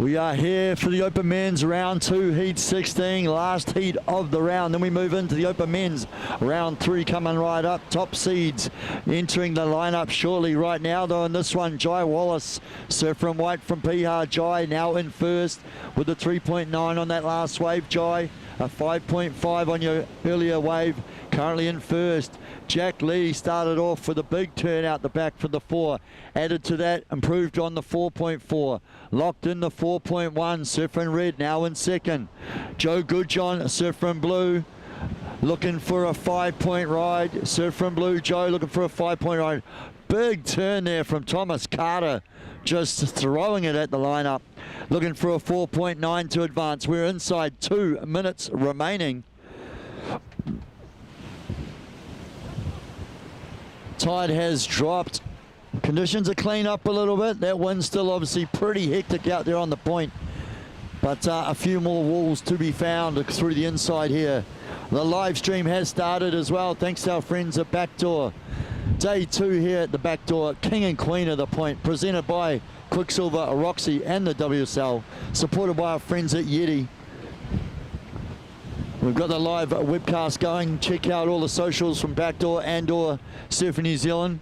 We are here for the Open Men's Round 2, Heat 16, last heat of the round. Then we move into the Open Men's Round 3 coming right up. Top seeds entering the lineup shortly right now, though, in this one, Jai Wallace, surfer in white from Piha. Jai now in first with a 3.9 on that last wave. Jai, a 5.5 on your earlier wave, currently in first. Jack Lee started off with a big turn out the back for the 4. Added to that, improved on the 4.4. Locked in the 4.1, surfer in red, now in second. Joe Goodjohn, surfer in blue, looking for a 5-point ride. Surfer in blue, Joe looking for a 5-point ride. Big turn there from Thomas Carter, just throwing it at the lineup. Looking for a 4.9 to advance. We're inside 2 minutes remaining. Tide has dropped. Conditions are clean up a little bit. That wind's still obviously pretty hectic out there on the point, but a few more walls to be found through the inside here. The live stream has started as well, thanks to our friends at Backdoor. Day 2 here at the Backdoor, king and queen of the point, presented by Quicksilver, Roxy and the WSL, supported by our friends at Yeti. We've got the live webcast going. Check out all the socials from Backdoor and/or Surfing New Zealand.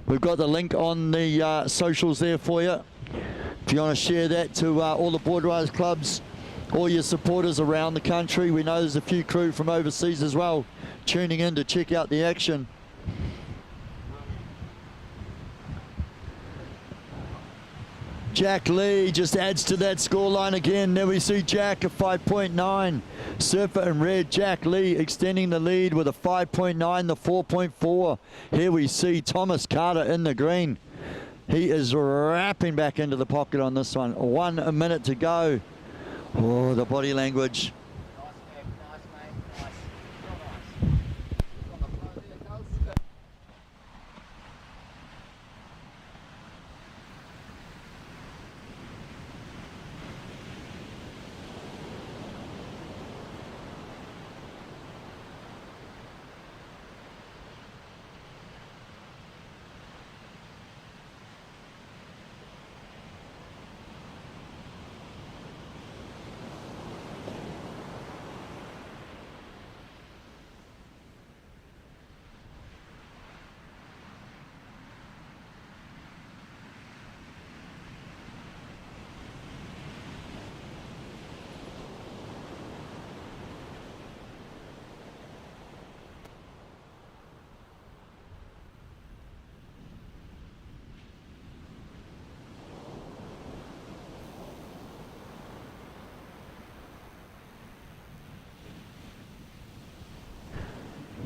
We've got the link on the socials there for you. If you want to share that to all the board riders clubs, all your supporters around the country. We know there's a few crew from overseas as well tuning in to check out the action. Jack Lee just adds to that scoreline again. There we see Jack, a 5.9. Surfer in red, Jack Lee extending the lead with a 5.9, the 4.4. Here we see Thomas Carter in the green. He is wrapping back into the pocket on this one. 1 minute to go. Oh, the body language.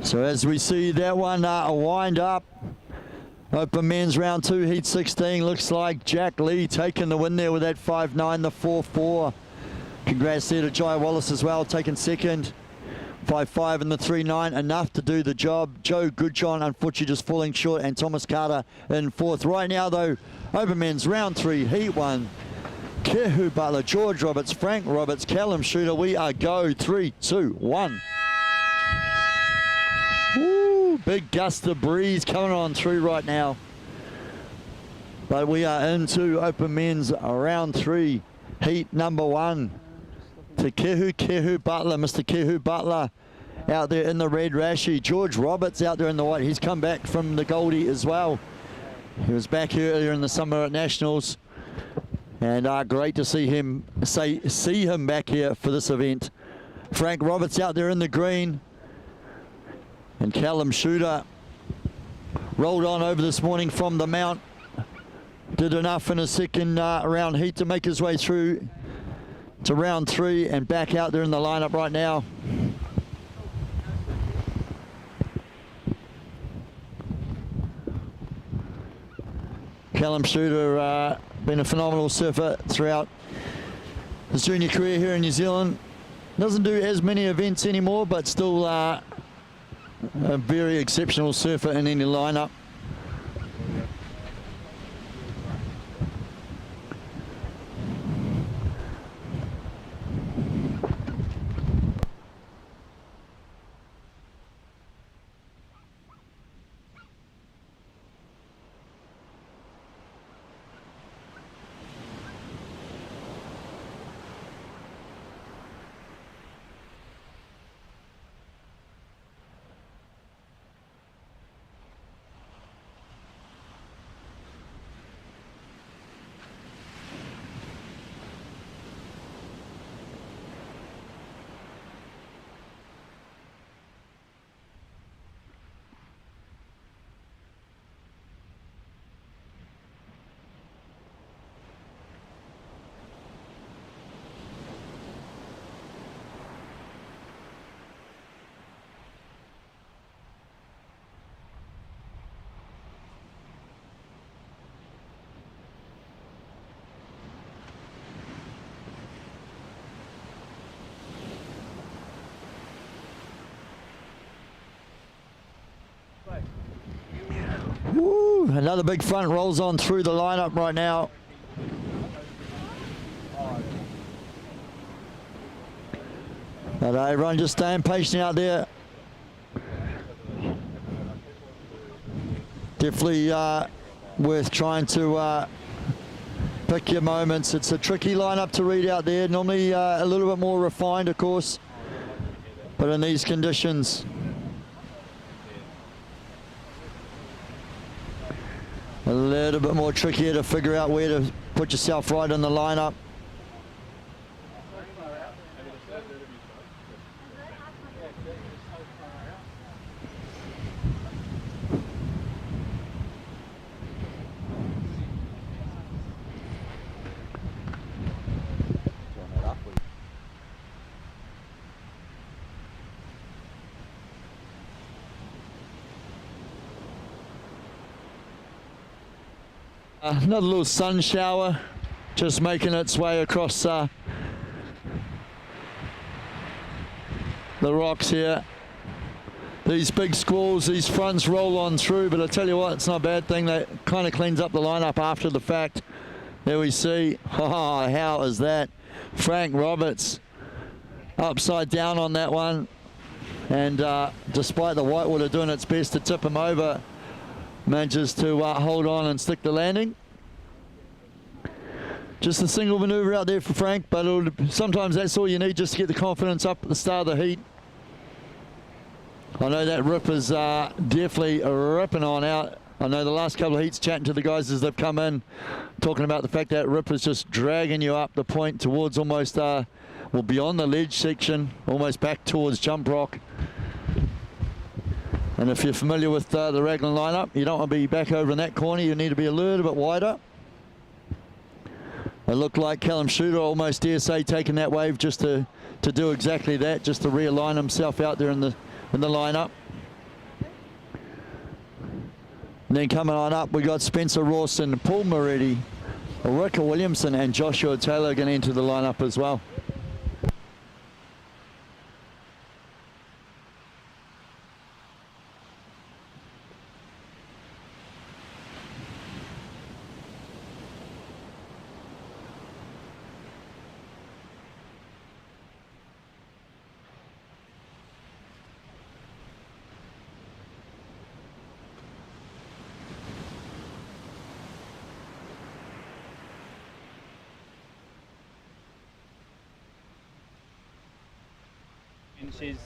So as we see that one wind up, Open Men's Round 2, Heat 16, looks like Jack Lee taking the win there with that 5.9, the 4.4. Congrats there to Jai Wallace as well, taking second. 5.5 and the 3.9, enough to do the job. Joe Goodjohn, unfortunately, just falling short, and Thomas Carter in fourth. Right now, though, Open Men's Round 3, Heat 1. Kehu Butler, George Roberts, Frank Roberts, Callum Shooter. We are go. 3, 2, 1. Woo, big gust of breeze coming on through right now. But we are into Open Men's Round 3, Heat number 1. To Kehu Butler, Mr. Kehu Butler out there in the red rashi. George Roberts out there in the white. He's come back from the Goldie as well. He was back here earlier in the summer at Nationals. And great to see him back here for this event. Frank Roberts out there in the green. And Callum Shooter rolled on over this morning from the mount. Did enough in a second round heat to make his way through to round 3 and back out there in the lineup right now. Callum Shooter been a phenomenal surfer throughout his junior career here in New Zealand. Doesn't do as many events anymore, but still a very exceptional surfer in any lineup. Another big front rolls on through the lineup right now. But everyone just staying patient out there. Definitely worth trying to pick your moments. It's a tricky lineup to read out there. Normally a little bit more refined, of course, but in these conditions, a little bit more trickier to figure out where to put yourself right in the lineup. Another little sun shower just making its way across the rocks here. These big squalls, these fronts roll on through, but I tell you what, it's not a bad thing. That kind of cleans up the lineup after the fact. There we see, oh, how is that? Frank Roberts upside down on that one, and despite the whitewater doing its best to tip him over, manages to hold on and stick the landing. Just a single maneuver out there for Frank, but sometimes that's all you need just to get the confidence up at the start of the heat. I know that rip is definitely ripping on out. I know the last couple of heats chatting to the guys as they've come in, talking about the fact that rip is just dragging you up the point towards almost, well, beyond the ledge section, almost back towards jump rock. And if you're familiar with the Raglan lineup, you don't want to be back over in that corner. You need to be a little bit wider. It looked like Callum Shooter almost dare say taking that wave just to do exactly that, just to realign himself out there in the lineup. And then coming on up, we got Spencer Rawson, Paul Moretti, Ulrika Williamson, and Joshua Taylor going to enter the lineup as well. And she's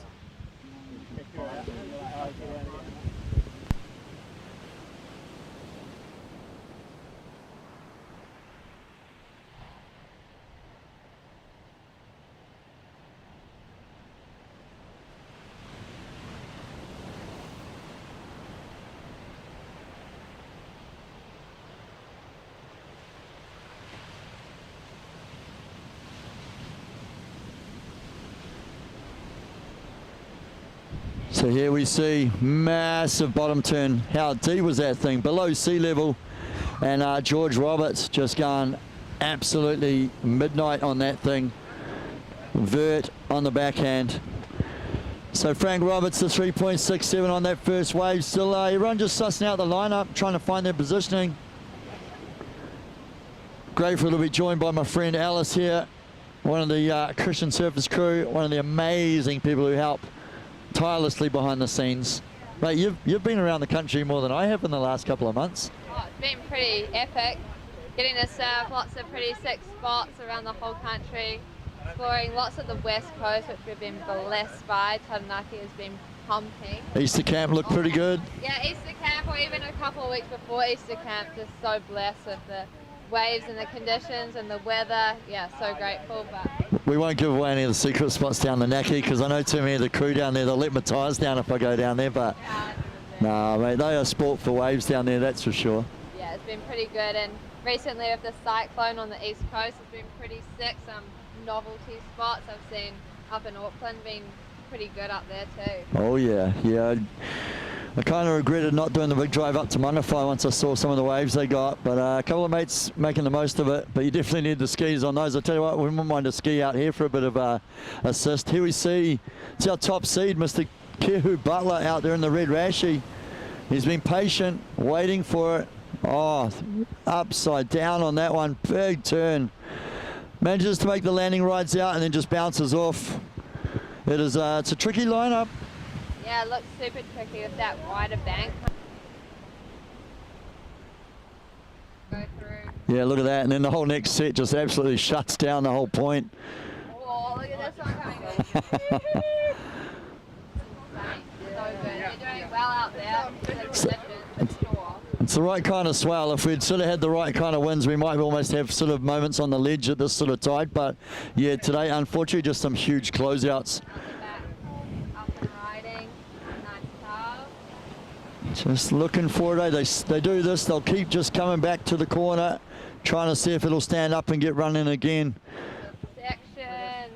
So here we see massive bottom turn. How deep was that thing? Below sea level. And George Roberts just gone absolutely midnight on that thing. Vert on the backhand. So Frank Roberts, the 3.67 on that first wave. Still everyone just sussing out the lineup, trying to find their positioning. Grateful to be joined by my friend Alice here, one of the Christian Surface crew, one of the amazing people who help tirelessly behind the scenes. Mate, you've been around the country more than I have in the last couple of months. Oh, it's been pretty epic. Getting to surf lots of pretty sick spots around the whole country. Exploring lots of the west coast, which we've been blessed by. Taranaki has been pumping. Easter camp looked pretty good. Yeah, Easter camp, or even a couple of weeks before Easter camp, just so blessed with the waves and the conditions and the weather. Yeah, so grateful. But we won't give away any of the secret spots down the Naki because I know too many of the crew down there, they'll let my tyres down if I go down there, but no, mate, they are sport for waves down there, that's for sure. Yeah, it's been pretty good, and recently with the cyclone on the east coast, it's been pretty sick. Some novelty spots I've seen up in Auckland been pretty good up there too. Oh yeah, yeah. I kind of regretted not doing the big drive up to Manu Bay once I saw some of the waves they got, but a couple of mates making the most of it. But you definitely need the skis on those. I tell you what, we wouldn't mind a ski out here for a bit of assist. Here we see, it's our top seed, Mr. Kehu Butler out there in the red rashie. He's been patient, waiting for it. Oh, upside down on that one. Big turn. Manages to make the landing rides out and then just bounces off. It's a tricky lineup. Yeah, it looks super tricky with that wider bank. Go through. Yeah, look at that. And then the whole next set just absolutely shuts down the whole point. Oh, look at this one coming in. So good. You're doing well out there. It's the right kind of swell. If we'd sort of had the right kind of winds, we might almost have sort of moments on the ledge at this sort of tide. But yeah, today, unfortunately, just some huge closeouts. Up and riding. Nice carve. Just looking for it. They do this. They'll keep just coming back to the corner, trying to see if it'll stand up and get running again. Section.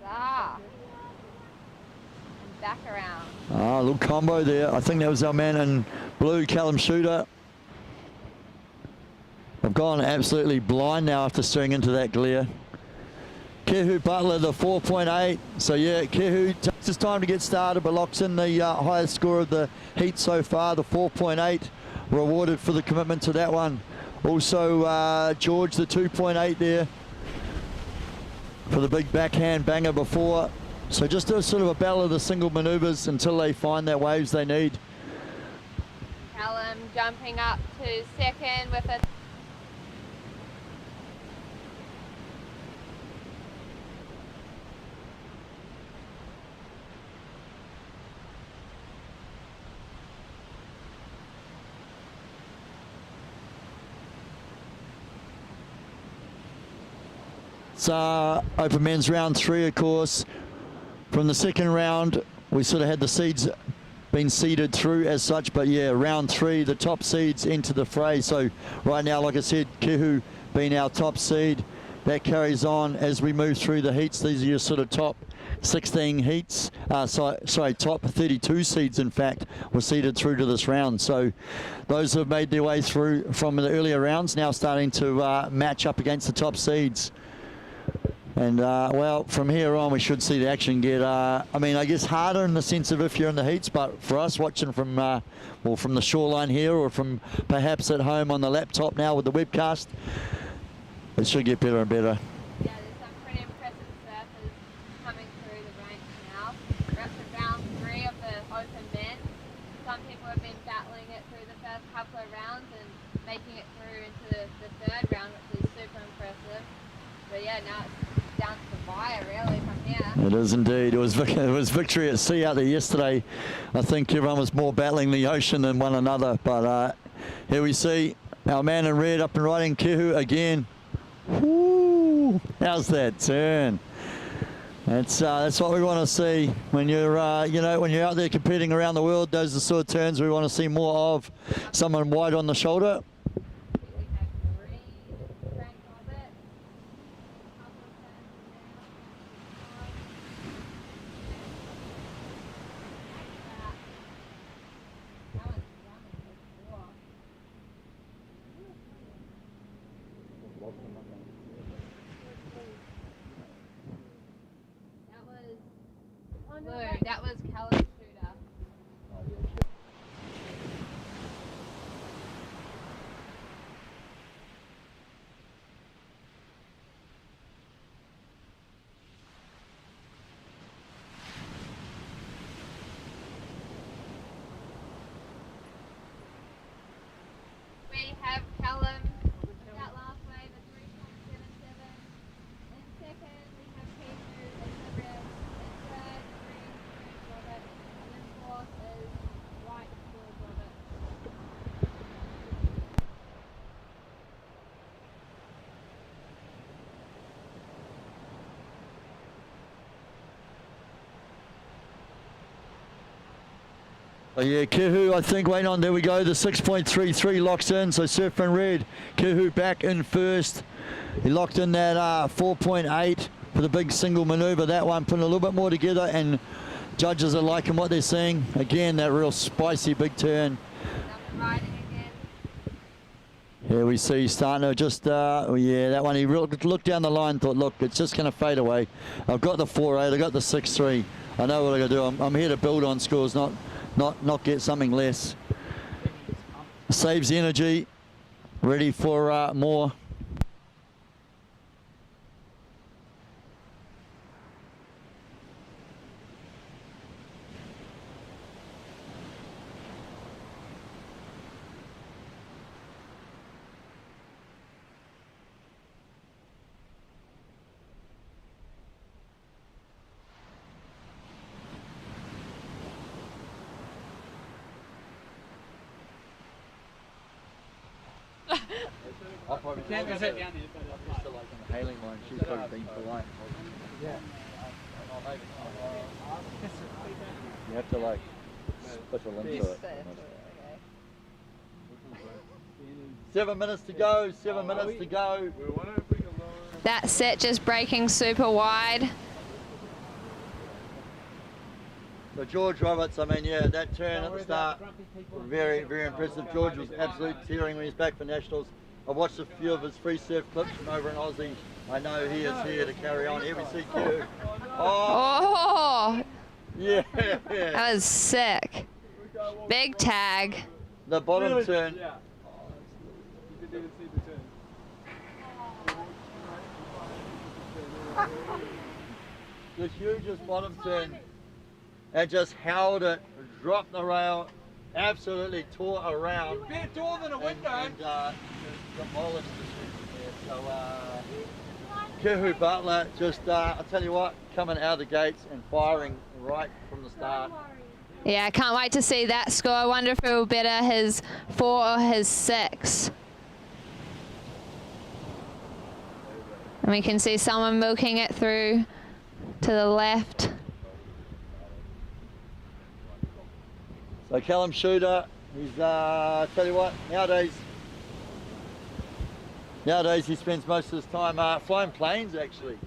Ah. And back around. Ah, a little combo there. I think that was our man in blue, Callum Shooter. I've gone absolutely blind now after steering into that glare. Kehu Butler, the 4.8. So yeah, Kehu takes his time to get started, but locks in the highest score of the heat so far, the 4.8. Rewarded for the commitment to that one. Also, George, the 2.8 there for the big backhand banger before. So just a sort of a battle of the single maneuvers until they find that waves they need. Callum jumping up to second with a It's open men's round 3, of course. From the second round, we sort of had the seeds been seeded through as such, but yeah, round 3, the top seeds into the fray. So right now, like I said, Kehu being our top seed. That carries on as we move through the heats. These are your sort of top 16 heats. Sorry, top 32 seeds, in fact, were seeded through to this round. So those who have made their way through from the earlier rounds now starting to match up against the top seeds. And, well, from here on, we should see the action get, I mean, I guess harder in the sense of if you're in the heats, but for us watching from, well, from the shoreline here or from perhaps at home on the laptop now with the webcast, it should get better and better. Yeah, there's some pretty impressive surfers coming through the ranks now. We're up to round 3 of the open men. Some people have been battling it through the first couple of rounds and making it through into the third round, which is super impressive. But yeah, now it's down to the wire really from here. It is indeed. It was victory at sea out there yesterday. I think everyone was more battling the ocean than one another. But here we see our man in red up and riding, Kehu again. Woo! How's that turn? That's what we want to see when you're you know, when you're out there competing around the world. Those are the sort of turns we want to see more of. Someone wide on the shoulder. That was Callum Shooter. We have Callum with that last wave at 3.77. In second, we have Kehu in the red. In third, green, Robert. And then fourth is white, Robert. Oh yeah, Kehu, I think, wait on, there we go, the 6.33 locks in, so Surf and Red, Kehu back in first. He locked in that 4.8 for the big single manoeuvre, that one, putting a little bit more together, and judges are liking what they're seeing. Again, that real spicy big turn. Riding again. Here we see starting to just, oh yeah, that one, he looked down the line, thought, look, it's just going to fade away. I've got the 4.8, I've got the 6.3. I know what I got to do. I'm here to build on scores, not get something less. Saves energy. Ready for more. I probably can't go sit down there. I'm still like in the hailing line. She's probably been polite. Yeah. You have to like push a limb to it. 7 minutes to go. 7 minutes to go. That set just breaking super wide. So George Roberts, I mean, yeah, that turn at the start, very, very impressive. George was absolutely tearing when he's back for Nationals. I've watched a few of his free surf clips from over in Aussie. I know he is here to carry on every CQ. Oh! Yeah. That was sick. Big tag. The bottom turn. The hugest bottom turn. And just held it, dropped the rail, absolutely tore around. Better taller than a window. And demolished the shooting there. So Kehu Butler just, I'll tell you what, coming out of the gates and firing right from the start. Yeah, I can't wait to see that score. I wonder if it will better his 4 or his 6. And we can see someone milking it through to the left. So Callum Shooter, he's, tell you what, nowadays he spends most of his time flying planes actually.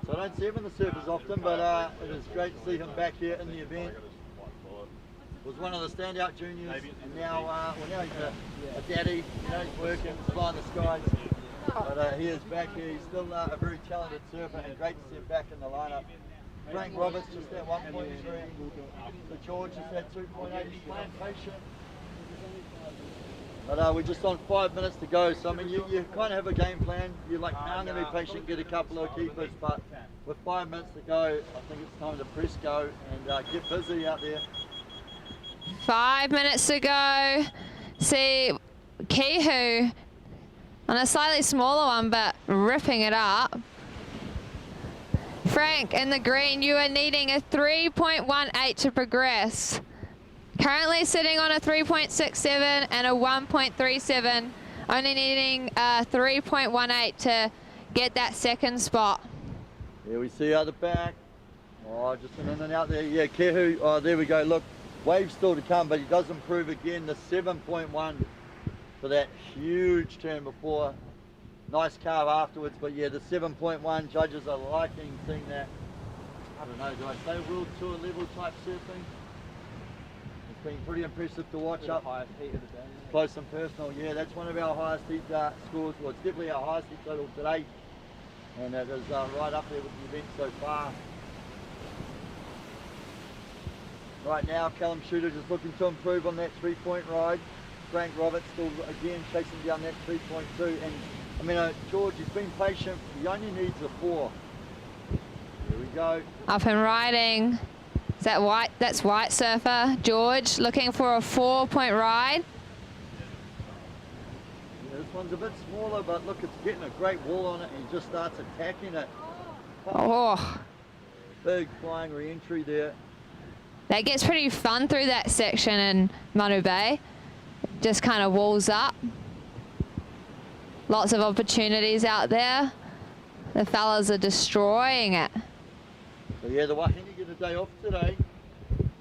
So I don't see him in the surface often, but it is great to see him back here in the event. Was one of the standout juniors, and now, well, now he's a daddy, you know, he's working, he's flying the skies. But he is back here, he's still a very talented surfer, and great to see him back in the lineup. Frank Roberts just at 1.3, the George is at 2.8, he's playing patient. But we're just on 5 minutes to go, so I mean you kind of have a game plan. You're like, I'm going to be patient, get a couple of keepers, but with 5 minutes to go, I think it's time to press go and get busy out there. 5 minutes to go. See, Kehu on a slightly smaller one, but ripping it up. Frank in the green, you are needing a 3.18 to progress. Currently sitting on a 3.67 and a 1.37. Only needing a 3.18 to get that second spot. Here we see out the back. Oh, just in and out there. Yeah, Kehu, oh, there we go. Look, wave still to come, but he does improve again. The 7.1 for that huge turn before. Nice carve afterwards, but yeah, the 7.1, judges are liking seeing that. I don't know, do I say World Tour level type surfing? It's been pretty impressive to watch up close and personal. Yeah, that's one of our highest heat scores. Well, it's definitely our highest heat total today, and it is right up there with the event so far. Right now, Callum Shooter just looking to improve on that 3-point ride. Frank Roberts still again chasing down that 3.2, and I mean, George, he's been patient. He only needs a 4. Here we go. Up and riding. Is that white? That's white surfer. George looking for a 4-point ride. Yeah, this one's a bit smaller, but look, it's getting a great wall on it, and he just starts attacking it. Oh. Big flying re-entry there. That gets pretty fun through that section in Manu Bay. Just kind of walls up. Lots of opportunities out there. The fellas are destroying it. So yeah, the Wahine get a day off today.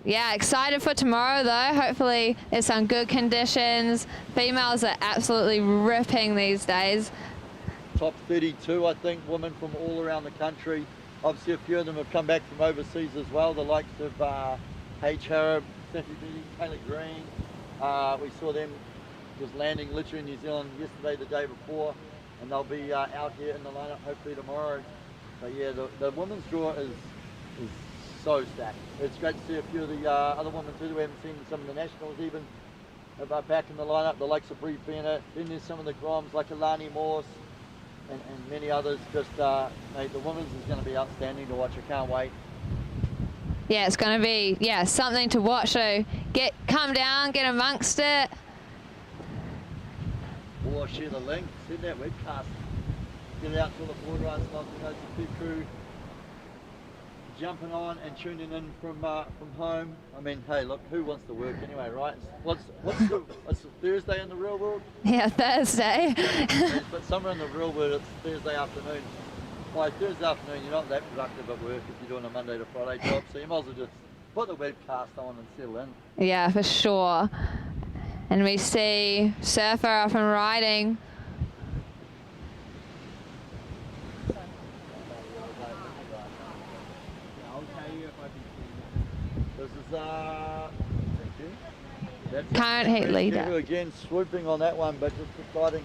Yeah, excited for tomorrow though. Hopefully there's some good conditions. Females are absolutely ripping these days. Top 32, I think, women from all around the country. Obviously a few of them have come back from overseas as well. The likes of H. Harrop, Steffi B, Taylor Green. We saw them just landing literally in New Zealand yesterday, the day before, and they'll be out here in the lineup hopefully tomorrow. So yeah, the women's draw is so stacked. It's great to see a few of the other women too that we haven't seen, some of the nationals even. back in the lineup, the likes of Bree Bennett. Then there's some of the Groms like Alani Morse and many others. Just, mate, the women's is going to be outstanding to watch. I can't wait. Yeah, it's going to be, yeah, something to watch. So come down, get amongst it. Or share the link, send that webcast. Get it out to the board runs, there's a big crew jumping on and tuning in from home. I mean, hey, look, who wants to work anyway, right? What's it's Thursday in the real world? Yeah, Thursday. But somewhere in the real world, it's Thursday afternoon. By Thursday afternoon, you're not that productive at work if you're doing a Monday to Friday job, so you might as well just put the webcast on and settle in. Yeah, for sure. And we see Surfer up and riding. This is thank you. That's Current heat leader. Again, swooping on that one, but just deciding.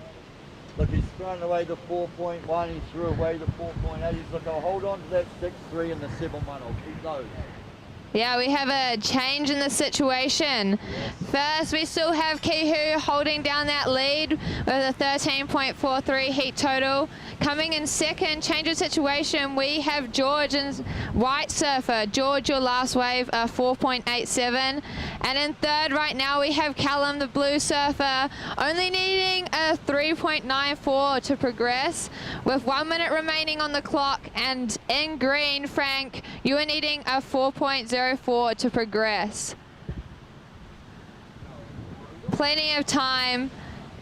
Look, he's thrown away the 4.1. He threw away the 4.8. He's like, I'll hold on to that 6.3 and the 7.1. I'll keep those. Yeah, we have a change in the situation. Yes. First, we still have Kihu holding down that lead with a 13.43 heat total. Coming in second, change of situation, we have George and White Surfer. George, your last wave, a 4.87. And in third right now, we have Callum, the Blue Surfer, only needing a 3.94 to progress. With 1 minute remaining on the clock, and in green, Frank, you are needing a 4.04 to progress. Plenty of time.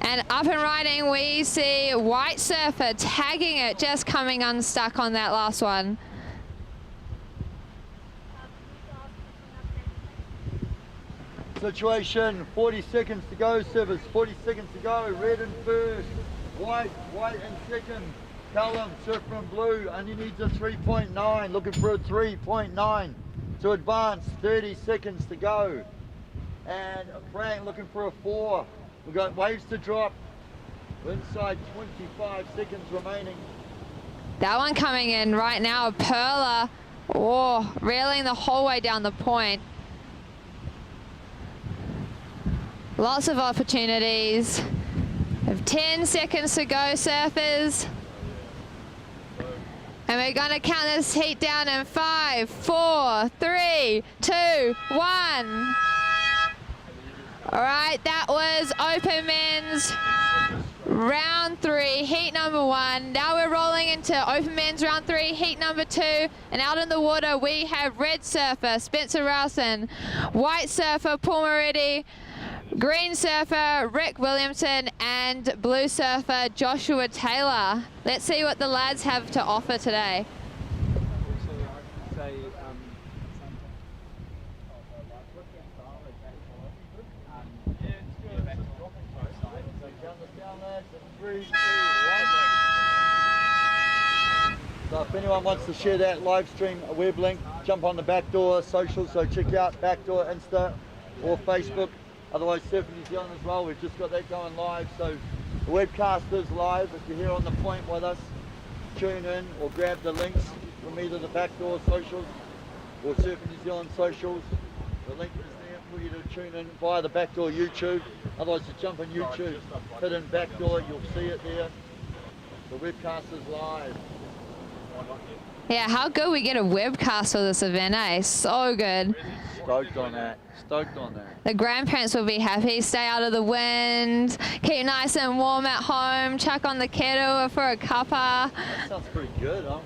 And up and riding, we see White Surfer tagging it, just coming unstuck on that last one. Situation, 40 seconds to go, Surfers, 40 seconds to go. Red in first, white in second. Callum, Surfer in blue, only needs a 3.9, looking for a 3.9 to advance, 30 seconds to go. And Frank looking for a 4. We've got waves to drop. We're inside 25 seconds remaining. That one coming in right now, Perla, oh, reeling the whole way down the point. Lots of opportunities. We have 10 seconds to go, Surfers. And we're going to count this heat down in 5, 4, 3, 2, 1. All right, that was Open Men's round 3, heat number 1. Now we're rolling into Open Men's round 3, heat number 2. And out in the water, we have Red Surfer, Spencer Rowson, White Surfer, Paul Moretti, Green Surfer, Rick Williamson, and Blue Surfer, Joshua Taylor. Let's see what the lads have to offer today. So if anyone wants to share that live stream web link, jump on the Backdoor socials, so check out Backdoor Insta or Facebook. Otherwise, Surfing New Zealand as well, we've just got that going live. So the webcast is live. If you're here on the point with us, tune in or grab the links from either the Backdoor socials or Surfing New Zealand socials. The link is there for you to tune in via the Backdoor YouTube. Otherwise, just jump on YouTube, hit in Backdoor, you'll see it there. The webcast is live. Yeah, how good we get a webcast of this event, eh? So good. Stoked on that. Stoked on that. The grandparents will be happy. Stay out of the wind, keep nice and warm at home, chuck on the kettle for a cuppa. That sounds pretty good, huh?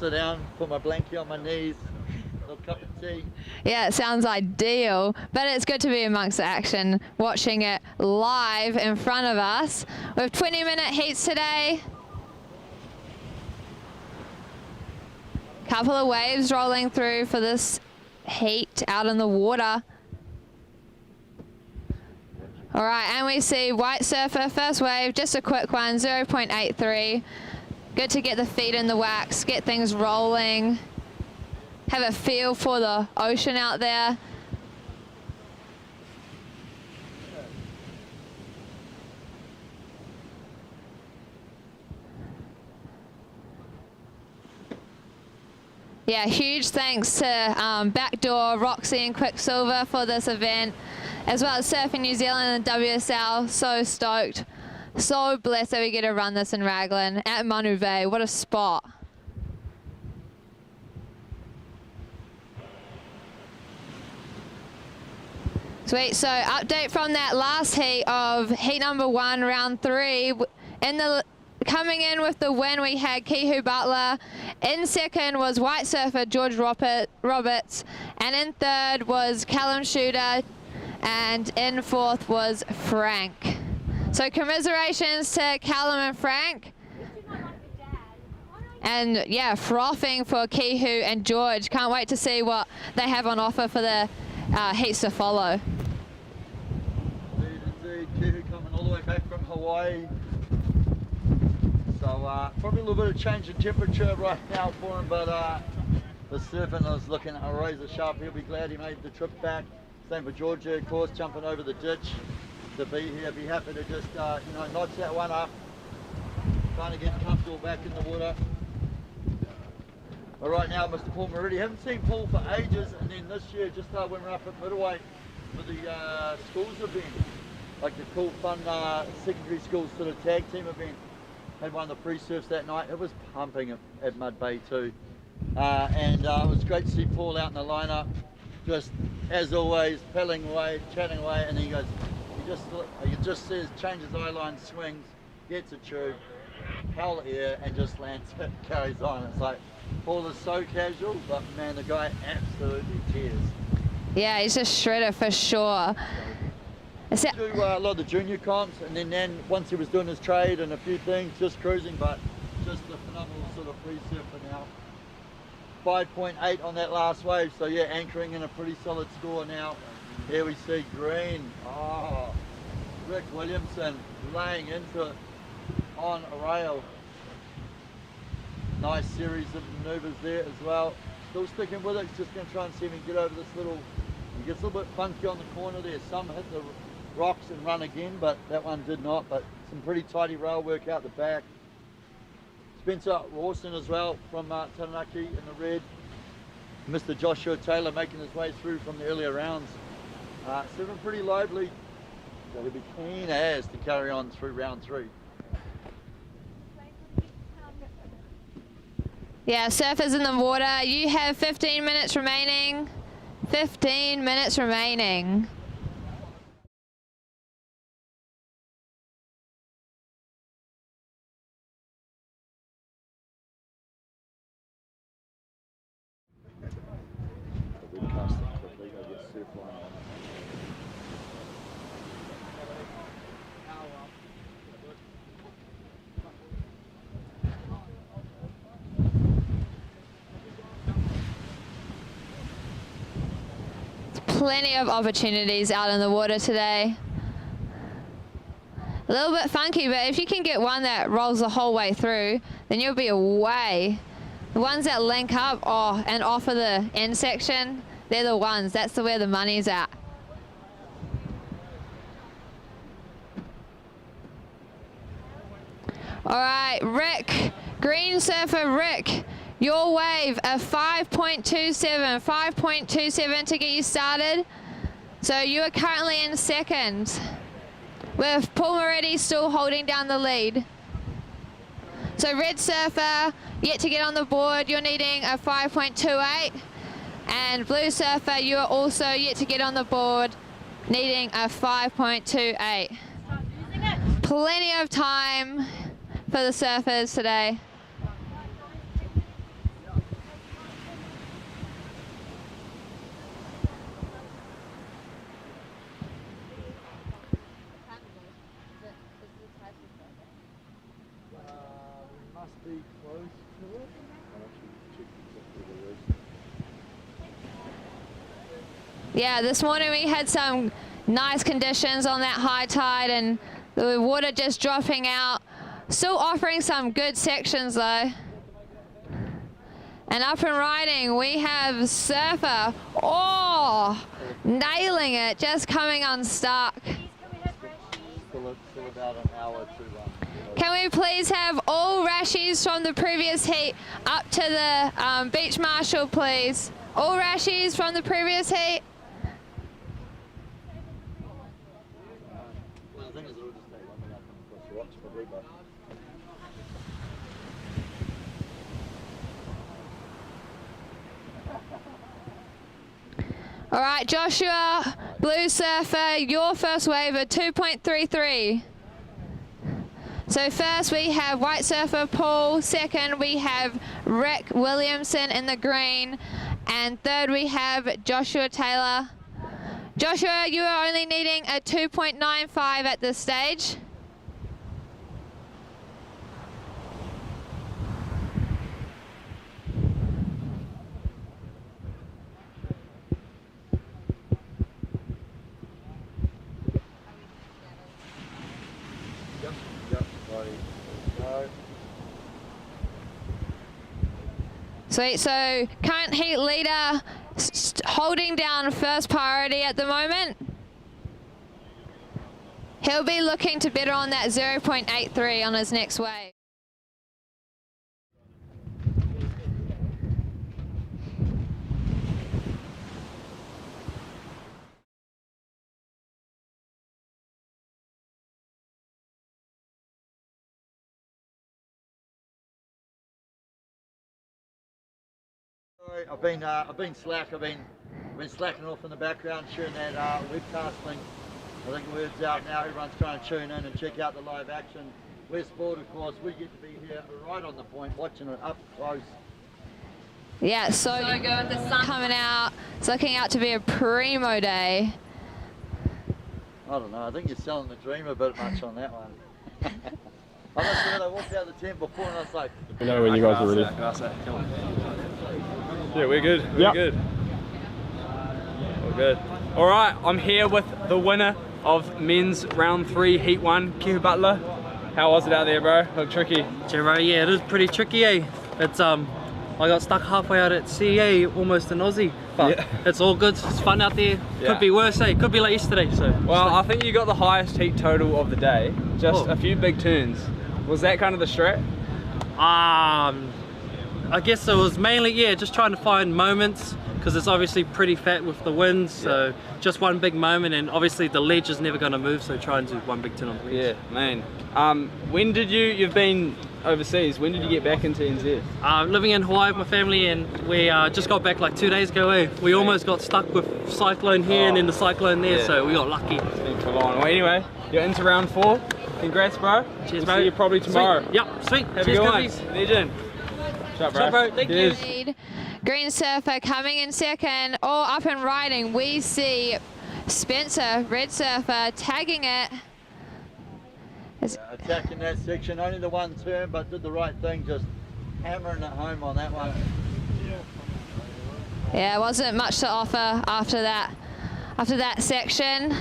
Sit down, put my blanket on my knees, a little cup of tea. Yeah, it sounds ideal, but it's good to be amongst the action, watching it live in front of us. We have 20-minute heats today. Couple of waves rolling through for this heat out in the water. All right, and we see White Surfer, first wave, just a quick one, 0.83. Good to get the feet in the wax, get things rolling, have a feel for the ocean out there. Yeah, huge thanks to Backdoor, Roxy and Quicksilver for this event, as well as Surfing New Zealand and WSL. So stoked. So blessed that we get to run this in Raglan at Manu Bay. What a spot. Sweet, so update from that last heat of heat number 1, round 3. Coming in with the win, we had Kihu Butler. In second was White Surfer George Roberts. And in third was Callum Shooter. And in fourth was Frank. So commiserations to Callum and Frank. And yeah, frothing for Kihu and George. Can't wait to see what they have on offer for the heats to follow. Indeed, Kihu coming all the way back from Hawaii. So probably a little bit of change in temperature right now for him, but the surfing is looking a razor sharp. He'll be glad he made the trip back. Same for Georgia, of course, jumping over the ditch to be here. Be happy to just you know, notch that one up, trying to get comfortable back in the water. But right now, Mr. Paul Moretti, haven't seen Paul for ages, and then this year, just when we're up at middleweight for the schools event, like the cool fun secondary schools sort of tag team event. Had one of the pre-surfs that night. It was pumping at Manu Bay too. And it was great to see Paul out in the lineup, just as always, paddling away, chatting away, and he goes, he just says, changes eye line, swings, gets a tube, hell air, and just lands it, carries on. It's like, Paul is so casual, but man, the guy absolutely tears. Yeah, he's a shredder for sure. He do a lot of the junior comps, and then once he was doing his trade and a few things, just cruising, but just a phenomenal sort of free surfer now. 5.8 on that last wave, so yeah, anchoring in a pretty solid score now. Here we see Green, Rick Williamson laying into it on a rail. Nice series of maneuvers there as well. Still sticking with it, just going to try and see if he can get over this little, he gets a little bit funky on the corner there. Some hit the rocks and run again, but that one did not. But some pretty tidy rail work out the back. Spencer Rawson as well from Taranaki in the red. Mr. Joshua Taylor making his way through from the earlier rounds. Surfing pretty lively, so he'll be keen as to carry on through round 3. Yeah, surfers in the water. You have 15 minutes remaining. 15 minutes remaining. Plenty of opportunities out in the water today. A little bit funky, but if you can get one that rolls the whole way through, then you'll be away. The ones that link up and off of the end section, they're the ones. That's where the money's at. All right, Rick, green surfer Rick. Your wave, a 5.27, 5.27 to get you started. So you are currently in second, with Paul Moretti still holding down the lead. So red surfer, yet to get on the board, you're needing a 5.28. And blue surfer, you are also yet to get on the board, needing a 5.28. Plenty of time for the surfers today. Yeah, this morning we had some nice conditions on that high tide and the water just dropping out. Still offering some good sections though. And up and riding, we have Surfer, nailing it, just coming unstuck. Still about an hour to run. Can we please have all rashies from the previous heat up to the beach marshal, please? All rashies from the previous heat. All right, Joshua, Blue Surfer, your first wave of 2.33. So first we have White Surfer Paul, second we have Rick Williamson in the green, and third we have Joshua Taylor. Joshua, you are only needing a 2.95 at this stage. Sweet, so current heat leader holding down first priority at the moment. He'll be looking to better on that 0.83 on his next wave. I've been slack. I've been slacking off in the background, sharing that webcast thing. I think the word's out now. Everyone's trying to tune in and check out the live action. We're sport, of course. We get to be here right on the point, watching it up close. Yeah, so good. The sun coming out. It's looking out to be a primo day. I don't know. I think you're selling the dream a bit much on that one. I must admit, I walked out of the tent before and I was like, you know when you guys are ready. Yeah, we're good. We're good. We're good. All right, I'm here with the winner of men's round 3 heat 1, Keith Butler. How was it out there, bro? Looked tricky. Yeah, it is pretty tricky, eh? It's I got stuck halfway out at CA, almost an Aussie, but it's all good. It's fun out there. Could be worse, eh? Could be like yesterday. So. Well, I think you got the highest heat total of the day. Just a few big turns. Was that kind of the strat? I guess it was mainly, just trying to find moments, because it's obviously pretty fat with the winds, so just one big moment, and obviously the ledge is never going to move, so try and do one big turn on the ledge. Yeah, man. When did you've been overseas, when did you get back into NZ? Living in Hawaii with my family, and we just got back like 2 days ago, eh? We almost got stuck with cyclone here and then the cyclone there, so we got lucky. It's been full on. Well, anyway, you're into round 4. Congrats, bro. Cheers, bro. See you probably tomorrow. Sweet. Yep, sweet. Have Cheers, a good one. Legend. Shut up, bro. Thank you. Green Surfer coming in second, all up and riding. We see Spencer, Red Surfer, tagging it. attacking that section. Only the one turn, but did the right thing, just hammering it home on that one. Yeah, wasn't much to offer after that section.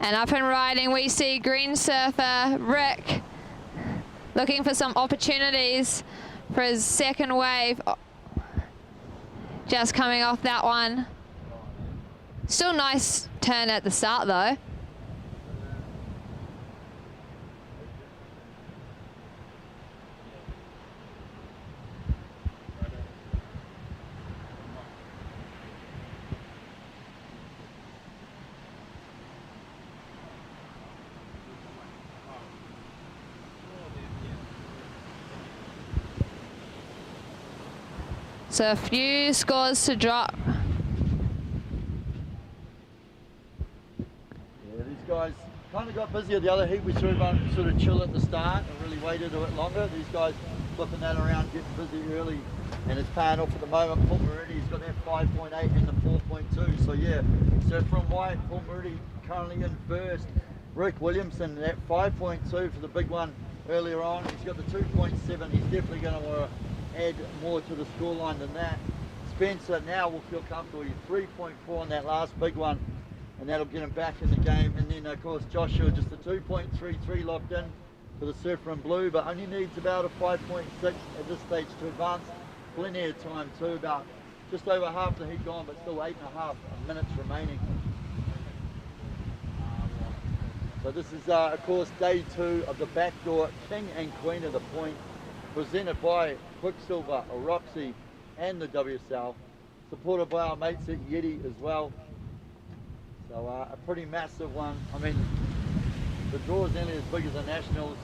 And up and riding, we see Green Surfer, Rick, looking for some opportunities for his second wave. Just coming off that one. Still nice turn at the start though. So a few scores to drop. Yeah, these guys kind of got busy at the other heat. We sort of chill at the start and really waited a bit longer. These guys flipping that around, getting busy early, and it's paying off at the moment. Paul Meridi's got that 5.8 and the 4.2. So yeah, so from white, Paul Meridi currently in first. Rick Williamson, that 5.2 for the big one earlier on. He's got the 2.7. He's definitely going to add more to the scoreline than that. Spencer now will feel comfortable. He's 3.4 on that last big one, and that'll get him back in the game. And then of course Joshua just a 2.33 locked in for the Surfer in Blue, but only needs about a 5.6 at this stage to advance. Plenty of time too, about just over half the heat gone, but still 8.5 minutes remaining. So this is, of course, day 2 of the Backdoor King and Queen of the Point, presented by Quicksilver, Roxy, and the WSL, supported by our mates at Yeti as well. So a pretty massive one. I mean, the draw is nearly as big as the Nationals,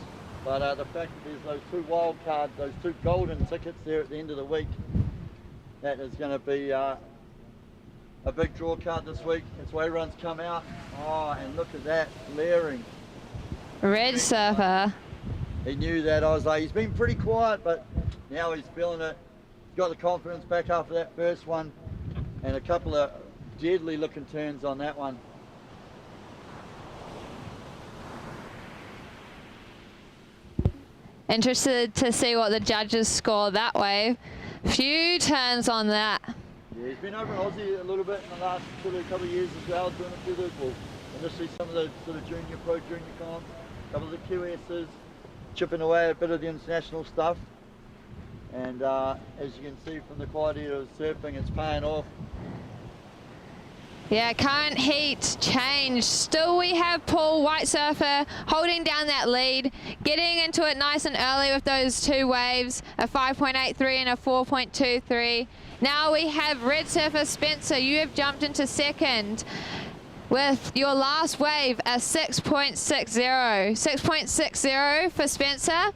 but the fact that there's those 2 wild cards, those 2 golden tickets there at the end of the week, that is going to be a big draw card this week. That's why everyone's come out. Oh, and look at that, glaring. Red Surfer. He knew that. I was like, he's been pretty quiet, but now he's feeling it. He's got the confidence back after that first one, and a couple of deadly looking turns on that one. Interested to see what the judges score that way. Few turns on that. Yeah, he's been over in Aussie a little bit in the last couple of years as well, doing a few of those, initially some of the sort of junior comps, a couple of the QSs, chipping away a bit of the international stuff. And as you can see from the quality of surfing, it's paying off. Yeah, current heat change. Still we have Paul White Surfer holding down that lead, getting into it nice and early with those 2 waves, a 5.83 and a 4.23. Now we have Red Surfer Spencer. You have jumped into second with your last wave, a 6.60. 6.60 for Spencer.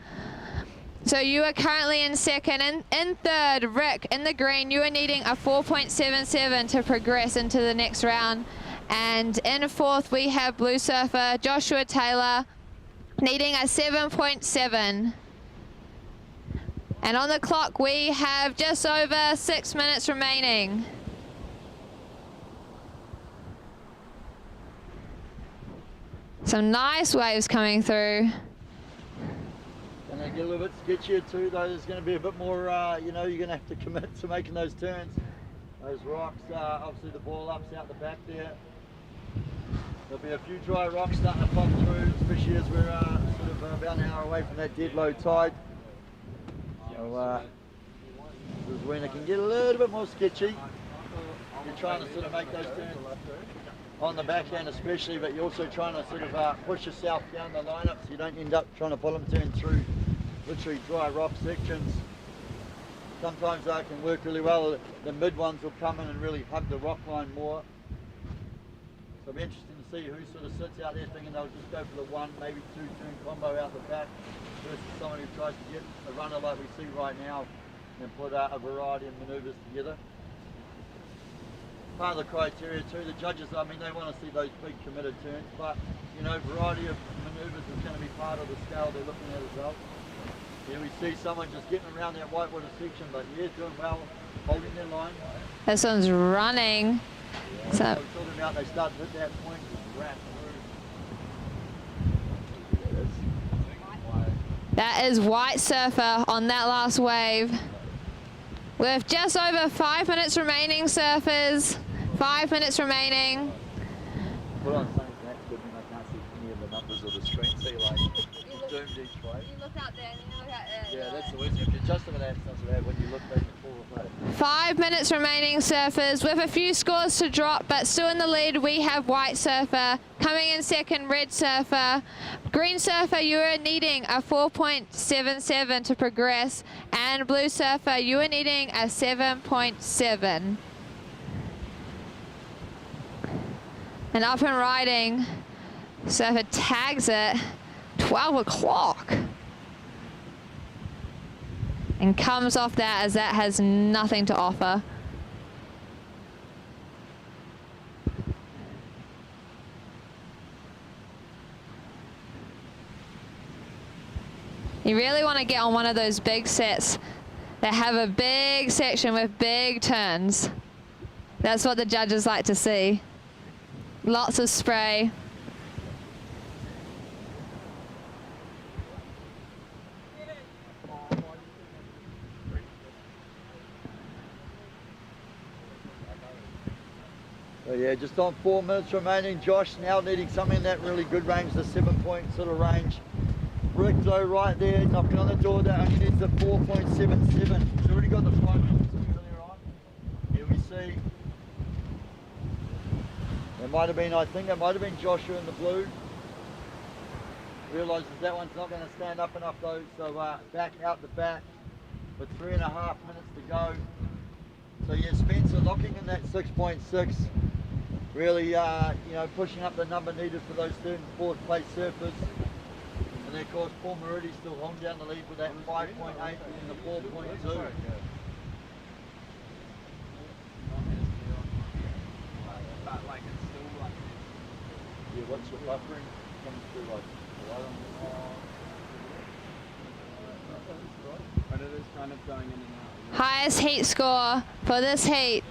So you are currently in second, and in third, Rick, in the green, you are needing a 4.77 to progress into the next round. And in fourth, we have Blue Surfer, Joshua Taylor, needing a 7.7. And on the clock, we have just over 6 minutes remaining. Some nice waves coming through. Going to get a little bit sketchier too, though. There's going to be a bit more, you know, you're going to have to commit to making those turns. Those rocks, obviously the ball up's out the back there. There'll be a few dry rocks starting to pop through, especially as we're sort of about an hour away from that dead low tide. So this is when it can get a little bit more sketchy. You're trying to sort of make those turns on the backhand especially, but you're also trying to sort of push yourself down the lineup so you don't end up trying to bottom turn through literally dry rock sections. Sometimes that can work really well. The mid ones will come in and really hug the rock line more. So it'll be interesting to see who sort of sits out there thinking they'll just go for the 1, maybe 2 turn combo out the back versus someone who tries to get a runner like we see right now and put a variety of manoeuvres together. Part of the criteria too, the judges, I mean, they want to see those big committed turns, but you know, variety of manoeuvres is going to be part of the scale they're looking at as well. Here we see someone just getting around that whitewater section, but yeah, doing well, holding their line. This one's running. Yeah, so we're talking about they start to hit that point, just wrap through. That is White Surfer on that last wave. With just over 5 minutes remaining, surfers. 5 minutes remaining. Put on something that's good when I can't see any of the numbers of the screen, so you're like doomed each way. You look out there and you look out there. Yeah, that's the worst. If you adjust some of that, it's not so bad when you look back and forward play. 5 minutes remaining, surfers, with a few scores to drop, but still in the lead we have White Surfer. Coming in second, Red Surfer. Green Surfer, you are needing a 4.77 to progress, and Blue Surfer, you are needing a 7.7. And up and riding, Surfer tags it, 12 o'clock. And comes off that as that has nothing to offer. You really want to get on one of those big sets that have a big section with big turns. That's what the judges like to see. Lots of spray. So yeah, just on 4 minutes remaining. Josh now needing something in that really good range, the 7-point sort of range. Rick though right there, knocking on the door, that only needs the 4.77. He's already got the 5 minutes earlier on. Here we see. It might have been, I think it might have been Joshua in the blue. realises that one's not going to stand up enough though, so back out the back with 3.5 minutes to go. So yeah, Spencer locking in that 6.6, really you know, pushing up the number needed for those 3rd and 4th place surfers. And then of course Paul Moridi still holding down the lead with that 5.8 and the 4.2. Yeah, what's your buffering coming through like right on the But it is kind of going in and out. Highest heat score for this heat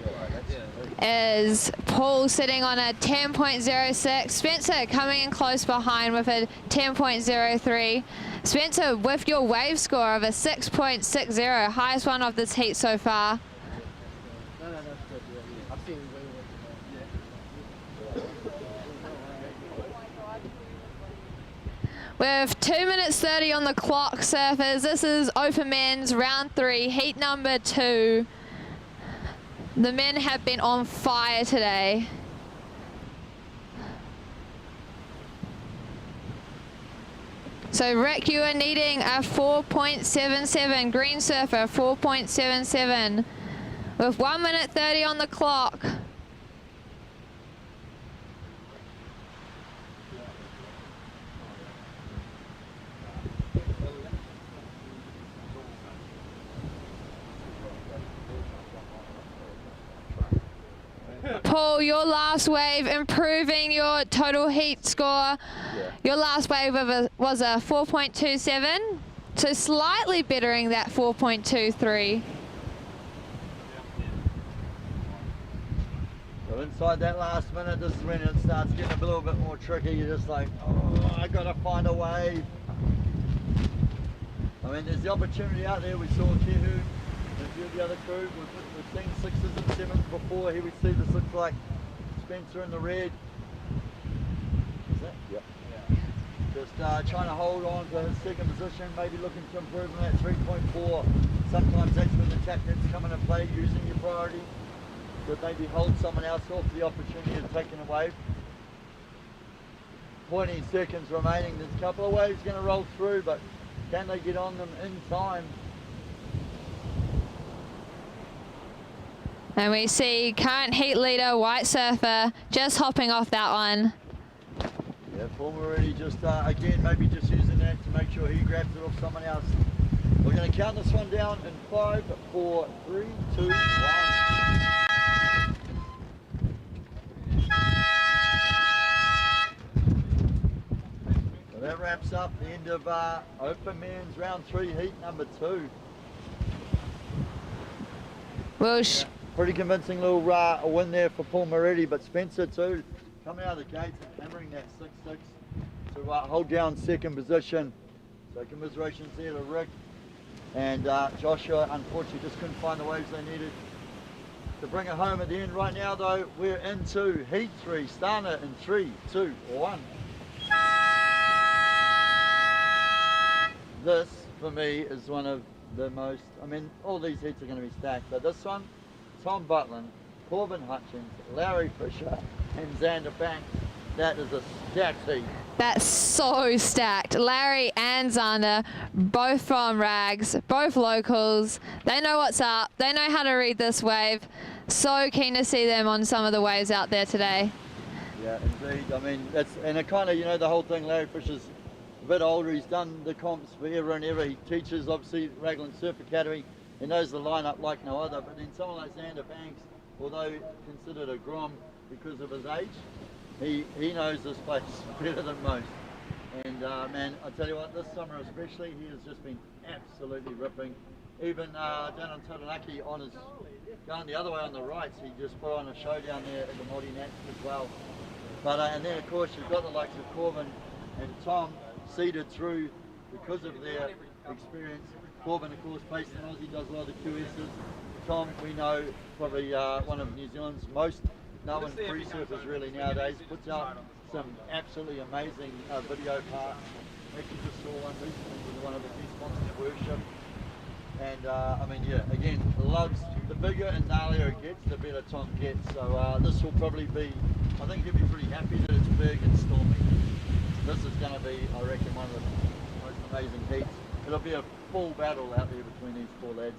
is Paul sitting on a 10.06. Spencer coming in close behind with a 10.03. Spencer with your wave score of a 6.60, highest one of this heat so far. No, that's good. Yeah. I've seen way With 2 minutes 30 on the clock, surfers. This is Open Men's round 3, heat number 2. The men have been on fire today. So Rick, you are needing a 4.77, green surfer 4.77 with 1 minute 30 on the clock. Paul, your last wave improving your total heat score. Yeah. Your last wave was a 4.27, so slightly bettering that 4.23. So inside that last minute, this is when it starts getting a little bit more tricky. You're just like, oh, I gotta find a wave. I mean, there's the opportunity out there. We saw Kehu and a few of the other crew. We've seen 6s and 7s before. Here we see this looks like Spencer in the red. Is that? Yep. Yeah. Just trying to hold on to his 2nd position, maybe looking to improve on that 3.4. Sometimes that's when the tactics come into play, using your priority to maybe hold someone else off the opportunity of taking a wave. 20 seconds remaining. There's a couple of waves going to roll through, but can they get on them in time? And we see current heat leader, White Surfer, just hopping off that one. Yeah, Paul already just, again, maybe just using that to make sure he grabs it off someone else. We're going to count this one down in 5, 4, 3, 2, 1. So that wraps up the end of Open Men's round 3, heat number 2. Well, Pretty convincing little win there for Paul Moridi, but Spencer too, coming out of the gates and hammering that 6.6 to hold down 2nd position. So commiserations there to Rick and Joshua. Unfortunately just couldn't find the waves they needed to bring it home at the end. Right now though, we're into heat 3, starting in 3, 2, 1. This for me is one of the most, I mean all these heats are going to be stacked, but this one, Tom Butland, Corbin Hutchins, Larry Fisher and Xander Banks, that is a stacked heat. that's so stacked. Larry and Xander, both from Rags, both locals. They know what's up. They know how to read this wave. So keen to see them on some of the waves out there today. Yeah, indeed. I mean, that's, and it kind of, you know, the whole thing, Larry Fisher's a bit older. He's done the comps forever and ever. He teaches, obviously, Raglan Surf Academy. He knows the lineup like no other. But then someone like Xander Banks, although considered a grom because of his age, he knows this place better than most. And man, I tell you what, this summer especially, he has just been absolutely ripping. Even down on Taranaki, on his going the other way on the right, so he just put on a show down there at the Māori Nats as well. But and then of course you've got the likes of Corbin and Tom seeded through because of their experience. Corbin, of course, based in Aussie, does a lot of the QSs. Tom, we know, probably one of New Zealand's most known free surfers really nowadays. Puts out some absolutely amazing video parts. Actually just saw one recently with one of the key sponsors, Worship. And I mean, yeah, again, loves, the bigger and gnarlier it gets, the better Tom gets. So this will probably be, I think he'll be pretty happy that it's big and stormy. This is going to be, I reckon, one of the most amazing heats. It'll be a full battle out there between these four lads.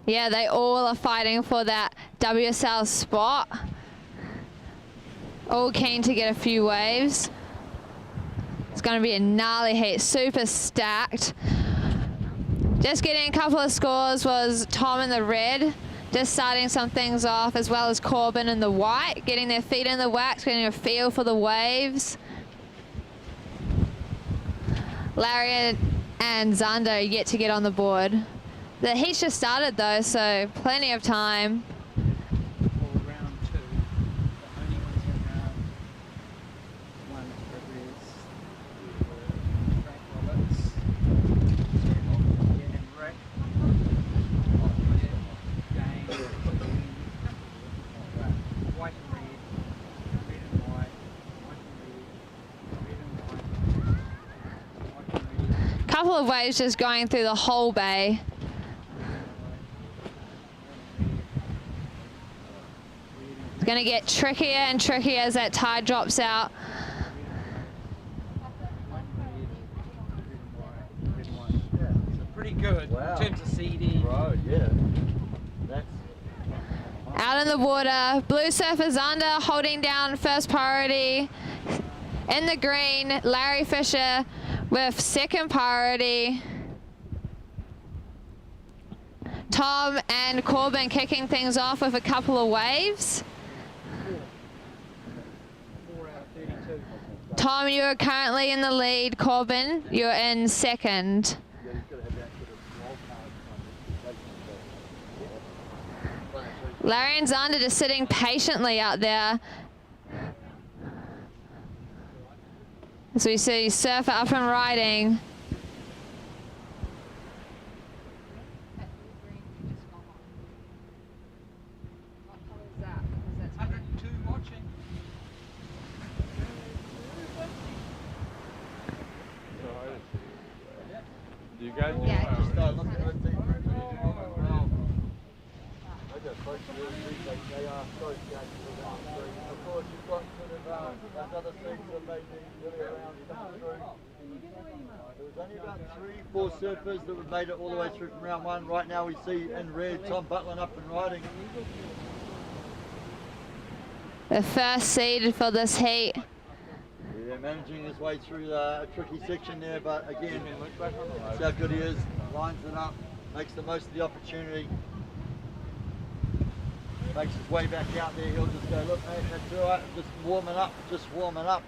Yeah, they all are fighting for that WSL spot. All keen to get a few waves. It's going to be a gnarly heat, super stacked. Just getting a couple of scores was Tom in the red, just starting some things off, as well as Corbin in the white, getting their feet in the wax, getting a feel for the waves. Larry and Zander yet to get on the board. The heat's just started though, so plenty of time. For round 2, the only ones in round 1 is Frank Roberts, and Rick, Jane, white and red, red and white, white and red, red and white, white and red. Couple of waves just going through the whole bay. It's going to get trickier and trickier as that tide drops out. So pretty good Wow. in terms of CD. Right, yeah. That's Out in the water, Blue Surfers under, holding down first priority. In the green, Larry Fisher with second priority. Tom and Corbin kicking things off with a couple of waves. 4 out of 32. Tom, you are currently in the lead. Corbin, you're in second. yeah, you've got to have that sort of wild card. Larry and Zander just sitting patiently out there. So we see Surfer up and riding. Do you guys? Yeah. Just look at it. They are close to actually round 3. Of course, you've got sort of those other seats that may be really around coming through. There was only about 3-4 surfers that have made it all the way through from round 1. Right now we see in red Tom Butlin up and riding. The first seed for this heat. Yeah, managing his way through a tricky section there, but again, that's how good he is. Lines it up, makes the most of the opportunity. Makes his way back out there. He'll just go, look mate, that's all right, just warming up.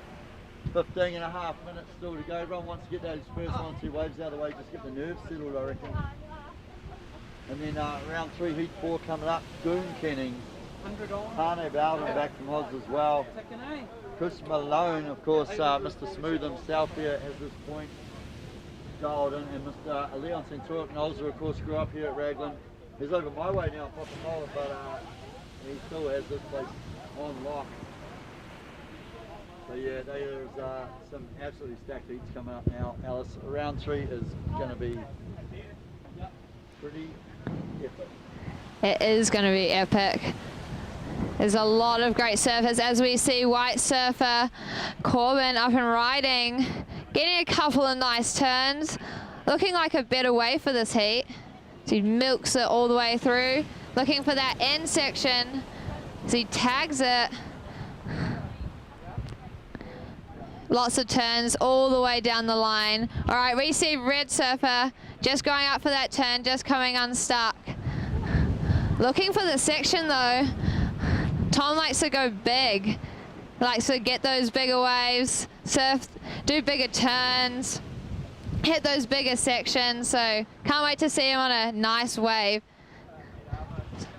15 and a half minutes still to go. Everyone wants to get those first 1-2 waves out of the way, just get the nerves settled, I reckon. And then round 3, heat 4 coming up. Goon Kenning, Tane Bowden back from Oz as well. Chris Malone, of course, Mr. Smooth himself here has this point dialed in, and Mr. Leon Centurion Olser, of course, grew up here at Raglan. He's over my way now, Popamola, but he still has this place on lock. So yeah, there's some absolutely stacked heats coming up now, Alice. Round 3 is going to be pretty epic. It is going to be epic. There's a lot of great surfers as we see White Surfer Corbin up and riding, getting a couple of nice turns, looking like a better way for this heat. So he milks it all the way through, looking for that end section. So he tags it. Lots of turns all the way down the line. All right, we see Red Surfer just going up for that turn, just coming unstuck. Looking for the section though. Tom likes to go big. Likes to get those bigger waves, surf, do bigger turns, hit those bigger sections. So can't wait to see him on a nice wave.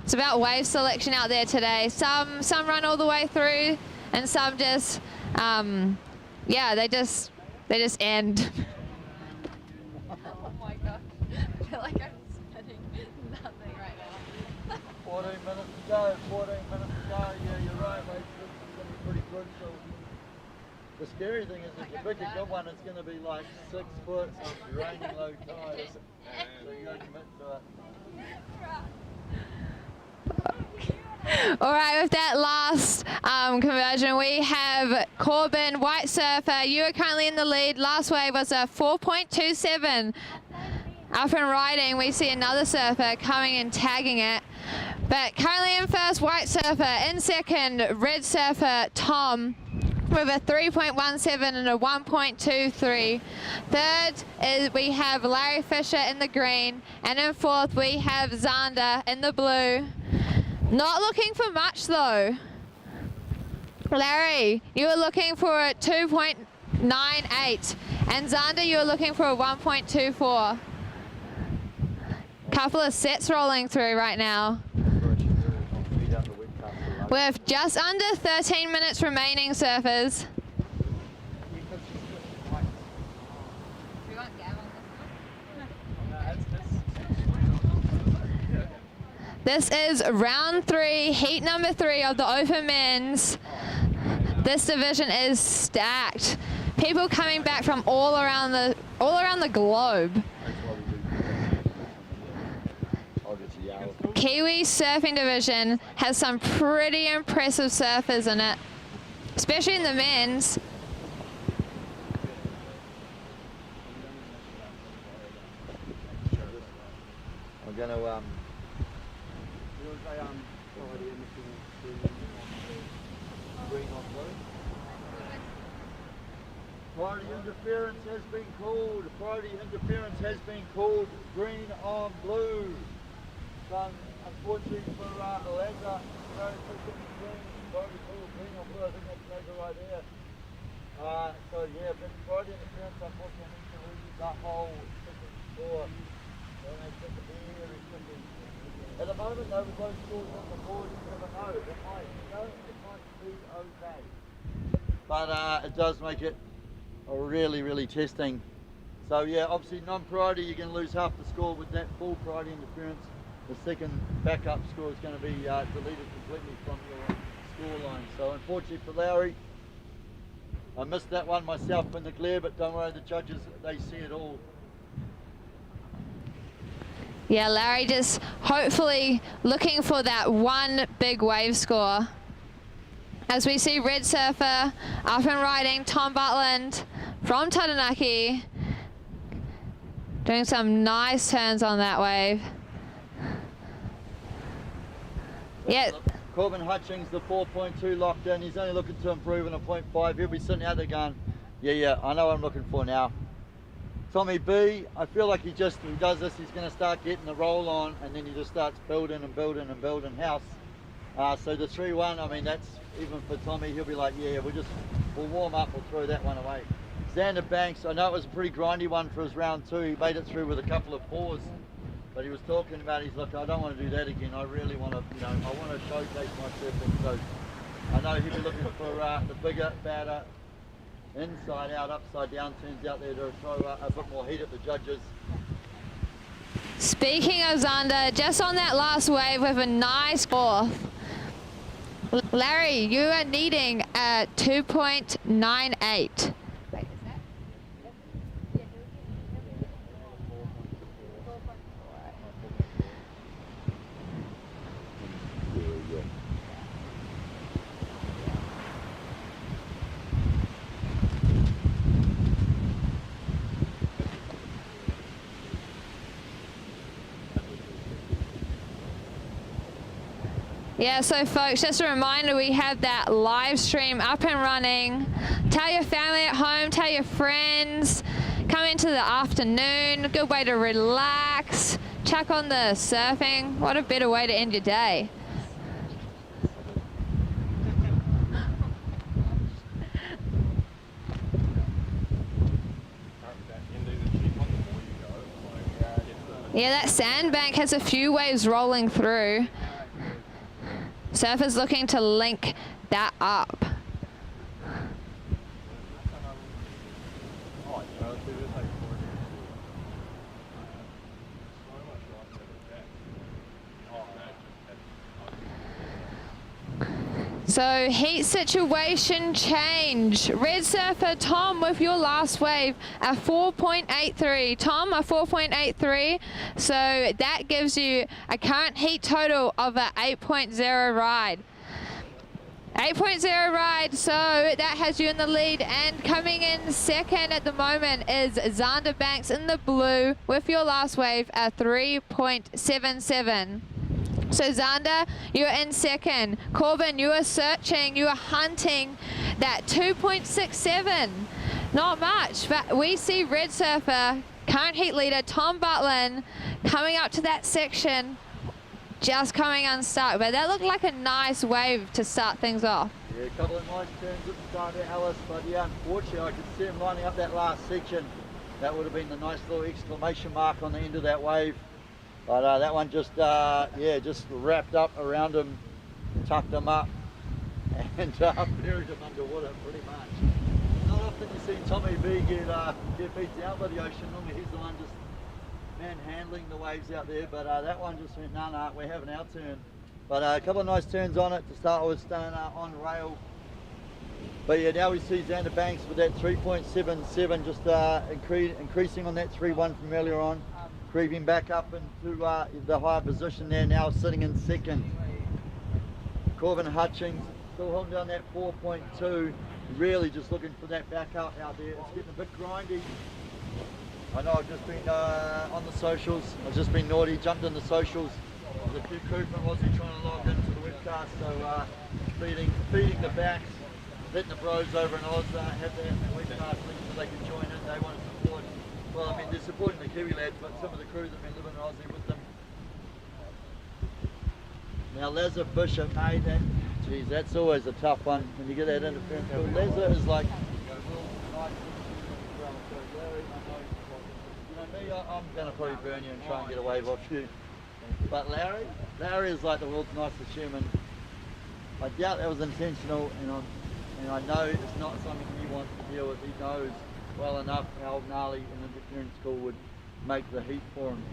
It's about wave selection out there today. Some run all the way through, and some just, yeah, they just end. Oh my gosh, I feel like I'm spinning nothing right now. 14 minutes to go, 14 minutes to go. Yeah, you're right, mate. This is going to be pretty good. So the scary thing is if you pick a good one, it's going to be like 6 foot of raining low tide. So you got to commit to it. All right, with that last conversion, we have Corbin, white surfer, you are currently in the lead. Last wave was a 4.27. Up and riding, we see another surfer coming and tagging it. But currently in first, white surfer. In second, red surfer, Tom, with a 3.17 and a 1.23. Third, we have Larry Fisher in the green. And in fourth, we have Xander in the blue. Not looking for much though. Larry, you were looking for a 2.98. And Xander, you were looking for a 1.24. Couple of sets rolling through right now. With just under 13 minutes remaining, surfers. This is round 3, heat number 3 of the Open Men's. This division is stacked. People coming back from all around the globe. Kiwi surfing division has some pretty impressive surfers in it, especially in the men's. I'm going to priority interference has been called. Priority interference has been called. Green on blue. Unfortunately for Lazar, green on blue. I think that's Lazar right there. So yeah, but priority interference, unfortunately, needs to lose the whole second score. So they get the very tricky. At the moment, though, with those scores on the board, you never know. It might be okay. But it does make it really, really testing. So yeah, obviously non-priority, you're going to lose half the score. With that full priority interference, the second backup score is going to be deleted completely from your score line. So unfortunately for Lowry, I missed that one myself in the glare, but don't worry, the judges, they see it all. Yeah, Larry just hopefully looking for that one big wave score. As we see red surfer up and riding, Tom Butland from Taranaki, doing some nice turns on that wave. Yeah. Corbin Hutchings, the 4.2 locked in. He's only looking to improve in a 0.5. He'll be sitting out there going, yeah, I know what I'm looking for now. Tommy B, I feel like he does this, he's going to start getting the roll on, and then he just starts building and building and building house. So the 3-1, I mean, that's even for Tommy, he'll be like, yeah, we'll warm up, we'll throw that one away. Xander Banks, I know it was a pretty grindy one for his round 2. He made it through with a couple of fours, but he was talking about, he's like, I don't want to do that again. I really want to, I want to showcase my surfing. So I know he'll be looking for the bigger, badder, inside out, upside down turns out there to throw a bit more heat at the judges. Speaking of Xander, just on that last wave with a nice fourth. Larry, you are needing a 2.98. Yeah, so folks, just a reminder, we have that live stream up and running. Tell your family at home, tell your friends, come into the afternoon, a good way to relax, check on the surfing. What a better way to end your day. Yeah, that sandbank has a few waves rolling through. Surfers looking to link that up. So heat situation change. Red surfer Tom with your last wave, a 4.83. Tom, a 4.83. So that gives you a current heat total of a 8.0 ride. 8.0 ride, so that has you in the lead, and coming in second at the moment is Xander Banks in the blue with your last wave at 3.77. So Xander, you're in second. Corbin, you are searching, you are hunting that 2.67. Not much, but we see Red Surfer, current heat leader Tom Butlin, coming up to that section. Just coming unstuck, but that looked like a nice wave to start things off. Yeah, a couple of nice turns at the start there, Alice, but yeah, unfortunately I could see him lining up that last section. That would have been the nice little exclamation mark on the end of that wave. But that one just, yeah, just wrapped up around him, tucked him up, and buried him underwater pretty much. Not often you see Tommy B get beat out by the ocean. Normally he's the one just manhandling the waves out there, but that one just went, nah, we're having our turn. But a couple of nice turns on it to start with, staying on rail. But yeah, now we see Xander Banks with that 3.77, just increasing on that 3.1 from earlier on, creeping back up into the higher position there, now sitting in second. Corbin Hutchings still holding down that 4.2, really just looking for that back out there. It's getting a bit grindy. I know I've just been on the socials, I've just been naughty, jumped in the socials. There's a few crew from Aussie trying to log into the webcast, so feeding the backs, letting the bros over in Oz have their webcast link so they can join in. They want to support, well, I mean, they're supporting the Kiwi lads, but some of the crews have been living in Aussie with them. Now Lazar Bishop, mate, geez, that's always a tough one when you get that interference. Well, Lazar is like, I'm going to probably burn you and try and get a wave off you. But Larry is like the world's nicest human. I doubt that was intentional, and I know it's not something he wants to deal with. He knows well enough how gnarly an interference call would make the heat for him.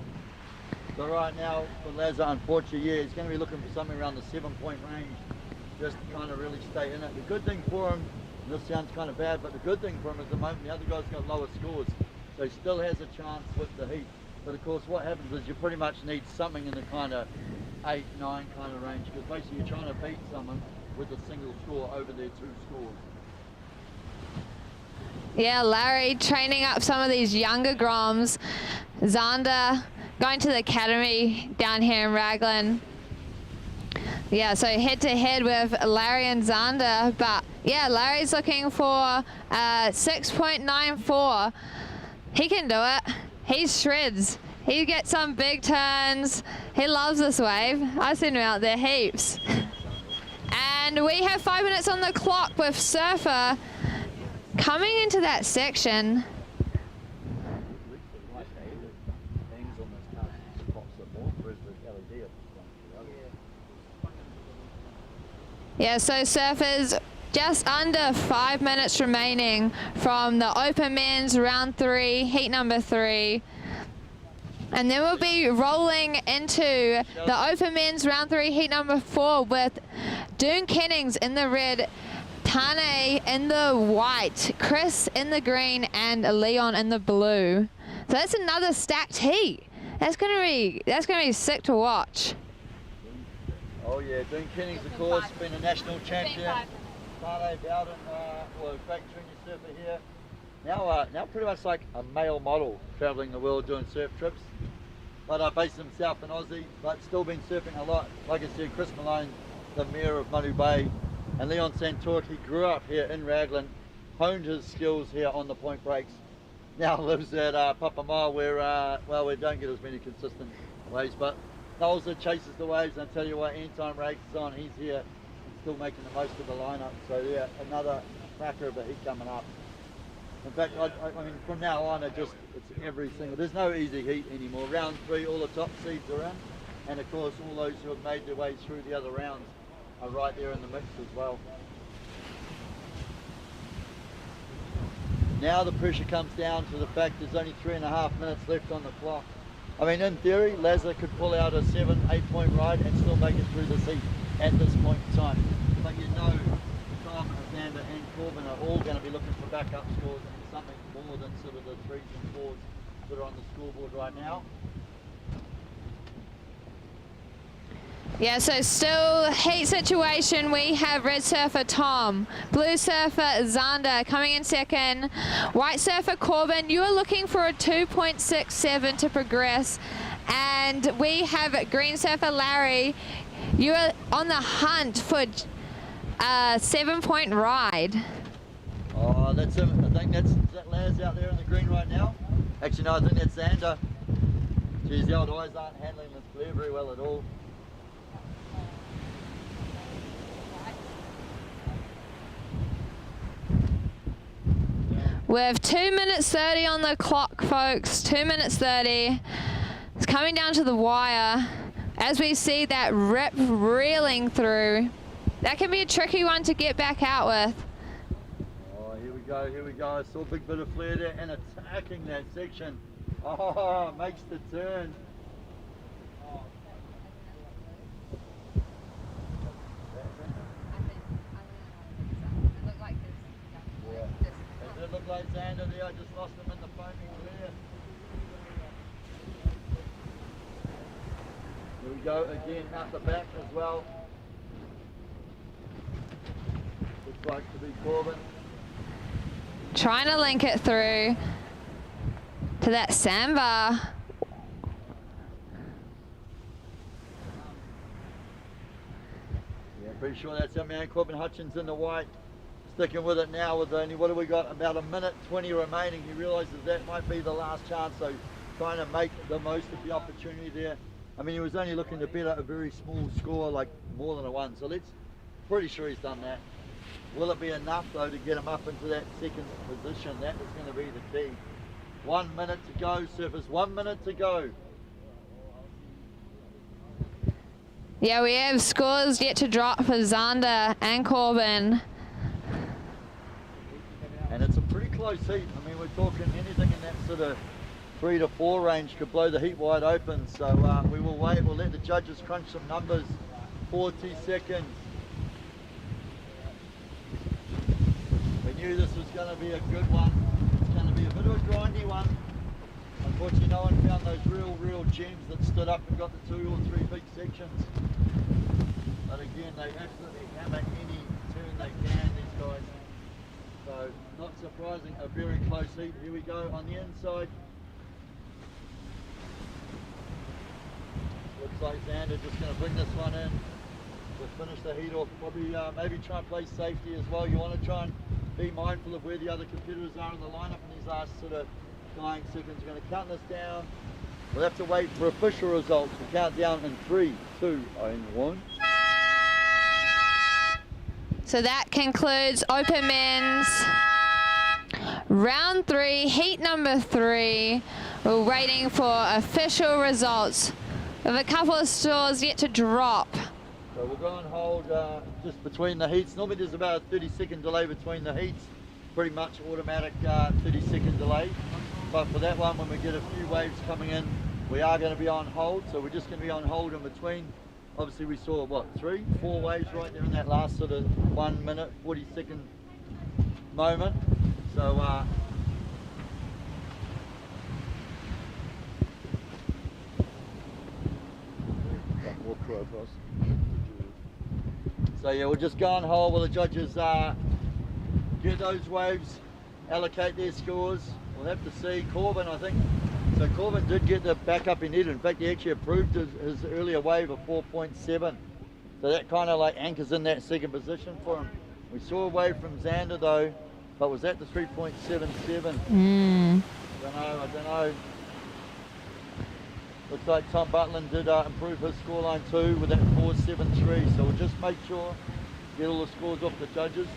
So right now, for Lazar, unfortunately, yeah, he's going to be looking for something around the 7-point range, just to kind of really stay in it. The good thing for him, and this sounds kind of bad, but the good thing for him is at the moment the other guy's got lower scores. So he still has a chance with the heat. But of course what happens is you pretty much need something in the kind of 8, 9 kind of range, because basically you're trying to beat someone with a single score over their 2 scores. Yeah, Larry training up some of these younger Groms. Xander going to the academy down here in Raglan. Yeah, so head to head with Larry and Xander, but yeah, Larry's looking for 6.94. He can do it. He shreds. He gets some big turns. He loves this wave. I've seen him out there heaps. And we have 5 minutes on the clock with Surfer coming into that section. Yeah, so Surfer's just under 5 minutes remaining from the Open Men's round 3, heat number 3. And then we'll be rolling into the Open Men's round 3, heat number 4 with Doon Kennings in the red, Tane in the white, Chris in the green, and Leon in the blue. So that's another stacked heat. That's gonna be sick to watch. Oh yeah, Doon Kennings of course, been a national champion. Tane Bowden, well, great junior surfer here. Now pretty much like a male model, travelling the world doing surf trips. But based himself in Aussie, but still been surfing a lot. Like I said, Chris Malone, the mayor of Manu Bay, and Leon Santork, he grew up here in Raglan, honed his skills here on the point breaks. Now lives at Papamau where, well, we don't get as many consistent waves, but Nolza chases the waves, and I tell you what, anytime Rags is on, he's here, still making the most of the lineup. So yeah, another cracker of a heat coming up. In fact, I mean, from now on, it's every single, there's no easy heat anymore. Round 3, all the top seeds are in, and of course, all those who have made their way through the other rounds are right there in the mix as well. Now the pressure comes down to the fact there's only 3.5 minutes left on the clock. I mean, in theory, Lazar could pull out a 7-8 point ride and still make it through the heat at this point in time. But you know, Tom, Amanda and Corbin are all going to be looking for backup scores and something more than sort of the 3s and 4s that are on the scoreboard right now. Yeah, so still heat situation. We have red surfer Tom, blue surfer Xander coming in second, white surfer Corbin. You are looking for a 2.67 to progress, and we have green surfer Larry. You are on the hunt for a 7-point ride. Oh, that's him. I think that Laz out there in the green right now. Actually, no, I think that's Xander. Geez, the old eyes aren't handling this glare very well at all. We have 2 minutes 30 on the clock, folks. 2 minutes 30. It's coming down to the wire. As we see that rip reeling through, that can be a tricky one to get back out with. Oh, here we go, here we go. I saw a big bit of flare there and attacking that section. Oh, makes the turn. It looked like Xander there. I just lost him in the foaming clear. Here we go again, out the back as well. Looks like to be Corbin. Trying to link it through to that sandbar. Yeah, pretty sure that's our man Corbin Hutchins in the white. Sticking with it now with only, what have we got, about 1:20 remaining. He realises that might be the last chance, so trying to make the most of the opportunity there. I mean, he was only looking to bet a very small score, like more than a 1, so pretty sure he's done that. Will it be enough though to get him up into that second position? That is going to be the key. 1 minute to go, surfers, 1 minute to go. Yeah, we have scores yet to drop for Xander and Corbin. And it's a pretty close heat. I mean, we're talking anything in that sort of 3 to 4 range could blow the heat wide open. So we will wait. We'll let the judges crunch some numbers. 40 seconds. We knew this was going to be a good one. It's going to be a bit of a grindy one. Unfortunately, no one found those real gems that stood up and got the 2 or 3 big sections. But again, they absolutely hammer any turn they can, these guys. So, not surprising, a very close heat. Here we go on the inside. Looks like Xander just going to bring this one in to finish the heat off. Probably maybe try and play safety as well. You want to try and be mindful of where the other competitors are in the lineup in these last sort of dying seconds. We're going to count this down. We'll have to wait for official results. We'll count down in 3, 2, and 1. So that concludes Open Men's Round 3, Heat number 3. We're waiting for official results. We have a couple of scores yet to drop. So we'll go on hold just between the heats. Normally there's about a 30-second delay between the heats. Pretty much automatic 30-second delay. But for that one, when we get a few waves coming in, we are going to be on hold. So we're just going to be on hold in between. Obviously we saw, what, 3, 4 waves right there in that last sort of 1 minute, 40-second moment. So, yeah, we'll just go on hold while the judges get those waves, allocate their scores. We'll have to see. Corbin, I think, so Corbin did get the backup he needed. In fact, he actually approved his earlier wave of 4.7. So that kind of like anchors in that second position for him. We saw a wave from Xander though, but was that the 3.77? I don't know. Looks like Tom Butland did improve his scoreline too with that 4.73. So we'll just make sure, get all the scores off the judges.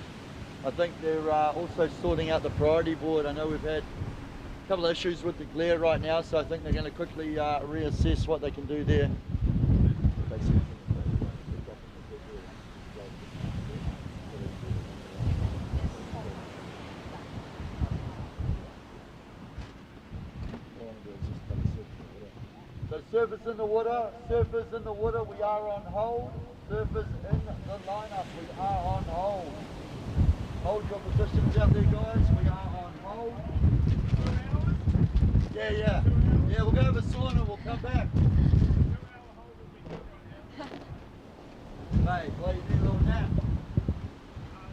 I think they're also sorting out the priority board. I know we've had a couple of issues with the glare right now, so I think they're going to quickly reassess what they can do there. So surfers in the water, we are on hold. Surfers in the lineup, we are on hold. Hold your positions out there, guys. We are on hold. Yeah, we'll go have a sauna, we'll come back. Mate, what do you need a little nap?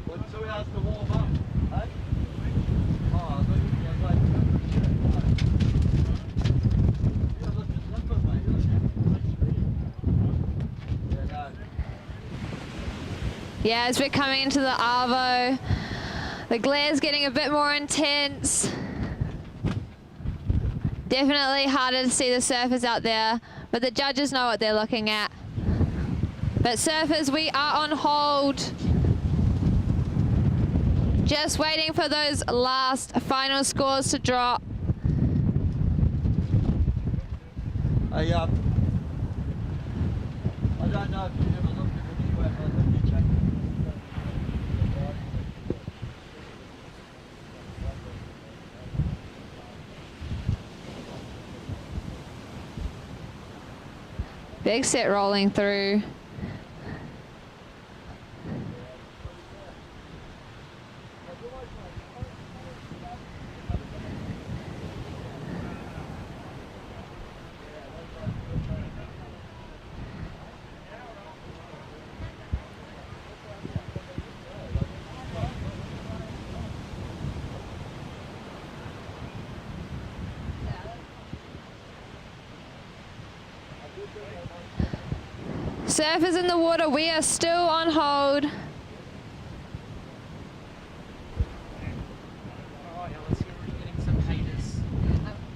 What, 2 hours to warm up, hey? Oh, I thought you were like, you're looking limber, mate. You're looking yeah, no. Yeah, as we're coming into the Arvo, the glare's getting a bit more intense. Definitely harder to see the surfers out there, but the judges know what they're looking at. But surfers, we are on hold. Just waiting for those last final scores to drop. Hey, I don't know if you ever looked at it anyway, but I think you checked it. Big set rolling through. Surfers in the water, we are still on hold. Alright, Alice, you're getting some haters.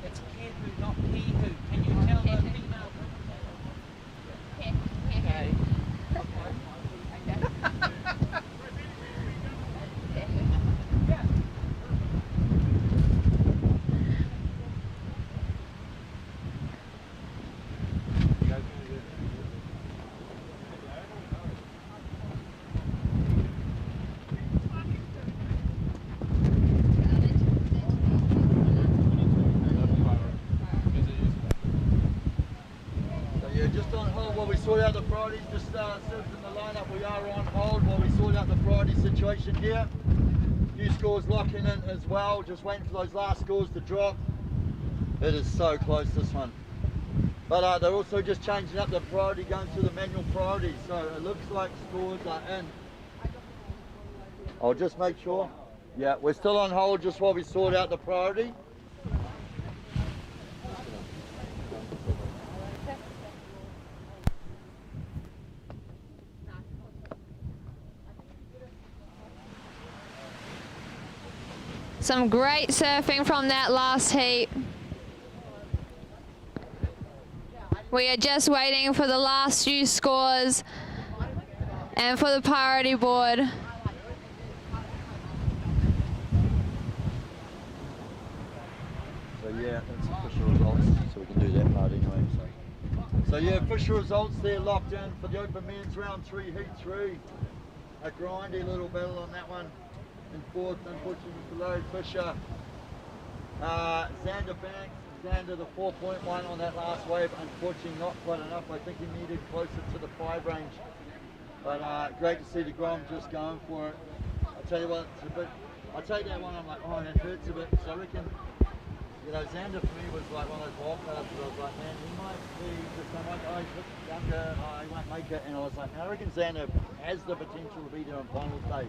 It's Kehu, not Pihu. Can you tell the female? Okay. While we sort out the priorities, just in the lineup, we are on hold while we sort out the priority situation here. Few scores locking in as well, just waiting for those last scores to drop. It is so close, this one. But they're also just changing up the priority, going to the manual priority, so it looks like scores are in. I'll just make sure. Yeah, we're still on hold just while we sort out the priority. Some great surfing from that last heat. We are just waiting for the last few scores and for the priority board. So yeah, that's official results, so we can do that part anyway. So yeah, official results there locked in for the Open Men's Round 3, Heat 3. A grindy little battle on that one. In fourth, unfortunately, below Fisher. Xander Banks, Xander the 4.1 on that last wave. Unfortunately, not quite enough. I think he needed closer to the 5 range. But great to see the Grom just going for it. I tell you what, it's a bit. I take that one. I'm like, oh, that hurts a bit. So I reckon, you know, Xander for me was like one of those wild cards where I was like, man, he might be just I'm like, oh, he's a bit younger, oh, he won't make it. And I was like, I reckon Xander has the potential to be there on finals day.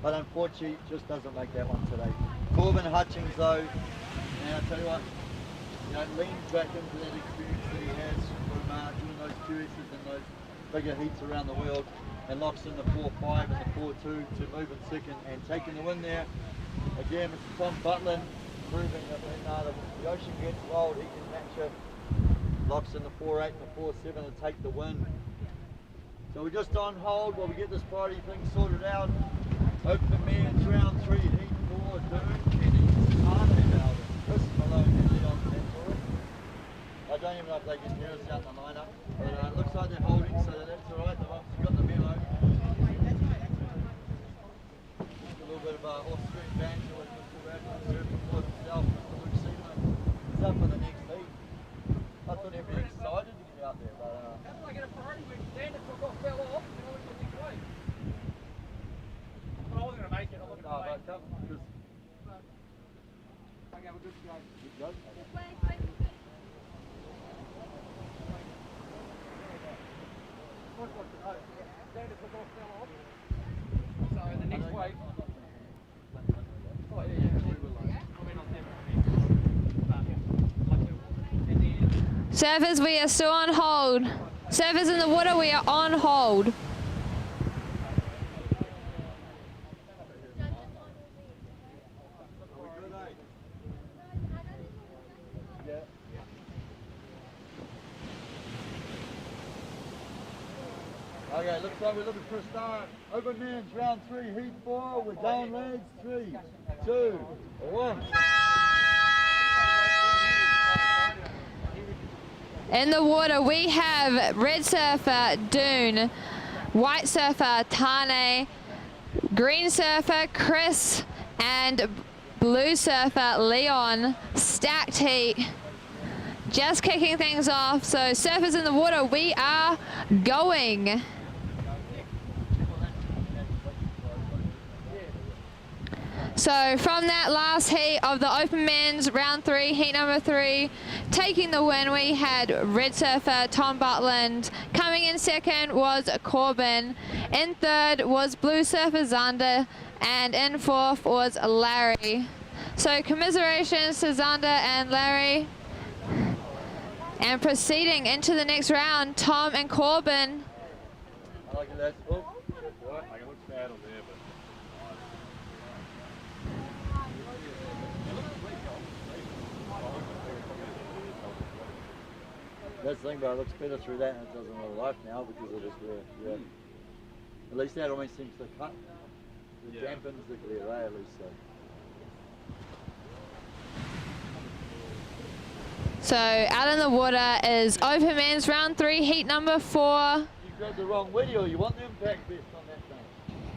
But unfortunately, just doesn't make that one today. Corbin Hutchings though, and I tell you what, you know, leans back into that experience that he has from doing those QSs and those bigger heats around the world, and locks in the 4.5 and the 4.2 to move in second and taking the win there. Again, Mr. Tom Butlin proving that when the ocean gets wild, he can match it. Locks in the 4.8 and the 4.7 and take the win. So we're just on hold while we get this priority thing sorted out. Open Men's Round 3, Heat 4, Doon, Kenny, Harvey Bowden, Chris Malone, and Leon Santori. I don't even know if they can hear us out in the lineup, but it looks like they're holding, so that's alright, they've obviously got the memo. Just a little bit of off-screen banter with Mr. Raglan Pro for himself, Mr. Luke Seaman. He's up for the next heat. I thought he'd be excited to get out there, but That's like in a priority week, Dan, if I got fell off, and I went to the next week. I wasn't going to make it. I wasn't going to make it. Okay, we're good to go. Good go. So the next wave. Surfers, we are still on hold. Surfers in the water, we are on hold. Okay, looks like we're looking for a start. Open men's round 3, heat 4. We're going, lads. 3, 2, 1. In the water, we have red surfer Dune, white surfer Tane, green surfer Chris, and blue surfer Leon. Stacked heat. Just kicking things off. So surfers in the water, we are going. So from that last heat of the open men's round 3, heat number 3, taking the win, we had red surfer Tom Butland. Coming in second was Corbin. In third was blue surfer Zander, and in fourth was Larry. So commiserations to Zander and Larry. And proceeding into the next round, Tom and Corbin. I like it, lads. Oh. That's the thing, but it looks better through that and it doesn't really life now because of this glare. Yeah. At least that almost seems to cut. It dampens the glare, eh? At least so. So out in the water is open men's round 3, heat number 4. You grabbed the wrong video. You want the impact vest on that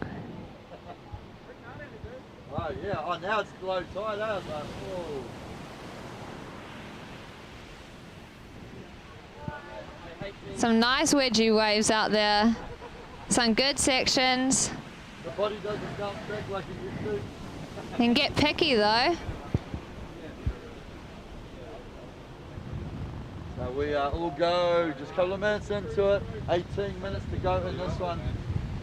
thing. Oh yeah. Oh, now it's low tide. Eh? It's like, oh. Some nice wedgie waves out there. Some good sections. The body doesn't bounce back like it used to. You can get picky though. So we all go, just a couple of minutes into it, 18 minutes to go in this one.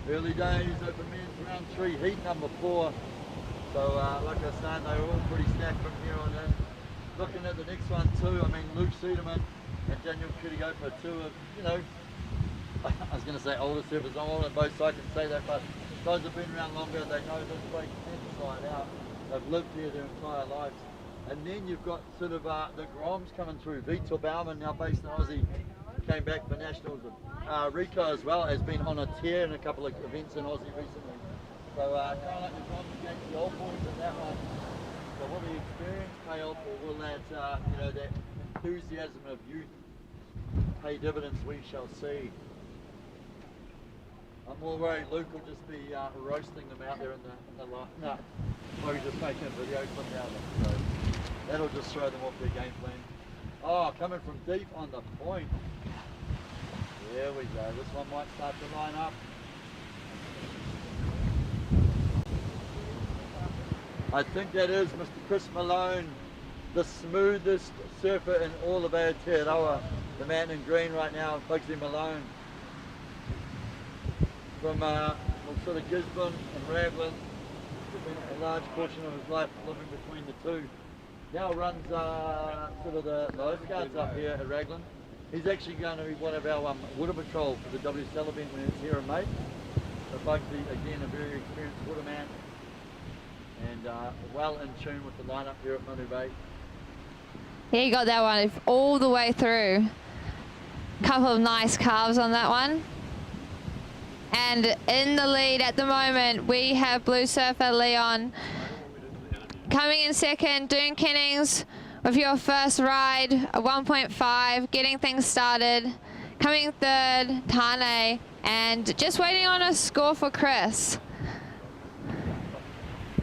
Early days, open men's round 3, heat number 4. So like I was saying, they were all pretty stacked from here on in. Looking at the next one too, I mean Luke Sederman and Daniel Kirigopa, 2 of, you know, I was going to say older surfers. I'm old on both sides, I can say that, but those have been around longer, they know this place inside out. They've lived here their entire lives. And then you've got sort of the Groms coming through. Vitor Bauman, now based in Aussie, came back for nationals. And Rico as well has been on a tear in a couple of events in Aussie recently. So kind of like the Groms against the old boys in that one. So will the experience pay off, or will that, you know, that enthusiasm of youth pay dividends? We shall see. I'm more worried Luke will just be roasting them out there in the line. No, or he's just making a video clip out of it. So that'll just throw them off their game plan. Oh, coming from deep on the point. There we go. This one might start to line up. I think that is Mr. Chris Malone, the smoothest surfer in all of Aotearoa. The man in green right now, Bugsy Malone. From sort of Gisborne and Raglan, a large portion of his life living between the two. Now runs sort of the lifeguards up here at Raglan. He's actually going to be one of our water patrol for the WSL event when it's here in May. So Bugsy, again, a very experienced waterman and well in tune with the lineup here at Manu Bay. Yeah, you got that one all the way through. Couple of nice carves on that one. And in the lead at the moment, we have blue surfer Leon. Coming in second, Dune Kennings with your first ride, a 1.5, getting things started. Coming third, Tane, and just waiting on a score for Chris.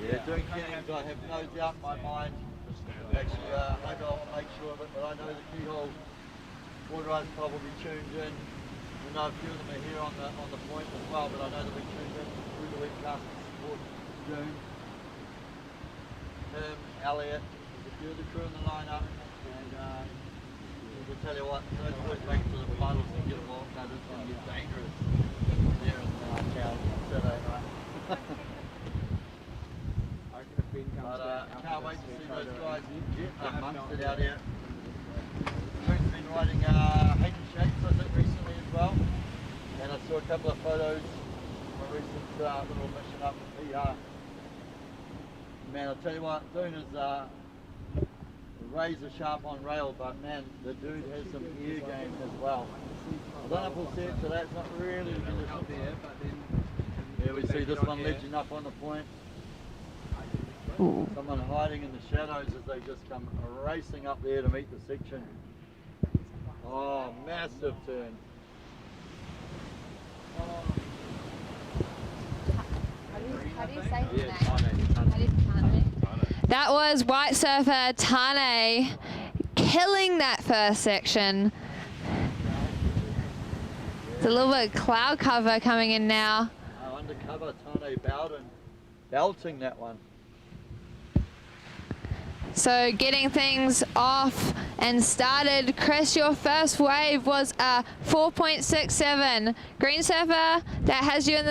Yeah, Dune Kennings, I have no doubt in my mind. Actually, maybe I'll make sure of it, but I know the keyhole water ride's probably tuned in. I know a few of them are here on the point as well, but I know they'll be tuned in through the webcast to support June. Him, Elliot, there's a few of the crew in the lineup, and we'll tell you what, those boys make it to the finals and get them all, no, this one gets dangerous there in the great to see those guys get amongst it out here. Drew's been riding Hayden Shapes, I think, recently as well. And I saw a couple of photos from a recent little mission up with PR. Man, I'll tell you what, Dune is razor sharp on rail, but man, the dude has some ear game as well. I don't know if we'll see it, so that's not really the condition there, but then yeah, we see this one ledging up on the point. Someone hiding in the shadows as they just come racing up there to meet the section. Oh, massive turn. How do you say his name? How do you Tane? That was White Surfer Tane killing that first section. It's a little bit of cloud cover coming in now. Undercover Tane Bowden belting that one. So getting things off and started. Chris, your first wave was a 4.67. Green Surfer, that has you in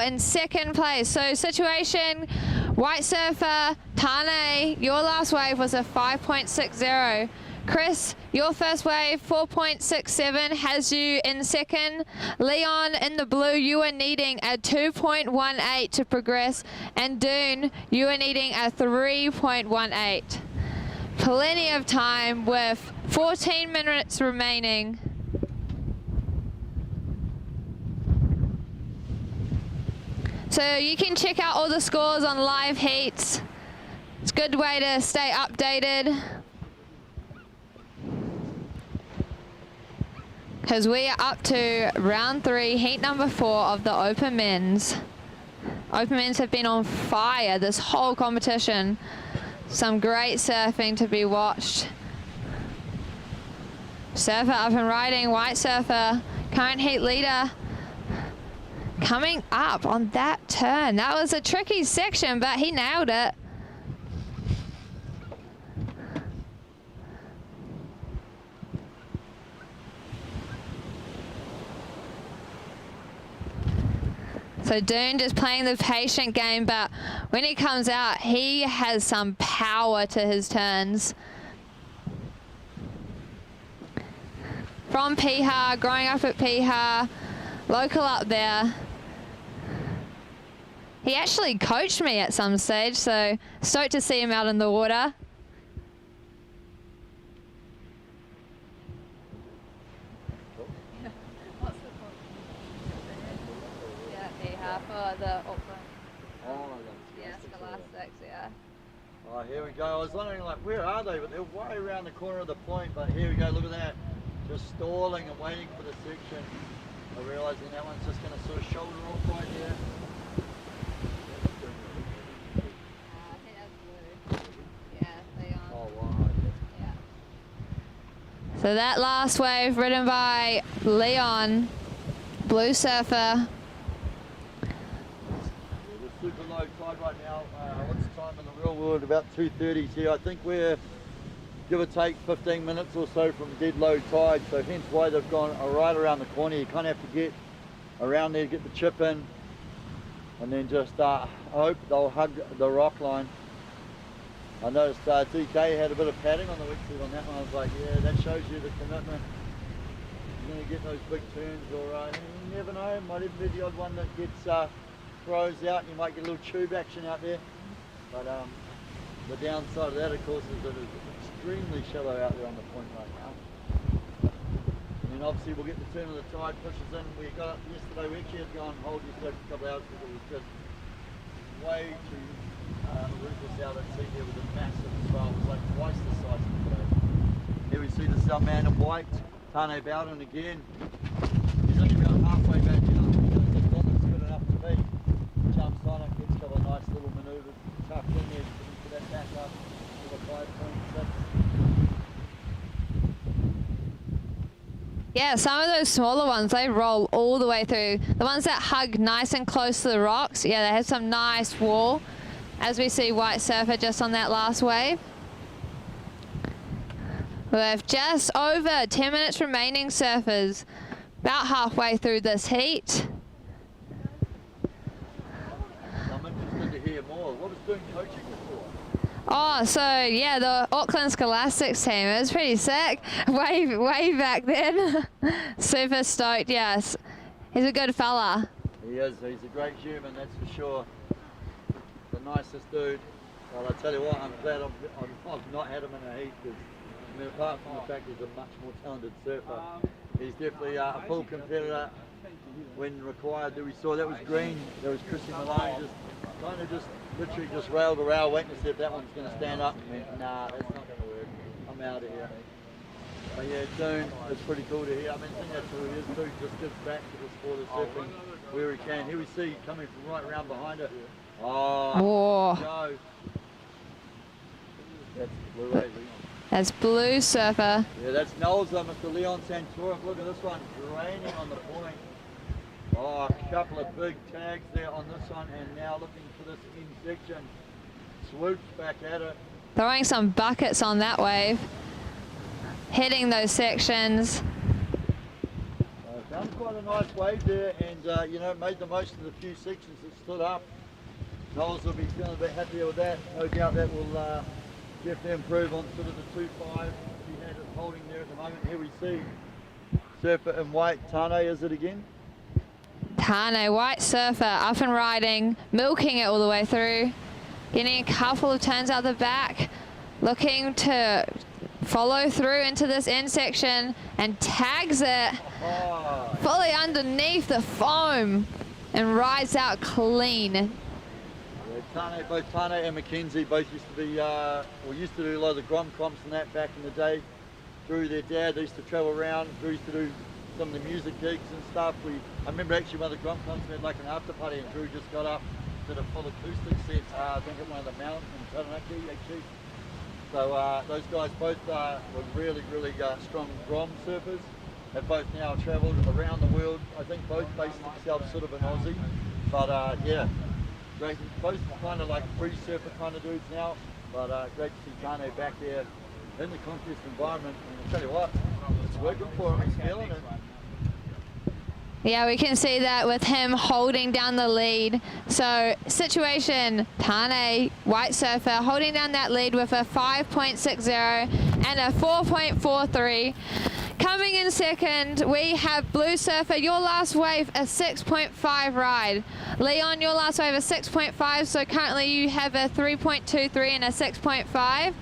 in second place. So situation, White Surfer, Tane, your last wave was a 5.60. Chris, your first wave, 4.67, has you in second. Leon, in the blue, you are needing a 2.18 to progress. And Dune, you are needing a 3.18. Plenty of time with 14 minutes remaining. So you can check out all the scores on live heats. It's a good way to stay updated. Because we are up to round 3, heat number 4 of the Open Men's. Open Men's have been on fire this whole competition. Some great surfing to be watched. Surfer up and riding, White Surfer, current heat leader. Coming up on that turn. That was a tricky section, but he nailed it. So Dune just playing the patient game, but when he comes out, he has some power to his turns. From Piha, growing up at Piha, local up there. He actually coached me at some stage, so stoked to see him out in the water. For the Auckland. Oh, Yeah, scholastics, yeah. Oh, here we go. I was wondering, like, where are they? But they're way around the corner of the point. But here we go. Look at that. Just stalling and waiting for the section. I'm realizing that one's just going to sort of shoulder off right here. I think that's blue. Yeah, Leon. Oh, wow. Yeah. So that last wave ridden by Leon, Blue Surfer. Super low tide right now. What's the time in the real world? About 2:30 here. I think we're give or take 15 minutes or so from dead low tide, so hence why they've gone right around the corner. You kind of have to get around there to get the chip in, and then just I hope they'll hug the rock line. I noticed TK had a bit of padding on the wetsuit on that one. I was like, yeah, that shows you the commitment. You're going to get those big turns, or you never know, might even be the odd one that gets throws out and you might get a little tube action out there. But the downside of that, of course, is that it's extremely shallow out there on the point right now. And then obviously we'll get the turn of the tide pushes in. We got up yesterday, we actually had to go on hold yesterday for a couple of hours because it was just way too ruthless out at sea here with a massive swell. It was like twice the size of today. Here we see the man in white, Tane Bowden again. He's only about halfway back now. It's good enough to be. Jumps on it, gets a couple of nice little manoeuvres tucked in there to that back up to the 5.6. Yeah, some of those smaller ones, they roll all the way through. The ones that hug nice and close to the rocks, yeah, they have some nice wall. As we see White Surfer just on that last wave. We have just over 10 minutes remaining, surfers. About halfway through this heat. I'm interested to hear more. What was doing coaching before? Oh, so yeah, the Auckland Scholastics team, it was pretty sick. Way back then. Super stoked, yes. He's a good fella. He is, he's a great human, that's for sure. The nicest dude. Well, I tell you what, I'm glad I've not had him in a heat, because I mean, apart from the fact he's a much more talented surfer, he's definitely a full competitor when required. We saw that was green, there was Chrissy Malone just literally just rail to rail, waiting to see if that one's going to stand up, and went, nah, that's not going to work, I'm out of here. But yeah, Dune, it's pretty cool to hear. I mean, I think that's who he is too, just gives back to the sport of surfing where he can. Here we see coming from right around behind her. Oh, Joe. That's Blue Wave. That's Blue Surfer. Yeah, that's Knowles, Mr. Leon Santorum. Look at this one, draining on the point. Oh, a couple of big tags there on this one, and now looking for this end section. Swoops back at it. Throwing some buckets on that wave. Hitting those sections. Found quite a nice wave there, and you know, made the most of the few sections that stood up. Knowles will be feeling a bit happier with that. No doubt that will definitely improve on sort of the 2.5 he had it holding there at the moment. Here we see surfer in white. Tane, is it again? Tane, white surfer, up and riding, milking it all the way through. Getting a couple of turns out the back. Looking to follow through into this end section and tags it fully underneath the foam and rides out clean. Yeah, both Tane and Mackenzie both used to be, or used to do a lot of the grom comps and that back in the day. Drew, their dad, they used to travel around. Drew used to do some of the music gigs and stuff. I remember actually one of the grom comps we had like an after party, and Drew just got up, did a full acoustic set, I think at one of the mountains in Taranaki actually. So those guys both were really strong grom surfers. They've both now travelled around the world. I think both based themselves sort of in Aussie. But yeah, great. Both kind of like free surfer kind of dudes now. But great to see Tane back there in the contest environment. And I'll tell you what, it's working for him. He's feeling it. Yeah, we can see that with him holding down the lead. So situation, Tane, white surfer, holding down that lead with a 5.60 and a 4.43. Coming in second, we have Blue Surfer, your last wave, a 6.5 ride. Leon, your last wave, a 6.5, so currently you have a 3.23 and a 6.5.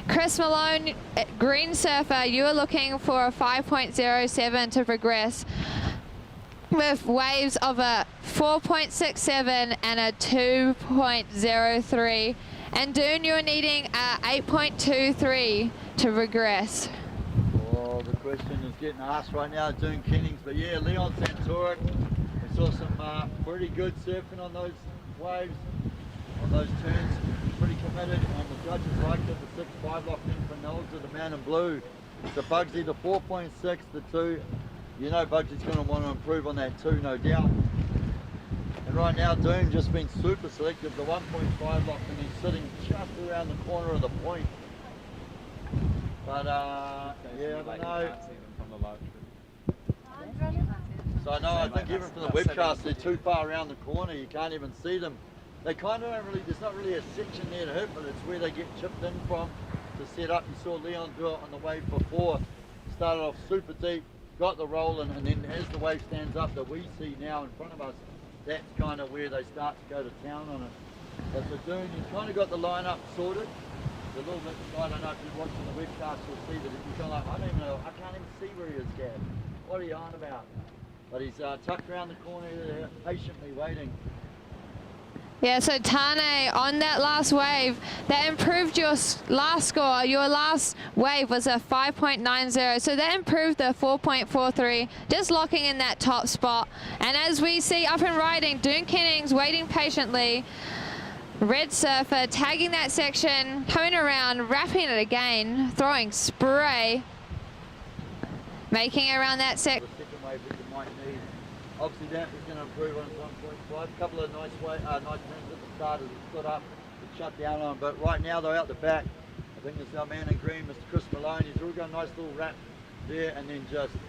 Chris Malone, green surfer, you are looking for a 5.07 to progress, with waves of a 4.67 and a 2.03. And Dune, you're needing a 8.23 to regress. Oh, the question is getting asked right now, Dune Kennings, but yeah, Leon Santorum, we saw some pretty good surfing on those waves, on those turns, pretty committed, and the judges liked it. The 6.5 locked in for Knowles of the man in blue. The Bugsy, the 4.6, the 2. You know Bugsy's going to want to improve on that too, no doubt. And right now, Dune just been super selective. The 1.5 locked, and he's sitting just around the corner of the point. But yeah, I don't know. So I know, I think even from the webcast, they're too far around the corner. You can't even see them. They kind of don't really. There's not really a section there to hit, but it's where they get chipped in from to set up. You saw Leon do it on the wave before. Started off super deep. Got the roll, and then as the wave stands up that we see now in front of us, that's kind of where they start to go to town on it. But for Dune, you've kind of got the lineup sorted. A little bit, I don't know if you're watching the webcast, you'll see that he's kind of like, I don't even know, I can't even see where he is, Gav. What are you on about? But he's tucked around the corner there, patiently waiting. Yeah, so Tane, on that last wave, that improved your last score. Your last wave was a 5.90, so that improved the 4.43, just locking in that top spot. And as we see up and riding, Dune Kennings waiting patiently. Red surfer tagging that section, coming around, wrapping it again, throwing spray, making it around that section. The second wave that you might need. Obviously that is going to improve on 1.5. A couple of nice turns at the start as it stood up to shut down on, but right now they're out the back. I think it's our man in green, Mr. Chris Malone. He's really got a nice little wrap there, and then just it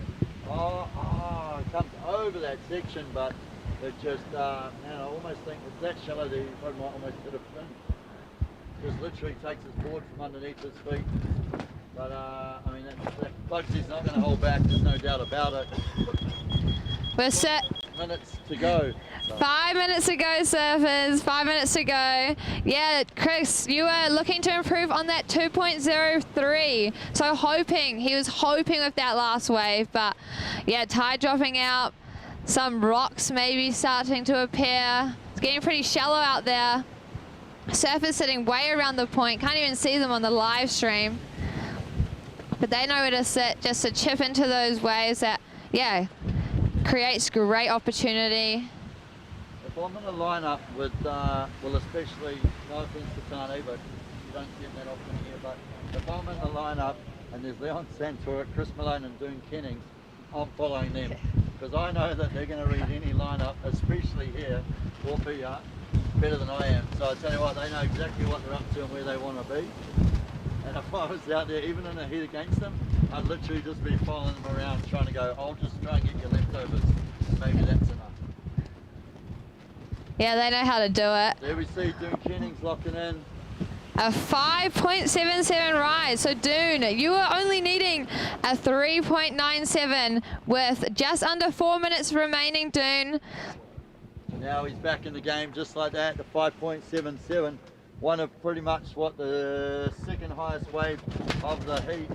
comes over that section, but it just man, I almost think it's that shallow there, you probably might almost hit a fin. just literally takes his board from underneath his feet. But I mean, that Bugsy's not going to hold back, there's no doubt about it. We're set. Minutes to go. So. 5 minutes to go, surfers. 5 minutes to go. Yeah, Chris, you were looking to improve on that 2.03. So he was hoping with that last wave, but yeah, tide dropping out. Some rocks maybe starting to appear. It's getting pretty shallow out there. Surfers sitting way around the point. Can't even see them on the live stream. But they know where to sit just to chip into those waves that, yeah, creates great opportunity. If I'm in a lineup with, well, especially, no offense to Tane, but you don't get that often here, but if I'm in the lineup and there's Leon Santorum, Chris Malone and Doon Kennings, I'm following them. Because I know that they're going to read any lineup, especially here, or here, better than I am. So I tell you what, they know exactly what they're up to and where they want to be. And if I was out there, even in a heat against them, I'd literally just be following them around, trying to go, I'll just try and get your leftovers. Maybe that's enough. Yeah, they know how to do it. There we see Doon Kennings locking in. A 5.77 rise. So Doon, you were only needing a 3.97 with just under 4 minutes remaining, Doon. Now he's back in the game just like that, the 5.77. One of pretty much what the second highest wave of the heat.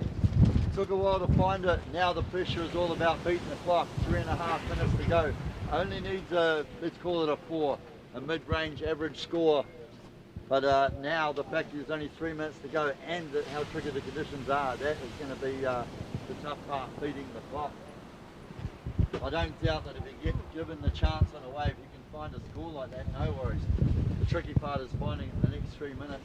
Took a while to find it. Now the pressure is all about beating the clock. 3.5 minutes to go. Only needs a, let's call it a 4, a mid-range average score. But now the fact there's only 3 minutes to go and how tricky the conditions are, that is going to be the tough part, beating the clock. I don't doubt that if you get given the chance on a wave, you can find a score like that, no worries. The tricky part is finding the next 3 minutes.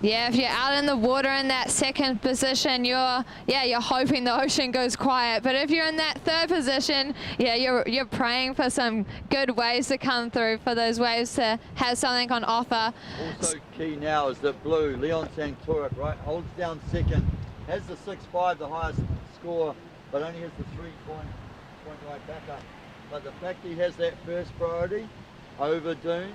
Yeah, if you're out in the water in that second position, you're hoping the ocean goes quiet. But if you're in that third position, yeah, you're praying for some good waves to come through, for those waves to have something on offer. Also key now is that Blue, Leon Santorum, right, holds down second, has the 6.5, the highest score, but only has the 3-point right backup. But the fact he has that first priority over Doon,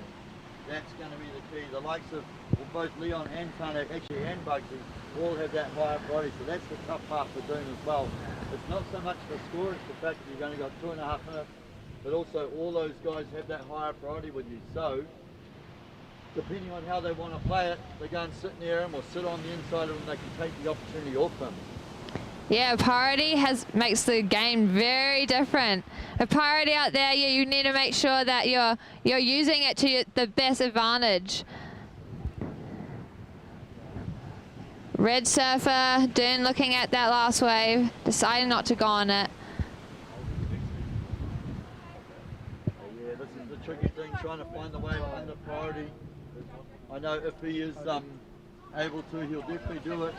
that's going to be the key. The likes of both Leon and Tane, actually, and Bugsy, all have that higher priority, so that's the tough part for Doon as well. It's not so much the score, it's the fact that you've only got 2.5 minutes, but also all those guys have that higher priority with you. So, depending on how they want to play it, they go and sit near them or sit on the inside of them, they can take the opportunity off them. Yeah, priority makes the game very different. A priority out there, you need to make sure that you're using it to the best advantage. Red surfer, Doon looking at that last wave, deciding not to go on it. Yeah, this is the tricky thing, trying to find the wave under priority. I know if he is able to, he'll definitely do it.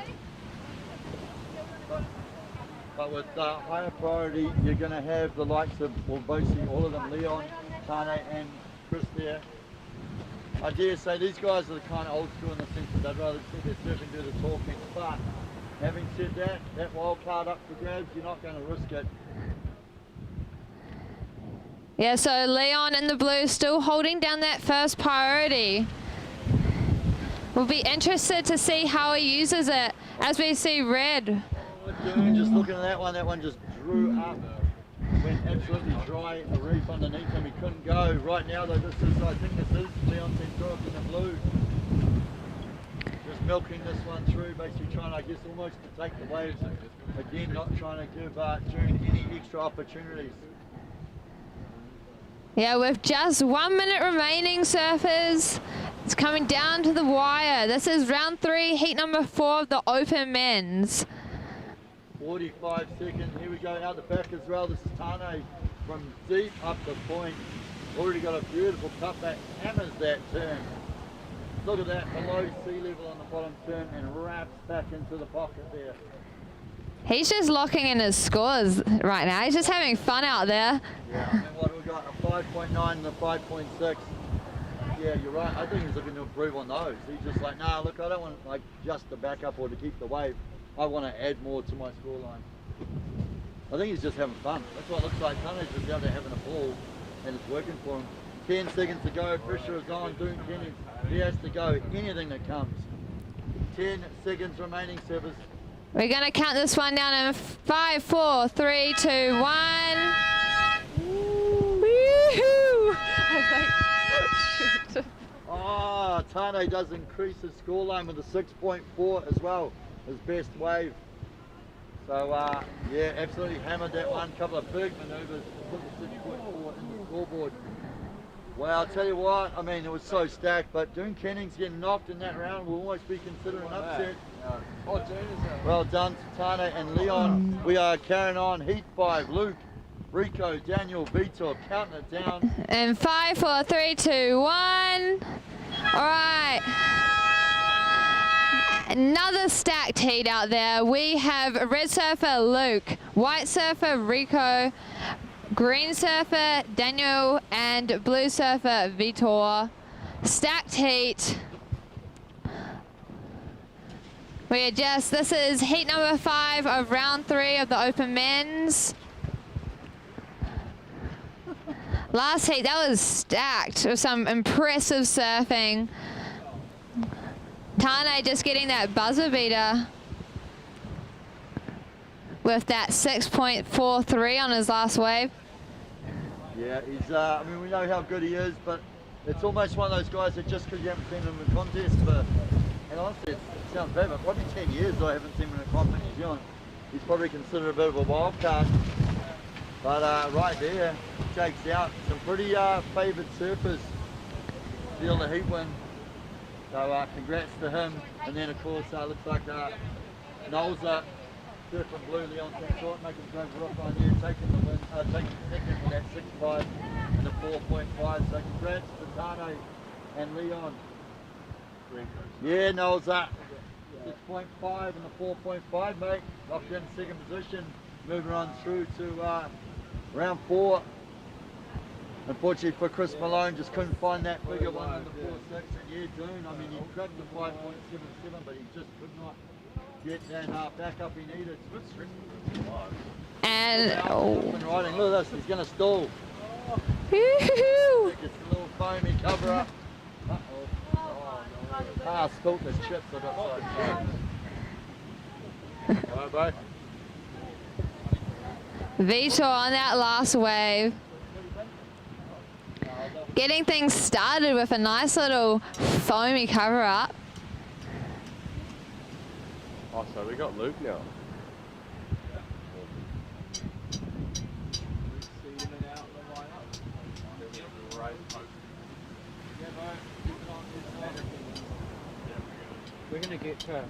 But with higher priority, you're going to have the likes of, well, basically all of them, Leon, Tane and Chris there. I dare say these guys are the kind of old school in the sense that they'd rather sit there surfing, do the talking. But having said that, that wild card up for grabs, you're not going to risk it. Yeah, so Leon in the blue still holding down that first priority. We'll be interested to see how he uses it as we see Red. Just looking at that one just drew up, went absolutely dry, a reef underneath him, he couldn't go. Right now though, I think this is Leon Santorum in the blue. Just milking this one through, basically trying, I guess, almost to take the waves. Again, not trying to give June any extra opportunities. Yeah, with just 1 minute remaining, surfers, it's coming down to the wire. This is round 3, heat number 4 of the Open Men's. 45 seconds, here we go out the back as well. This is Tane from deep up the point. Already got a beautiful cutback, hammers that turn. Look at that, below sea level on the bottom turn and wraps back into the pocket there. He's just locking in his scores right now. He's just having fun out there. Yeah, I mean, what have we got? A 5.9 and a 5.6. Yeah, you're right. I think he's looking to improve on those. He's just like, nah, look, I don't want like just the backup or to keep the wave. I want to add more to my scoreline. I think he's just having fun. That's what it looks like. Tane's just out there having a ball and it's working for him. 10 seconds to go. Pressure is on. Doon Kenny. He has to go. Anything that comes. 10 seconds remaining, service. We're going to count this one down in 5, 4, 3, 2, 1. Woohoo! Oh, Tane does increase his scoreline with a 6.4 as well, his best wave. So yeah, absolutely hammered that one. Couple of big manoeuvres to put the 6.4 in the scoreboard. Well, I'll tell you what, I mean, it was so stacked, but Doon Kenning's getting knocked in that round will almost be considered an upset. Well done to Tane and Leon. We are carrying on Heat 5. Luke, Rico, Daniel, Vitor, counting it down. And 5, 4, 3, 2, 1. All right. Another stacked heat out there. We have Red Surfer Luke, White Surfer Rico, Green Surfer Daniel, and Blue Surfer Vitor. Stacked heat. This is heat number 5 of round 3 of the Open Men's. Last heat, that was stacked with some impressive surfing. Tane just getting that buzzer beater with that 6.43 on his last wave. Yeah, he's, I mean, we know how good he is, but it's almost one of those guys that just because you haven't seen him in a contest for, and honestly, it sounds bad, but probably 10 years I haven't seen him in a contest in New Zealand. He's probably considered a bit of a wild card. But right there, shakes out some pretty favoured surfers steal the heat win. So congrats to him. And then of course looks like Noel's surfing blue, Leon short, making great rock on you, taking the win, taking second with that 6.5 and the 4.5. So congrats to Tane and Leon. Yeah, Noel's up 6.5 and the 4.5, mate. Locked in second position, moving on through to round 4. Unfortunately for Chris Malone, just couldn't find that bigger one than the 4.6. And yeah, Doon, I mean, he cracked the 5.77, but he just could not get that backup he needed. And Riding. Look at this, he's going to stall. woo-hoo-hoo. It's a little foamy cover up. Ah, spilt the chips I got side. Alright, bro. Vitor on that last wave. Getting things started with a nice little foamy cover up. Oh, so we got Luke now. We're going to get to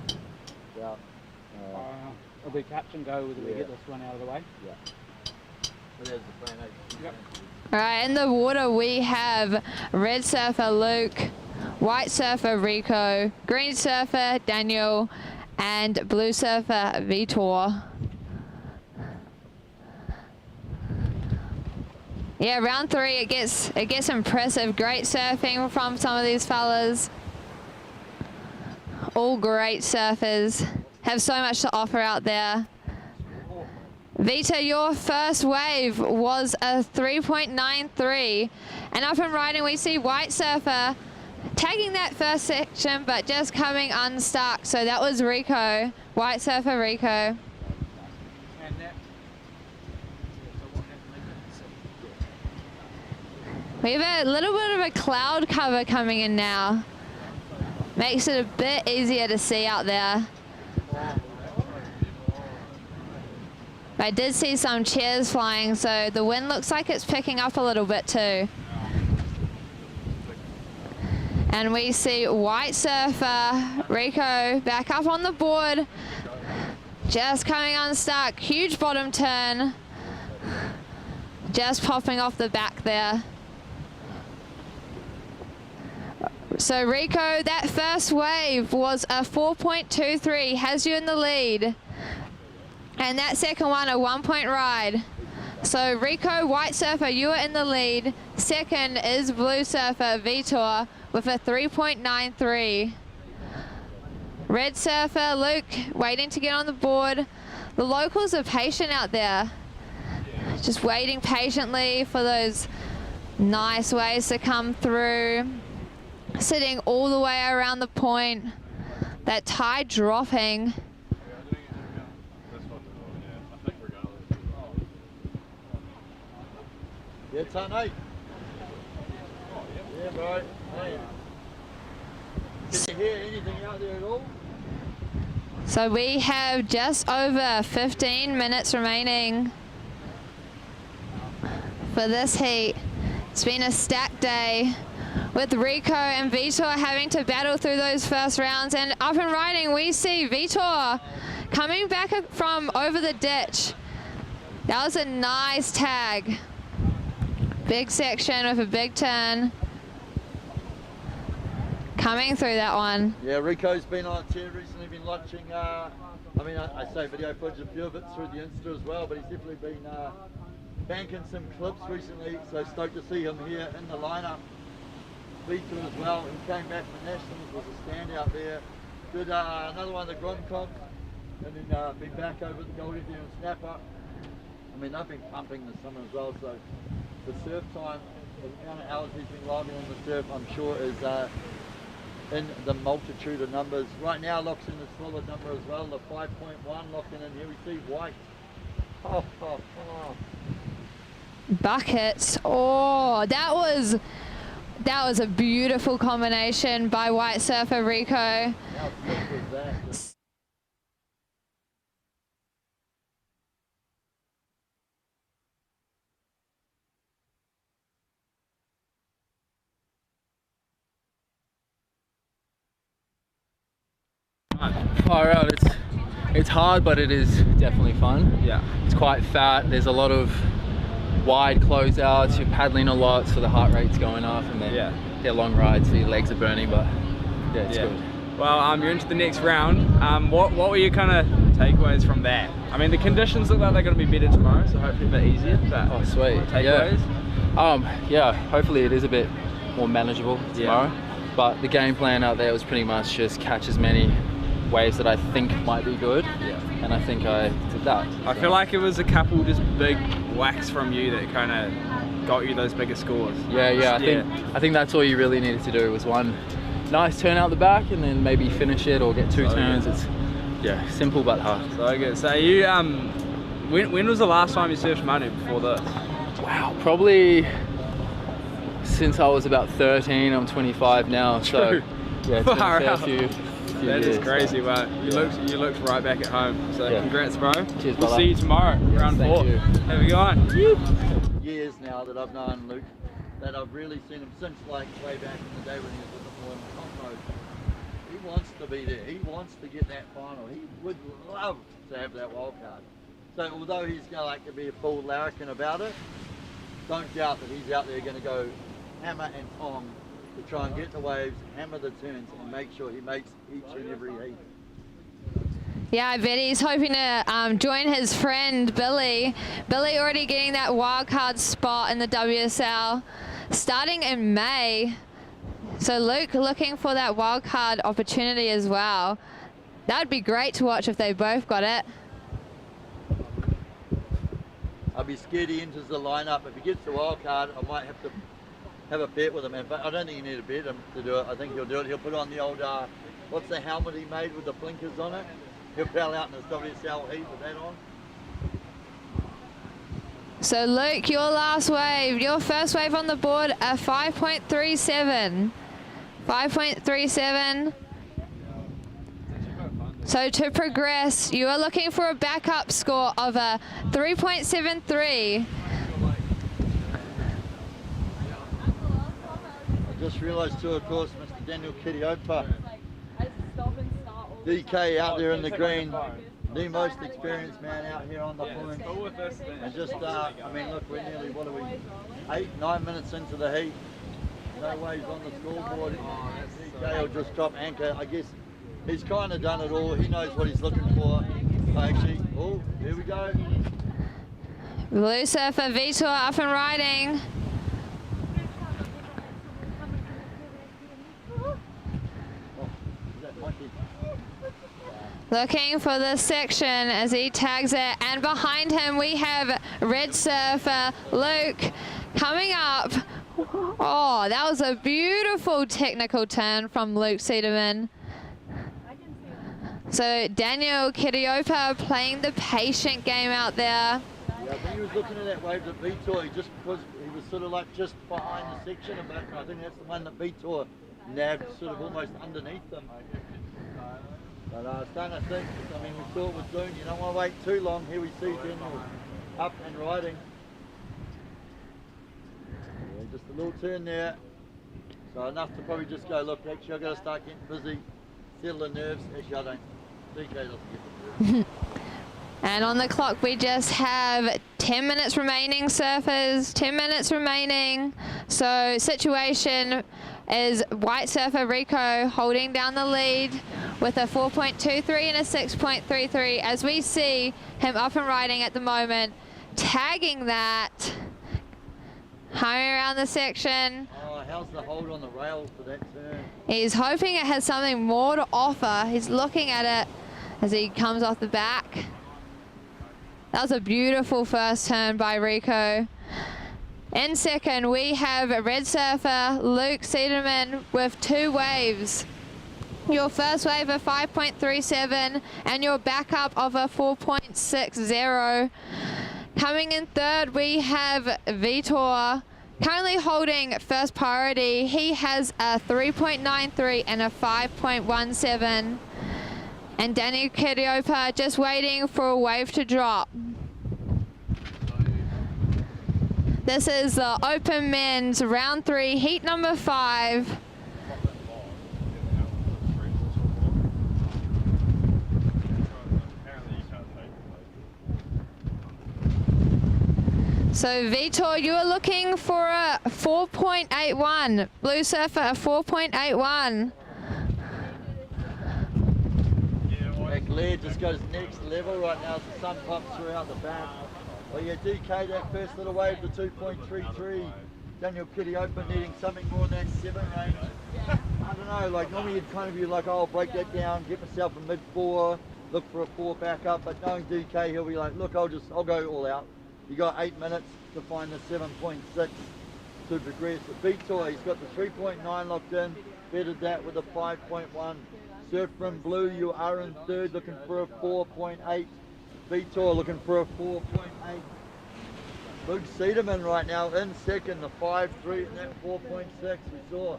it'll be touch and go whether we get this one out of the way. Yeah. So there's the plan 8. Yep. All right, in the water we have Red Surfer Luke, White Surfer Rico, Green Surfer Daniel, and Blue Surfer Vitor. Yeah, round 3 it gets impressive. Great surfing from some of these fellas. All great surfers. Have so much to offer out there. Vita, your first wave was a 3.93, and up and riding we see White Surfer tagging that first section but just coming unstuck. So that was Rico, White Surfer Rico. And that, We have a little bit of a cloud cover coming in now. Makes it a bit easier to see out there. I did see some chairs flying, so the wind looks like it's picking up a little bit too. And we see White Surfer Rico back up on the board, just coming unstuck. Huge bottom turn, just popping off the back there. So Rico, that first wave was a 4.23, has you in the lead. And that second one, a 1-point ride. So Rico, White Surfer, you are in the lead. Second is Blue Surfer, Vitor, with a 3.93. Red Surfer, Luke, waiting to get on the board. The locals are patient out there. Just waiting patiently for those Nice waves to come through. Sitting all the way around the point. That tide dropping. Yeah, ton 8. Yeah, bro. Hey. Can you hear anything out there at all? So we have just over 15 minutes remaining for this heat. It's been a stacked day with Rico and Vitor having to battle through those first rounds. And up and riding, we see Vitor coming back from over the ditch. That was a nice tag. Big section with a big turn. Coming through that one. Yeah, Rico's been on a tear recently, been watching, I say video footage, a few of it through the Insta as well, but he's definitely been banking some clips recently, so stoked to see him here in the lineup. Vitor as well, he came back from Nationals, was a standout there. Did another one of the Grand Cogs, and then been back over the Goldie there and Snapper. I mean, they've been pumping this summer as well, so the surf time, the amount of hours he's been living on the surf, I'm sure is in the multitude of numbers. Right now locks in the solid number as well, the 5.1 locking in here. We see White. Oh. Buckets. Oh, that was a beautiful combination by White Surfer Rico. How sick was that? Far out, it's hard, but it is definitely fun. Yeah. It's quite fat, there's a lot of wide closeouts, you're paddling a lot, so the heart rate's going up, and then yeah, long rides, so your legs are burning, but yeah, it's good. Well, you're into the next round. What were your kind of takeaways from that? I mean, the conditions look like they're going to be better tomorrow, so hopefully a bit easier. But oh, sweet. Takeaways? Yeah, hopefully it is a bit more manageable tomorrow. But the game plan out there was pretty much just catch as many waves that I think might be good, and I think I did that. I feel like it was a couple just big whacks from you that kind of got you those bigger scores. I think that's all you really needed to do was one nice turn out the back and then maybe finish it or get two turns. It's simple but hard. So good. So you when was the last time you surfed Manu before this? Wow, probably since I was about 13. I'm 25 now. True. So yeah, it's been a fair few that years, is crazy, so. but you looked right back at home. So congrats, bro. Cheers, we'll brother. see you tomorrow, round 4. You. Have a good one. Years now that I've known Luke, that I've really seen him since like way back in the day when he was with the boy in the top mode. He wants to be there. He wants to get that final. He would love to have that wild card. So although he's going to like to be a full larrikin about it, don't doubt that he's out there going to go hammer and tong to try and get the waves, hammer the turns, and make sure he makes each and every heat. Yeah, I bet he's hoping to join his friend Billy. Billy already getting that wildcard spot in the WSL starting in May. So Luke looking for that wildcard opportunity as well. That would be great to watch if they both got it. I'd be scared he enters the lineup. If he gets the wildcard, I might have to have a bet with him, but I don't think you need a bet him to do it. I think he'll do it. He'll put on the old, what's the helmet he made with the blinkers on it? He'll paddle out in his WSL heat with that on. So Luke, your last wave, your first wave on the board, a 5.37. 5.37. So to progress, you are looking for a backup score of a 3.73. Just realised too, of course, Mr. Daniel Kiriopa, DK out there in the green, the most experienced man out here on the point. And just, I mean, look, we're nearly, what are we, 8-9 minutes into the heat. No waves on the scoreboard. DK will just drop anchor. I guess he's kind of done it all. He knows what he's looking for. Actually, oh, here we go. Blue Surfer Vitor up and riding. Looking for the section as he tags it, and behind him we have Red Surfer Luke coming up Oh, that was a beautiful technical turn from Luke Cederman. So Daniel Kiriopa playing the patient game out there. Yeah, I think he was looking at that wave that Vitor, he was sort of like just behind the section of it. I think that's the one that Vitor nabbed sort of almost underneath them. But starting to think, I mean, we thought with Dune, you don't want to wait too long. Here we see Daniel up and riding. Yeah, just a little turn there. So enough to probably just go, look, actually I've got to start getting busy, settle the nerves. Actually I don't. DK doesn't get the nerves. And on the clock we just have 10 minutes remaining, surfers, 10 minutes remaining. So situation is white surfer Rico holding down the lead with a 4.23 and a 6.33 as we see him up and riding at the moment, tagging that, hurrying around the section. Oh, how's the hold on the rail for that turn? He's hoping it has something more to offer. He's looking at it as he comes off the back. That was a beautiful first turn by Rico. In second, we have red surfer Luke Cederman with 2 waves. Your first wave of 5.37 and your backup of a 4.60. Coming in third, we have Vitor, currently holding first priority. He has a 3.93 and a 5.17. And Daniel Kiriopa just waiting for a wave to drop. This is the Open Men's Round 3, Heat number 5. So Vitor, you are looking for a 4.81. Blue Surfer, a 4.81. That glare just goes next level right now as the sun pops throughout the back. Well, yeah, DK, that first little wave to 2.33. Daniel Kiriopa needing something more than that 7 range. I don't know, like normally you'd kind of be like, oh, I'll break that down, get myself a mid-4, look for a 4 back up. But knowing DK, he'll be like, look, I'll go all out. You got 8 minutes to find the 7.6 to progress. Vitor, he's got the 3.9 locked in, bettered that with a 5.1. Surf from Blue, you are in third, looking for a 4.8. Vitor looking for a 4.8. Luke Cederman right now in second, the 5.3 and that 4.6 we saw.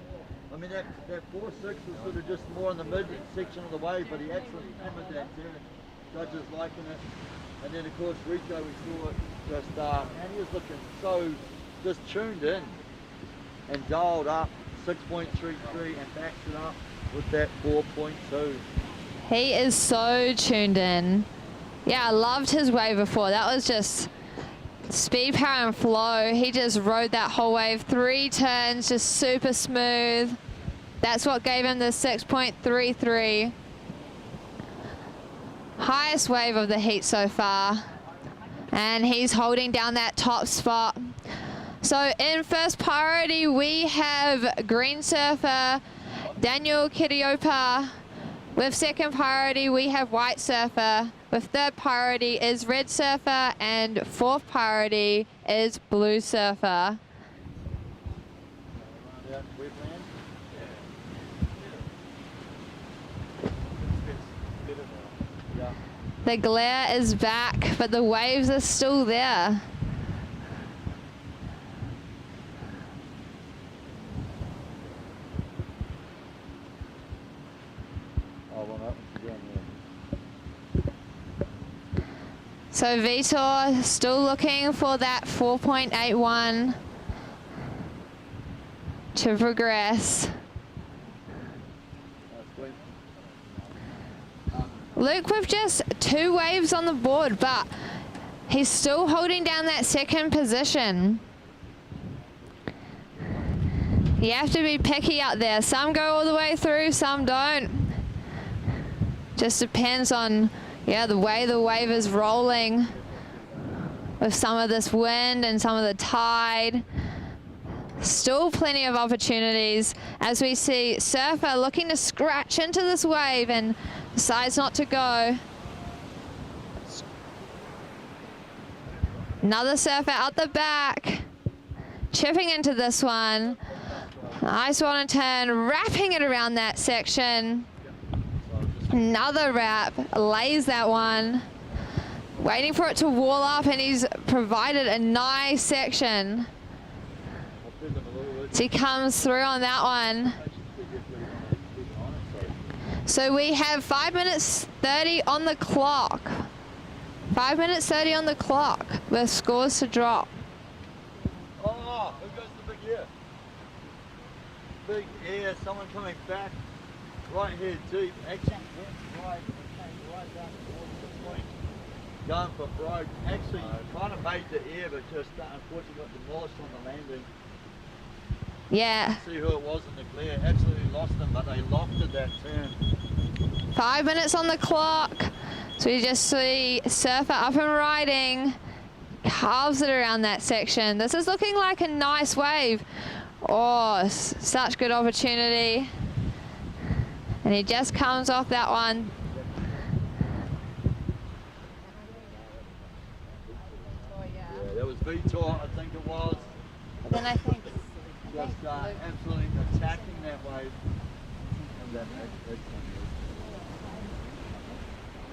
I mean, that 4.6 was sort of just more in the mid section of the wave, but he actually hammered that turn. Judges liking it. And then of course Rico, we saw it just, and he was looking so just tuned in and dialed up 6.33 and backs it up with that 4.2. He is so tuned in. Yeah, I loved his wave before. That was just speed, power and flow. He just rode that whole wave, 3 turns, just super smooth. That's what gave him the 6.33. Highest wave of the heat so far. And he's holding down that top spot. So in first priority, we have green surfer Daniel Kiriopa. With second priority, we have white surfer. With third priority is red surfer, and fourth priority is blue surfer. The glare is back, but the waves are still there. So Vitor still looking for that 4.81 to progress. Luke with just 2 waves on the board, but he's still holding down that second position. You have to be picky out there. Some go all the way through, some don't. Just depends on, yeah, the way the wave is rolling with some of this wind and some of the tide. Still plenty of opportunities as we see surfer looking to scratch into this wave and decides not to go. Another surfer out the back, chipping into this one. Nice one and turn, wrapping it around that section. Another wrap, lays that one. Waiting for it to wall up, and he's provided a nice section. So he comes through on that one. So we have 5 minutes 30 on the clock. 5 minutes 30 on the clock with scores to drop. Oh, who goes the big air? Big air, someone coming back right here deep. Actually went right, came right down towards the point. Going for broke. Actually kind of made the air, but just unfortunately got demolished on the landing. Yeah. See who it was in the glare. Absolutely lost them, but they lofted that turn. 5 minutes on the clock. So you just see Surfer up and riding. Carves it around that section. This is looking like a nice wave. Oh, such good opportunity. And he just comes off that one. Yeah, that was Vitor, I think it was. Then I think Just absolutely attacking that wave. And then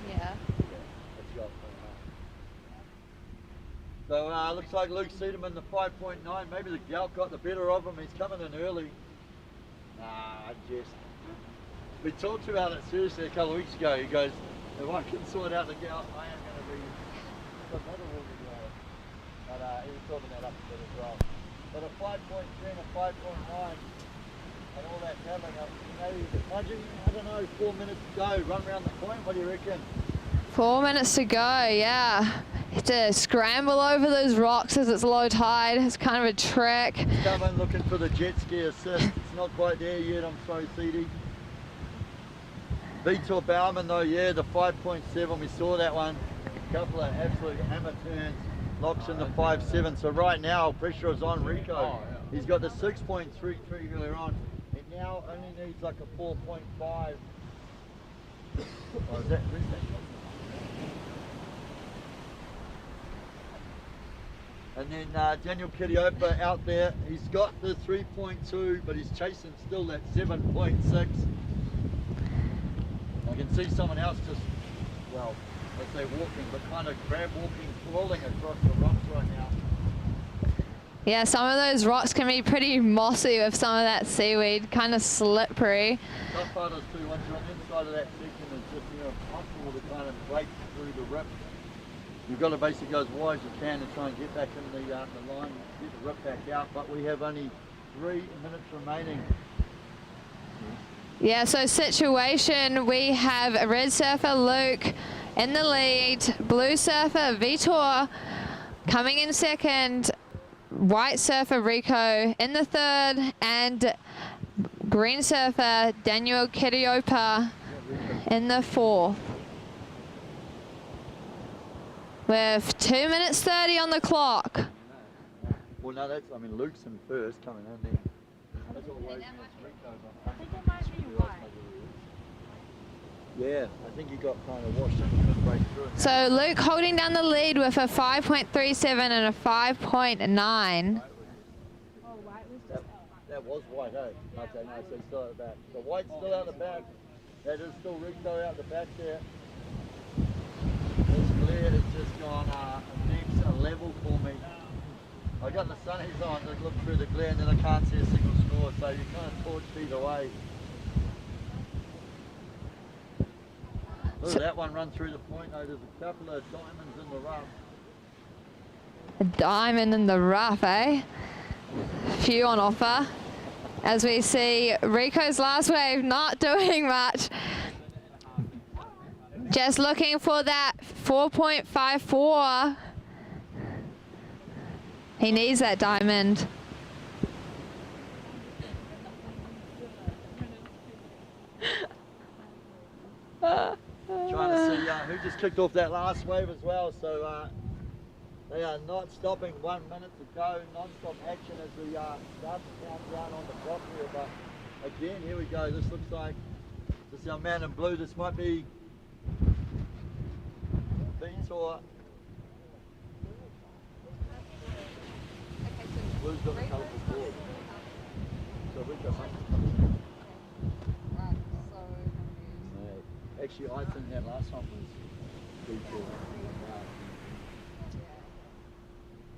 yeah. So looks like Luke Cedarman, the 5.9. Maybe the gout got the better of him. He's coming in early. We talked about it seriously a couple of weeks ago. He goes, if I can sort out the gout, I am going to be another guy. But he was talking that up a bit as well. But a 5.3 and a 5.9 and all that travelling up, maybe imagine, I don't know, 4 minutes to go, run around the point, what do you reckon? 4 minutes to go, yeah. You have to scramble over those rocks as it's low tide. It's kind of a trick. Come in looking for the jet ski assist. It's not quite there yet, I'm sorry, CD. Vitor Bauman though, yeah, the 5.7, we saw that one. A couple of absolute hammer turns. Locks in the 5.7, so right now pressure is on Rico. He's got the 6.33 earlier on. It now only needs like a 4.5. Oh, is that? And then Daniel Kiriopa out there, he's got the 3.2, but he's chasing still that 7.6. I can see someone else just, well, as they're walking, but kind of crab walking, crawling across the rocks right now. Yeah, some of those rocks can be pretty mossy with some of that seaweed, kind of slippery. Tough part is too, once you're on the inside of that section, it's just, impossible to kind of break through the rip. You've got to basically go as wide as you can and try and get back in the line, get the rip back out, but we have only 3 minutes remaining. Yeah, so situation, we have red surfer Luke in the lead, blue surfer Vitor coming in second, white surfer Rico in the third, and green surfer Daniel Kiriopa in the fourth. With 2 minutes 30 on the clock. Well, no, that's, I mean, Luke's in first coming in there. That's what waves means Rico's on. I think it might be white. Yeah, I think he got kind of washed in and break through. So Luke holding down the lead with a 5.37 and a 5.9. Oh, white was just That was white, eh? Okay, no, so he's still out the back. So white's still out the back. That is still Rico out the back there. This glare has just gone a level for me. I got the sunnies on to look through the glare and then I can't see a single score, so you kind of torch either way. Look at that one run through the point though, there's a couple of diamonds in the rough. A diamond in the rough, eh? Few on offer. As we see Rico's last wave not doing much. Just looking for that 4.54. He needs that diamond. Trying to see who just kicked off that last wave as well, so they are not stopping. 1 minute to go, non-stop action as we start to count down on the clock here, but again, here we go. This looks like, this is our man in blue. This might be Vitor. Blue's got the colourful board. So we've got something. I'm so confused. Actually, I think that last one was V2.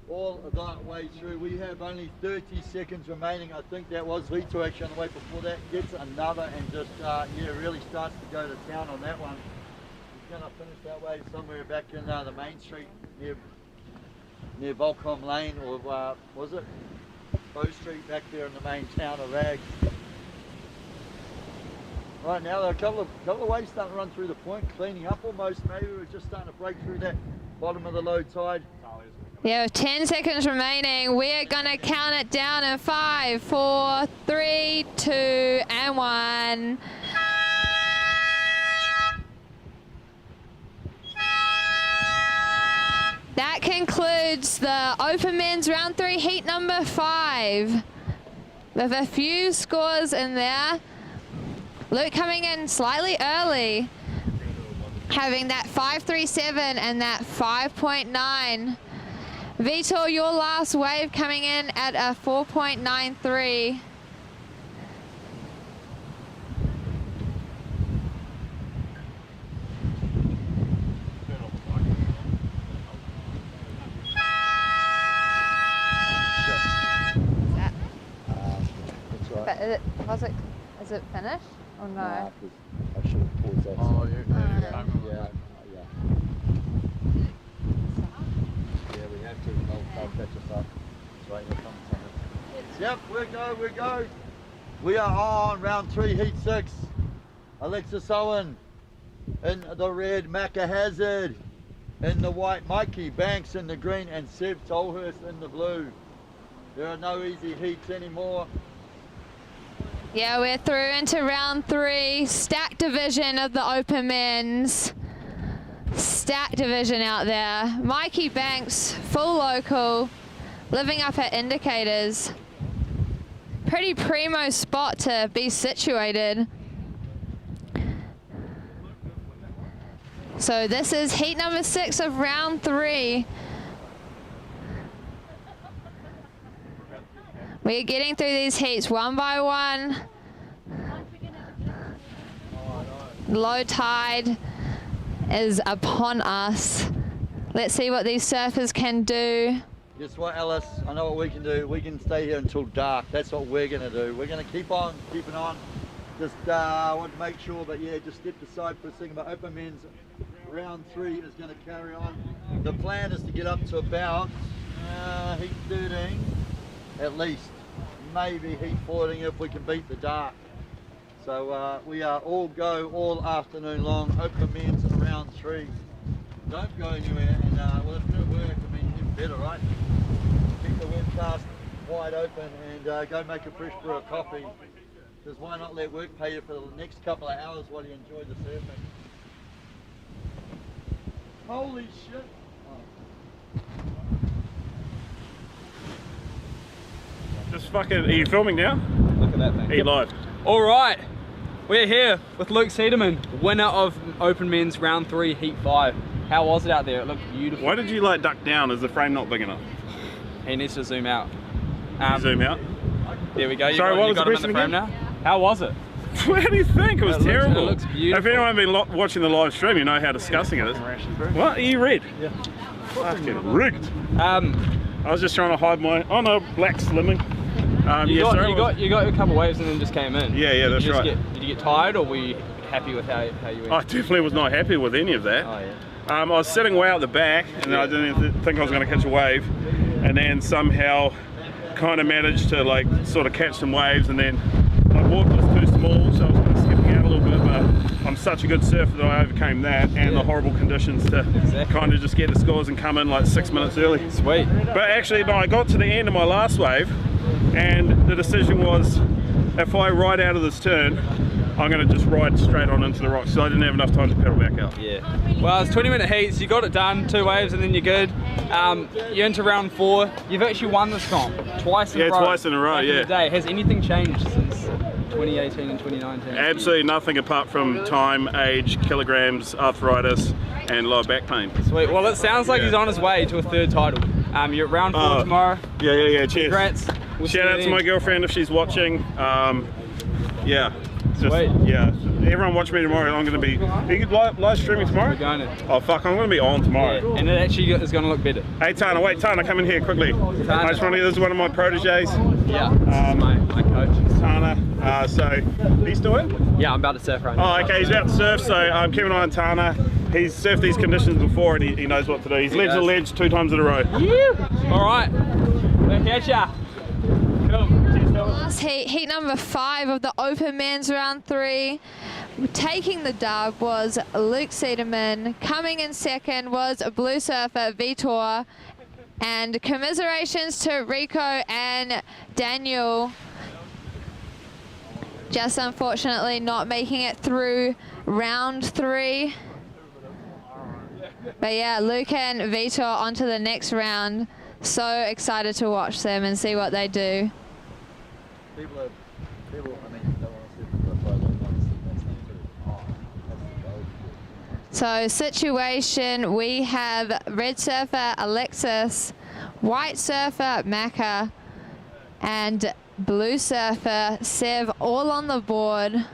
All of that way through, we have only 30 seconds remaining. I think that was V2 actually on the way before that. Gets another and just, yeah, really starts to go to town on that one. He's going to finish that way somewhere back in the main street near Volcom Lane, or was it Bow Street back there in the main town of Rag. Right now, there are a couple of waves starting to run through the point, cleaning up almost. Maybe we're just starting to break through that bottom of the low tide. Yeah, with 10 seconds remaining, we're going to count it down in 5, 4, 3, 2, and 1. That concludes the Open Men's Round 3 Heat number 5. With a few scores in there. Luke coming in slightly early, having that 5.37 and that 5.9. Vitor, your last wave coming in at a 4.93. But is it finished or no? Nah, I should have paused that. Oh, yeah. Yeah. Yeah, we have to. I'll catch us up. That's right, here comes something. Yep, we go. We are on round 3, heat 6. Alexis Owen in the red, Macca Hazard in the white, Mikey Banks in the green, and Seb Tolhurst in the blue. There are no easy heats anymore. Yeah, we're through into round 3, stack division of the Open Men's. Stack division out there. Mikey Banks, full local, living up at indicators. Pretty primo spot to be situated. So this is heat number 6 of round 3. We're getting through these heats one by one. Low tide is upon us. Let's see what these surfers can do. Guess what, Alice? I know what we can do. We can stay here until dark. That's what we're going to do. We're going to keep on keeping on. Just want to make sure, but yeah, just step aside for a second. But Open Men's round 3 is going to carry on. The plan is to get up to about heat 13 at least. Maybe heat 14 if we can beat the dark. So we are all go all afternoon long. Open Men's in round 3. Don't go anywhere, and well, if it don't work, I mean, even better, right? Keep the webcast wide open and go make a fresh brew of coffee. Because why not let work pay you for the next couple of hours while you enjoy the surfing? Holy shit! Oh. Just fucking, are you filming now? Look at that thing. Are you live? All right, we're here with Luke Sederman, winner of Open Men's Round 3 Heat 5. How was it out there? It looked beautiful. Why did you like duck down? Is the frame not big enough? He needs to zoom out. Zoom out? There we go. Sorry, what was got the him in the frame question now? How was it? What do you think? It was terrible. It looks beautiful. If anyone been watching the live stream, you know how disgusting it is. What? Are you red? Yeah. Fucking rigged. I was just trying to hide my, oh no, black slimming. You got your couple of waves and then just came in. Yeah, that's right. Did you get tired, or were you happy with how you went? I definitely was not happy with any of that. Oh yeah. I was sitting way out the back, and I didn't even think I was going to catch a wave, and then somehow kind of managed to like sort of catch some waves, and then my board was too small, so I was kind of skipping out a little bit, but I'm such a good surfer that I overcame that and the horrible conditions to kind of just get the scores and come in like 6 minutes early. Sweet. But actually, no, I got to the end of my last wave, and the decision was, if I ride out of this turn, I'm going to just ride straight on into the rocks, so I didn't have enough time to pedal back out. Yeah. Well, it's 20-minute heats, you got it done, 2 waves and then you're good. You're into round 4. You've actually won this comp twice in a row. Yeah, twice in a row, yeah. Day. Has anything changed since 2018 and 2019? Absolutely nothing apart from time, age, kilograms, arthritis, and lower back pain. Sweet. Well, it sounds like he's on his way to a 3rd title. You're at round 4 tomorrow. Yeah. Cheers. Congrats. We'll Shout out to my girlfriend if she's watching. Yeah. Just, Sweet. yeah. Everyone watch me tomorrow. I'm going to be. Are you live streaming tomorrow? We're going to. Oh fuck! I'm going to be on tomorrow. Yeah, and it actually is going to look better. Hey Tana, wait Tana, come in here quickly. I just want to. This is one of my proteges. Yeah. This is my coach. Tana. So he's doing? Yeah, I'm about to surf right now. Oh, okay. He's about to surf. So keep an eye on Tana. He's surfed these conditions before and he knows what to do. He's ledged the ledge 2 times in a row. All right. We'll catch ya. Cool. Last heat number 5 of the Open Men's Round 3. Taking the dub was Luke Cederman. Coming in second was Blue Surfer Vitor. And commiserations to Rico and Daniel. Just unfortunately not making it through round 3. But yeah, Luke and Vitor onto the next round. So excited to watch them and see what they do. So situation, we have red surfer Alexis, white surfer Macca, and blue surfer Sev all on the board. Yeah,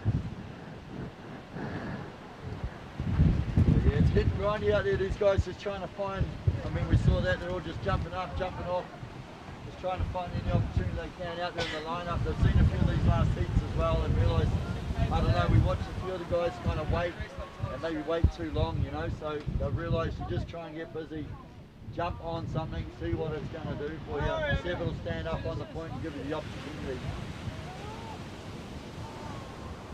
it's getting grindy out there. These guys just trying to find, I mean, we saw that, they're all just jumping up, jumping off, just trying to find any opportunity they can out there in the lineup. They've seen a few of these last heats as well and realised, I don't know, we watched a few of the guys kind of wait and maybe wait too long, you know, so they've realised you just try and get busy, jump on something, see what it's going to do for you. Sev will stand up on the point and give you the opportunity.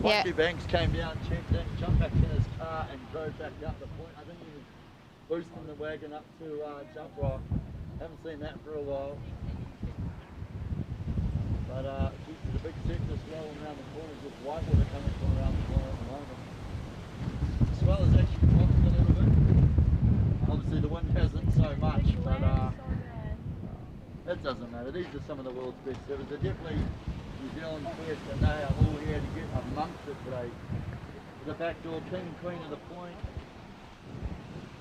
Yeah. Mikey Banks came down, checked in, jumped back in his car and drove back up the point. I think he was boosting the wagon up to jump rock. Haven't seen that for a while. But there's a big set just rolling around the corner, just whitewater coming from around the corner at the moment. The swell has actually dropped a little bit. Obviously the wind hasn't so much, but it doesn't matter. These are some of the world's best surfers. They're definitely New Zealand first, and they are all here to get amongst it today. The Backdoor King and Queen of the Point,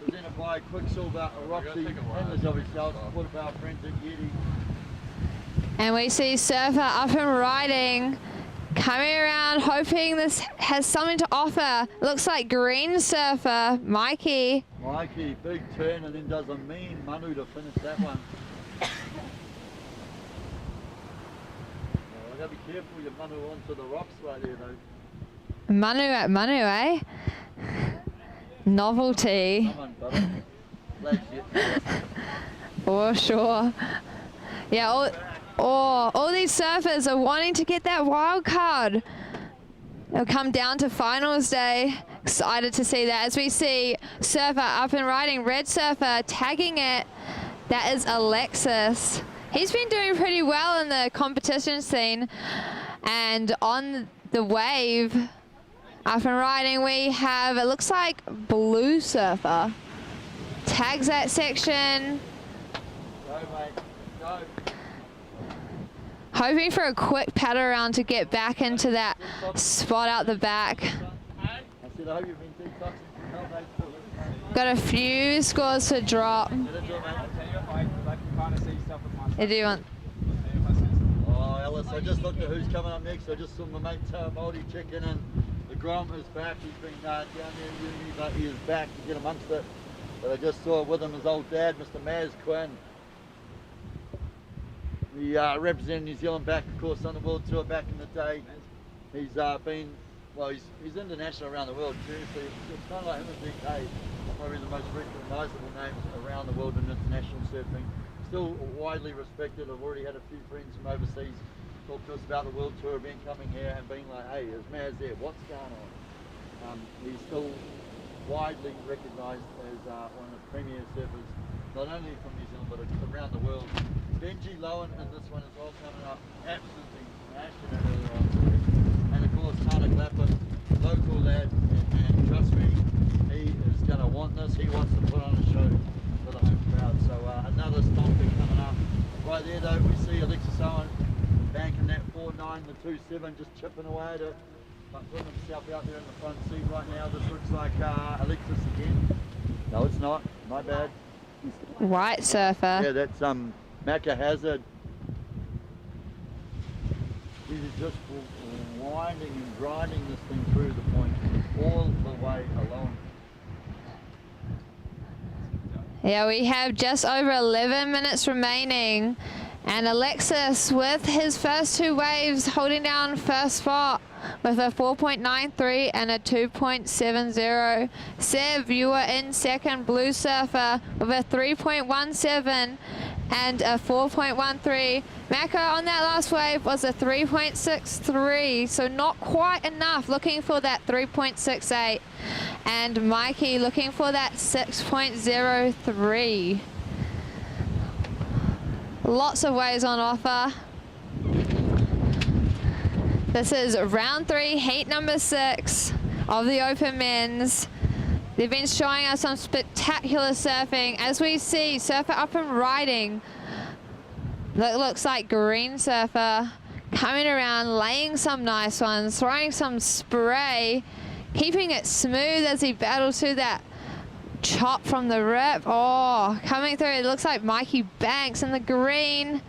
presented by Quicksilver, Roxy, and the Jobby South, supported by our friends at Yeti. And we see Surfer up and riding, coming around, hoping this has something to offer. Looks like green surfer, Mikey. Mikey, big turn, and then does a mean Manu to finish that one. You gotta be careful you Manu onto the rocks right there though. Manu at Manu, eh? Novelty. Come on, brother. Flag shit. For sure. Yeah, all these surfers are wanting to get that wild card. They'll come down to finals day. Excited to see that as we see Surfer up and riding, red surfer tagging it. That is Alexis. He's been doing pretty well in the competition scene. And on the wave, up and riding, we have, it looks like blue surfer. Tags that section. Go, mate. Go. Hoping for a quick paddle around to get back into that spot out the back. I said, I hope you've been detoxing from hell, mate. Got a few scores to drop. I do want. Oh, Ellis, I just looked at who's coming up next. I just saw my mate Moldy checking in. The Grom is back. He's been down there in uni, but he is back to get amongst it. But I just saw with him his old dad, Mr. Maz Quinn. He represented New Zealand back, of course, on the World Tour back in the day. He's been, well, he's international around the world, seriously. It's kind of like him and DK, probably the most recognisable names around the world in international surfing. Still widely respected. I've already had a few friends from overseas talk to us about the World Tour event coming here and being like, hey, is Maz there? What's going on? He's still widely recognised as one of the premier surfers, not only from New Zealand but around the world. Benji Lowen and this one is all coming up absolutely smashing it earlier on. And of course Tana Clapham, local lad, and trust me, he is going to want this. He wants to put on a show for the home crowd. So another stomping coming up. Right there though, we see Alexis Owen banking that 4.9, the 2.7, just chipping away at it, but putting himself out there in the front seat right now. This looks like Alexis again. No, it's not. My bad. White surfer. Yeah, that's Macca Hazard. He's just winding and grinding this thing through the point all the way along. Yeah, we have just over 11 minutes remaining. And Alexis with his first two waves holding down first spot with a 4.93 and a 2.70. Sev, you are in second, Blue Surfer with a 3.17 and a 4.13. Mako on that last wave was a 3.63, so not quite enough, looking for that 3.68. And Mikey looking for that 6.03. Lots of waves on offer. This is round 3, heat number 6 of the Open Men's. They've been showing us some spectacular surfing. As we see, surfer up and riding. That looks like green surfer coming around, laying some nice ones, throwing some spray, keeping it smooth as he battles through that chop from the rip. Oh, coming through, it looks like Mikey Banks in the green.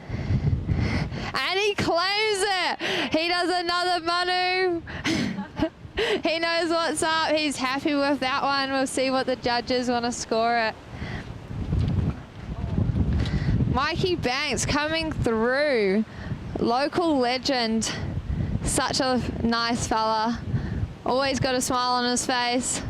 And he claims it. He does another Manu. He knows what's up. He's happy with that one. We'll see what the judges want to score it. Mikey Banks coming through. Local legend. Such a nice fella. Always got a smile on his face.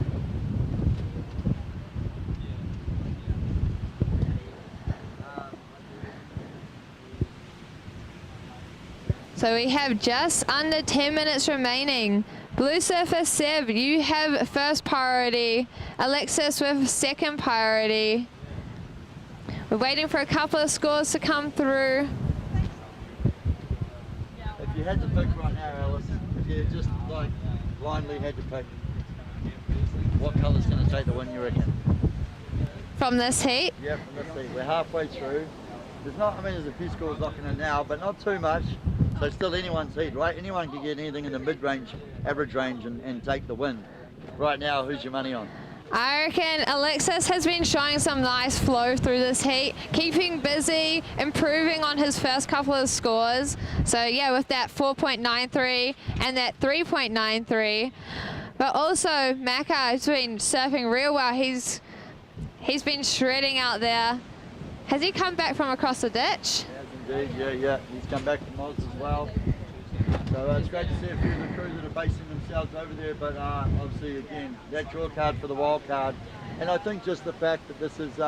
So we have just under 10 minutes remaining. Blue Surfer Sev, you have first priority. Alexis with second priority. We're waiting for a couple of scores to come through. If you had to pick right now, Alice, if you just like blindly had to pick, what colour's going to take the win, you reckon? From this heat? Yeah, from this heat. We're halfway through. There's not, I mean, there's a few scores locking in now, but not too much. So still anyone's heat, right? Anyone can get anything in the mid-range, average range and take the win. Right now, who's your money on? I reckon Alexis has been showing some nice flow through this heat, keeping busy, improving on his first couple of scores. So yeah, with that 4.93 and that 3.93. But also, Macca has been surfing real well. He's been shredding out there. Has he come back from across the ditch? Indeed, yeah. He's come back from Oz as well. So it's great to see a few of the crews that are basing themselves over there, but obviously, again, that draw card for the wild card. And I think just the fact that this is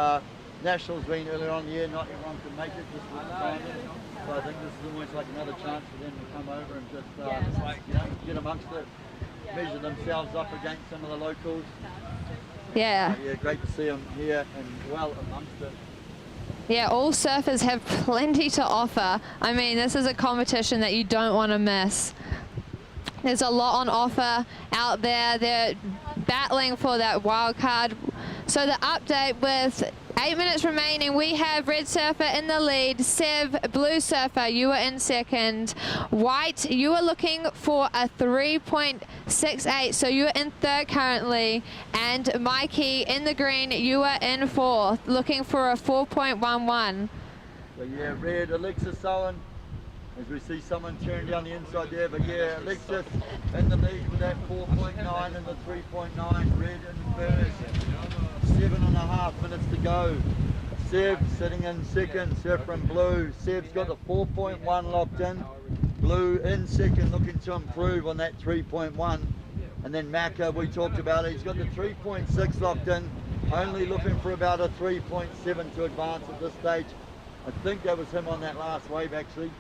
Nationals being earlier on in the year, not everyone can make it just with the timing. So I think this is almost like another chance for them to come over and just get amongst it, measure themselves up against some of the locals. Yeah. Yeah, great to see them here and well amongst it. Yeah, all surfers have plenty to offer. I mean, this is a competition that you don't want to miss. There's a lot on offer out there. They're battling for that wild card. So the update with 8 minutes remaining, we have Red Surfer in the lead. Sev, Blue Surfer, you are in second. White, you are looking for a 3.68, so you are in third currently. And Mikey in the green, you are in fourth, looking for a 4.11. So yeah, Red, Alexis Owen, as we see someone tearing down the inside there, but yeah, Alexis in the lead with that 4.9 and the 3.9, Red in first. 7.5 minutes to go. Sev sitting in second, Surfer and Blue. Sev's got the 4.1 locked in. Blue in second, looking to improve on that 3.1. And then Macca, we talked about it, he's got the 3.6 locked in, only looking for about a 3.7 to advance at this stage. I think that was him on that last wave actually.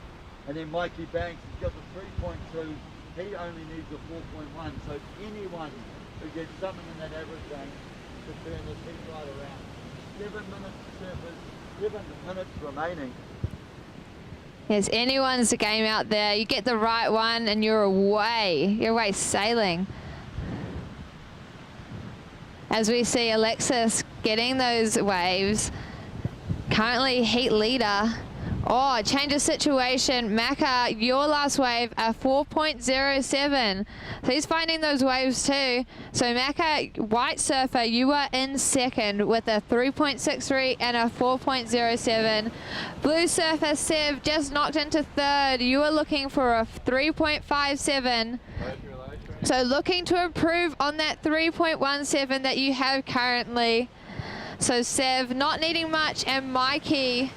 And then Mikey Banks, he's got the 3.2, he only needs a 4.1. So anyone who gets something in that average range to turn this heat right around. 7 minutes surfers, 7 minutes remaining. Yes, anyone's game out there. You get the right one and you're away sailing. As we see Alexis getting those waves, currently heat leader Oh, change of situation. Macca, your last wave, a 4.07. So he's finding those waves too. So Macca, White Surfer, you are in second with a 3.63 and a 4.07. Blue Surfer, Sev, just knocked into third. You are looking for a 3.57. So looking to improve on that 3.17 that you have currently. So Sev, not needing much, and Mikey,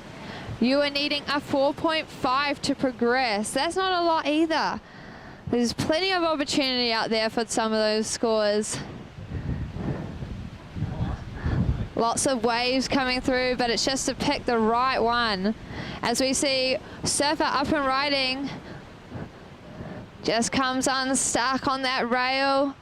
you are needing a 4.5 to progress. That's not a lot either. There's plenty of opportunity out there for some of those scores. Lots of waves coming through, but it's just to pick the right one. As we see Surfer up and riding, just comes unstuck on that rail.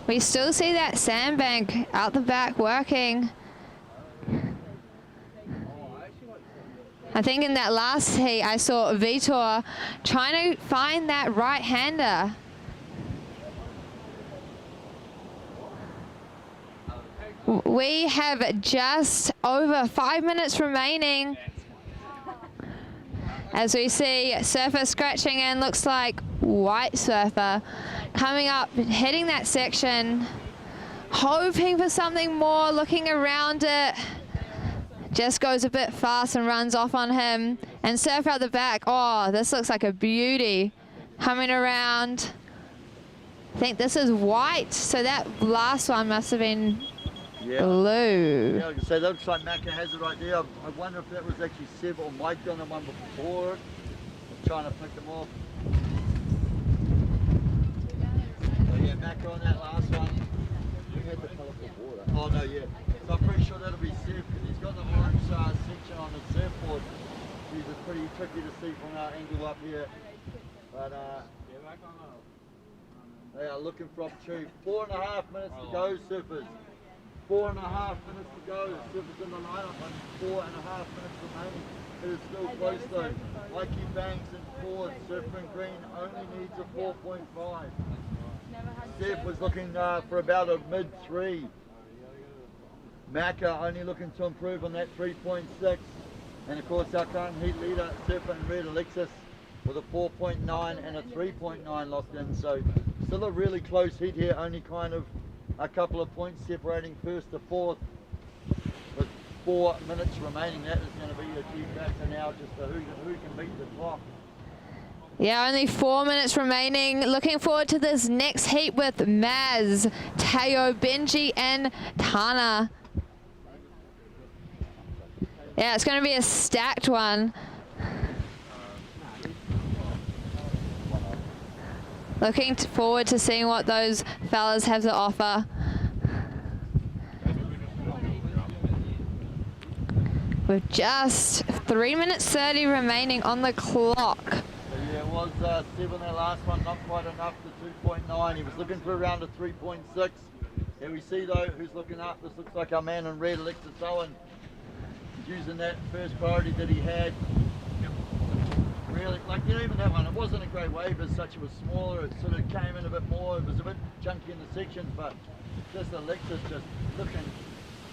We still see that sandbank out the back working. I think in that last heat I saw Vitor trying to find that right-hander. We have just over 5 minutes remaining. As we see Surfer scratching in, looks like White Surfer coming up, hitting that section, hoping for something more, looking around it. Just goes a bit fast and runs off on him. And Surfer at the back, oh, this looks like a beauty. Coming around. I think this is White, so that last one must have been blue. Yeah, like I say, that looks like Macca has it right there. I wonder if that was actually Sev or Mike on the one before it. I'm trying to pick them off. So yeah, Macca on that last one. We had the colourful water. Oh no, yeah. So I'm pretty sure that'll be Sev because he's got the orange section on the surfboard. These are pretty tricky to see from our angle up here. But they are looking for opportunity. 4.5 minutes to go, surfers. 4.5 minutes to go. Surfers in the lineup and 4.5 minutes remaining. It is still close though. Mikey Banks in fourth. Surfer in green only needs a 4.5. Sev was looking for about a mid-3. Macca only looking to improve on that 3.6. And of course our current heat leader, Surfer in red, Alexis, with a 4.9 and a 3.9 locked in. So still a really close heat here, only kind of a couple of points separating first to fourth. With 4 minutes remaining, that is going to be a key factor now, just for who can beat the clock. Yeah, only 4 minutes remaining. Looking forward to this next heat with Maz, Teo, Benji, and Tana. Yeah, it's going to be a stacked one. Looking forward to seeing what those fellas have to offer. With just 3 minutes 30 remaining on the clock. Yeah, it was Sev that last one, not quite enough to 2.9. He was looking for around a 3.6. Here we see though who's looking up. This looks like our man in red, Alexis Owen. He's using that first priority that he had. Really, like, you know, even that one, it wasn't a great wave as such. It was smaller, it sort of came in a bit more. It was a bit chunky in the sections, but just Alexis just looking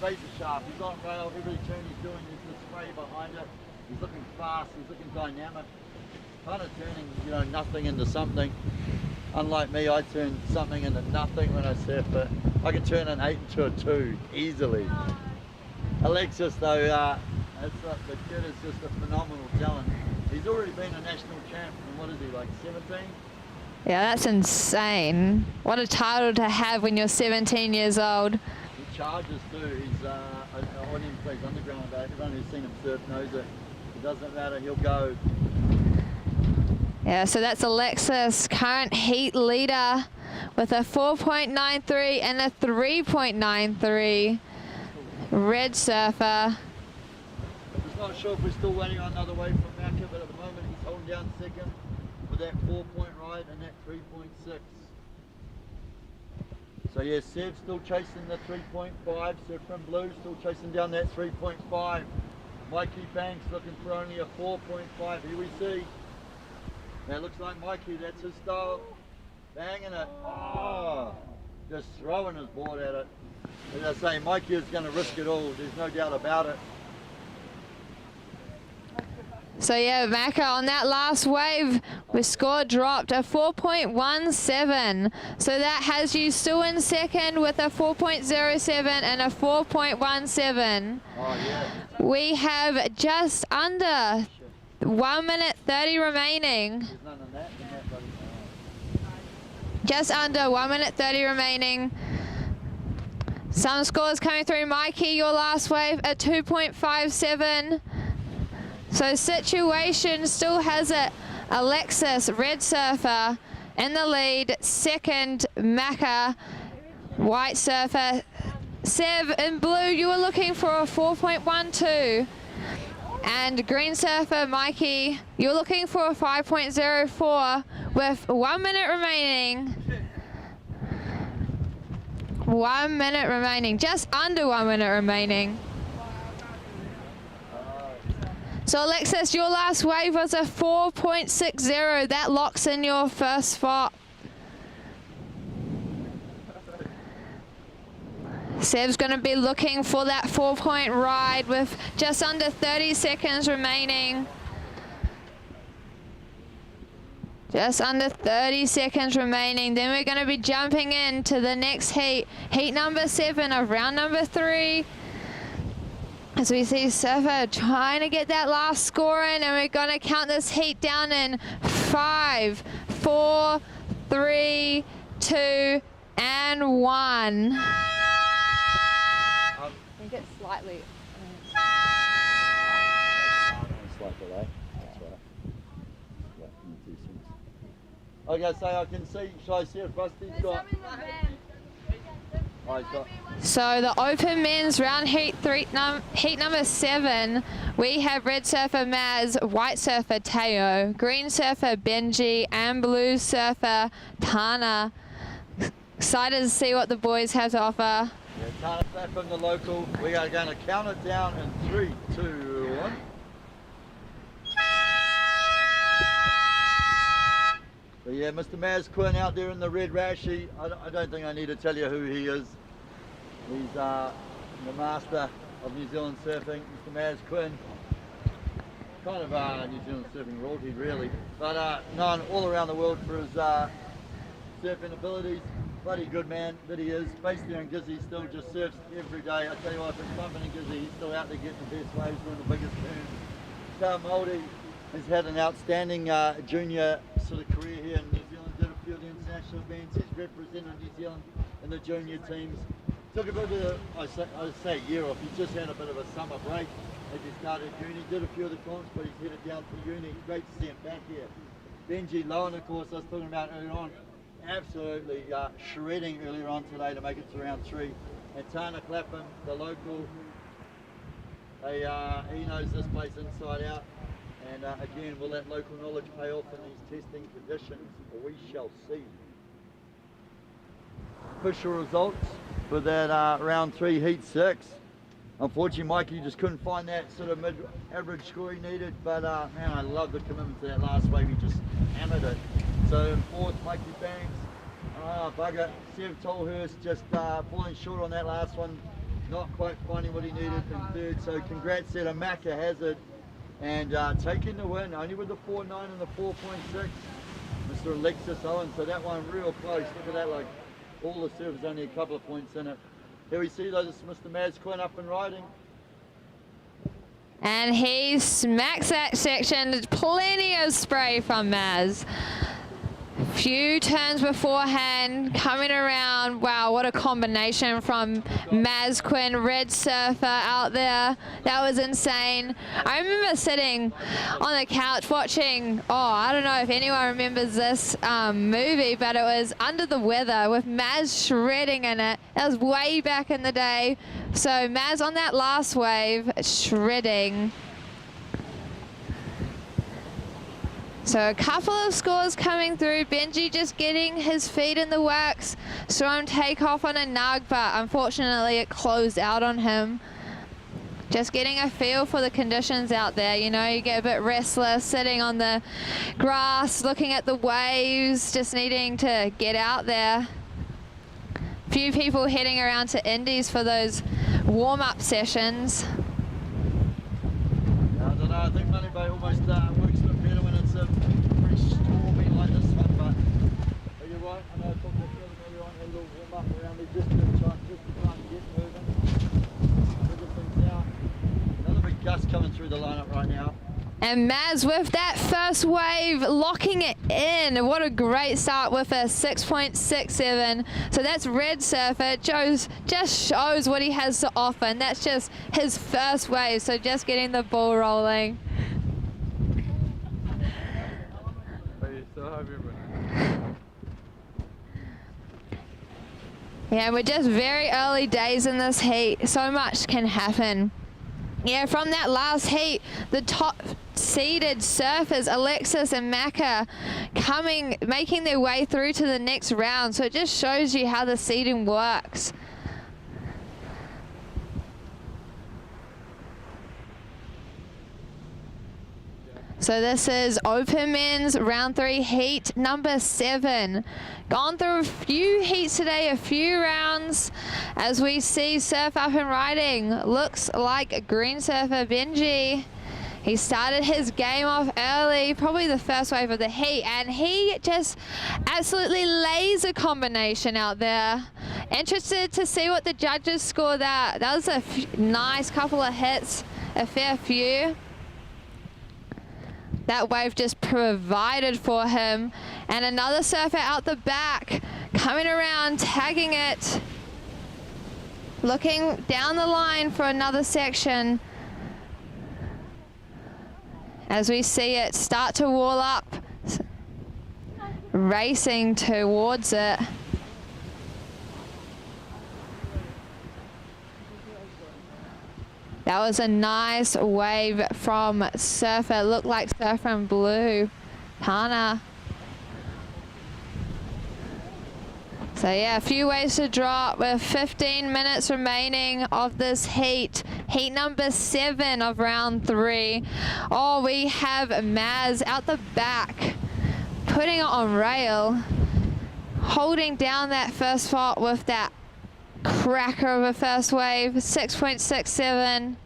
razor sharp. He's on rail, every turn he's doing, there's the spray behind it. He's looking fast, he's looking dynamic. Kind of turning, you know, nothing into something. Unlike me, I turn something into nothing when I surf, but I can turn an 8 into a 2 easily. Alexis though, the kid is just a phenomenal talent. He's already been a national champ, and what is he, like 17? Yeah, that's insane. What a title to have when you're 17 years old. He charges too. He's, I wouldn't even play underground, but everyone who's seen him surf knows it. It doesn't matter, he'll go. Yeah, so that's Alexis, current heat leader, with a 4.93 and a 3.93. Red Surfer. I'm just not sure if we're still waiting on another wave from Macca, but at the moment he's holding down second with that 4-point ride and that 3.6. So yeah, Sev's still chasing the 3.5, Sev from blue still chasing down that 3.5. Mikey Banks looking for only a 4.5. Here we see. Now it looks like Mikey, that's his style. Banging it. Oh, just throwing his board at it. As I say, Mikey is going to risk it all. There's no doubt about it. So yeah, Macca on that last wave, with score dropped a 4.17. So that has you still in second with a 4.07 and a 4.17. Oh, yeah. We have just under 1 minute 30 remaining. There's none in that buddy. Just under 1 minute 30 remaining. Some scores coming through. Mikey, your last wave at 2.57. So situation still has it. Alexis, Red Surfer, in the lead. Second, Macca, White Surfer. Sev, in blue, you were looking for a 4.12. And Green Surfer, Mikey, you're looking for a 5.04 with 1 minute remaining. 1 minute remaining, just under 1 minute remaining. So Alexis, your last wave was a 4.60. That locks in your first spot. Sev's going to be looking for that 4-point ride with just under 30 seconds remaining. Just under 30 seconds remaining. Then we're going to be jumping into the next heat. Heat number 7 of round number 3. As we see Surfer trying to get that last score in, and we're going to count this heat down in 5, 4, 3, 2, and 1. I think it's slightly. Okay, so I can see, shall I see if Rusty's got? Oh, he's got. So the open men's round heat number 7, we have Red Surfer Maz, White Surfer Teo, Green Surfer Benji, and Blue Surfer Tana. Excited to see what the boys have to offer. Yeah, Tana back from the local. We are going to count it down in 3, 2, 1. So yeah, Mr. Maz Quinn out there in the red rashie. I don't think I need to tell you who he is. He's the master of New Zealand surfing, Mr. Maz Quinn. Kind of New Zealand surfing royalty really, but known all around the world for his surfing abilities. Bloody good man that he is. Based there in Gizzy, still just surfs every day. I tell you what, if it's bumping in Gizzy, he's still out there getting the best waves, doing the biggest turns. So Māori has had an outstanding junior sort of career here in New Zealand, did a few of the international events, he's represented New Zealand in the junior teams. Took a bit of I say a year off, he's just had a bit of a summer break as he started uni, did a few of the comps, but he's headed down to uni. Great to see him back here. Benji Lowen, of course, I was talking about earlier on, absolutely shredding earlier on today to make it to round 3. And Tana Clapham, the local, he knows this place inside out. And again, will that local knowledge pay off in these testing conditions? We shall see. Official results for that round 3 heat 6. Unfortunately, Mikey just couldn't find that sort of mid-average score he needed, but man, I love the commitment to that last wave. He just hammered it. So in 4th, Mikey Banks. Bugger. Sev Tolhurst just falling short on that last one. Not quite finding what he needed in 3rd. So congrats there to Macca Hazard. And taking the win, only with the 4.9 and the 4.6, Mr. Alexis Owen. So that one real close. Look at that, like all the servers only a couple of points in it. Here we see those, Mr. Maz Quinn up and riding. And he smacks that section. Plenty of spray from Maz. Few turns beforehand, coming around. Wow, what a combination from Maz Quinn, Red Surfer out there. That was insane. I remember sitting on the couch watching, I don't know if anyone remembers this movie, but it was Under the Weather with Maz shredding in it. That was way back in the day. So Maz on that last wave, shredding. So a couple of scores coming through. Benji just getting his feet in the works. Saw him take off on a nug, but unfortunately it closed out on him. Just getting a feel for the conditions out there. You know, you get a bit restless sitting on the grass, looking at the waves, just needing to get out there. few people heading around to Indies for those warm-up sessions. I don't know, I think Manu Bay almost works a bit better when it's pretty stormy like this one, but you're right, I know I talked about earlier on, had a little warm-up around there just to try and get moving. Figure things out. Another big gust coming through the lineup right now. And Maz with that first wave, locking it in. What a great start with a 6.67. So that's Red Surfer. Just shows what he has to offer, and that's just his first wave. So just getting the ball rolling. Yeah, we're just very early days in this heat. So much can happen. Yeah, from that last heat, the top seeded surfers, Alexis and Macca, making their way through to the next round. So it just shows you how the seeding works. So this is Open Men's Round 3 Heat number 7. Gone through a few heats today, a few rounds. As we see Surf Up and Riding, looks like Green Surfer Benji. He started his game off early, probably the first wave of the heat, and he just absolutely lays a combination out there. Interested to see what the judges score that. That was a nice couple of hits, a fair few. That wave just provided for him. And another surfer out the back, coming around, tagging it. Looking down the line for another section. As we see it start to wall up, racing towards it. That was a nice wave from Surfer. Looked like Surfer in blue. Pana. So yeah, a few waves to drop with 15 minutes remaining of this heat. Heat number 7 of round 3. Oh, we have Maz out the back, putting it on rail, holding down that first spot with that cracker of a first wave, 6.67.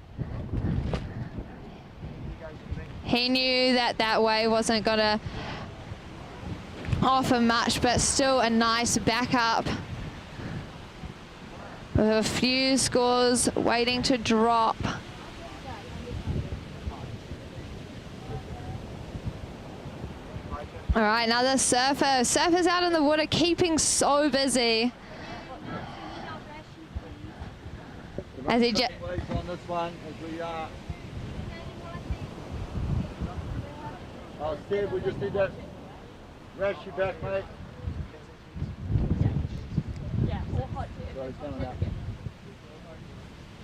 He knew that wave wasn't gonna offer much, but still a nice backup. With a few scores waiting to drop. All right, another surfer. Surfer's out in the water, keeping so busy. As he just on this one, as we are. Oh, Steve, we just need to rash you back, mate. Yeah, or hot too. Sorry, coming out.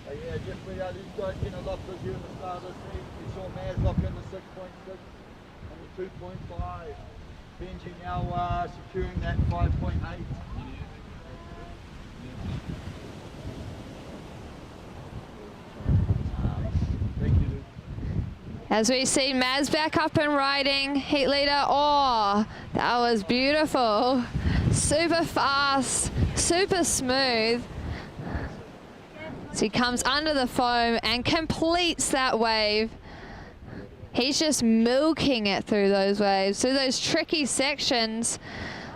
Yeah, just these guys getting a lot busier in the start of this heat. We saw Maz lock in the 6.6 and the 2.5. Benji now securing that 5.8. As we see Maz back up and riding, heat leader. Oh, that was beautiful. Super fast, super smooth. So he comes under the foam and completes that wave. He's just milking it through those waves, through those tricky sections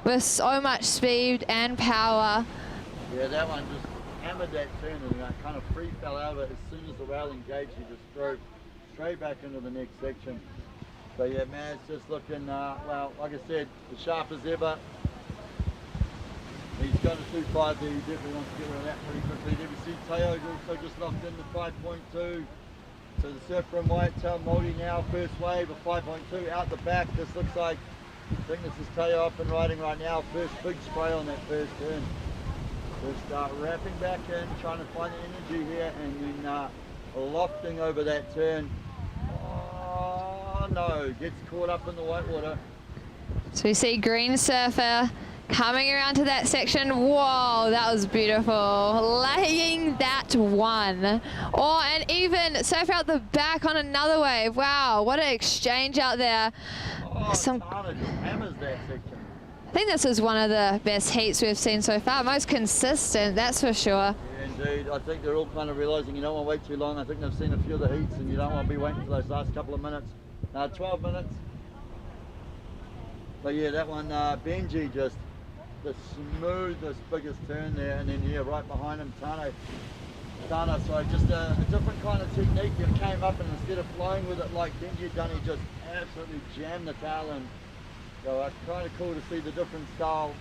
with so much speed and power. Yeah, that one just hammered that turn and kind of free fell out of it. As soon as the rail engaged, he just drove straight back into the next section. So yeah, Maz just looking, well, like I said, as sharp as ever. He's got a 2.5 there, he definitely wants to get rid of that pretty quickly. Then we see Teo's also just locked in the 5.2. So the surfer in whitetail, Māori now, first wave of 5.2 out the back. This looks like, I think this is Teo up and riding right now. First big spray on that first turn. Just wrapping back in, trying to find the energy here, and then lofting over that turn. Oh no, gets caught up in the whitewater. So we see Green Surfer coming around to that section. Whoa, that was beautiful. Laying that one. Oh, and even Surfer out the back on another wave. Wow, what an exchange out there. Oh, Tana just hammers that section. I think this is one of the best heats we've seen so far. Most consistent, that's for sure. Yeah, indeed. I think they're all kind of realising you don't want to wait too long. I think they've seen a few of the heats and you don't want to be waiting for those last couple of minutes. 12 minutes. But yeah, that one, Benji, just the smoothest, biggest turn there. And then yeah, right behind him, Tana, sorry, just a different kind of technique. You came up and instead of flowing with it like Benji had done, he just absolutely jammed the tail in. So kind of cool to see the different style,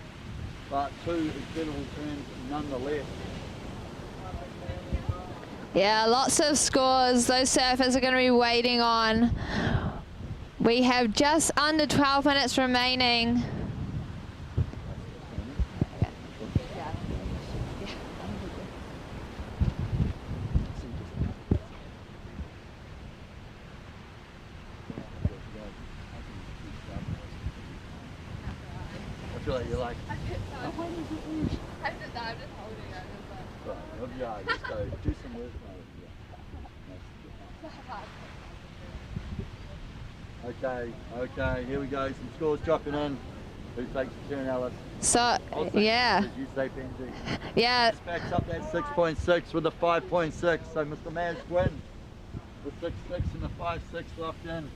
but two incredible turns nonetheless. Yeah, lots of scores those surfers are going to be waiting on. We have just under 12 minutes remaining. I feel like you're like, I'm just holding it. right, yeah, just go do some work. Okay, here we go. Some scores dropping in. Who takes the turn, Alice? So, yeah. You say Benji. Yeah. This backs up that 6.6 with the 5.6. So Mr. Maz wins the 6.6 and the 5.6 locked in.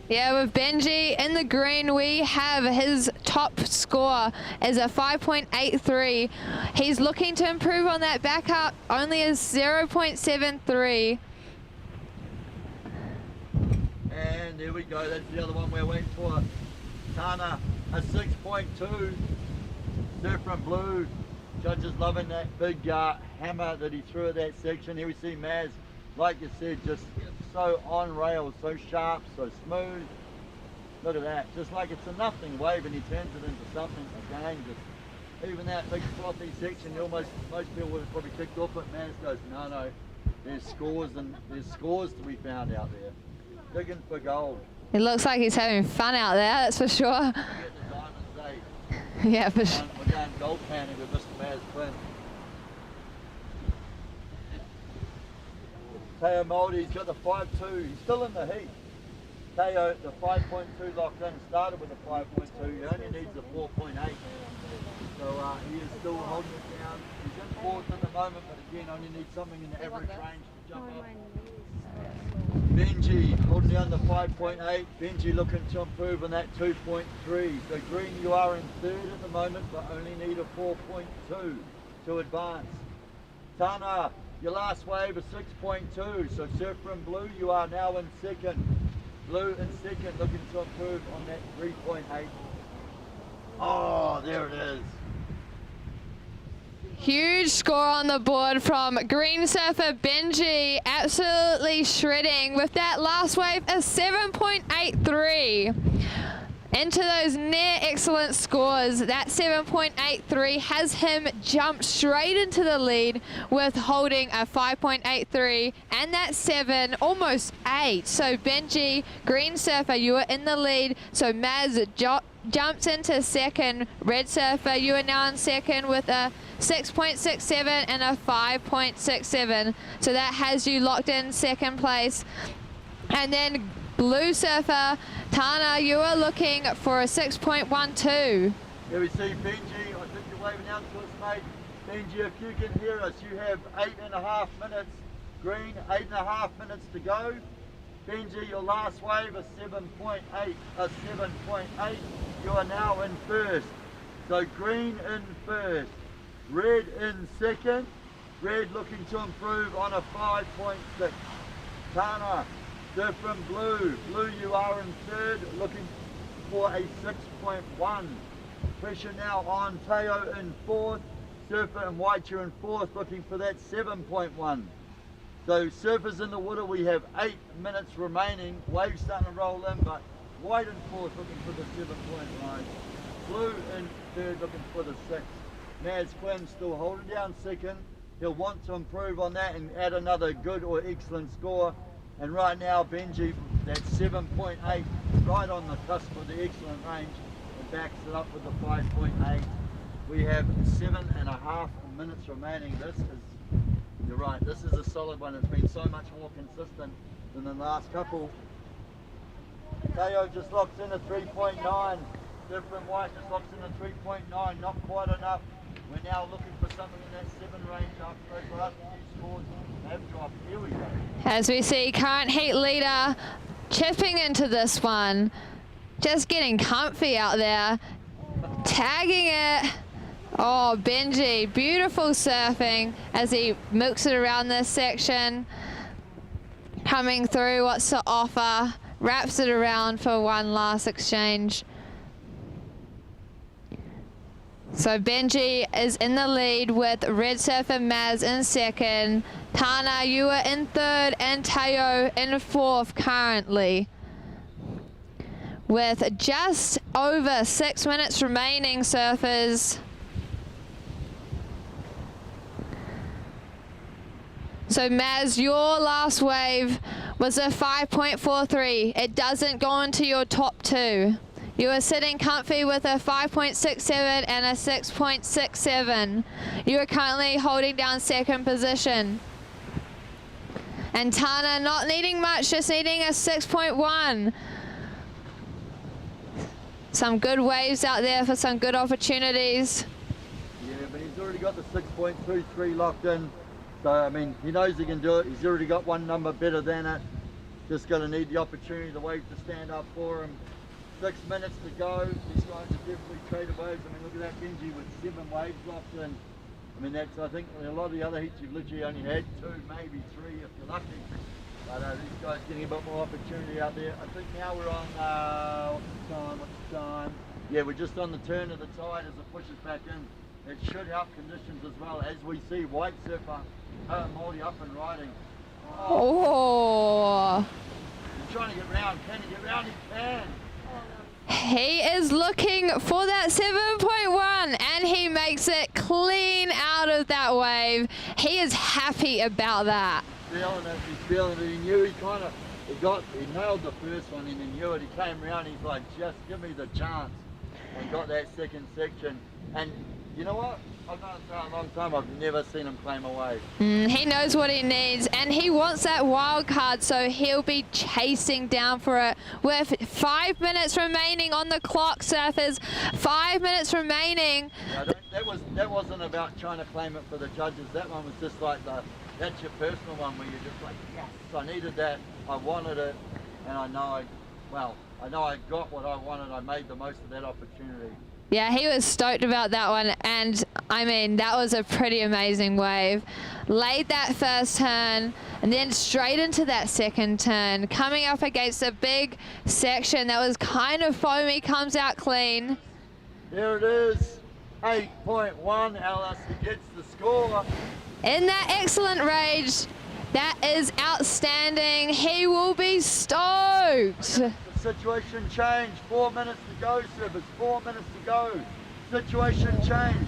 Yeah, with Benji in the green, we have his top score is a 5.83. He's looking to improve on that back up, only a 0.73. And there we go, that's the other one we're waiting for. Tana, a 6.2. Surf from Blue. Judges loving that big hammer that he threw at that section. Here we see Maz, like you said, just so on rails, so sharp, so smooth. Look at that, just like it's a nothing wave and he turns it into something again. Just even that big frothy section, most people would have probably kicked off it. Maz goes, no, there's scores to be found out there. Digging for gold. It looks like he's having fun out there, that's for sure. Yeah, for sure. We're going gold panning with Mr. Maz Quinn. Teo Moldy's got the 5.2, he's still in the heat. Teo, the 5.2 locked in, started with the 5.2, he only needs the 4.8. So he is still holding it down. He's in fourth at the moment, but again only needs something in the average range to jump up. Benji holding down the 5.8. Benji looking to improve on that 2.3. So green, you are in third at the moment, but only need a 4.2 to advance. Tana, your last wave is 6.2. So surf from Blue, you are now in second. Blue in second, looking to improve on that 3.8. Oh, there it is. Huge score on the board from green surfer Benji, absolutely shredding with that last wave, a 7.83. Into those near excellent scores, that 7.83 has him jump straight into the lead with holding a 5.83 and that 7, almost 8. So Benji, green surfer, you are in the lead. So Maz jumps into second. Red surfer, you are now in second with a 6.67 and a 5.67. So that has you locked in second place. And then blue surfer, Tana, you are looking for a 6.12. Here we see Benji, I think you're waving out to us, mate. Benji, if you can hear us, you have 8.5 minutes. Green, 8.5 minutes to go. Benji, your last wave is 7.8, a 7.8. You are now in first. So green in first. Red in second. Red looking to improve on a 5.6. Tana, surf from Blue. Blue, you are in third, looking for a 6.1. Pressure now on Teo in fourth. Surfer in white, you're in fourth, looking for that 7.1. So surfers in the water, we have 8 minutes remaining. Waves starting to roll in, but white in fourth, looking for the 7.9. Blue in third, looking for the 6. Maz Quinn still holding down second. He'll want to improve on that and add another good or excellent score. And right now, Benji, that 7.8, right on the cusp of the excellent range, and backs it up with the 5.8. We have 7.5 minutes remaining. This is, you're right, this is a solid one. It's been so much more consistent than the last couple. Teo just locks in a 3.9. Different white just locks in a 3.9, not quite enough. We're now looking for something in that 7 range after those last few scores have dropped. Here we go. As we see current heat leader chipping into this one, just getting comfy out there, tagging it. Oh, Benji, beautiful surfing as he milks it around this section, coming through what's to offer, wraps it around for one last exchange. So Benji is in the lead with Red Surfer Maz in second. Tana, you are in third, and Teo in fourth currently. With just over 6 minutes remaining, surfers. So Maz, your last wave was a 5.43. It doesn't go into your top 2. You are sitting comfy with a 5.67 and a 6.67. You are currently holding down second position. And Tana not needing much, just needing a 6.1. Some good waves out there for some good opportunities. Yeah, but he's already got the 6.23 locked in. So, I mean, he knows he can do it. He's already got one number better than it. Just going to need the opportunity, the wave to stand up for him. 6 minutes to go. These guys have definitely traded waves. I mean, look at that Benji with 7 waves locked in. I mean, that's, I think, a lot of the other heats you've literally only had 2, maybe 3 if you're lucky. But these guys getting a bit more opportunity out there. I think now we're on, what's the time? Yeah, we're just on the turn of the tide as it pushes back in. It should help conditions as well, as we see white surfer, Māori up and riding. Oh. He's trying to get round. Can he get round? He can. He is looking for that 7.1 and he makes it clean out of that wave. He is happy about that. Feeling it, he's feeling it. He knew he kind of, he nailed the first one and he knew it. He came around, he's like, just give me the chance. And got that second section. And you know what? I've done it for a long time. I've never seen him claim a wave. He knows what he needs and he wants that wild card, so he'll be chasing down for it with 5 minutes remaining on the clock, surfers. 5 minutes remaining. Yeah, that wasn't about trying to claim it for the judges. That one was just like that's your personal one where you're just like, yes, I needed that, I wanted it, and I know I got what I wanted. I made the most of that opportunity. Yeah, he was stoked about that one, and I mean, that was a pretty amazing wave. Laid that first turn, and then straight into that second turn, coming up against a big section that was kind of foamy, comes out clean. There it is, 8.1, Alice, he gets the score. In that excellent rage, that is outstanding. He will be stoked. Situation change, 4 minutes to go, surfers, 4 minutes to go. Situation change.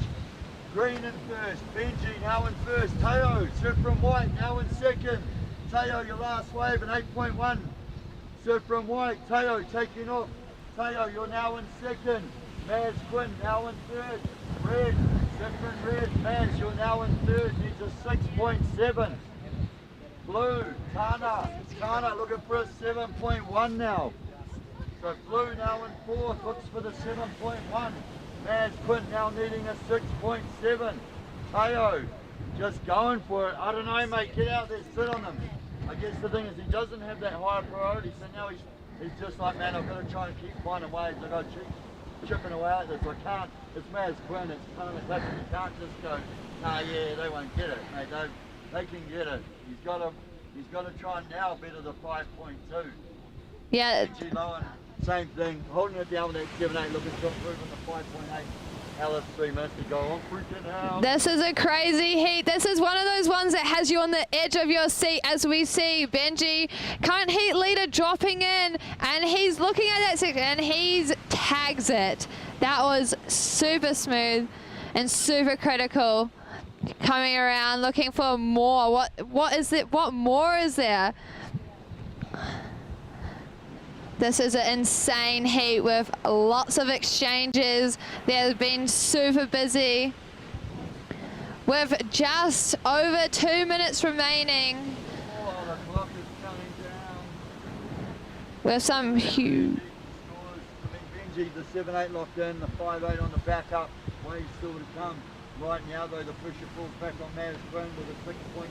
Green in first, Benji now in first, Teo, surf from white, now in second. Teo, your last wave, an 8.1. Surf from white, Teo taking off. Teo, you're now in second. Maz Quinn now in third. Red, surf from red, Maz, you're now in third, needs a 6.7. Blue, Tana looking for a 7.1 now. So Blue now in fourth, looks for the 7.1. Maz Quint now needing a 6.7. Teo just going for it. I don't know, mate, get out there, sit on them. I guess the thing is he doesn't have that higher priority, so now he's just like, man, I've got to try and keep finding waves. I've got to keep chipping away at this. I can't, it's Maz Quint, it's kind of a touch. You can't just go, nah, yeah, they won't get it, mate. They can get it. He's got to try and now better the 5.2. Yeah. Same thing, holding it down with that 7.8, looking to improve on the 5.8. Alice, 3 minutes to go. I'm freaking out. This is a crazy heat. This is one of those ones that has you on the edge of your seat, as we see Benji, current heat leader, dropping in, and he's looking at that section and he's tags it. That was super smooth and super critical. Coming around looking for more. What is it? What more is there? This is an insane heat with lots of exchanges. They've been super busy. With just over 2 minutes remaining. Oh, the clock is counting down. With some huge. I mean, Benji, the 7-8 locked in, the 5-8 on the back up. Waves still to come. Right now though, the pressure falls back on Maz Quinn with a 6.7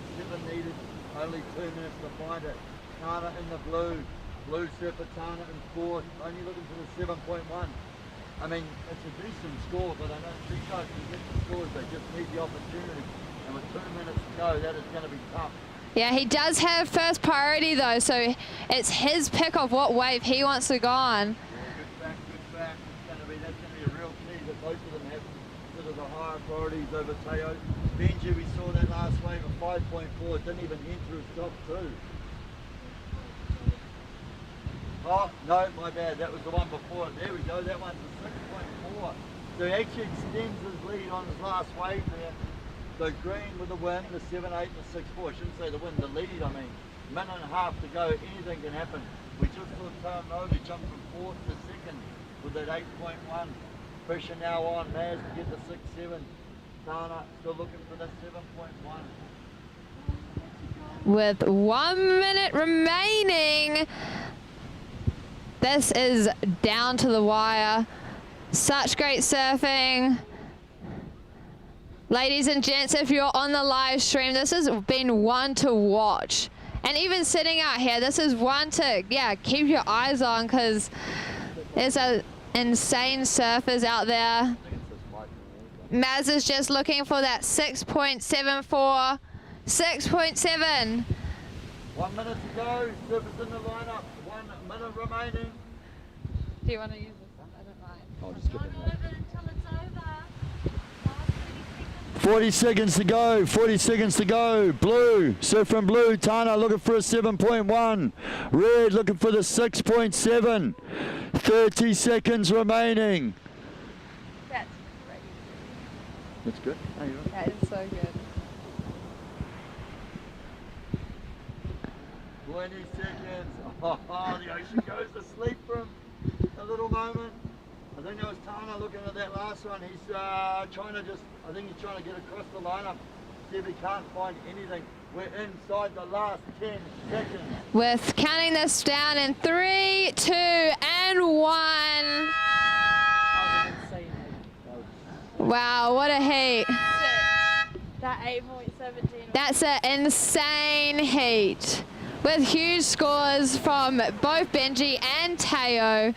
needed. Only 2 minutes to find it. Tana in the blue. Blue Surfer Tana in fourth. Only looking for the 7.1. I mean, it's a decent score, but I know these guys can get the scores, they just need the opportunity. And with 2 minutes to go, that is going to be tough. Yeah, he does have first priority though, so it's his pick of what wave he wants to go on. Yeah, good back. That's going to be a real key that both of them have sort of the higher priorities over Teo. Benji, we saw that last wave of 5.4, didn't even enter his top 2. Oh, no, my bad, that was the one before it. There we go, that one's a 6.4. So he actually extends his lead on his last wave there. So green with the win, the 7-8 and the 6-4. I shouldn't say the win, the lead, I mean. Minute and a half to go, anything can happen. We just saw Teo Novi jump from 4th to 2nd with that 8.1. Pressure now on Maz to get the 6-7. Tana still looking for the 7.1. With 1 minute remaining, this is down to the wire. Such great surfing. Ladies and gents, if you're on the live stream, this has been one to watch. And even sitting out here, this is one to, yeah, keep your eyes on, because there's a insane surfers out there. Maz is just looking for that 6.74, 6.7. 1 minute to go, surfers in the lineup, 1 minute remaining. Do you want to use this one? I don't mind. I'll just skip it. 40 seconds to go, 40 seconds to go. Blue, surf from blue, Tana looking for a 7.1. Red looking for the 6.7. 30 seconds remaining. That's great. That's good. That is so good. 20 seconds. Oh, the ocean goes to sleep for a little moment. I think that was Tana looking at that last one. He's trying to just, I think he's trying to get across the lineup. See if he can't find anything. We're inside the last 10 seconds. With counting this down in 3, 2, and 1. Wow, what a heat. That 8.17. That's an insane heat. With huge scores from both Benji and Teo.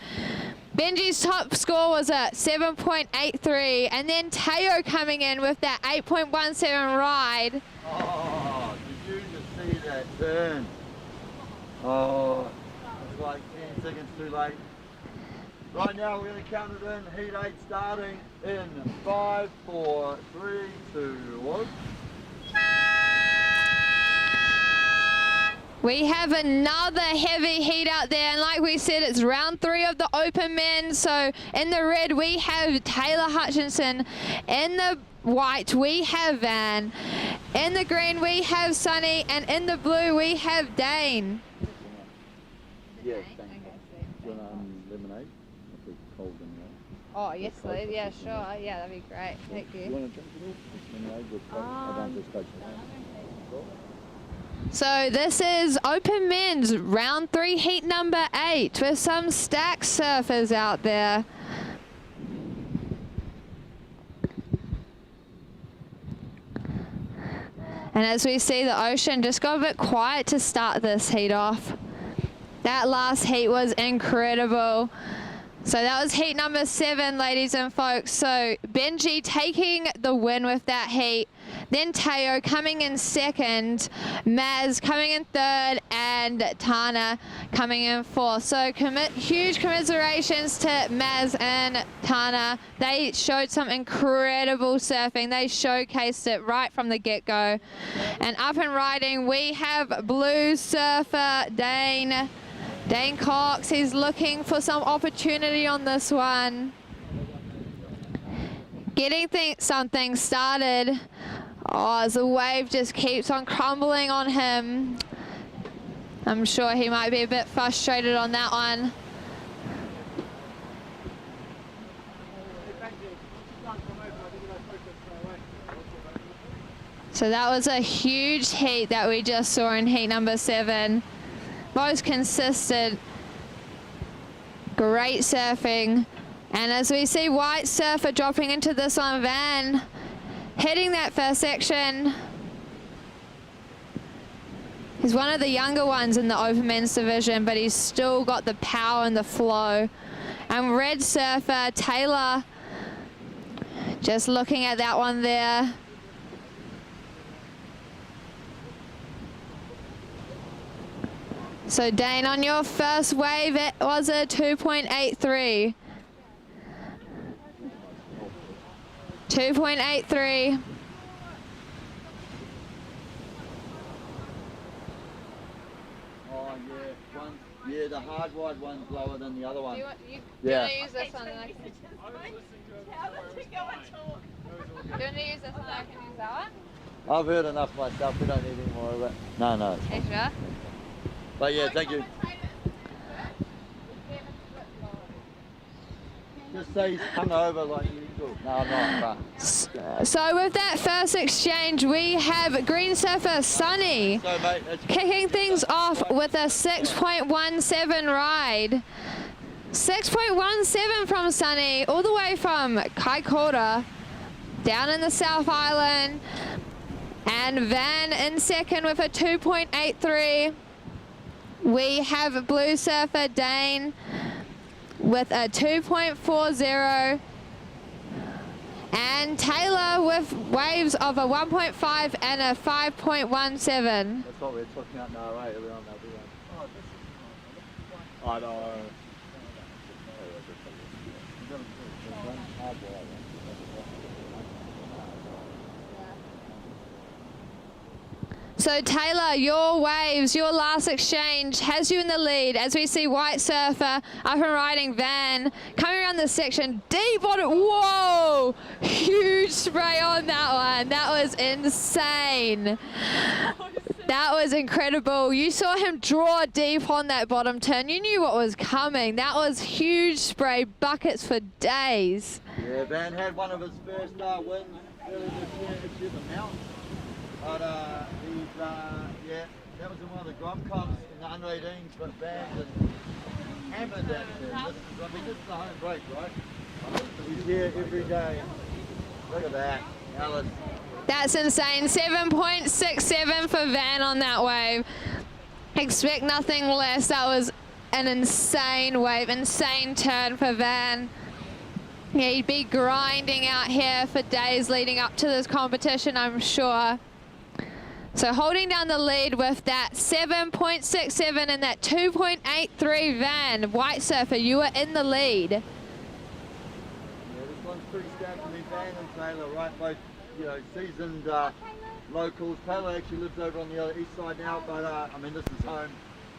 Benji's top score was a 7.83, and then Teo coming in with that 8.17 ride. Oh, did you just see that turn? Oh, it's like 10 seconds too late. Right now we're going to count it in, heat 8 starting in 5, 4, 3, 2, 1. We have another heavy heat out there, and like we said, it's round 3 of the open men. So in the red we have Taylor Hutchinson, in the white we have Van, in the green we have Sunny, and in the blue we have Dane. Yeah, thank you. Do you want lemonade? Cold lemonade. Oh yes please, yeah sure, yeah that'd be great, thank Do you you. want to drink it all? Lemonade with Coke? I don't just Coke. So this is open men's round 3 heat number 8 with some stack surfers out there. And as we see, the ocean just got a bit quiet to start this heat off. That last heat was incredible. So that was heat number 7, ladies and folks. So Benji taking the win with that heat. Then Teo coming in 2nd, Maz coming in 3rd, and Tana coming in 4th. So huge commiserations to Maz and Tana. They showed some incredible surfing. They showcased it right from the get-go. And up and riding, we have blue surfer Dane Cox. He's looking for some opportunity on this one. Getting something started. Oh, as the wave just keeps on crumbling on him. I'm sure he might be a bit frustrated on that one. So that was a huge heat that we just saw in heat number 7. Most consistent, great surfing And as we see White Surfer dropping into this one, Van heading that first section. He's one of the younger ones in the open men's division, but he's still got the power and the flow. And Red Surfer, Taylor, just looking at that one there. So Dane, on your first wave, it was a 2.83. 2.83. Oh yeah, the hard wide one's lower than the other one. Do you want to use this one? And I can... Do you want to use this one? I can use that one. I've heard enough myself. We don't need any more of it. No. Are you sure? But yeah, thank you. Just say he's hungover like usual. No, I'm not. So with that first exchange, we have Green Surfer Sunny So mate, kicking things off with a 6.17 ride. 6.17 from Sunny, all the way from Kaikoura, down in the South Island. And Van in second with a 2.83. We have Blue Surfer Dane with a 2.40. And Taylor with waves of a 1.5 and a 5.17. that's what we're talking about now, right? Everyone, I know. So Taylor, your waves, your last exchange has you in the lead as we see White Surfer up and riding Van coming around the section deep on it. Whoa, huge spray on that one. That was insane. That was incredible. You saw him draw deep on that bottom turn. You knew what was coming. That was huge spray, buckets for days. Yeah, Van had one of his first wins earlier this year. It's in the mountains. But he's, yeah, that was in one of the Grom comps in the under 18s, but Van just hammered that turn. This is the home break, right? He's here every day. Look at that, Alice. That's insane. 7.67 for Van on that wave. Expect nothing less. That was an insane wave, insane turn for Van. Yeah, he'd be grinding out here for days leading up to this competition, I'm sure. So holding down the lead with that 7.67 and that 2.83 Van. White Surfer, you are in the lead. Yeah, this one's pretty stacked for me, Van and Taylor, right? Both, you know, seasoned locals. Taylor actually lives over on the other east side now, but I mean, this is home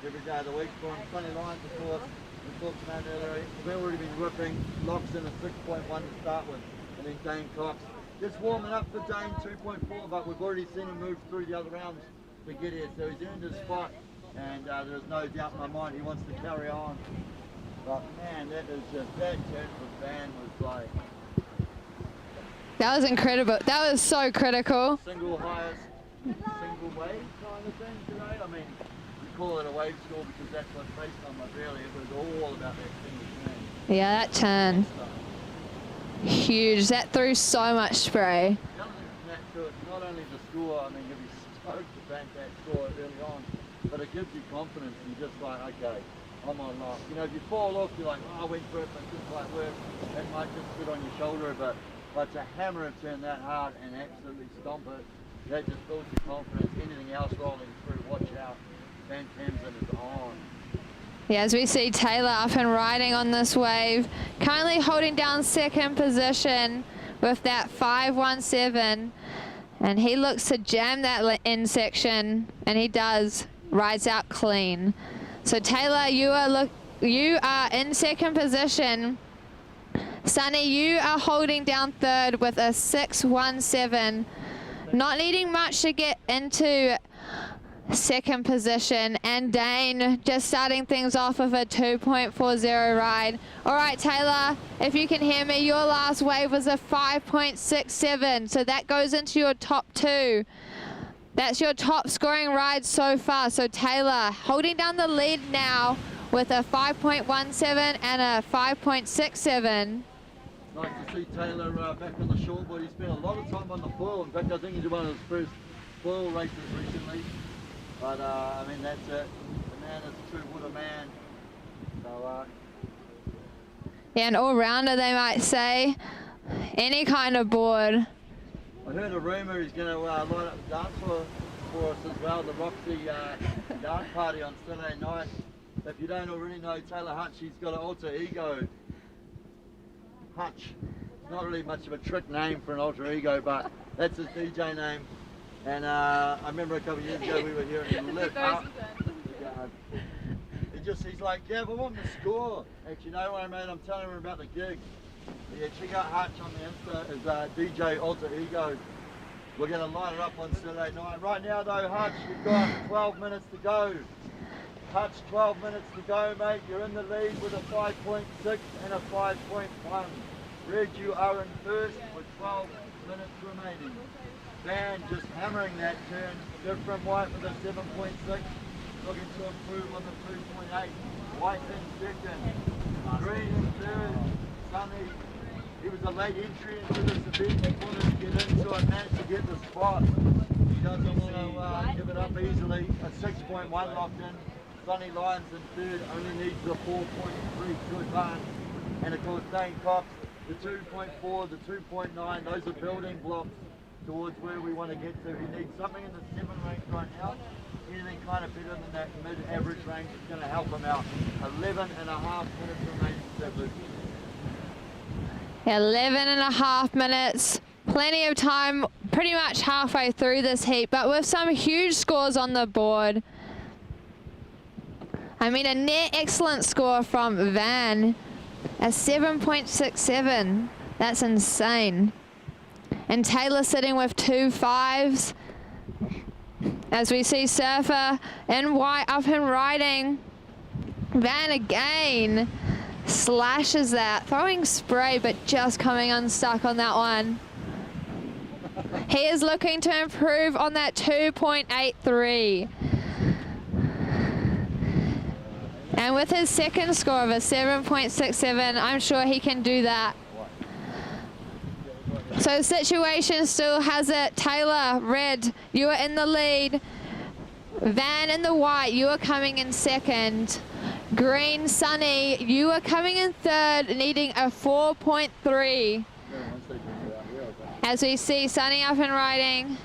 every day of the week for him. Sunny lines, of course. We talked about earlier. We've already been ripping. Locks in a 6.1 to start with, and then Dane Cox. Just warming up for Dane 2.4, but we've already seen him move through the other rounds to get here. So he's earned his spot, and there's no doubt in my mind he wants to carry on. But man, that is just, that turn for Van was like... That was incredible. That was so critical. Single highest, single wave kind of thing today. I mean, we call it a wave score because that's what's based on, but really it was all about that single turn. Yeah, that turn. Huge. That threw so much spray. The other thing from that too, it's not only the score, I mean, you'll be stoked to bank that score early on, but it gives you confidence. You're just like, okay, I'm on lock. You know, if you fall off, you're like, oh, I went for it, but it didn't quite work. That might just sit on your shoulder a bit. But to hammer a turn that hard and absolutely stomp it, that just builds your confidence. Anything else rolling through, watch out. Van Tamsin is on. Yeah, as we see Taylor up and riding on this wave, currently holding down second position with that 5.17, and he looks to jam that end section, and he does. Rides out clean. So Taylor, you are in second position. Sunny, you are holding down third with a 6.17, not needing much to get into second position, and Dane just starting things off with a 2.40 ride. All right, Taylor, if you can hear me, your last wave was a 5.67, so that goes into your top two. That's your top scoring ride so far. So Taylor holding down the lead now with a 5.17 and a 5.67. Nice to see Taylor back on the shortboard. He spent a lot of time on the foil. In fact, I think he did one of his first foil races recently. But I mean, that's it. The man is a true water man. So, Yeah, an all-rounder, they might say. Any kind of board. I heard a rumour he's going to line up a dance for us as well, the Roxy dance party on Saturday night. If you don't already know Taylor Hutch, he's got an alter ego. Hutch. It's not really much of a trick name for an alter ego, but that's his DJ name. And I remember a couple of years ago we were here and he lived up. He's like, yeah, I want the score. Actually, no way, mate, I'm telling him about the gig. Yeah, check out Hutch on the Insta as DJ Alter Ego. We're going to line it up on Saturday night. Right now though, Hutch, you've got 12 minutes to go. Hutch, 12 minutes to go, mate. You're in the lead with a 5.6 and a 5.1. Red, you are in first with 12 minutes remaining. Van just hammering that turn. Different White with a 7.6. Looking to improve on the 2.8. White in second. Green in third. Sunny. He was a late entry into this event. He wanted to get into it, managed to get the spot. He doesn't want to give it up easily. A 6.1 locked in. Sunny Lyons in third. Only needs the 4.3 to advance. And of course, Dane Cox, the 2.4, the 2.9. Those are building blocks towards where we want to get to. He needs something in the 7 range right now. Anything kind of better than that mid-average range is going to help him out. 11 and a half minutes remaining to Luke. 11 and a half minutes. Plenty of time, pretty much halfway through this heat, but with some huge scores on the board. I mean, a near excellent score from Van, a 7.67. That's insane. And Taylor sitting with 2 5s. As we see Surfer in white up and riding. Van again slashes that, throwing spray but just coming unstuck on that one. He is looking to improve on that 2.83. And with his second score of a 7.67, I'm sure he can do that. So situation still has it. Taylor, red, you are in the lead. Van in the white, you are coming in second. Green, Sunny, you are coming in third, needing a 4.3. As we see Sunny up and riding.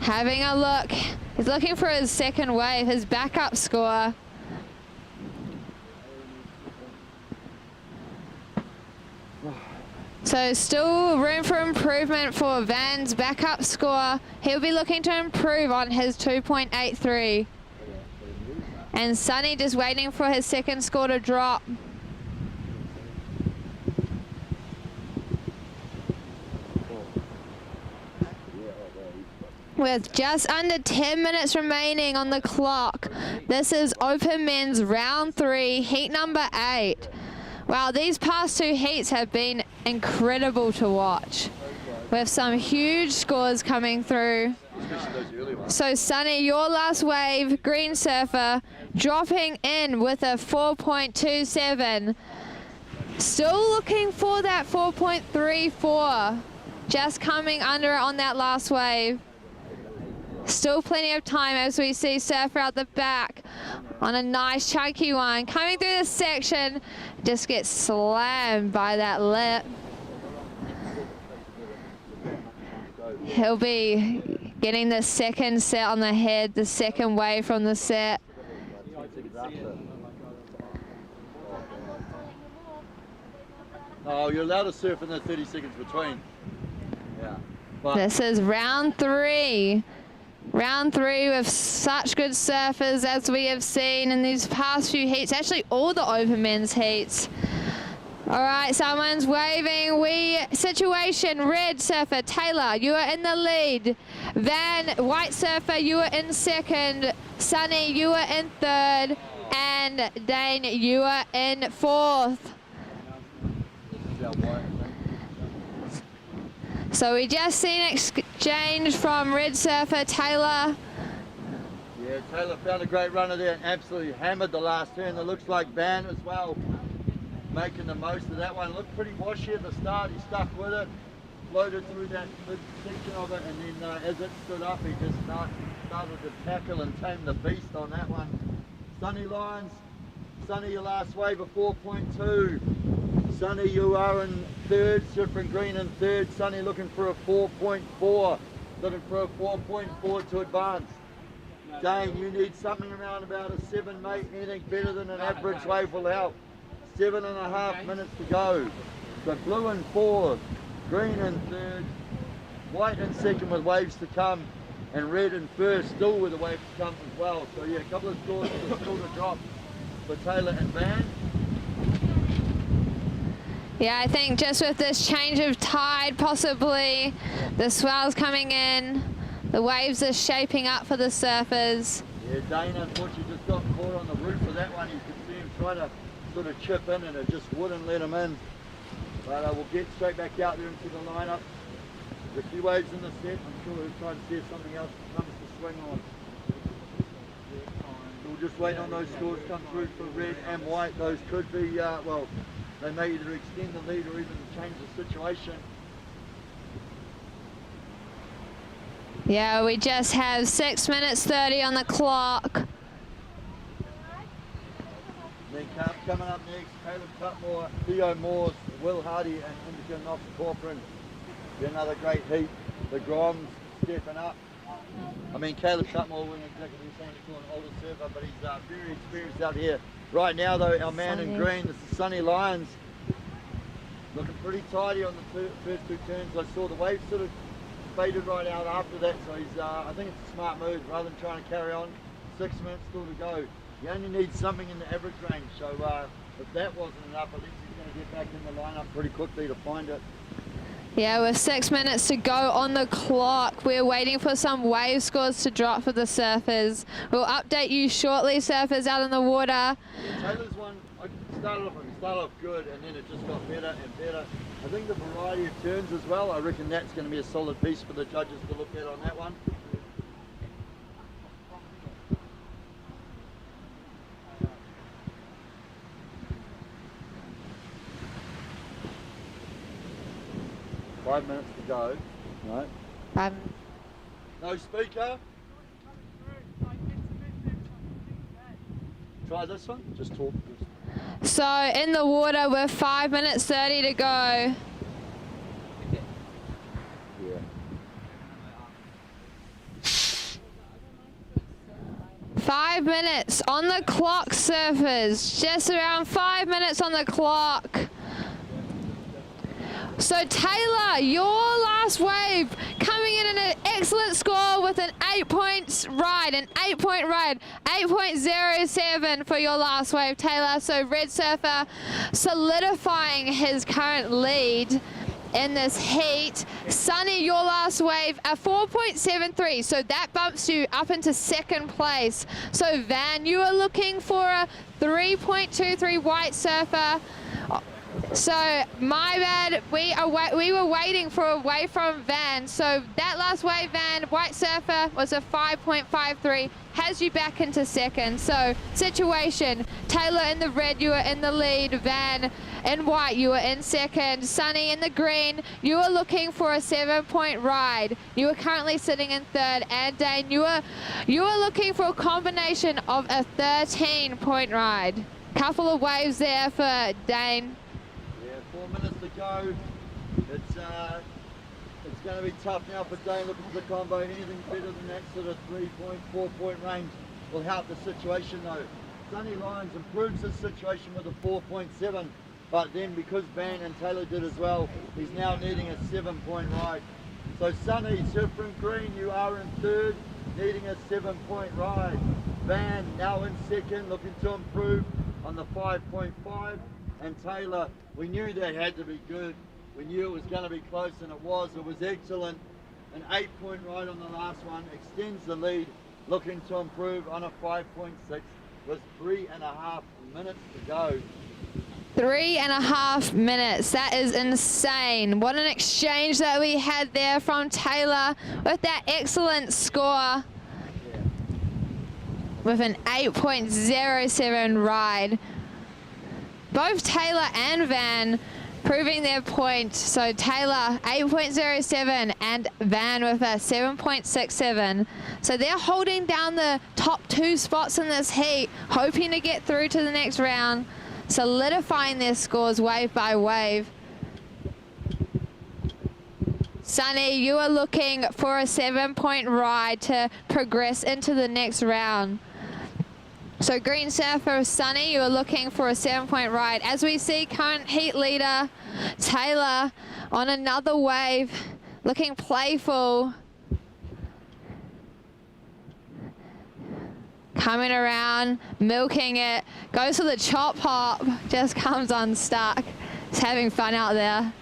Having a look. He's looking for his second wave, his backup score. So still room for improvement for Van's backup score. He'll be looking to improve on his 2.83. And Sunny just waiting for his second score to drop. With just under 10 minutes remaining on the clock, this is Open Men's Round 3, Heat number 8. Wow, these past 2 heats have been incredible to watch, with some huge scores coming through. So Sunny, your last wave, Green Surfer, dropping in with a 4.27. Still looking for that 4.34, just coming under on that last wave. Still plenty of time as we see Surfer out the back on a nice chunky one. Coming through this section, just gets slammed by that lip. He'll be getting the second set on the head, the second wave from the set. Oh, you're allowed to surf in the 30 seconds between. Yeah. But This is round 3. Round 3 with such good surfers as we have seen in these past few heats, actually all the Open Men's heats. All right, someone's waving. Situation, red surfer, Taylor, you are in the lead. Van, white surfer, you are in second. Sunny, you are in third. And Dane, you are in fourth. So we just seen exchange from red surfer Taylor. Yeah, Taylor found a great runner there and absolutely hammered the last turn. It looks like Van as well, making the most of that one. Looked pretty washy at the start. He stuck with it, floated through that mid section of it, and then as it stood up, he just started to tackle and tame the beast on that one. Sunny Lions, Sunny, your last wave of 4.2. Sunny, you are in third. Different Green in third. Sunny looking for a 4.4. Looking for a 4.4 to advance. Dane, you need something around about a 7, mate. Anything better than an average wave will help. 7.5 minutes to go. So blue in 4, green in third, white in second with waves to come, and red in first, still with the waves to come as well. So yeah, a couple of scores still to drop for Taylor and Van. Yeah, I think just with this change of tide, possibly the swells coming in, the waves are shaping up for the surfers. Yeah, Dane unfortunately just got caught on the roof of that one. You could see him trying to sort of chip in and it just wouldn't let him in. But we'll get straight back out there into the lineup. There's a few waves in the set. I'm sure we'll try to see if something else comes to swing on. We'll just wait on those scores to come through for red and white. Those could be, well, they may either extend the lead or even change the situation. Yeah, we just have 6 minutes 30 on the clock. Then coming up next, Caleb Cutmore, Theo Morse, Will Hardy and Indica Knox Corcoran. Be another great heat. The Groms stepping up. I mean, Caleb Cutmore wouldn't exactly be saying he's an older surfer, but he's very experienced out here. Right now though, our man in green, this is Sunny Lions, looking pretty tidy on the first 2 turns. I saw the waves sort of faded right out after that, so he's, I think it's a smart move rather than trying to carry on. 6 minutes still to go. You only need something in the average range, so if that wasn't enough, at least he's going to get back in the lineup pretty quickly to find it. Yeah, with 6 minutes to go on the clock, we're waiting for some wave scores to drop for the surfers. We'll update you shortly, surfers out in the water. Yeah, Taylor's one, I started off good, and then it just got better and better. I think the variety of turns as well, I reckon that's going to be a solid piece for the judges to look at on that one. Five minutes to go, right? No speaker? Try this one, just talk. So in the water, we're 5 minutes 30 to go. Yeah. 5 minutes on the clock, surfers. Just around 5 minutes on the clock. So Taylor, your last wave coming in at an excellent score with an 8-point ride, 8.07 for your last wave, Taylor. So Red Surfer solidifying his current lead in this heat. Sunny, your last wave, a 4.73, so that bumps you up into second place. So Van, you are looking for a 3.23 White Surfer. So my bad, we were waiting for a wave from Van. So that last wave, Van, White Surfer was a 5.53, has you back into second. So situation, Taylor in the red, you were in the lead. Van in white, you were in second. Sunny in the green, you were looking for a 7-point ride. You are currently sitting in third. And Dane, you were looking for a combination of a 13-point ride. Couple of waves there for Dane. 4 minutes to go. It's going to be tough now for Dane looking for the combo. Anything better than that sort of 3.4 point range will help the situation though. Sunny Lions improves his situation with a 4.7, but then because Van and Taylor did as well, he's now needing a 7-point ride. So Sunny, Surfer in green, you are in third, needing a 7-point ride. Van now in second, looking to improve on the 5.5. And Taylor, we knew that had to be good. We knew it was going to be close, and it was. It was excellent. An 8-point ride on the last one, extends the lead, looking to improve on a 5.6 with 3.5 minutes to go. 3.5 minutes, that is insane. What an exchange that we had there from Taylor with that excellent score. with an 8.07 ride. Both Taylor and Van proving their point. So Taylor 8.07 and Van with a 7.67. So they're holding down the top 2 spots in this heat, hoping to get through to the next round, solidifying their scores wave by wave. Sunny, you are looking for a 7-point ride to progress into the next round. So green surfer Sunny, you are looking for a 7-point ride. As we see current heat leader Taylor on another wave, looking playful. Coming around, milking it, goes for the chop hop, just comes unstuck. He's having fun out there.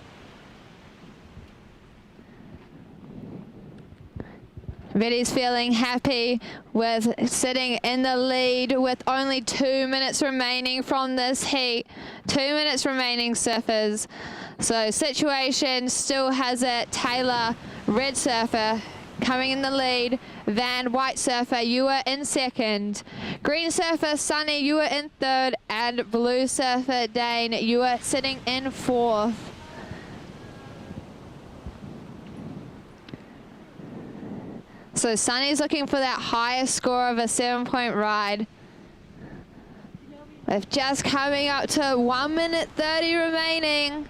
Betty's feeling happy with sitting in the lead with only 2 minutes remaining from this heat. 2 minutes remaining, surfers. So situation still has it. Taylor, red surfer, coming in the lead. Van, white surfer, you are in second. Green surfer, Sunny, you are in third. And blue surfer, Dane, you are sitting in fourth. So Sunny's looking for that highest score of a 7-point ride. With just coming up to 1 minute 30 remaining.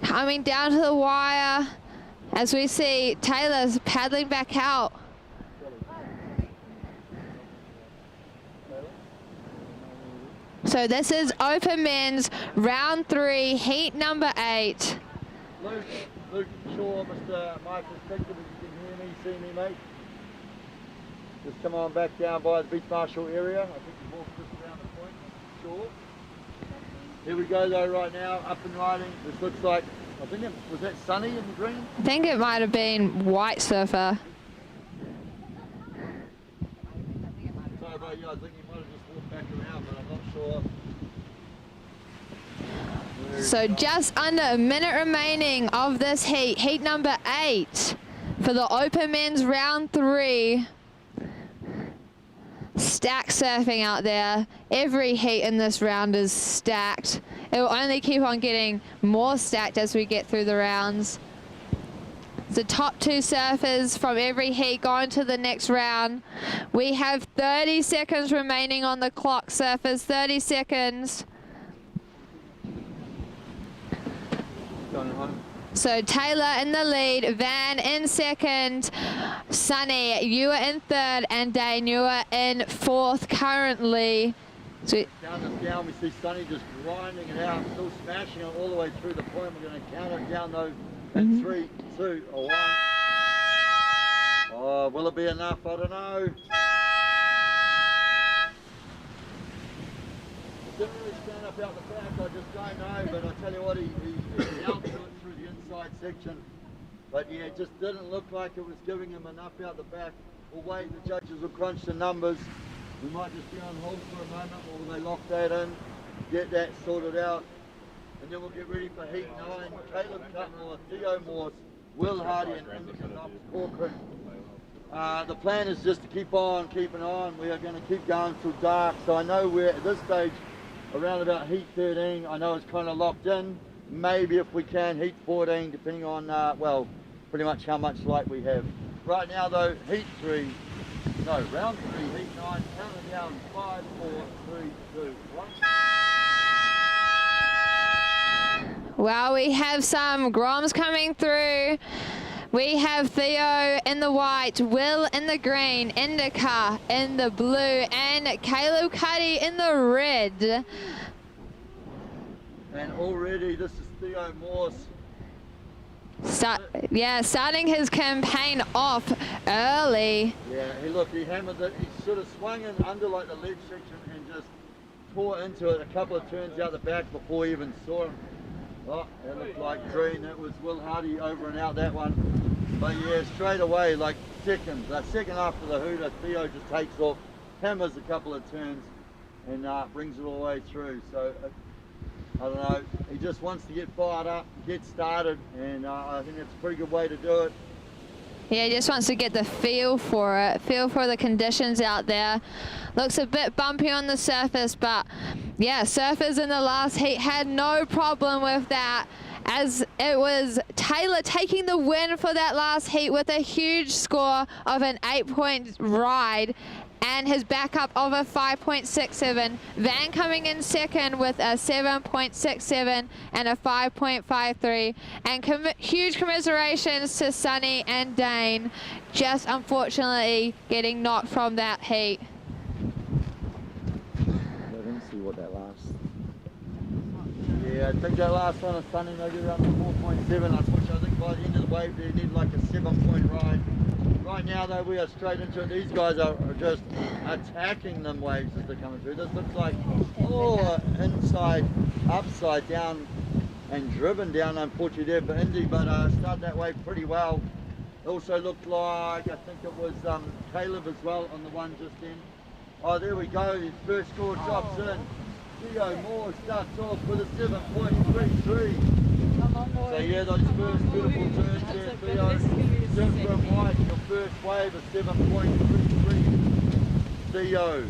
Coming down to the wire as we see Taylor's paddling back out. So this is Open Men's round 3, heat number 8. Luke Shaw, my perspective, if you can hear me, see me, mate. Just come on back down by the beach marshal area. I think you walked just around the point. Sure. Here we go though right now, up and riding. This looks like, I think it was that Sunny in the green? I think it might have been white surfer. Sorry about you, I think you might have just walked back around, but I'm not sure. So just under a minute remaining of this heat, heat number 8 for the Open Men's round 3. Stack surfing out there. Every heat in this round is stacked. It will only keep on getting more stacked as we get through the rounds. The top 2 surfers from every heat going to the next round. We have 30 seconds remaining on the clock, surfers. 30 seconds. So Taylor in the lead, Van in second, Sunny, you are in third, and Dane, you are in fourth currently. So down, we see Sunny just grinding it out, still smashing it all the way through the point. We're going to count it down though at 3, 2, or 1. Oh, will it be enough? I don't know. Didn't really stand up out the back, I just don't know, but I tell you what, he out to it through the inside section. But yeah, it just didn't look like it was giving him enough out the back. We'll wait, the judges will crunch the numbers. We might just be on hold for a moment while they lock that in, get that sorted out, and then we'll get ready for heat 9. Caleb Cutmore, Theo Morse, Will Hardy and Knox Corcoran. The plan is just to keep on keeping on. We are going to keep going till dark. So I know we're at this stage around about heat 13. I know it's kind of locked in. Maybe if we can, heat 14, depending on, well, pretty much how much light we have. Right now though, heat 3, no, round 3, heat 9, counting down 5, 4, 3, 2, 1. Well, we have some Groms coming through. We have Theo in the white, Will in the green, Indica in the blue, and Caleb Cuddy in the red. And already this is Theo Morse. Starting his campaign off early. Yeah, he hammered it. He sort of swung in under like the ledge section and just tore into it a couple of turns out the back before he even saw him. Oh, that looked like green. That was Will Hardy over and out that one. But yeah, straight away, like second after the hooter, Theo just takes off, hammers a couple of turns, and brings it all the way through. So I don't know. He just wants to get fired up, get started, and I think that's a pretty good way to do it. Yeah, he just wants to get the feel for it, feel for the conditions out there. Looks a bit bumpy on the surface, but yeah, surfers in the last heat had no problem with that, as it was Taylor taking the win for that last heat with a huge score of an 8-point ride and his backup of a 5.67. Van coming in second with a 7.67 and a 5.53. And huge commiserations to Sonny and Dane, just unfortunately getting knocked from that heat. Let me see what that last. Yeah, I think that last one is Sonny maybe around the 4.7. Unfortunately, I think by the end of the wave they need like a 7-point ride. Right now though, we are straight into it. These guys are just attacking them waves as they're coming through. This looks like inside, upside down and driven down, unfortunately there for Indy, but started that wave pretty well. It also looked like, I think it was Caleb as well on the one just then. Oh, there we go, his first score drops in. Theo Moore starts off with a 7.33. So yeah, those first beautiful turns there, Theo. Surf from white, your first wave of 7.33. Theo.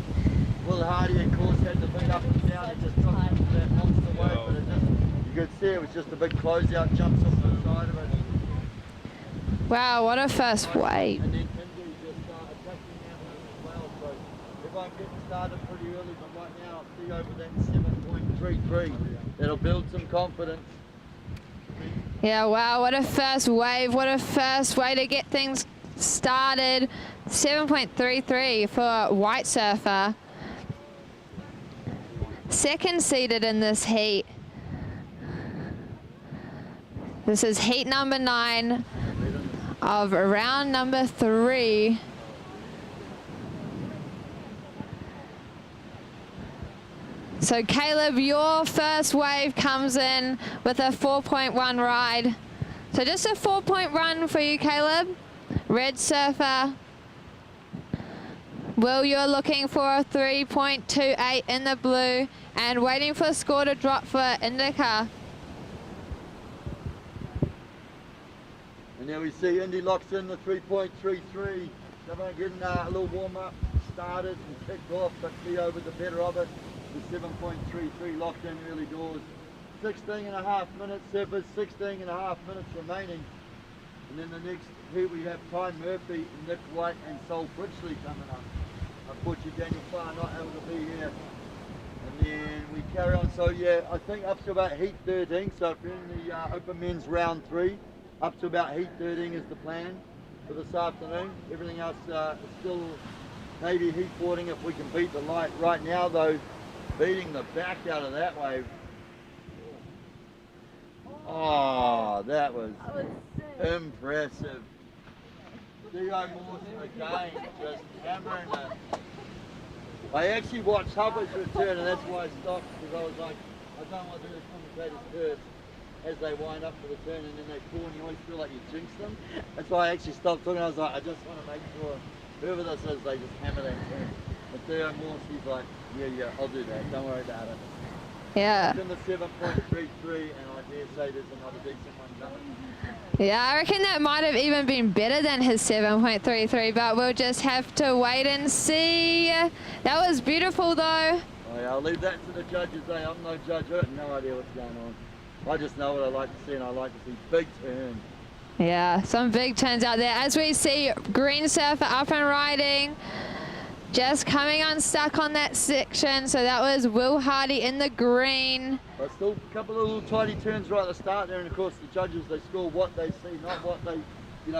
Will Hardy, of course, had the big up and down. He just dropped into that monster wave, but it just, you could see it was just a big closeout, jumps off the side of it. Wow, what a first wave. And then Indy just attacking that one as well. So everyone getting started pretty early, but right now Theo with that 7.33. That'll build some confidence. Yeah, wow, what a first wave, what a first way to get things started. 7.33 for White Surfer. Second seeded in this heat. This is heat number 9 of round number 3. So Caleb, your first wave comes in with a 4.1 ride. So just a 4-point run for you, Caleb. Red Surfer. Will, you're looking for a 3.28 in the blue and waiting for a score to drop for Indica. And there we see Indy locks in the 3.33. Everyone getting a little warm up, started and kicked off, but Theo with the better of it. The 7.33 locked in early doors. 16.5 minutes, surfers, 16.5 minutes remaining. And then the next heat we have Ty Murphy, Nick White and Sol Bridgley coming up. Unfortunately Daniel Farr not able to be here. And then we carry on, so yeah, I think up to about heat 13, so if you're in the open men's round 3, up to about heat 13 is the plan for this afternoon. Everything else is still maybe heat 14 if we can beat the light. Right now though, beating the back out of that wave. Oh, that was impressive. Theo Morse again, just hammering it. I actually watched Hubbard's return and that's why I stopped, because I was like, I don't want to do the commentators first as they wind up for the turn and then they pull and you always feel like you jinx them. That's why I actually stopped talking. I was like, I just want to make sure whoever this is, they just hammer that turn. But Theo Morse, he's like, yeah, I'll do that. Don't worry about it. Yeah. It's in the 7.33 and I dare say there's another decent one coming. Yeah, I reckon that might have even been better than his 7.33, but we'll just have to wait and see. That was beautiful though. Oh yeah, I'll leave that to the judges. I'm no judge. I have no idea what's going on. I just know what I like to see, and I like to see big turns. Yeah, some big turns out there. As we see Green Surfer up and riding, just coming unstuck on that section. So that was Will Hardy in the green. But still a couple of little tiny turns right at the start there, and of course the judges, they score what they see, not what they,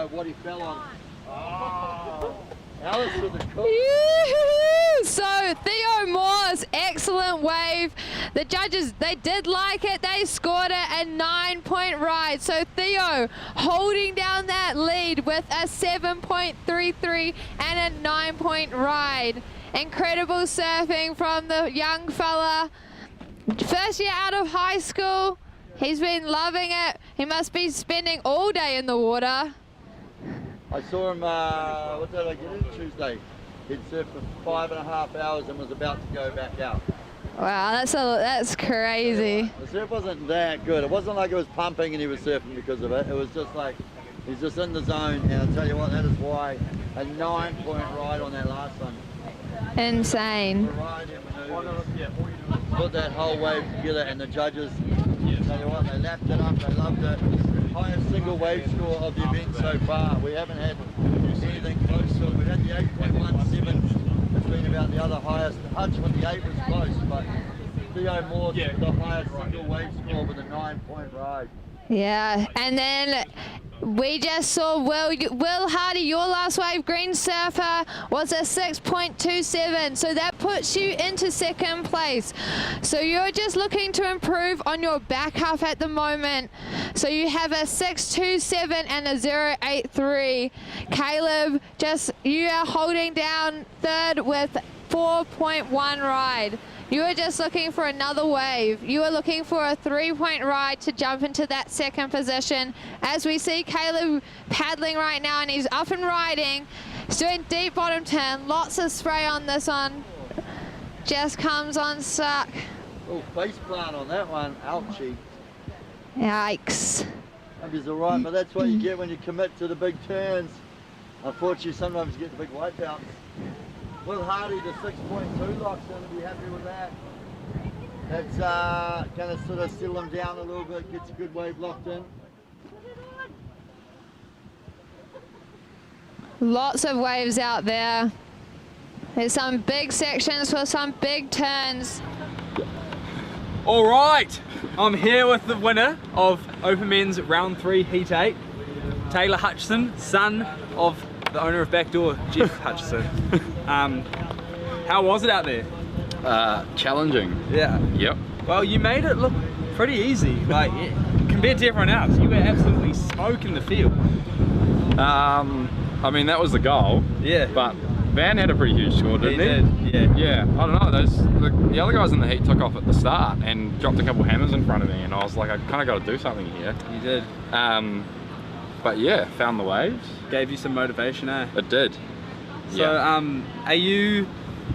what he fell on. Oh, Alice with the cook. So Theo Morse, excellent wave. The judges, they did like it. They scored it a 9-point ride. So Theo holding down that lead with a 7.33 and a 9-point ride. Incredible surfing from the young fella. First year out of high school. He's been loving it. He must be spending all day in the water. I saw him, what did I get in? Tuesday. He'd surfed for 5.5 hours and was about to go back out. Wow, that's crazy. The surf wasn't that good. It wasn't like it was pumping and he was surfing because of it. It was just like He's just in the zone, and I'll tell you what, that is why a 9-point ride on that last one. Insane. The ride and maneuvers. Put that whole wave together, and the judges, tell you what, they lapped it up, they loved it. Highest single wave score of the event so far. We haven't had anything close to it. We've had the 8.17. It's been about the other highest. Hutch with the 8 was close, but Theo Moore the highest single wave score with a 9-point ride. Yeah, and then we just saw Will Hardy, your last wave green surfer was a 6.27, so that puts you into second place. So you're just looking to improve on your back half at the moment. So you have a 6.27 and a 0.83. Caleb, you are holding down third with 4.1 ride. You are just looking for another wave. You are looking for a 3-point ride to jump into that second position. As we see Caleb paddling right now, and he's up and riding. He's doing deep bottom turn. Lots of spray on this one. Just comes on suck. Oh, face plant on that one. Ouchie. Yikes. Maybe he's alright, but that's what you get when you commit to the big turns. Unfortunately, sometimes you get the big wipeouts. Will Hardy, the 6.2 lock's going to be happy with that. That's going to sort of settle him down a little bit, gets a good wave locked in. Lots of waves out there. There's some big sections for some big turns. All right, I'm here with the winner of Open Men's Round 3 Heat 8, Taylor Hutchison, son of the owner of Backdoor, Jeff Hutchison. How was it out there? Challenging. Yeah. Yep. Well, you made it look pretty easy, like compared to everyone else. You were absolutely smoking the field. I mean, that was the goal. Yeah. But Van had a pretty huge score, didn't he? Did, yeah. Yeah, I don't know, the other guys in the heat took off at the start and dropped a couple hammers in front of me, and I was like, I kind of got to do something here. You did. But yeah, found the waves. Gave you some motivation, eh? It did. So, yeah. Are you,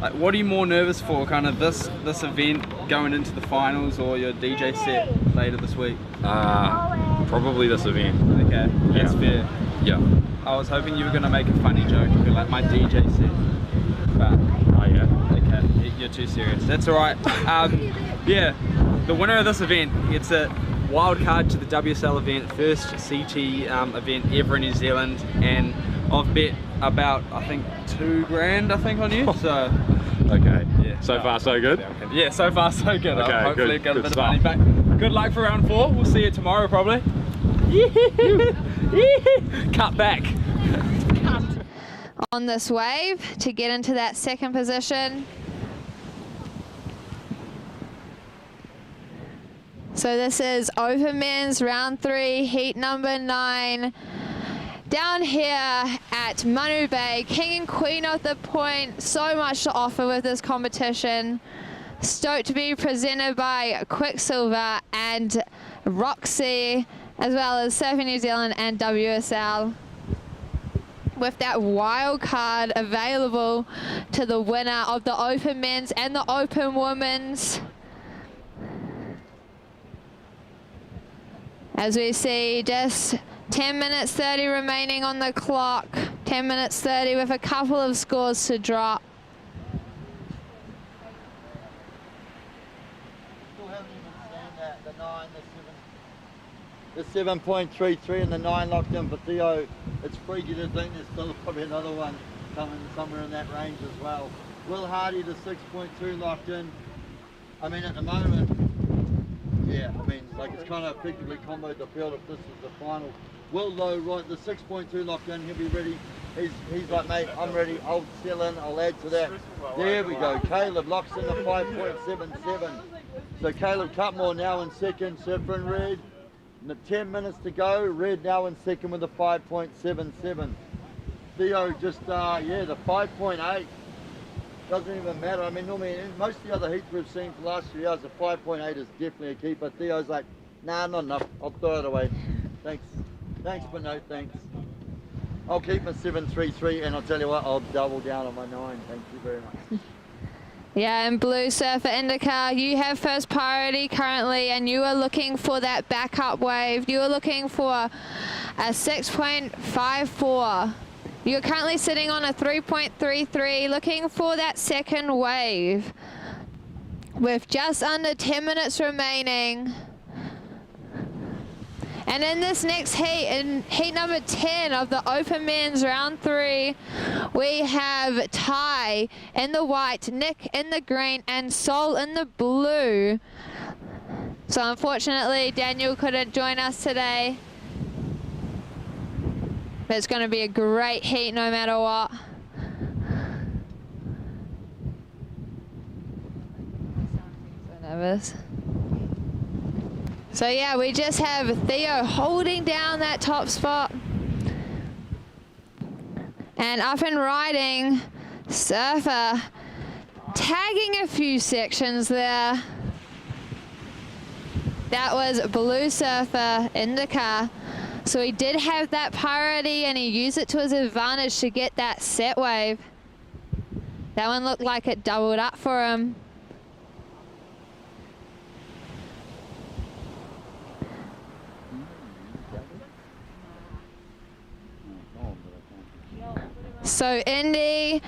like, what are you more nervous for? Kind of this event going into the finals, or your DJ set later this week? Probably this event. Okay, that's fair. Yeah. I was hoping you were going to make a funny joke, be like my DJ set. But, oh yeah? Okay, you're too serious. That's alright. Yeah, the winner of this event gets a wildcard to the WSL event, first CT event ever in New Zealand, and I've bet about, I think, $2,000 I think on you. So okay. Yeah. So far so good. Yeah, so far so good. Okay, Hopefully good, get a good bit stuff. of money back. Good luck for round 4. We'll see you tomorrow probably. Cut back. On this wave to get into that second position. So this is Open Men's Round 3, Heat number 9. Down here at Manu Bay, King and Queen of the Point. So much to offer with this competition. Stoked to be presented by Quicksilver and Roxy, as well as Surfing New Zealand and WSL. With that wild card available to the winner of the Open Men's and the Open Women's. As we see, just 10 minutes 30 remaining on the clock. 10 minutes 30 with a couple of scores to drop. Still haven't even seen that, the 9, the 7.33 and the 9 locked in for Theo. It's freaky to think there's still probably another one coming somewhere in that range as well. Will Hardy, the 6.2 locked in. I mean, at the moment, yeah, I mean, like it's kind of effectively comboed the field if this is the final. Will though, right, the 6.2 locked in, he'll be ready. He's like, mate, I'm ready, I'll sell in, I'll add to that. There we go, Caleb locks in the 5.77. So Caleb Cutmore now in second, surfer in red. 10 minutes to go, red now in second with a 5.77. Theo just, yeah, the 5.8. Doesn't even matter. I mean, normally in most of the other heats we've seen for the last few years, the 5.8 is definitely a keeper. Theo's like, nah, not enough. I'll throw it away. Thanks. Thanks, but no thanks. I'll keep my 7.33, and I'll tell you what, I'll double down on my 9. Thank you very much. Yeah, and Blue Surfer Indica, you have first priority currently, and you are looking for that backup wave. You are looking for a 6.54. You're currently sitting on a 3.33, looking for that second wave with just under 10 minutes remaining. And in this next heat, in heat number 10 of the Open Men's Round 3, we have Ty in the white, Nick in the green, and Sol in the blue. So unfortunately, Daniel couldn't join us today. But it's going to be a great heat no matter what. So nervous. So yeah, we just have Theo holding down that top spot. And up and riding, Surfer tagging a few sections there. That was Blue Surfer Indica. So he did have that priority and he used it to his advantage to get that set wave. That one looked like it doubled up for him. So Indy,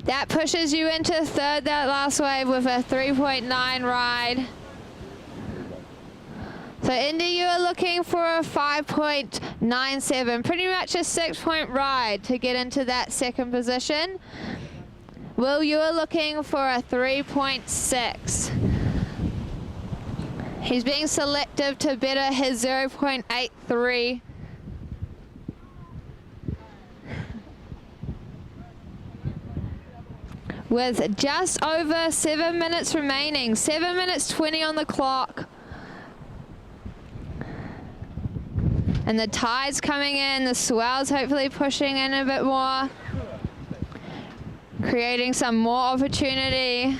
that pushes you into third, that last wave, with a 3.9 ride. So Indy, you are looking for a 5.97, pretty much a 6-point ride to get into that second position. Will, you are looking for a 3.6. He's being selective to better his 0.83. With just over 7 minutes remaining, 7 minutes 20 on the clock. And the tide's coming in, the swell's hopefully pushing in a bit more, creating some more opportunity.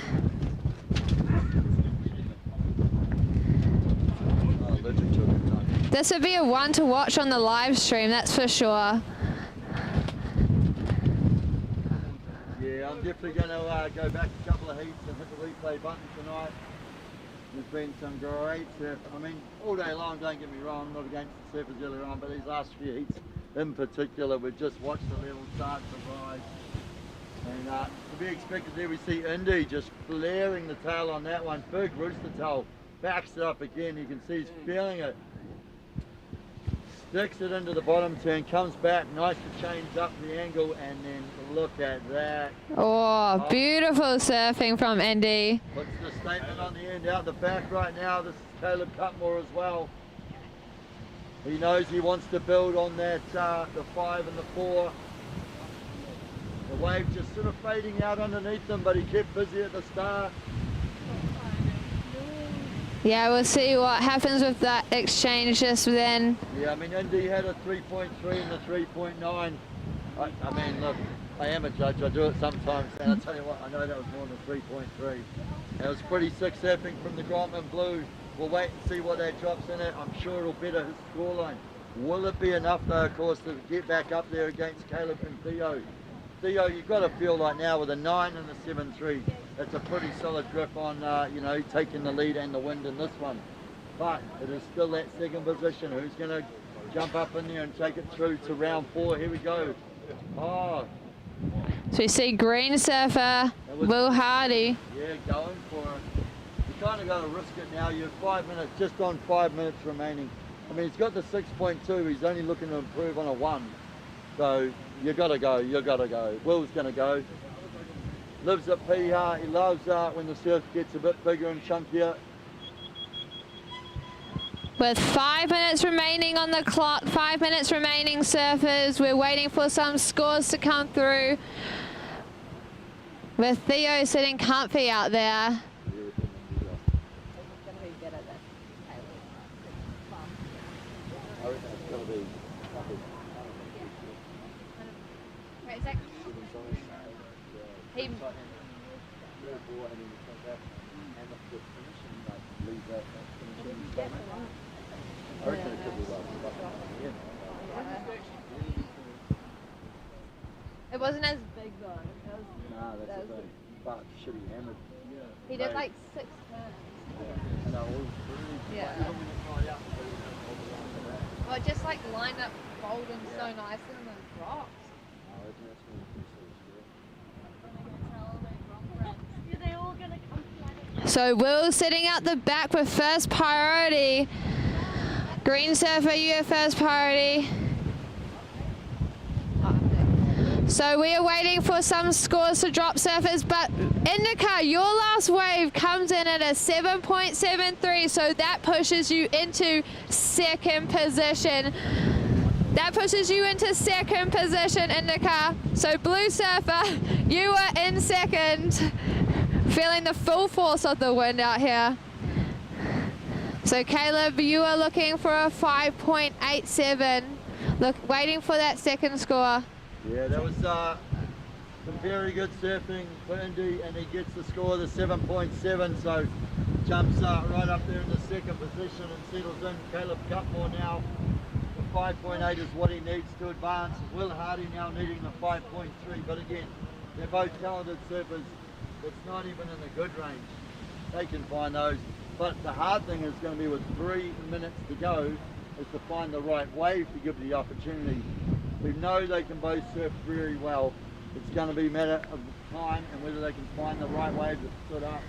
This would be a one to watch on the live stream, that's for sure. Yeah, I'm definitely going to go back a couple of heats and hit the replay button tonight. There's been some great surf. I mean, all day long, don't get me wrong, I'm not against the surfers earlier on, but these last few heats in particular, we've just watched the level start to rise. And to be expected there, we see Indy just flaring the tail on that one. Big rooster tail, backs it up again, you can see he's feeling it. Sticks it into the bottom turn, comes back, nice to change up the angle, and then look at that. Oh, beautiful surfing from Indy. Puts the statement on the end out the back right now. This is Caleb Cutmore as well. He knows he wants to build on that, the 5 and the 4. The wave just sort of fading out underneath them, but he kept busy at the start. Yeah, we'll see what happens with that exchange just then. Yeah, I mean, Indy had a 3.3 and a 3.9. I mean, look, I am a judge, I do it sometimes, and I'll tell you what, I know that was more than 3.3. It was pretty sick surfing from the Grantman Blue. We'll wait and see what that drops in it. I'm sure it'll better his scoreline. Will it be enough, though, of course, to get back up there against Caleb and Theo? Theo, you've got to feel like now with a 9 and a 7.3, that's a pretty solid grip on, you know, taking the lead and the wind in this one. But it is still that second position. Who's going to jump up in there and take it through to round 4? Here we go. Oh. So you see Green Surfer, Will Hardy. Yeah, going for it. You kind of got to risk it now. You're 5 minutes, just on 5 minutes remaining. I mean, he's got the 6.2. He's only looking to improve on a 1. So you got to go. You got to go. Will's going to go. Lives at Piha. He loves when the surf gets a bit bigger and chunkier. With 5 minutes remaining on the clock, 5 minutes remaining, surfers. We're waiting for some scores to come through. With Theo sitting comfy out there. It wasn't as big though. Nah, that's the thing. but shitty hammered. He did like 6 turns. So all really Yeah. even when it's right up, Well, just like lined up folding so nicely and then drops. So Will sitting out the back with first priority. Green Surfer, you have first priority. So we are waiting for some scores to drop, surfers, but Indica, your last wave comes in at a 7.73, so that pushes you into second position. That pushes you into second position, Indica. So Blue Surfer, you are in second. Feeling the full force of the wind out here. So Caleb, you are looking for a 5.87. Look, waiting for that second score. Yeah, that was some very good surfing for Indy, and he gets the score of the 7.7, so jumps right up there in the second position and settles in. Caleb Cutmore now, the 5.8 is what he needs to advance. Will Hardy now needing the 5.3, but again, they're both talented surfers. It's not even in the good range. They can find those, but the hard thing is going to be with 3 minutes to go is to find the right wave to give the opportunity. We know they can both surf very well. It's going to be a matter of time and whether they can find the right wave to stood up.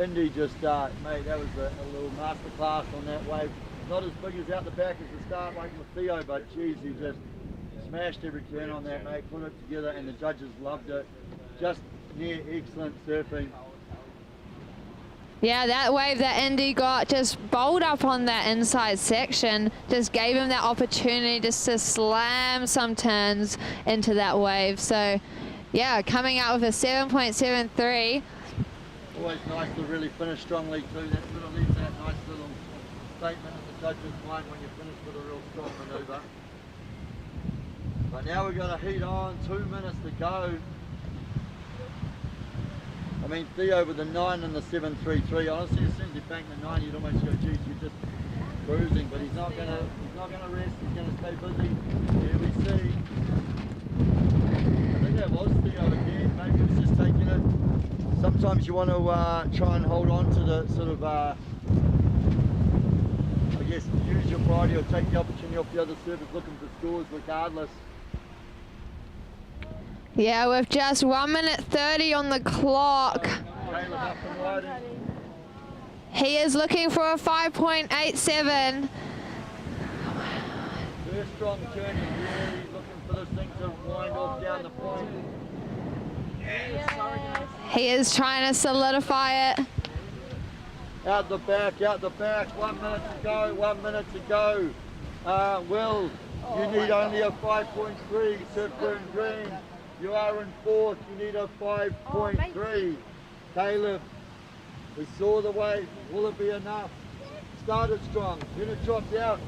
Indy just, mate, that was a little masterclass on that wave. Not as big as out the back as the start like with Theo, but geez, he just smashed every turn on that, mate, put it together, and the judges loved it. Just near excellent surfing. Yeah, that wave that Indy got just bowled up on that inside section, just gave him that opportunity just to slam some turns into that wave. So yeah, coming out with a 7.73. Always nice to really finish strongly too. That sort of leaves that nice little statement in the judge's mind when you finish with a real strong manoeuvre. But now we've got to heat on, 2 minutes to go. I mean, Theo with the 9 and the 7.33. Honestly, as soon as you bank the 9, you'd almost go, geez, you're just cruising. But he's not gonna rest. He's gonna stay busy. Here we see. I think that was Theo again. Maybe he was just taking it. Sometimes you want to try and hold on to the sort of, I guess, use your priority or take the opportunity off the other surfers looking for scores regardless. Yeah, with just 1 minute 30 on the clock. He is looking for a 5.87. First strong turn, really looking for this thing to wind off down the point. He is trying to solidify it. Out the back, out the back. 1 minute to go, 1 minute to go. Will, you need only a 5.3, surfer in green. You are in fourth, you need a 5.3. Caleb, we saw the wave, will it be enough? Started strong, then it dropped out.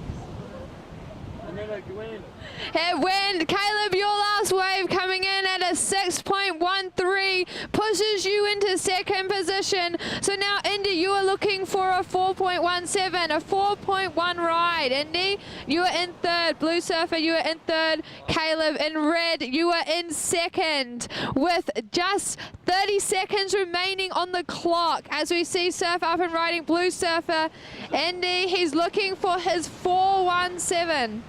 And then it went. It went. Caleb, your last wave coming in at a 6.13 pushes you into second position. So now, Indy, you are looking for a 4.17, a 4.1 ride. Indy, you are in third. Blue Surfer, you are in third. Caleb, in red, you are in second with just 30 seconds remaining on the clock as we see Surf Up and Riding. Blue Surfer, Indy, he's looking for his 4.17.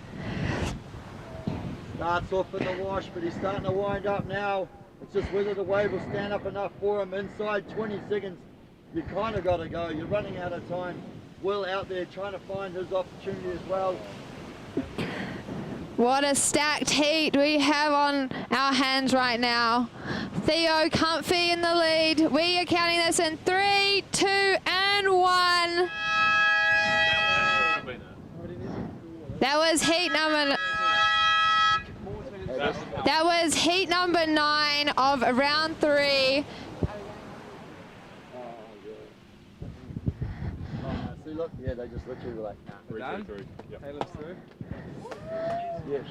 Starts off in the wash, but he's starting to wind up now. It's just whether the wave will stand up enough for him. Inside 20 seconds, you kind of got to go. You're running out of time. Will out there trying to find his opportunity as well. What a stacked heat we have on our hands right now. Theo comfy in the lead. We are counting this in 3, 2, and 1. That was heat number... That was heat number 9 of round 3. See, look, yeah, they just literally were like, nah. Caleb's through. Yes.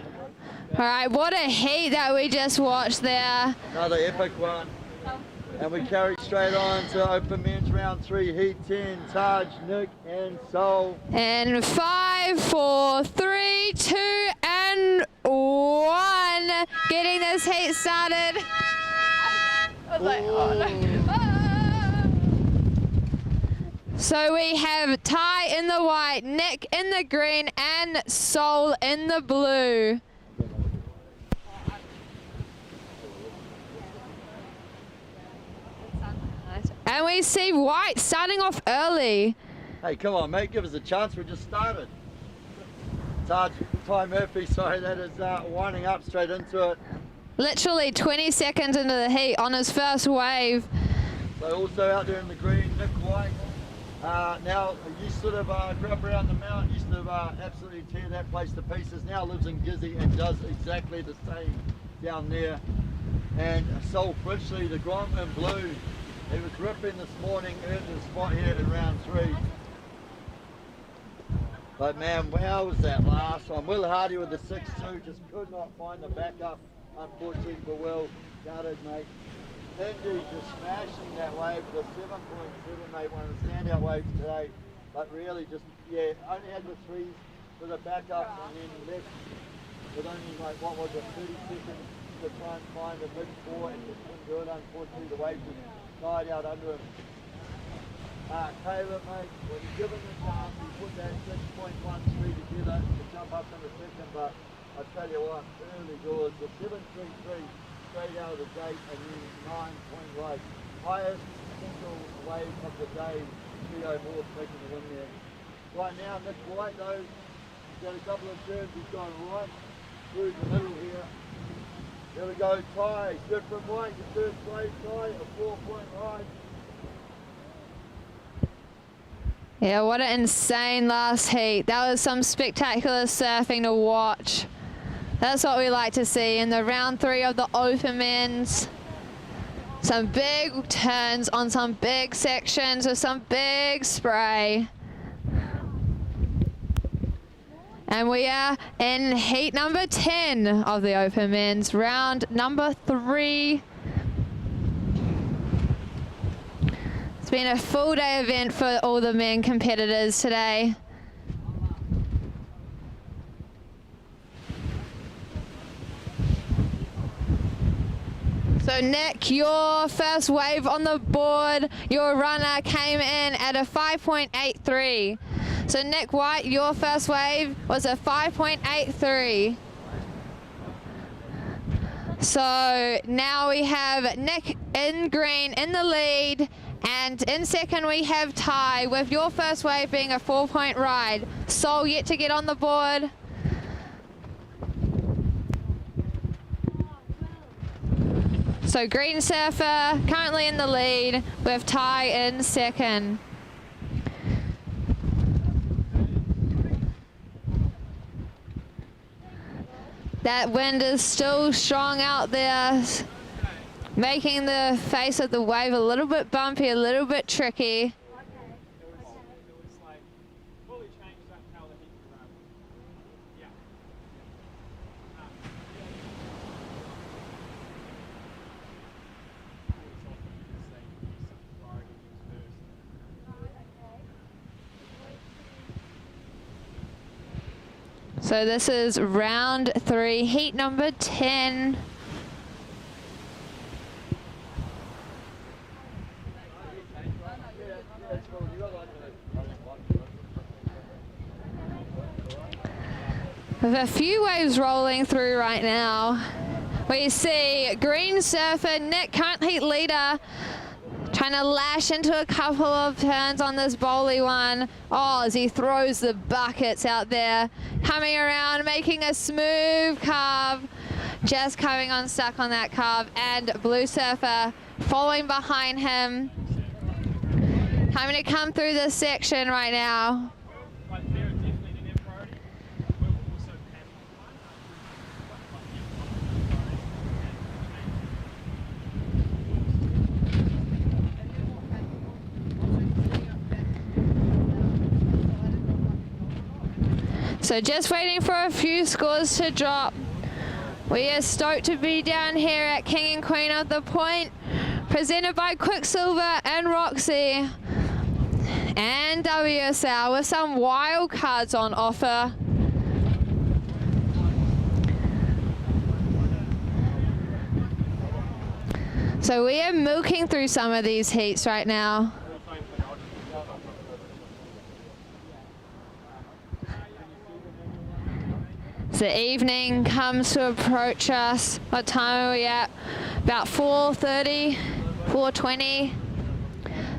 All right, what a heat that we just watched there. Another epic one. And we carry straight on to Open Men's round 3, heat 10, Taj, Nick, and Sol. And 5, 4, 3, 2, and 1. Getting this heat started. was like, oh no. Ah! So we have Ty in the white, Nick in the green, and Sol in the blue. And we see White starting off early. Hey, come on, mate, give us a chance. We just started. Ty Murphy, sorry, that is winding up straight into it. Literally 20 seconds into the heat on his first wave. So also out there in the green, Nick White. Now, he used to have grew up around the mount, used to absolutely tear that place to pieces. Now lives in Gizzy and does exactly the same down there. And Sol Fritchley, the Gromp in blue, he was ripping this morning, earned his spot here in round 3. But man, wow was that last one. Will Hardy with the 6-2, just could not find the backup, unfortunately for Will. Gutted, mate. Andy just smashing that wave with a 7.7, mate, one of the standout waves today. But really just, yeah, only had the 3s for the backup and then left with only like, what was it, 30 seconds to try and find a big 4 and just couldn't do it. Unfortunately, the wave just died out under him. Caleb, mate, when you give him the chance, he put that 6.13 together to jump up in the second, but I tell you what, early doors, the 7.33 straight out of the gate and then 9 right. Highest single wave of the day, Theo Moore taking the win there. Right now, Nick White though, he's got a couple of turns, he's gone right through the middle here. There we go, Ty, good from White, the first wave, Ty, a 4-point ride. Yeah, what an insane last heat. That was some spectacular surfing to watch. That's what we like to see in the round 3 of the open men's. Some big turns on some big sections with some big spray. And we are in heat number 10 of the open men's, round number 3. It's been a full day event for all the men competitors today. So Nick, your first wave on the board, your runner came in at a 5.83. So Nick White, your first wave was a 5.83. So now we have Nick in green in the lead, and in second we have Ty with your first wave being a 4-point ride. Sol yet to get on the board. So Green Surfer currently in the lead with Ty in second. That wind is still strong out there, making the face of the wave a little bit bumpy, a little bit tricky. So this is round 3, heat number 10. With a few waves rolling through right now. We see Green Surfer, Nick, current heat leader, trying to lash into a couple of turns on this bowly one. Oh, as he throws the buckets out there. Coming around, making a smooth carve. Just coming unstuck on that carve. And Blue Surfer following behind him. Having to come through this section right now. So just waiting for a few scores to drop. We are stoked to be down here at King and Queen of the Point, presented by Quicksilver and Roxy and WSL with some wild cards on offer. So we are milking through some of these heats right now. So evening comes to approach us. What time are we at? About 4:30, 4:20.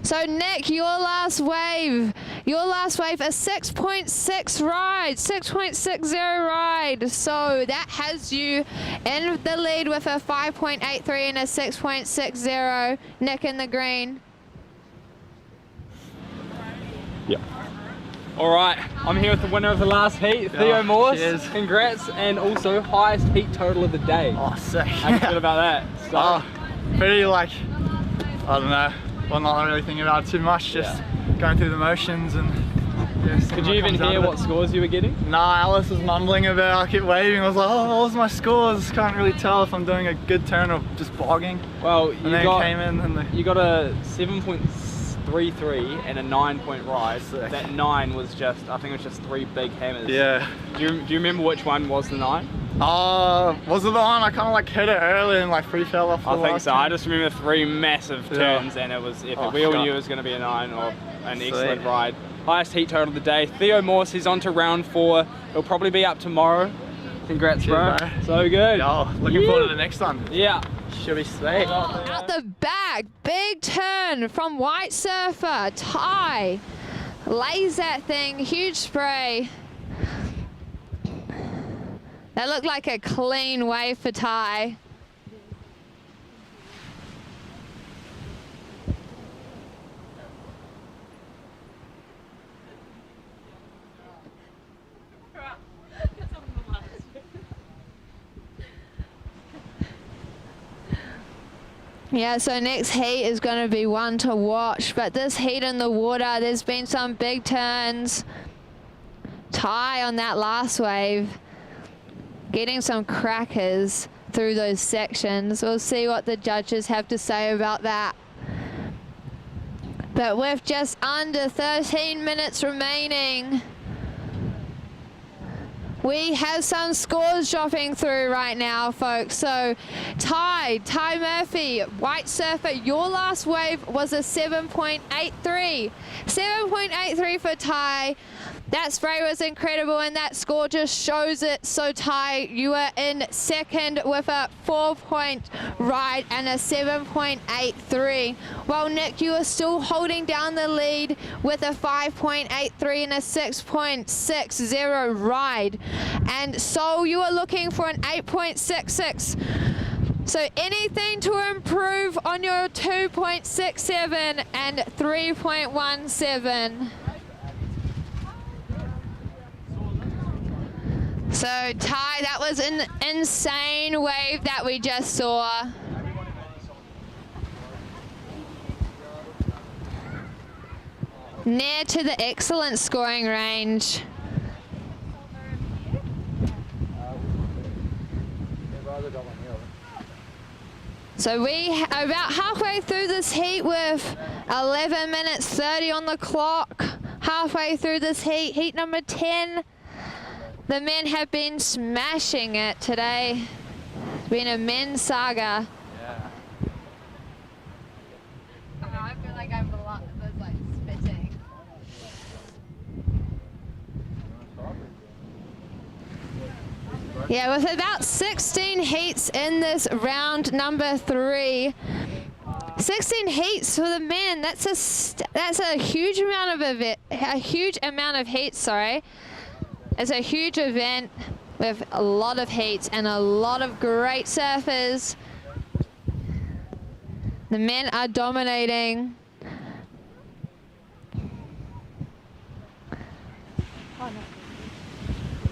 So Nick, your last wave, a 6.6 ride, 6.60 ride. So that has you in the lead with a 5.83 and a 6.60. Nick in the green. Yep. All right, I'm here with the winner of the last heat, Theo Morse. Cheers. Congrats, and also highest heat total of the day. Oh, sick. How do you feel about that? So, Pretty like, I don't know, well, not really thinking about it too much, just going through the motions and Could you even hear what scores you were getting? Nah, Alice was mumbling about, I kept waving, I was like, oh, what was my scores? Can't really tell if I'm doing a good turn or just bogging. Well, and then came in and you got a 7.33 and a 9-point ride. Sick. That 9 was just, I think it was just 3 big hammers. Yeah. Do you remember which one was the 9? Was it the one I kind of like hit it early and like free fell off the I think last so. turn? I just remember 3 massive turns and it was epic. We all knew it was going to be a 9 or an excellent ride. Highest heat total of the day. Theo Morse, he's on to round 4. It'll probably be up tomorrow. Congrats, bro. So good. Yo, looking forward to the next one. Yeah. Should be sweet. Out the back, big turn from White Surfer, Ty. Lays that thing, huge spray. That looked like a clean wave for Ty. Yeah, so next heat is going to be one to watch, but this heat in the water, there's been some big turns. Ty on that last wave, getting some crackers through those sections. We'll see what the judges have to say about that. But with just under 13 minutes remaining, we have some scores dropping through right now, folks. So Ty Murphy, White Surfer, your last wave was a 7.83. 7.83 for Ty. That spray was incredible and that score just shows it. So Ty, you are in second with a 4-point ride and a 7.83. While Nick, you are still holding down the lead with a 5.83 and a 6.60 ride. And so you are looking for an 8.66. So anything to improve on your 2.67 and 3.17. So Ty, that was an insane wave that we just saw. Near to the excellent scoring range. So we are about halfway through this heat with 11 minutes 30 on the clock. Halfway through this heat, heat number 10. The men have been smashing it today. It's been a men's saga. Yeah. I feel like I'm a lot of those like spitting. Yeah, with about 16 heats in this round number 3. 16 heats for the men. That's a huge amount of heats. Sorry. It's a huge event with a lot of heats and a lot of great surfers. The men are dominating.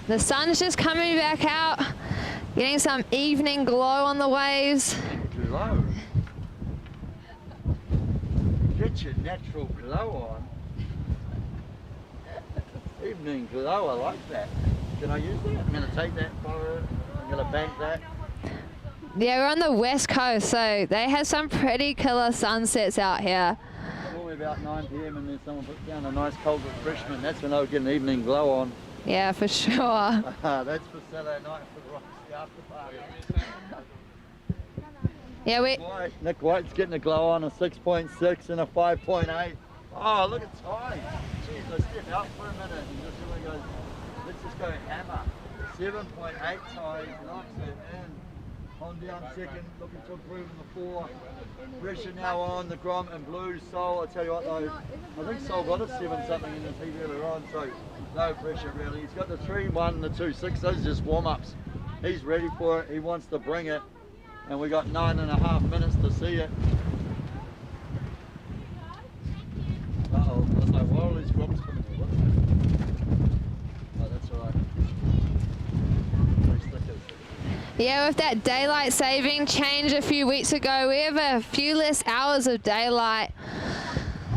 The sun's just coming back out, getting some evening glow on the waves. Glow. Get your natural glow on. Evening glow, I like that. Can I use that? I'm going to take that photo. I'm going to bank that. Yeah, we're on the west coast, so they have some pretty killer sunsets out here. Normally about 9 PM and then someone puts down a nice cold refreshment. That's when I'll get an evening glow on. Yeah, for sure. That's for Saturday night for the after party. Yeah, Nick White's getting a glow on a 6.6 and a 5.8. Oh, look at Ty. Jeez, I step out for a minute and just really goes, let's just go hammer. 7.8 Ty, knocks it in. On down second, looking to improve in the 4. Pressure now on the Grom and Blue. Soul, I tell you what though, I think Soul got a 7 something in his heat earlier on, so no pressure really. He's got the 3-1 and the 2-6, those are just warm-ups. He's ready for it, he wants to bring it, and we got 9.5 minutes to see it. Uh-oh, there's no wireless Grom's coming here, what's that? Oh, that's alright. Yeah, with that daylight saving change a few weeks ago, we have a few less hours of daylight.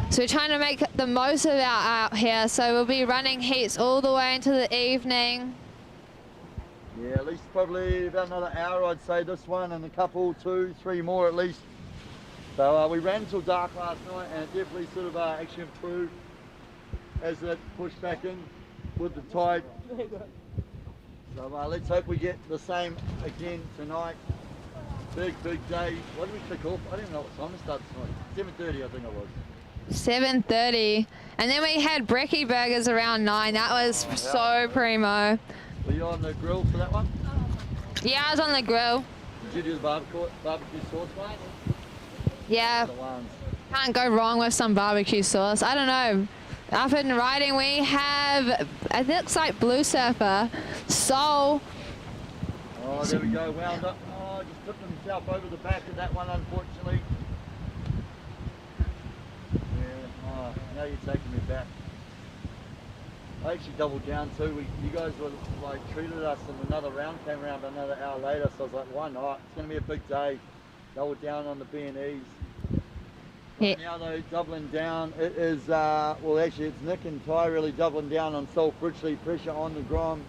So we're trying to make the most of our out here. So we'll be running heats all the way into the evening. Yeah, at least probably about another hour, I'd say, this one, and a couple, 2, 3 more at least. So we ran until dark last night, and it definitely sort of actually improved as it pushed back in with the tide. So let's hope we get the same again tonight. Big day. What did we kick off? I don't even know what time it starts tonight. 7:30 I think it was. 7:30. And then we had brekkie burgers around 9. That was so primo. Were you on the grill for that one? Yeah, I was on the grill. Did you do the barbecue sauce one? Yeah. The ones. Can't go wrong with some barbecue sauce. I don't know. Up in riding we have, it looks like Blue Surfer, Soul. Oh, there we go, wound up. Oh, just tipped himself over the back of that one, unfortunately. Yeah, oh, now you're taking me back. I actually doubled down too. You guys were like treated us, and another round came around another hour later, so I was like, why not? It's going to be a big day. Doubled down on the B&Es. Yeah. Now though, doubling down, it is, well actually it's Nick and Ty really doubling down on Soul Fritchley, pressure on the Grom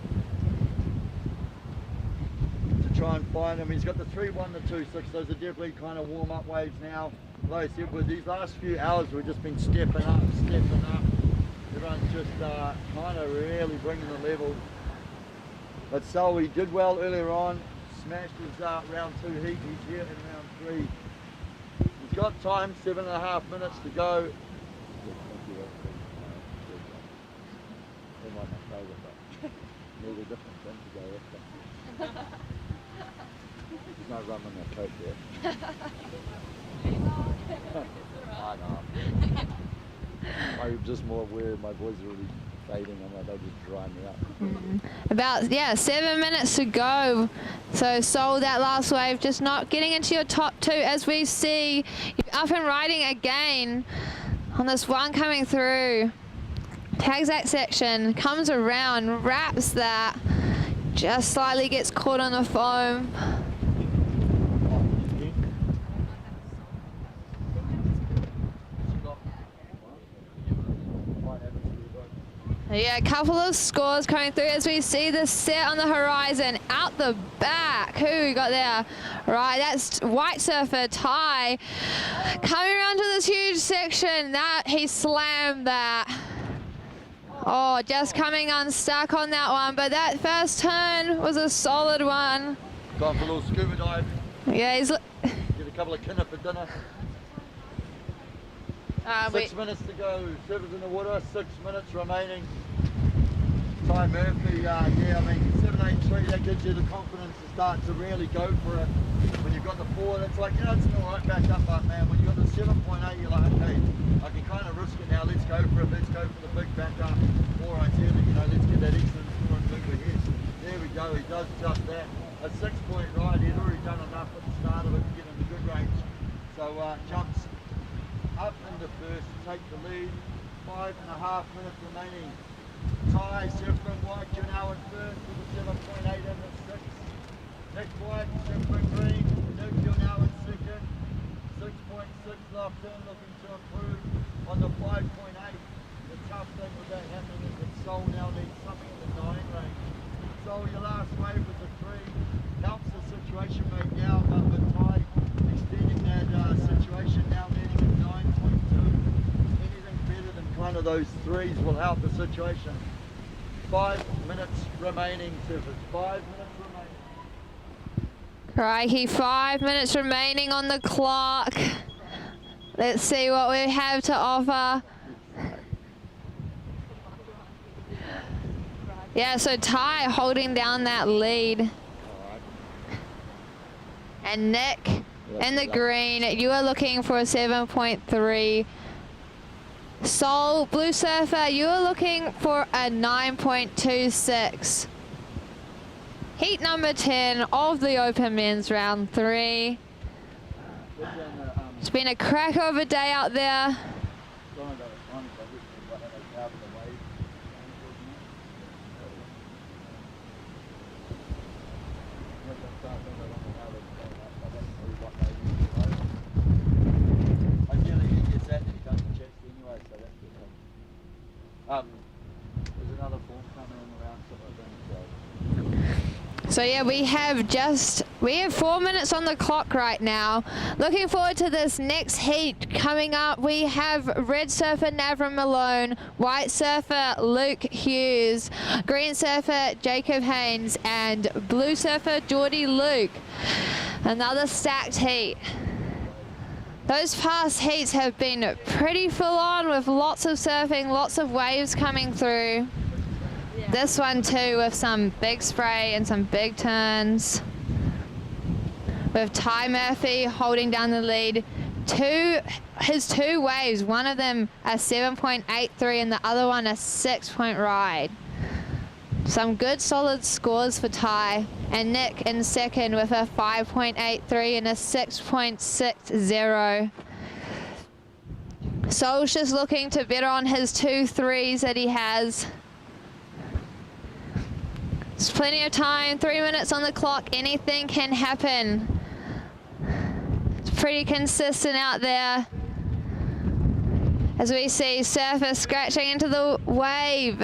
to try and find him. He's got the 3-1, the 2-6, those are definitely kind of warm up waves now. Like I said, with these last few hours we've just been stepping up. Everyone's just kind of really bringing the level. But Soul, he did well earlier on, smashed his round 2 heat, he's here in round 3. He's got time, 7.5 minutes to go. There's no rum in that coat there. I know. I'm just more aware my voice is really fading. I'm like, they'll just dry me up. About, yeah, 7 minutes to go. So Soul, that last wave, just not getting into your top 2 as we see you're up and riding again on this one coming through. Tags that section, comes around, wraps that, just slightly gets caught on the foam. Yeah, a couple of scores coming through as we see the set on the horizon. Out the back, who we got there? Right, that's White Surfer, Ty. Coming around to this huge section, that he slammed that. Oh, just coming unstuck on that one, but that first turn was a solid one. Gone for a little scuba dive. Yeah, he's... Get a couple of kinna for dinner. 6 minutes to go, servers in the water, 6 minutes remaining. Ty Murphy, yeah, I mean 783, that gives you the confidence to start to really go for it. When you've got the 4, that's like, you know, it's an alright back up, but man, when you've got the 7.8, you're like, okay, I can kind of risk it now, let's go for it, let's go for the big back up. Or ideally, you know, let's get that excellent score and move ahead. There we go, he does just that. A 6-point ride, he'd already done enough at the start of it to get into good range. So jumps up into first, take the lead, 5.5 minutes remaining. Ty, Surfing White, you're now in first with a 7.8 and a 6. Nick White, Surfing Green, Nick, you're now in second. 6.6 locked in, looking to improve on the 5.8. The tough thing with that happening is that Soul now needs something in the 9 range. Soul, your last wave was a 3. Helps the situation right now, but with Ty extending that situation now needing a 9.2. Anything better than kind of those 3s will help the situation. 5 minutes remaining, Surfers. 5 minutes remaining. Crikey, 5 minutes remaining on the clock. Let's see what we have to offer. Yeah, so Ty holding down that lead. And Nick in the green, you are looking for a 7.3. Sol, Blue Surfer, you are looking for a 9.26. Heat number 10 of the Open Men's Round 3. It's been a crack of a day out there. There's another form coming in around so. So yeah, we have 4 minutes on the clock right now. Looking forward to this next heat coming up. We have red surfer Navra Malone, white surfer Luke Hughes, green surfer Jacob Haynes, and blue surfer Geordie Luke. Another stacked heat. Those past heats have been pretty full on with lots of surfing, lots of waves coming through. This one too with some big spray and some big turns. With Ty Murphy holding down the lead. His two waves, one of them a 7.83 and the other one a 6-point ride. Some good solid scores for Ty. And Nick in second with a 5.83 and a 6.60. Sol's just looking to better on his 2 threes that he has. There's plenty of time, 3 minutes on the clock, anything can happen. It's pretty consistent out there. As we see surfer scratching into the wave.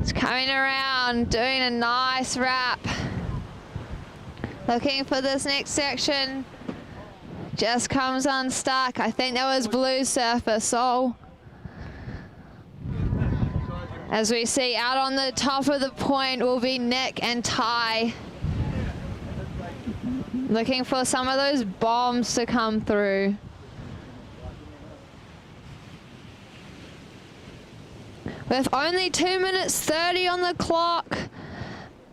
It's coming around, doing a nice wrap. Looking for this next section. Just comes unstuck. I think that was blue surfer Sol. As we see out on the top of the point will be Nick and Ty. Looking for some of those bombs to come through. With only 2 minutes 30 on the clock.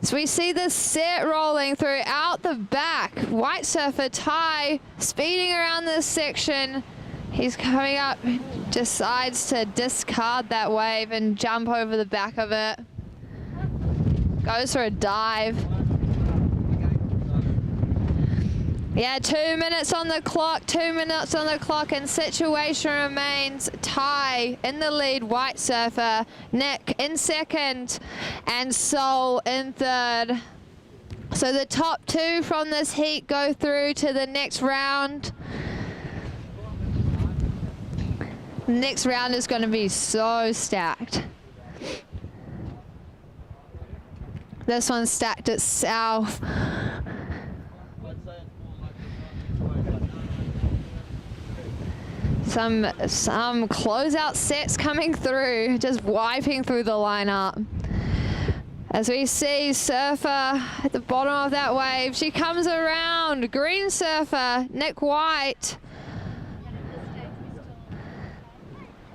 So we see this set rolling throughout the back. White surfer Ty speeding around this section. He's coming up, decides to discard that wave and jump over the back of it. Goes for a dive. Yeah, 2 minutes on the clock, 2 minutes on the clock, and situation remains Ty in the lead, white surfer, Nick in second, and Sol in third. So the top 2 from this heat go through to the next round. Next round is going to be so stacked. This one's stacked itself. Some closeout sets coming through, just wiping through the lineup. As we see surfer at the bottom of that wave, she comes around, green surfer, Nick White.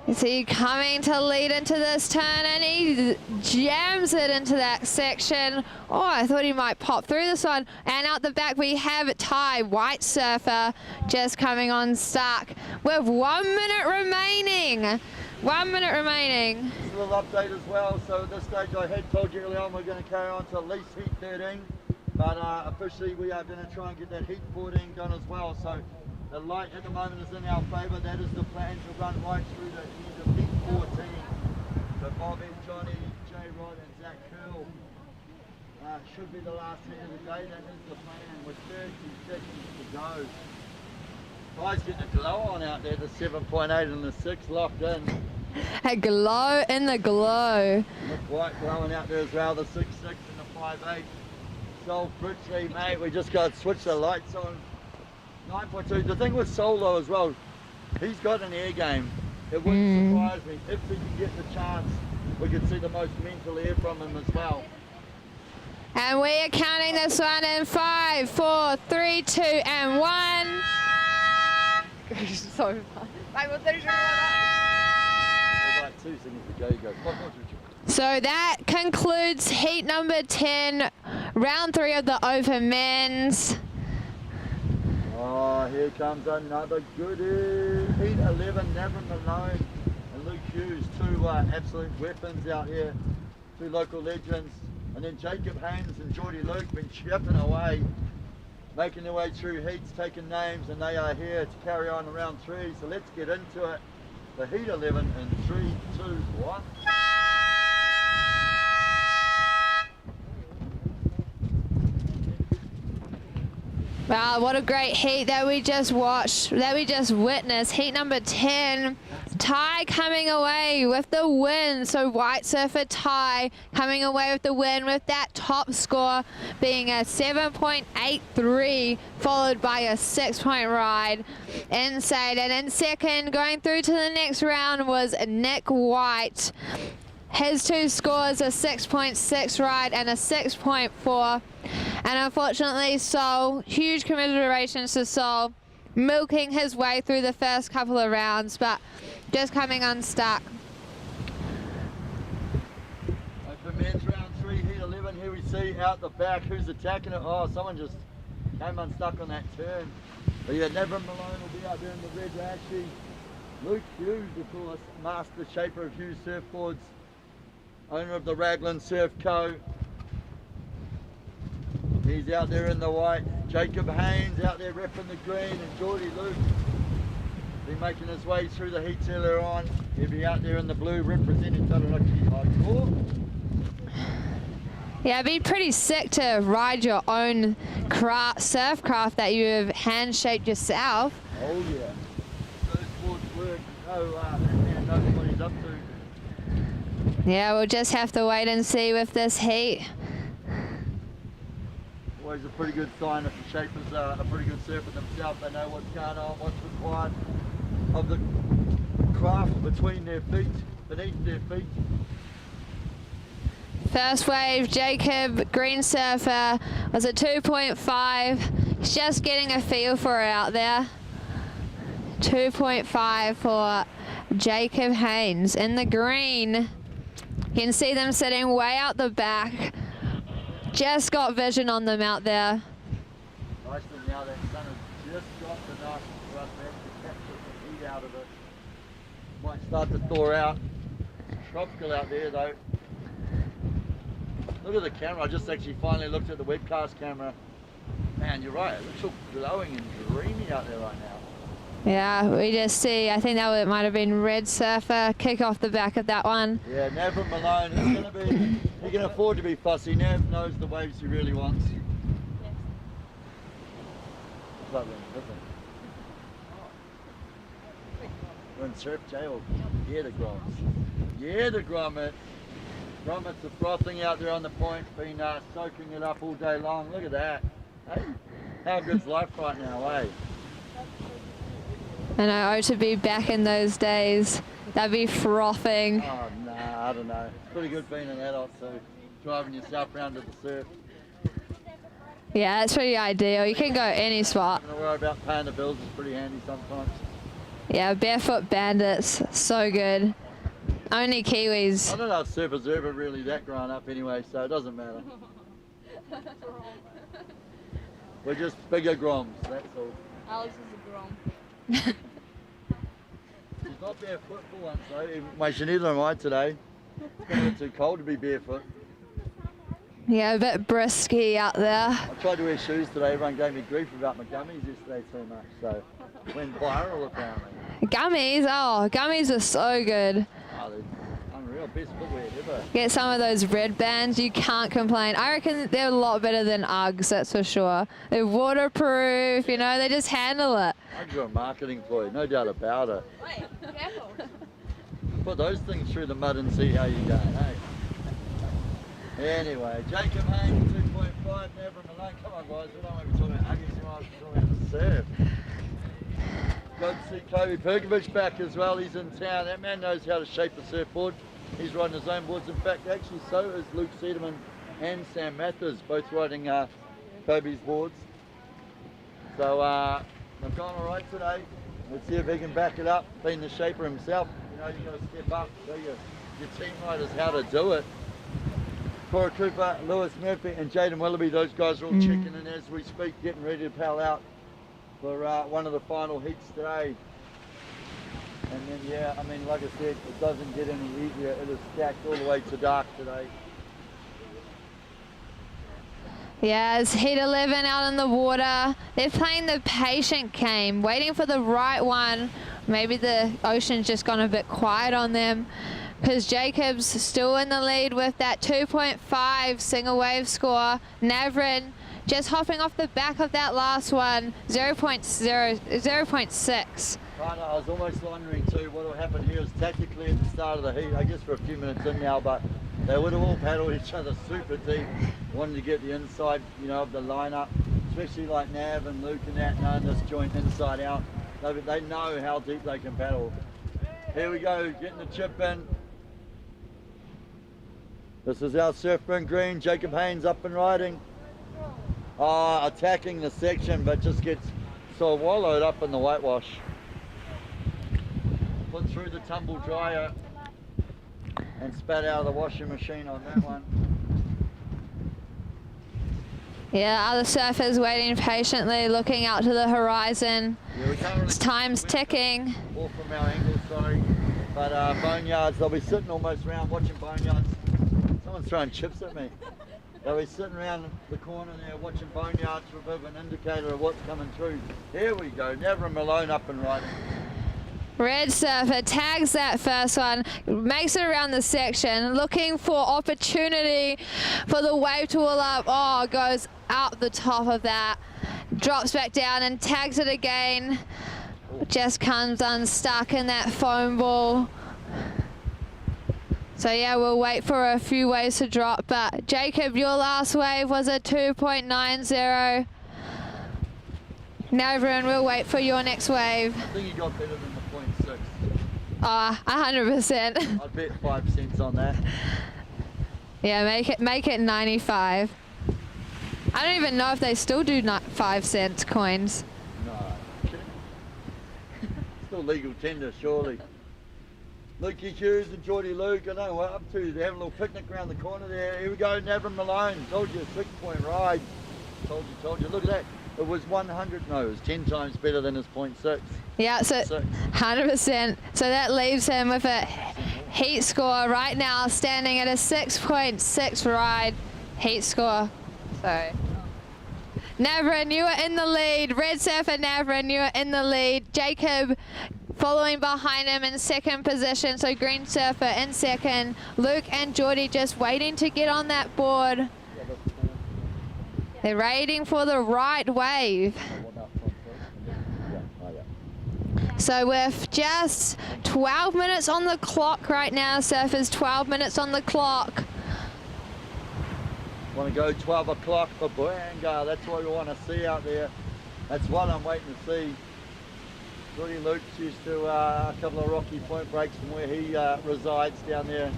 Is he coming to lead into this turn, and he jams it into that section. Oh, I thought he might pop through this one. And out the back we have Ty, white surfer, just coming on stuck with 1 minute remaining. 1 minute remaining. Just a little update as well. So at this stage I had told you early on we're going to carry on to at least heat 13. But officially we are going to try and get that heat 14 done as well. So the light at the moment is in our favour. That is the plan to run right through the end of heat 14. So Bobby, Johnny, Jay Rod and Zach Curl should be the last heat of the day. That is the plan with 30 seconds to go. Guys getting a glow on out there, the 7.8 and the 6 locked in. A glow in the glow. Nick White glowing out there as well, the 6.6 and the 5.8. Sol Fritzy, mate, we just got to switch the lights on. 9.2. The thing with Solo as well, he's got an air game. It wouldn't surprise me if we can get the chance. We could see the most mental air from him as well. And we are counting this one in 5, 4, 3, 2, and 1. So fun. So that concludes heat number 10, round 3 of the open men's. Oh, here comes another goodie. Heat 11, Nevin Malone and Luke Hughes, two absolute weapons out here, two local legends. And then Jacob Haynes and Geordie Luke been chipping away, making their way through heats, taking names, and they are here to carry on round 3. So let's get into it. The heat 11 in 3, 2, 1. Wow, what a great heat that we just watched, that we just witnessed. Heat number 10, Ty coming away with the win. So White Surfer Ty coming away with the win with that top score being a 7.83, followed by a 6-point ride. Inside, and in second, going through to the next round was Nick White. His two scores, a 6.6 ride and a 6.4. And unfortunately, Sol, huge commiserations to Sol, milking his way through the first couple of rounds, but just coming unstuck. For men's round 3, heat 11, here we see out the back who's attacking it. Oh, someone just came unstuck on that turn. But yeah, Nevin Malone will be out there in the red actually. Luke Hughes, of course, master shaper of Hughes Surfboards, owner of the Raglan Surf Co. He's out there in the white. Jacob Haynes out there repping the green, and Geordie Luke been making his way through the heats earlier on. He'll be out there in the blue representing Taranaki Hardcore. Yeah, it'd be pretty sick to ride your own surf craft that you have hand-shaped yourself. Oh yeah. Those boards work. That man knows what he's up to. Yeah, we'll just have to wait and see with this heat. Always a pretty good sign if the shapers are a pretty good surfer themselves. They know what's going on, what's required of the craft between their feet, beneath their feet. First wave, Jacob, green surfer, was a 2.5. He's just getting a feel for it out there. 2.5 for Jacob Haynes in the green. You can see them sitting way out the back. Just got vision on them out there. Nice thing now that sun has just dropped enough for us to actually capture some heat out of it. Might start to thaw out. Tropical out there though. Look at the camera. I just actually finally looked at the webcast camera. Man, you're right. It looks all glowing and dreamy out there right now. Yeah, we just see, I think that might have been Red Surfer, kick off the back of that one. Yeah, Nevin Malone, he can afford to be fussy. Nev knows the waves he really wants. Lovely, listen. We're in surf jail. Yeah, the groms. Yeah, the grommet. Grommets are frothing out there on the point, been soaking it up all day long. Look at that. Hey, how good's life right now, eh? I know, to be back in those days. That'd be frothing. Oh, nah, I don't know. It's pretty good being an adult, so driving yourself around to the surf. Yeah, that's pretty ideal. You can go any spot. Not worry about paying the bills, it's pretty handy sometimes. Yeah, barefoot bandits, so good. Only Kiwis. I don't know if surfers are ever really that grown up anyway, so it doesn't matter. We're just bigger groms, that's all. Alex is a grom. She's not barefoot for once though. Mate, she neither am I today. It's a bit too cold to be barefoot. Yeah, a bit brisky out there. I tried to wear shoes today. Everyone gave me grief about my gummies yesterday too much, so went viral apparently. Gummies? Oh, gummies are so good. Oh, they're unreal. Best footwear ever. Get some of those red bands, you can't complain. I reckon they're a lot better than Uggs, that's for sure. They're waterproof, you know, they just handle it. Uggs are a marketing ploy, no doubt about it. Wait, careful. Put those things through the mud and see how you go, hey? Anyway, Jacob Haynes, 2.5, Nevin Malone. Come on, guys, we don't want to be talking about Uggies, we want to be talking about the surf. Good to see Kobe Perkovic back as well. He's in town. That man knows how to shape a surfboard. He's riding his own boards. In fact, actually, so is Luke Sederman and Sam Mathers, both riding Kobe's boards. So they've gone all right today. Let's see if he can back it up. Being the shaper himself, you know, you've got to step up, show your team riders how to do it. Cora Cooper, Lewis Murphy and Jaden Willoughby, those guys are all checking in as we speak, getting ready to pal out for one of the final heats today. And then, yeah, I mean, like I said, it doesn't get any easier. It is stacked all the way to dark today. Yeah, it's heat 11 out in the water. They're playing the patient game, waiting for the right one. Maybe the ocean's just gone a bit quiet on them, because Jacob's still in the lead with that 2.5 single wave score. Navrin just hopping off the back of that last one, 0.6. I was almost wondering too what will happen here is tactically at the start of the heat, I guess we're a few minutes in now, but they would have all paddled each other super deep, wanting to get the inside, you know, of the lineup, especially like Nav and Luke and that, knowing this joint inside out. They know how deep they can paddle. Here we go, getting the chip in. This is our surfing green, Jacob Haynes up and riding. Attacking the section, but just gets so wallowed up in the whitewash. Put through the tumble dryer and spat out of the washing machine on that one. Yeah, other surfers waiting patiently, looking out to the horizon. Yeah, really Time's ticking. Or from our angle, sorry. But boneyards, they'll be sitting almost around watching boneyards. Someone's throwing chips at me. They'll be sitting around the corner there watching boneyards for a bit of an indicator of what's coming through. Here we go, Never Malone up and riding. Red surfer tags that first one, makes it around the section, looking for opportunity for the wave to wall up. Oh, goes out the top of that, drops back down and tags it again. Just comes unstuck in that foam ball. So yeah, we'll wait for a few waves to drop, but Jacob, your last wave was a 2.90. Now everyone, we'll wait for your next wave. I think you got better than the 0.6. 100%. I'd bet 5 cents on that. Yeah, make it 95. I don't even know if they still do 5 cent coins. No. Still legal tender, surely. Lukey Hughes and Geordie Luke, I don't know what up to. They're having a little picnic around the corner there. Here we go, Navin Malone. Told you, a 6-point ride. Told you. Look at that. It was 100, no, it was 10 times better than his 0.6. Yeah, so 100%. So that leaves him with a heat score right now, standing at a 6.6 ride heat score. So Navrin, you are in the lead. Red Surfer Navrin, you are in the lead. Jacob following behind him in second position. So Green Surfer in second. Luke and Geordie just waiting to get on that board. They're waiting for the right wave. So with just 12 minutes on the clock right now, surfers, 12 minutes on the clock. Want to go 12 o'clock for Boyanga. That's what we want to see out there. That's what I'm waiting to see. Geordie Luke's used to a couple of rocky point breaks from where he resides down there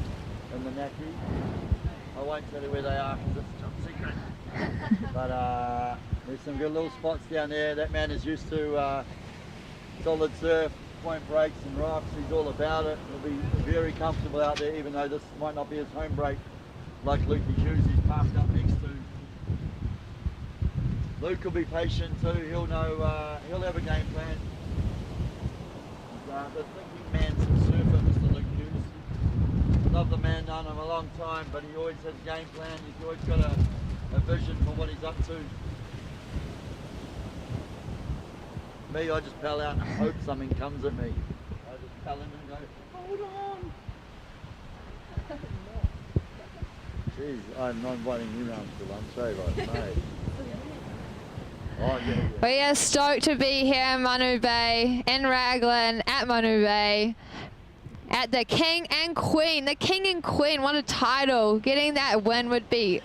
in the Naki. I won't tell you where they are because it's top secret. But there's some good little spots down there. That man is used to solid surf, point breaks and rocks. He's all about it. He'll be very comfortable out there, even though this might not be his home break like Lukey Hughes he's parked up next to. Luke will be patient too. He'll know, he'll have a game plan. The thinking man's a surfer, Mr. Luke Hughes. Love the man, known him a long time, but he always has a game plan. He's always got a vision for what he's up to. Me, I just pal out and hope something comes at me. I just pal in and go, hold on. Jeez, I'm not inviting you round for lunch, eh, mate? Oh, yeah. We are stoked to be here in Manu Bay, in Raglan, at Manu Bay, at the King and Queen. The King and Queen, what a title. Getting that win would be,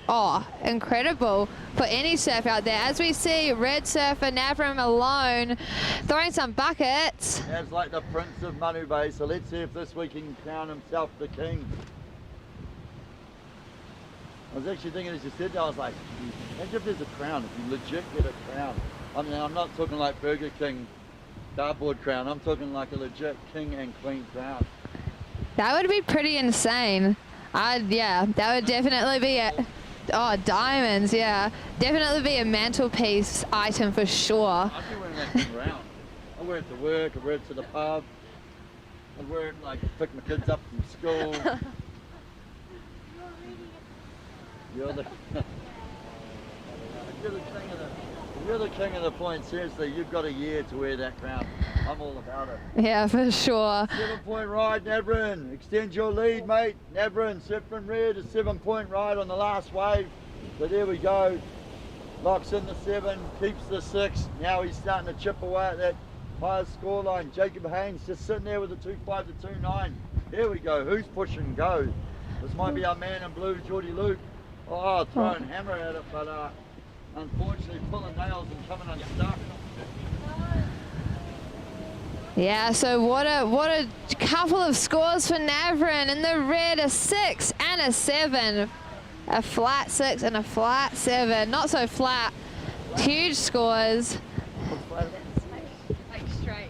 incredible for any surf out there. As we see Red Surfer Navrin Malone throwing some buckets. Nav's like the Prince of Manu Bay, so let's see if this week he can crown himself the King. I was actually thinking as you said that, I was like, imagine if there's a crown, if you legit get a crown. I mean, I'm not talking like Burger King dartboard crown, I'm talking like a legit king and queen crown. That would be pretty insane. Yeah, that would definitely be it. Oh, diamonds, yeah. Definitely be a mantelpiece item for sure. I'd be wearing that thing around. I wear it to work, I wear it to the pub. I wear it like to pick my kids up from school. You're the you're the king of the point. Seriously, you've got a year to wear that crown. I'm all about it. Yeah, for sure. 7-point ride, Navrin. Extend your lead, mate. Navrin, surfing red, a 7-point ride on the last wave. So there we go. Locks in the 7, keeps the 6. Now he's starting to chip away at that highest score line. Jacob Haynes just sitting there with a 2.5 to 2.9. There we go. Who's pushing go? This might be our man in blue, Geordie Luke. Oh, throwing hammer at it, but unfortunately pulling nails and coming unstuck. Yeah, so what a couple of scores for Navrin. In the red, a 6 and a 7. A flat 6 and a flat 7. Not so flat. Huge scores. Like straight.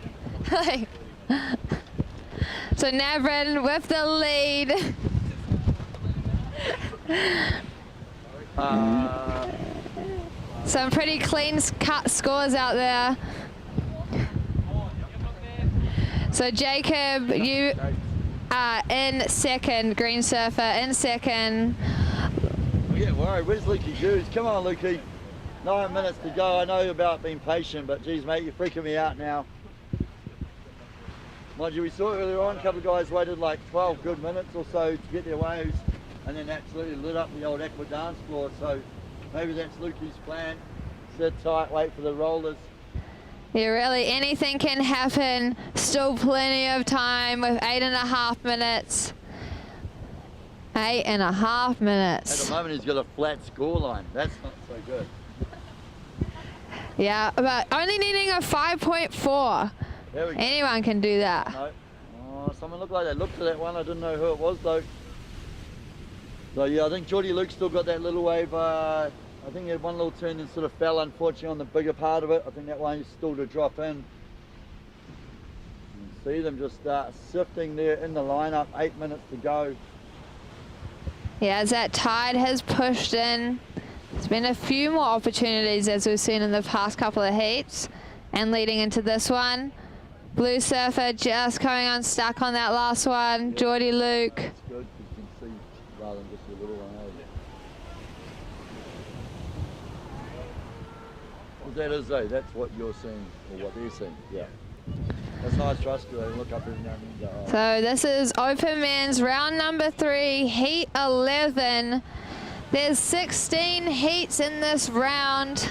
So Navrin with the lead. Some pretty clean cut scores out there. So Jacob, you are in second, green surfer in second. Yeah, worried. Where's Lukey Hughes? Come on, Lukey. 9 minutes to go. I know about being patient, but geez, mate, you're freaking me out now. Mind you, we saw earlier on, a couple of guys waited like 12 good minutes or so to get their waves, and then absolutely lit up the old aqua dance floor. So maybe that's Lukey's plan. Sit tight, wait for the rollers. Yeah, really, anything can happen. Still plenty of time with 8.5 minutes. 8.5 minutes. At the moment, he's got a flat score line. That's not so good. Yeah, but only needing a 5.4. There we go. Anyone can do that. No. Oh, someone looked like they looked at that one. I didn't know who it was though. So yeah, I think Geordie Luke still got that little wave. I think he had one little turn and sort of fell, unfortunately, on the bigger part of it. I think that one is still to drop in. You see them just sifting there in the lineup. 8 minutes to go. Yeah, as that tide has pushed in, there's been a few more opportunities as we've seen in the past couple of heats, and leading into this one. Blue surfer just coming unstuck on that last one. Geordie Luke. That's good. You can see rather than just a little one. Well, that is though. That's what you're seeing or what they're seeing. Yeah. That's nice for us to look up every now and then. So this is Open Men's round number 3, heat 11. There's 16 heats in this round.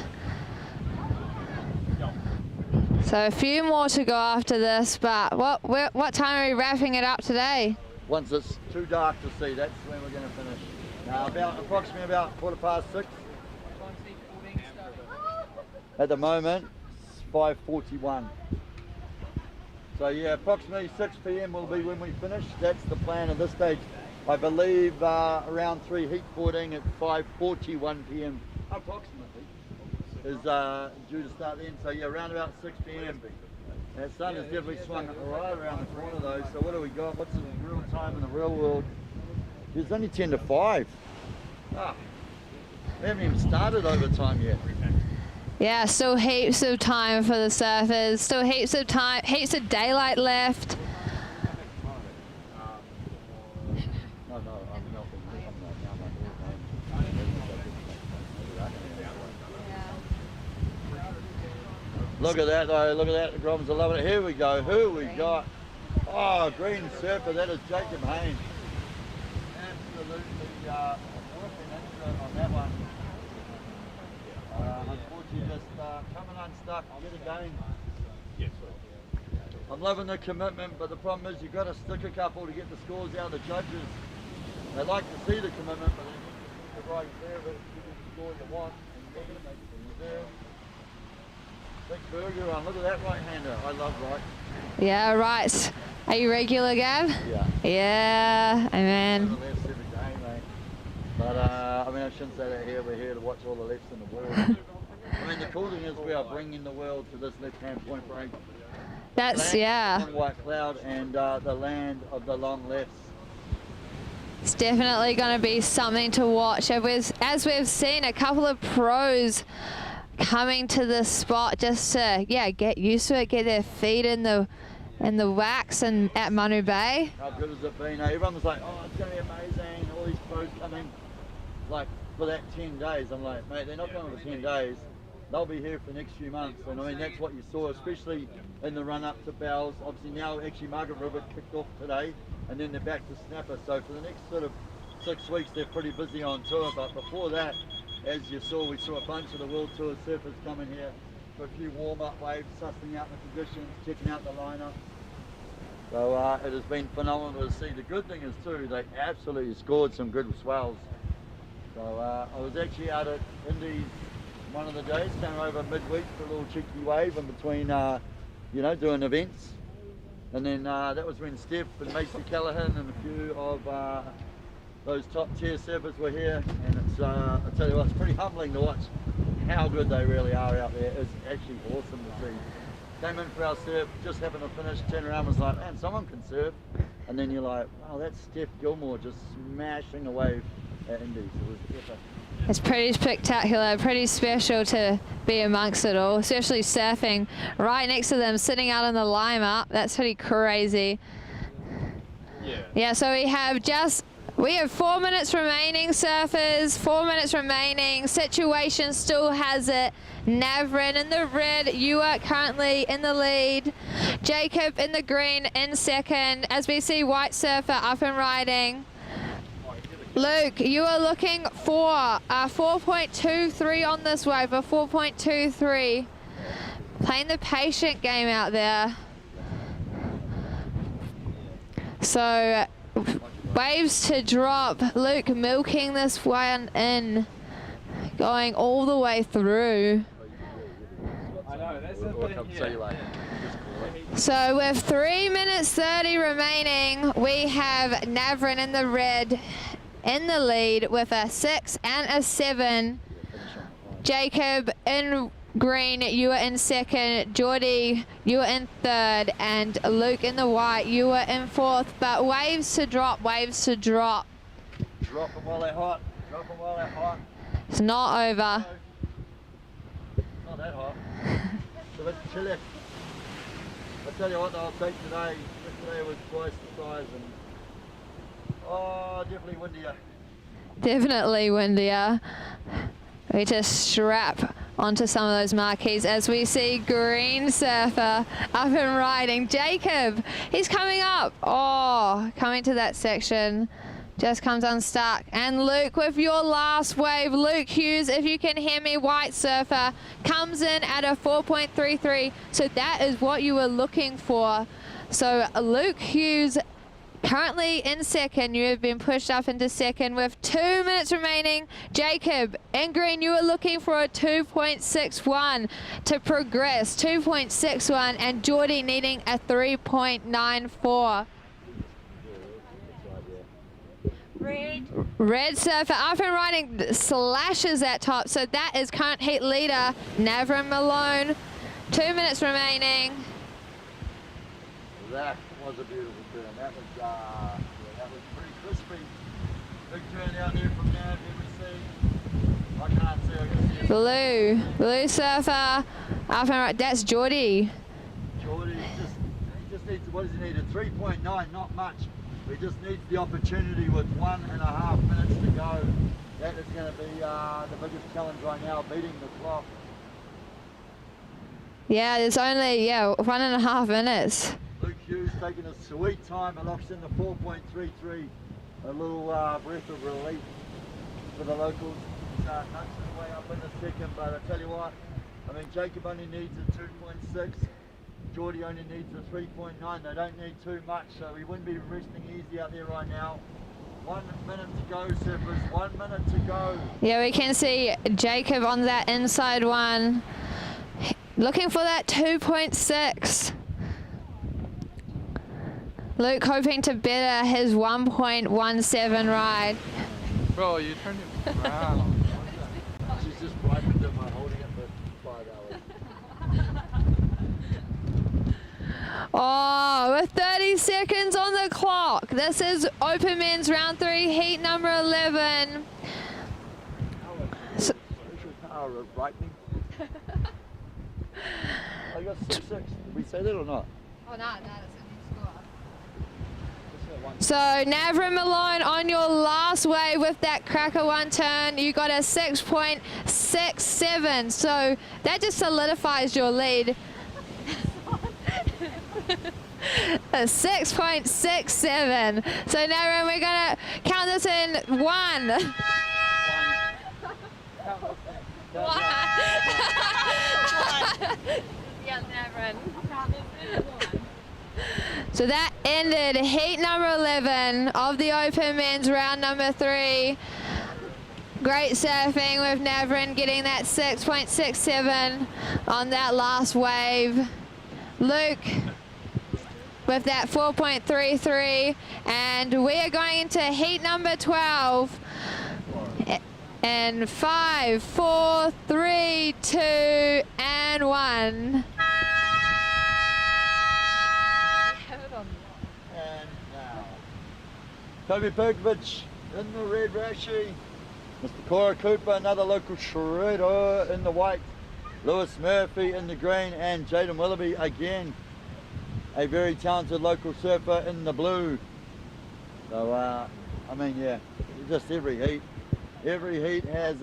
So a few more to go after this, but what time are we wrapping it up today? Once it's too dark to see, that's when we're going to finish. Approximately about 6:15. At the moment, it's 5:41. So yeah, approximately 6 p.m. will be when we finish. That's the plan at this stage. I believe around 3 heat 14 at 5:41 p.m. approximately is due to start then. So yeah, around about 6 p.m. That sun has definitely swung right around the corner though. So what do we got? What's the real time in the real world? It's only 10 to 5. We haven't even started overtime yet. Yeah, still heaps of time for the surfers. Still heaps of time, heaps of daylight left. Look at that though, look at that, the Groms are loving it. Here we go, who we got? Oh, green surfer, that is Jacob Haynes. Absolutely working into it on that one. Unfortunately just coming unstuck, yet again. I'm loving the commitment, but the problem is you've got to stick a couple to get the scores out of the judges. They like to see the commitment, but they need the right there, but you get the score you want, and you got to make the reserve. Big burger on, look at that right-hander. I love right. Yeah, right. Are you regular, Gav? Yeah. Yeah, amen. But I mean, I shouldn't say that here. We're here to watch all the lefts in the world. I mean, the cool thing is we are bringing the world to this left-hand point break. That's, yeah. White cloud and the land of the long lefts. It's definitely going to be something to watch. As we've seen a couple of pros coming to this spot just to, yeah, get used to it, get their feet in the wax and at Manu Bay. How good has it been? Everyone was like, oh, it's going to be amazing. All these pros coming, like, for that 10 days. I'm like, mate, they're not coming for 10 days. They'll be here for the next few months. And I mean, that's what you saw, especially in the run-up to Bells. Obviously now, actually, Margaret River kicked off today, and then they're back to Snapper. So for the next sort of 6 weeks, they're pretty busy on tour. But before that, as you saw, we saw a bunch of the World Tour surfers coming here for a few warm-up waves, sussing out the conditions, checking out the lineup. So it has been phenomenal to see. The good thing is too, they absolutely scored some good swells. So I was actually out at Indies one of the days, came over midweek for a little cheeky wave in between, you know, doing events. And then that was when Steph and Macy Callahan and a few of those top tier surfers were here. And it's, I tell you what, it's pretty humbling to watch how good they really are out there. It's actually awesome to see. Came in for our surf, just happened to finish, turned around and was like, man, someone can surf. And then you're like, wow, that's Steph Gilmore just smashing a wave at Indies. It was epic. It's pretty spectacular, pretty special to be amongst it all, especially surfing right next to them, sitting out in the lime up. That's pretty crazy. Yeah, so we have 4 minutes remaining, surfers, 4 minutes remaining. Situation still has it. Navrin in the red, you are currently in the lead. Jacob in the green in second, as we see White Surfer up and riding. Luke, you are looking for a 4.23 on this wave, a 4.23. Playing the patient game out there. So, waves to drop. Luke milking this one in, going all the way through. I know, that's the thing here. So with 3 minutes 30 remaining, we have Navrin in the red in the lead with a 6 and a 7. Jacob in green, you are in second. Geordie, you are in third. And Luke in the white, you are in fourth. But waves to drop, waves to drop. Drop them while they're hot. Drop them while they're hot. It's not over. Not that hot. It's a bit chilly. I tell you what, I'll take today. Yesterday was twice the size, and oh, definitely windier. Definitely windier. We just strap onto some of those marquees as we see Green Surfer up and riding. Jacob, he's coming up. Oh, coming to that section. Just comes unstuck. And Luke with your last wave. Luke Hughes, if you can hear me, White Surfer, comes in at a 4.33. So that is what you were looking for. So Luke Hughes currently in second. You have been pushed up into second with 2 minutes remaining. Jacob in green, you are looking for a 2.61 to progress. 2.61, and Geordie needing a 3.94. Red Surfer up and riding, slashes at top. So that is current heat leader, Navrin Malone. 2 minutes remaining. That was a beautiful turn. That was pretty crispy. Big turn out there from now, see. I can't see, I can see it. Blue Surfer up and right. That's Geordie. Geordie he just needs, what does he need? A 3.9, not much. He just needs the opportunity with 1.5 minutes to go. That is going to be the biggest challenge right now, beating the clock. Yeah, there's only 1.5 minutes. Luke Hughes taking a sweet time and locks in the 4.33. A little breath of relief for the locals. He's nudging way up in the second, but I tell you what, I mean, Jacob only needs a 2.6. Geordie only needs a 3.9. They don't need too much, so we wouldn't be resting easy out there right now. 1 minute to go, surfers. 1 minute to go. Yeah, we can see Jacob on that inside one, looking for that 2.6. Luke hoping to better his 1.17 ride. Bro, you turned him around. She's just frightened of my holding it for 5 hours. Oh, with 30 seconds on the clock. This is Open Men's Round 3, heat number 11. Social power of frightening. I got 6-6. Did we say that or not? Oh, no, that's a new score. So Navra Malone on your last wave with that cracker one turn, you got a 6.67. So that just solidifies your lead. A 6.67. So Navra, we're gonna count this in 1. Yeah, Navra. So that ended heat number 11 of the Open Men's round number 3. Great surfing with Navran getting that 6.67 on that last wave. Luke with that 4.33, and we are going into heat number 12. And 5, 4, 3, 2, and 1. And now, Toby Perkovich in the red rashie. Mr. Cora Cooper, another local shredder in the white. Lewis Murphy in the green, and Jaden Willoughby again, a very talented local surfer in the blue. So, I mean, yeah, just every heat. Every heat has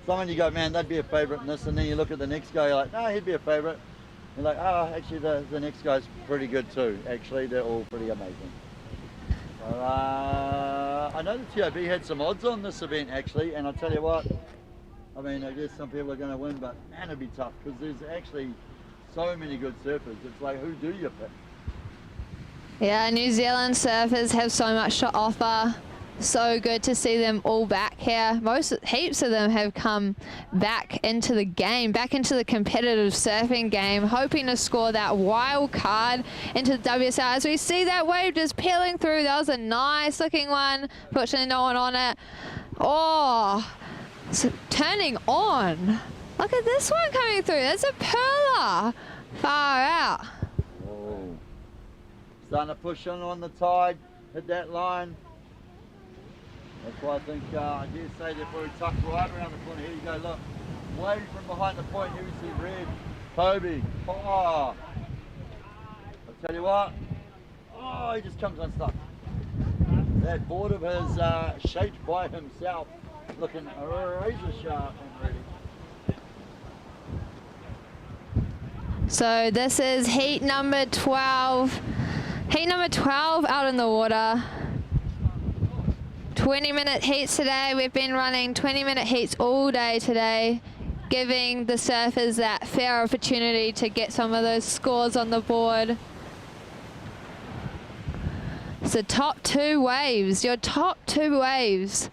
someone you go, man, that'd be a favourite in this, and then you look at the next guy, you're like, no, he'd be a favourite. You're like, oh, actually the next guy's pretty good too. Actually, they're all pretty amazing. So, I know the TOB had some odds on this event actually, and I'll tell you what, I mean, I guess some people are going to win, but man, it'd be tough because there's actually so many good surfers. It's like, who do you pick? Yeah, New Zealand surfers have so much to offer. So good to see them all back here. Heaps of them have come back into the game, back into the competitive surfing game, hoping to score that wild card into the WSL. As we see that wave just peeling through, that was a nice looking one. Fortunately, no one on it. Oh, it's turning on. Look at this one coming through. There's a perler. Far out. Oh, starting to push on the tide, hit that line. That's why I think, I dare say they're probably tucked right around the corner. Here you go, look. Way from behind the point, here we see red. Toby. Oh. I'll tell you what. Oh, he just comes unstuck. That board of his shaped by himself. Looking razor sharp and ready. So this is heat number 12. Heat number 12 out in the water. 20-minute heats today. We've been running 20-minute heats all day today, giving the surfers that fair opportunity to get some of those scores on the board. So top 2 waves, your top 2 waves.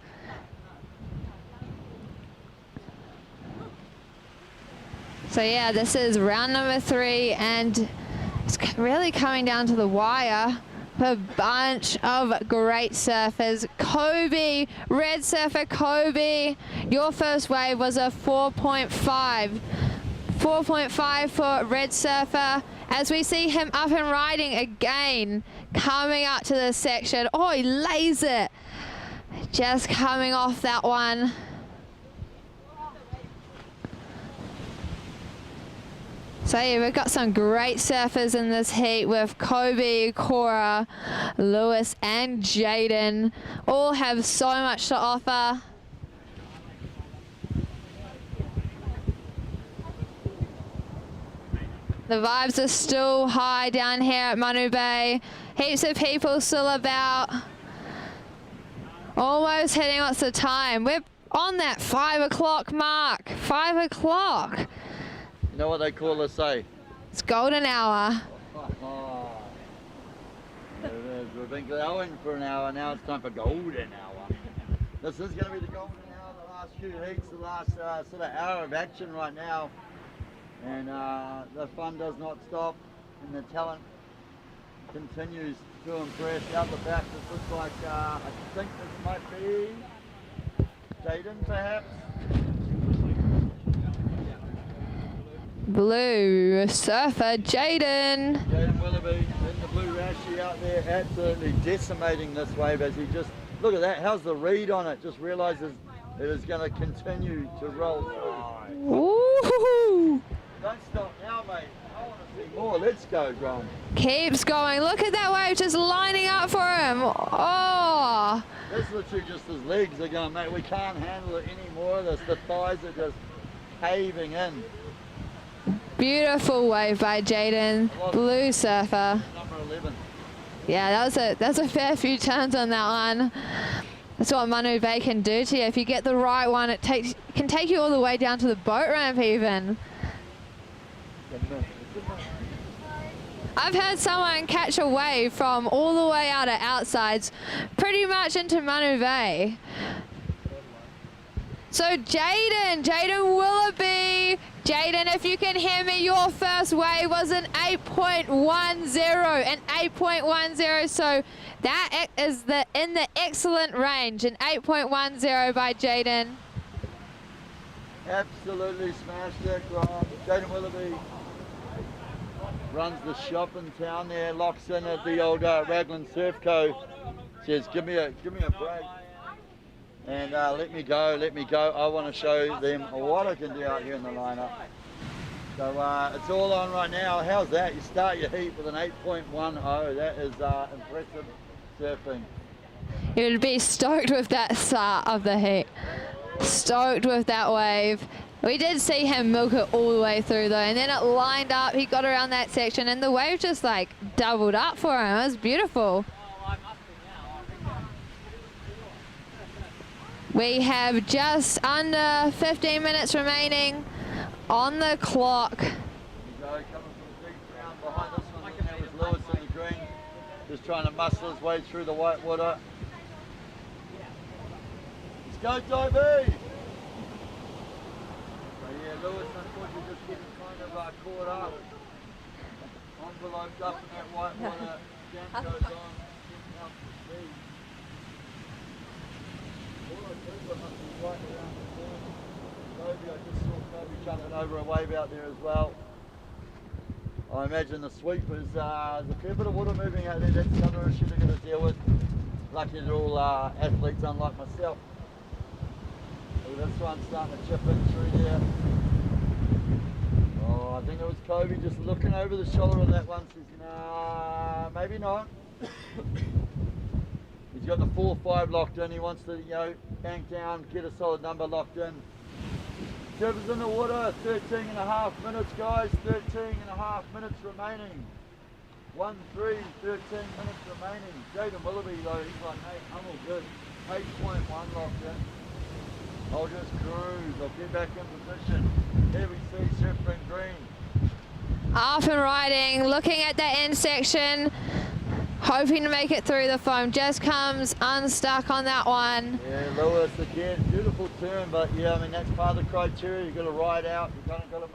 So yeah, this is round number 3, and it's really coming down to the wire. A bunch of great surfers. Kobe, red surfer Kobe, your first wave was a 4.5. 4.5 for red surfer. As we see him up and riding again, coming up to this section. Oh, he lays it. Just coming off that one. So yeah, we've got some great surfers in this heat with Kobe, Cora, Lewis and Jaden. All have so much to offer. The vibes are still high down here at Manu Bay. Heaps of people still about. Almost hitting, what's the time? We're on that 5 o'clock mark. 5 o'clock. You know what they call us, eh? It's golden hour. Oh. There it is. We've been going for an hour, now it's time for golden hour. This is going to be the golden hour, the last few heats, the last sort of hour of action right now. And the fun does not stop, and the talent continues to impress. Out the back, this looks like, I think this might be Jaden, perhaps? Blue surfer Jaden. Jaden Willoughby in the blue Rashi out there, absolutely decimating this wave as he just, look at that, how's the read on it? Just realises it is going to continue to roll through. Woo-hoo-hoo. Don't stop now, mate. I want to see more. Let's go, Grant. Keeps going. Look at that wave just lining up for him. Oh. That's literally just his legs are going, mate, we can't handle it any more of this. The thighs are just caving in. Beautiful wave by Jaden. Blue surfer. Number 11. Yeah, that's a fair few turns on that one. That's what Manu Bay can do to you. If you get the right one, it can take you all the way down to the boat ramp even. I've had someone catch a wave from all the way out of outsides, pretty much into Manu Bay. So Jaden Willoughby. Jaden, if you can hear me, your first wave was an 8.10, so that is in the excellent range, an 8.10 by Jaden. Absolutely smashed it, Grant. Jaden Willoughby runs the shop in town there, locks in at the old Raglan Surf Co. Says, give me a break. And let me go. I want to show them what I can do out here in the lineup. So it's all on right now. How's that? You start your heat with an 8.10. That is impressive surfing. You'd be stoked with that start of the heat. Stoked with that wave. We did see him milk it all the way through though, and then it lined up, he got around that section, and the wave just like doubled up for him. It was beautiful. We have just under 15 minutes remaining on the clock. There you go, coming from the deep ground behind this one. There was Lewis in the green, just trying to muscle his way through the white water. Let's go, Toby! So yeah, Lewis unfortunately just getting kind of caught up. Enveloped up in that white water. Jam goes on, getting out to sea. Right around the corner. Kobe, I just saw Kobe jumping over a wave out there as well. I imagine the sweep is there's a fair bit of water moving out there. That's the other issue they're going to deal with. Lucky they're all athletes unlike myself. So this one's starting to chip in through there. Oh, I think it was Kobe just looking over the shoulder of that one. Says, nah, maybe not. He's got the 4-5 locked in. He wants to, bank down, get a solid number locked in. Surfers in the water, 13.5 minutes, guys. 13.5 minutes remaining. 1-3, 13 minutes remaining. Jaden Willoughby, though, he's like, hey, I'm all good. 8.1 locked in. I'll just cruise. I'll get back in position. Here we see surfing green. Off and riding, looking at that end section. Hoping to make it through the foam, just comes unstuck on that one. Yeah, Lewis again, beautiful turn, but yeah, I mean that's part of the criteria. You've got to ride out, you've got to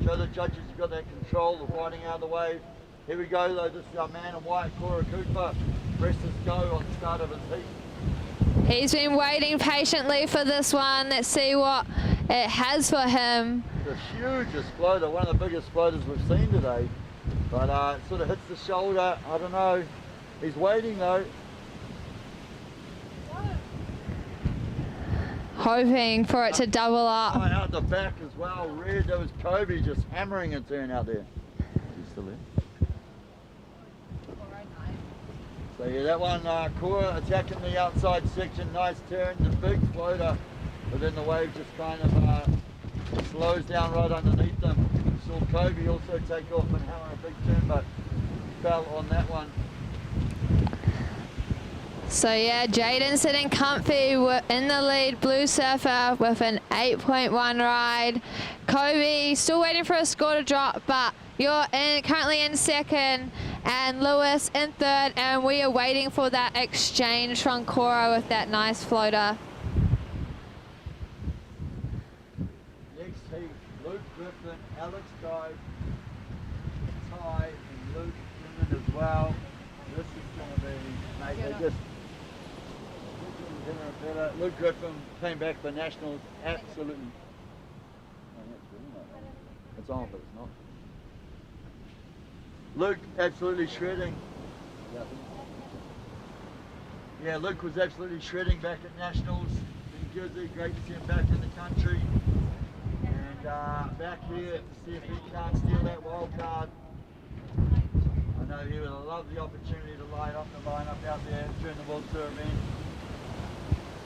show the judges you've got that control of riding out of the wave. Here we go though, this is our man in white, Cora Cooper. Presses go on the start of his heat. He's been waiting patiently for this one. Let's see what it has for him. It's the hugest floater, one of the biggest floaters we've seen today. But it sort of hits the shoulder, I don't know. He's waiting though. Hoping for it to double up. Out the back as well, red. There was Kobe just hammering a turn out there. He's still there. So yeah, that one, Cora attacking the outside section, nice turn, the big floater. But then the wave just kind of slows down right underneath them. Saw Kobe also take off and hammer a big turn, but fell on that one. So yeah, Jaden sitting comfy in the lead, blue surfer with an 8.1 ride. Kobe still waiting for a score to drop, but you're currently in second, and Lewis in third, and we are waiting for that exchange from Cora with that nice floater. Griffin, Alex Dive, Ty and Luke in as well. This is going to be, mate, they just dinner But Luke Griffin came back for Nationals, absolutely. It's on, but it's not. Luke absolutely shredding. Yeah, Luke was absolutely shredding back at Nationals in Jersey. Great to see him back in the country. And back here to see if he can't steal that wild card. I know he would have loved the opportunity to light up the lineup out there during the World Tour event.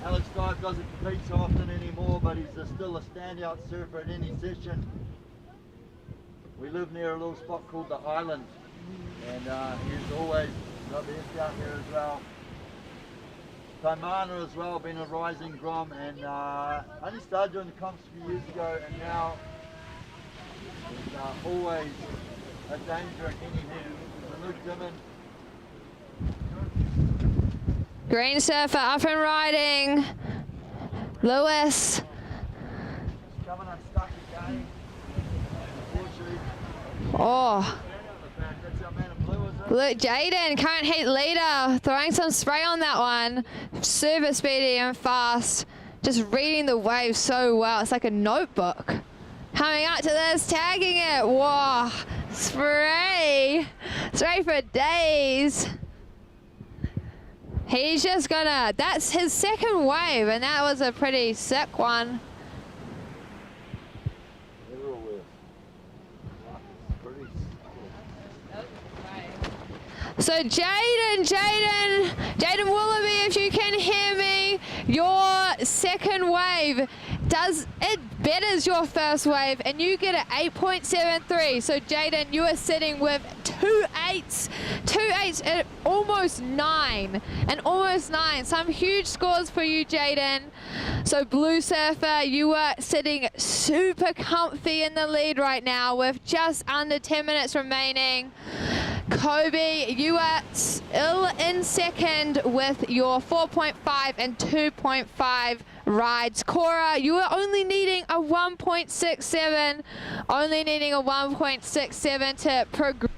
Alex Dyke doesn't compete so often anymore, but he's still a standout surfer at any session. We live near a little spot called the Island, and he's always got the hits out here as well. Taimana as well, been a rising grom, and only started doing the comps a few years ago, and now he's always a danger at any head. Luke Dimon. Green surfer up and riding. Lewis. Coming unstuck again. Oh. That's our man in blue, isn't it? Look, Jaden, current heat leader, throwing some spray on that one. Super speedy and fast. Just reading the waves so well. It's like a notebook. Coming up to this, tagging it. Whoa. Spray. Spray for days. He's just gonna, that's his second wave, and that was a pretty sick one. So Jaden Willoughby, if you can hear me, your second wave betters your first wave, and you get an 8.73. So Jaden, you are sitting with two eights at almost 9, Some huge scores for you, Jaden. So Blue Surfer, you are sitting super comfy in the lead right now with just under 10 minutes remaining. Kobe, you are still in second with your 4.5 and 2.5 rides. Cora, you are only needing a 1.67, to progress.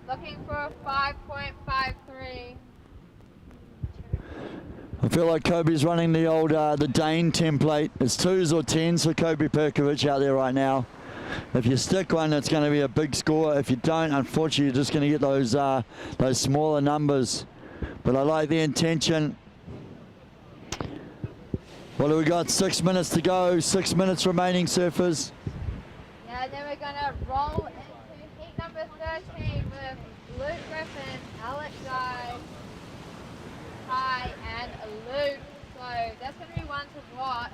Looking for a 5.53. I feel like Kobe's running the old the Dane template. It's 2s or 10s for Kobe Perkovic out there right now. If you stick one, it's going to be a big score. If you don't, unfortunately, you're just going to get those smaller numbers. But I like the intention. What do we got? 6 minutes to go. 6 minutes remaining, surfers. Yeah, and then we're going to roll into heat number 13 with Luke Griffin, Alex Guy, Ty, and Luke. So that's going to be one to watch.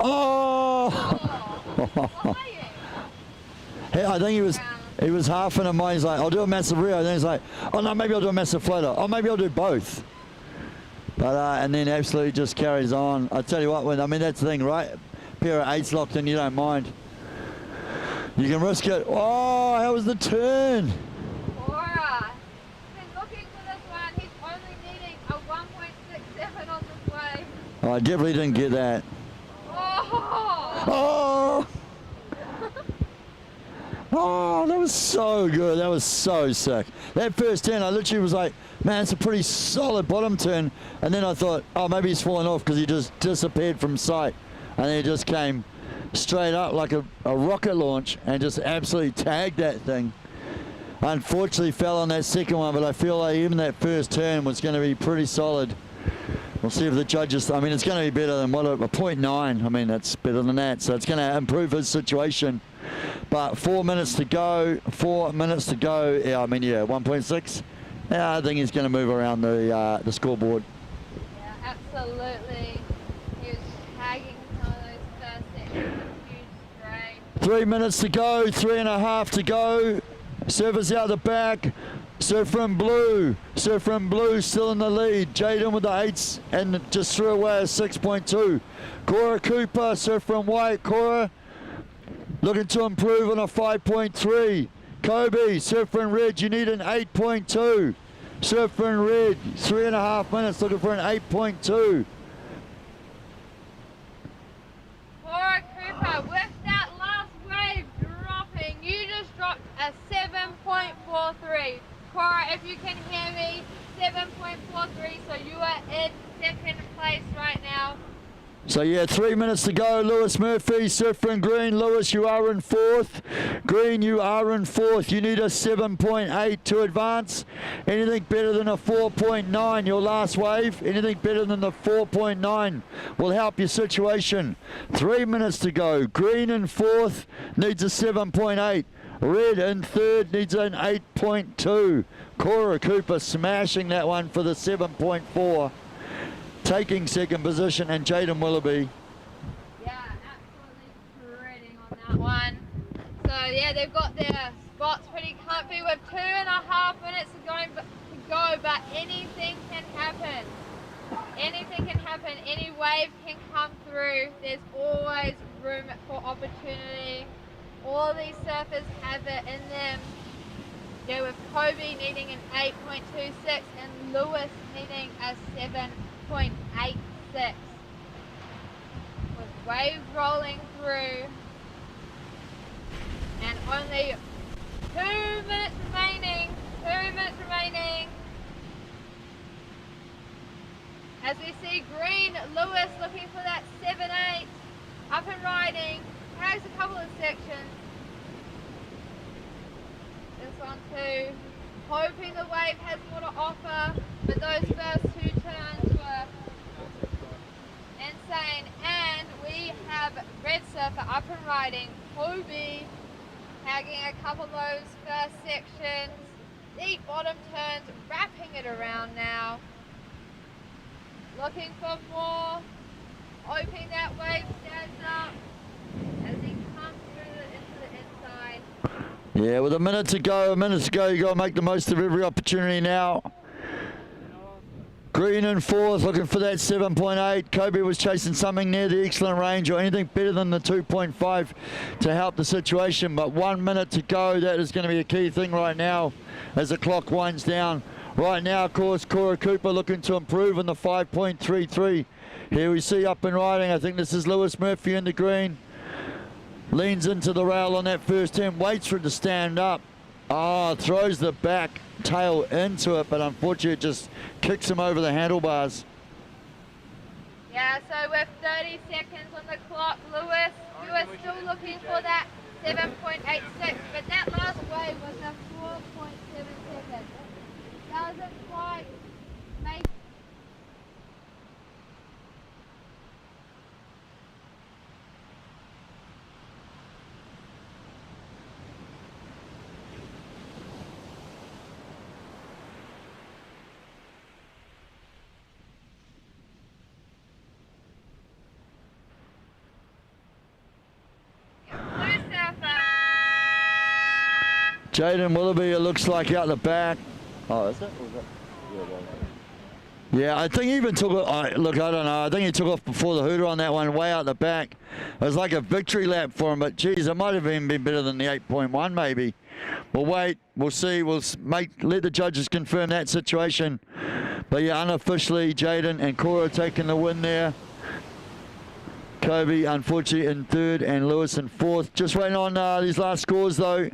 Oh! Hey, I think he was half in a mind. He's like, I'll do a massive Rio. And then he's like, oh no, maybe I'll do a massive floater. Oh, maybe I'll do both. But and then absolutely just carries on. I tell you what, I mean that's the thing, right? Pair of 8s locked in, you don't mind. You can risk it. Oh, how was the turn? Cora, he's been looking for this one. He's only needing a 1.67 on this wave. Oh, I definitely didn't get that. Oh! Oh, that was so good. That was so sick. That first turn, I literally was like, man, it's a pretty solid bottom turn. And then I thought, oh, maybe he's fallen off because he just disappeared from sight. And then he just came straight up like a rocket launch and just absolutely tagged that thing. Unfortunately, fell on that second one, but I feel like even that first turn was going to be pretty solid. We'll see if the judges, I mean, it's going to be better than what, a 0.9. I mean, that's better than that. So it's going to improve his situation. But 4 minutes to go, 4 minutes to go. Yeah, I mean, yeah, 1.6. Yeah, I think he's going to move around the scoreboard. Yeah, absolutely. He was tagging some of those first sections. Huge strain. 3 minutes to go, 3.5 to go. Surfers out the back. Surfer in blue still in the lead. Jaden with the 8s and just threw away a 6.2. Cora Cooper, surfer in white. Cora looking to improve on a 5.3. Kobe, surfer in red, you need an 8.2. Surfer in red, 3.5 minutes, looking for an 8.2. Cora Cooper with that last wave dropping, you just dropped a 7.43. Cora, if you can hear me, 7.43, so you are in second place right now. So yeah, 3 minutes to go. Lewis Murphy, surfer in green. Lewis, you are in 4th. Green, you are in 4th. You need a 7.8 to advance. Anything better than a 4.9, your last wave, anything better than the 4.9 will help your situation. 3 minutes to go. Green in 4th, needs a 7.8. Red in 3rd, needs an 8.2. Cora Cooper smashing that one for the 7.4. Taking second position, and Jaden Willoughby. Yeah, absolutely shredding on that one. So yeah, they've got their spots pretty comfy with 2.5 minutes to go, but anything can happen. Anything can happen, any wave can come through. There's always room for opportunity. All these surfers have it in them. Yeah, with Kobe needing an 8.26 and Lewis needing a 7.86. With waves rolling through and only 2 minutes remaining. 2 minutes remaining. As we see green, Lewis looking for that 7.8. Up and riding. Has a couple of sections. This one too. Hoping the wave has more to offer, but those first 2 turns were insane. And we have Red Surfer up and riding. Kobe Tagging a couple of those first sections. Deep bottom turns, wrapping it around now. Looking for more. Hoping that wave stands up as he comes through into the inside. Yeah, with a minute to go, you got to make the most of every opportunity now. Green in fourth, looking for that 7.8. Kobe was chasing something near the excellent range or anything better than the 2.5 to help the situation, but 1 minute to go. That is going to be a key thing right now as the clock winds down. Right now, of course, Cora Cooper looking to improve in the 5.33. Here we see up and riding. I think this is Lewis Murphy in the green. Leans into the rail on that first turn, waits for it to stand up. Throws the back tail into it, but unfortunately it just kicks him over the handlebars. Yeah, so with 30 seconds on the clock, Lewis, you are still looking for that 7.86, but that last wave was a 4.7 seconds. Doesn't quite make Jaden Willoughby, it looks like out the back. Oh, is that? Yeah, I think he even took it. Look, I don't know. I think he took off before the hooter on that one, way out the back. It was like a victory lap for him, but geez, it might have even been better than the 8.1 maybe. We'll wait. We'll see. We'll let the judges confirm that situation. But yeah, unofficially, Jaden and Cora taking the win there. Kobe, unfortunately, in third, and Lewis in fourth. Just waiting on these last scores, though.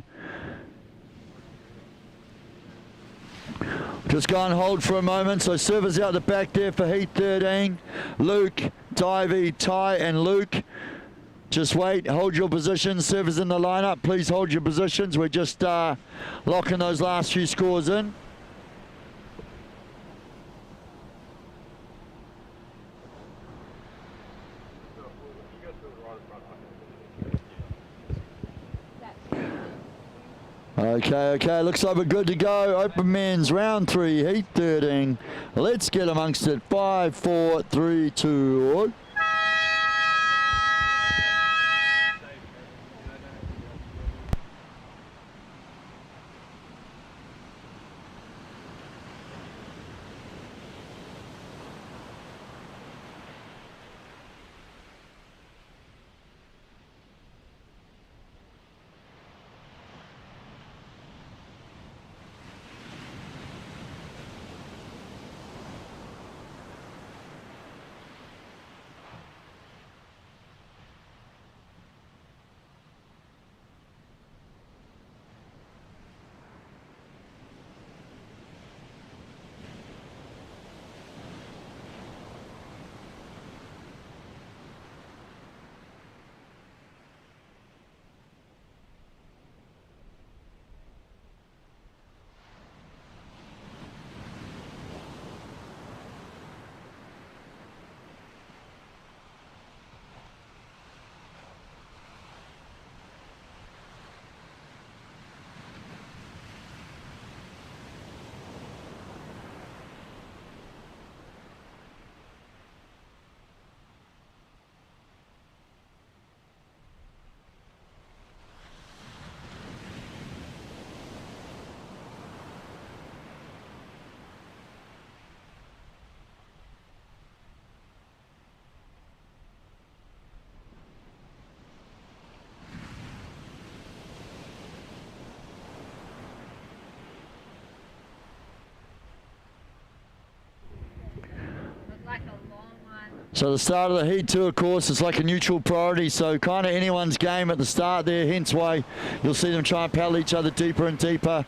Just go and hold for a moment. So servers out the back there for heat 13. Luke, Divey, Ty, and Luke. Just wait, hold your positions. Servers in the lineup, please hold your positions. We're just locking those last few scores in. Okay, looks like we're good to go. Open men's round 3, heat 13. Let's get amongst it. 5, 4, 3, 2, 1. So the start of the heat 2, of course, is like a neutral priority, so kind of anyone's game at the start there, hence why you'll see them try and paddle each other deeper and deeper.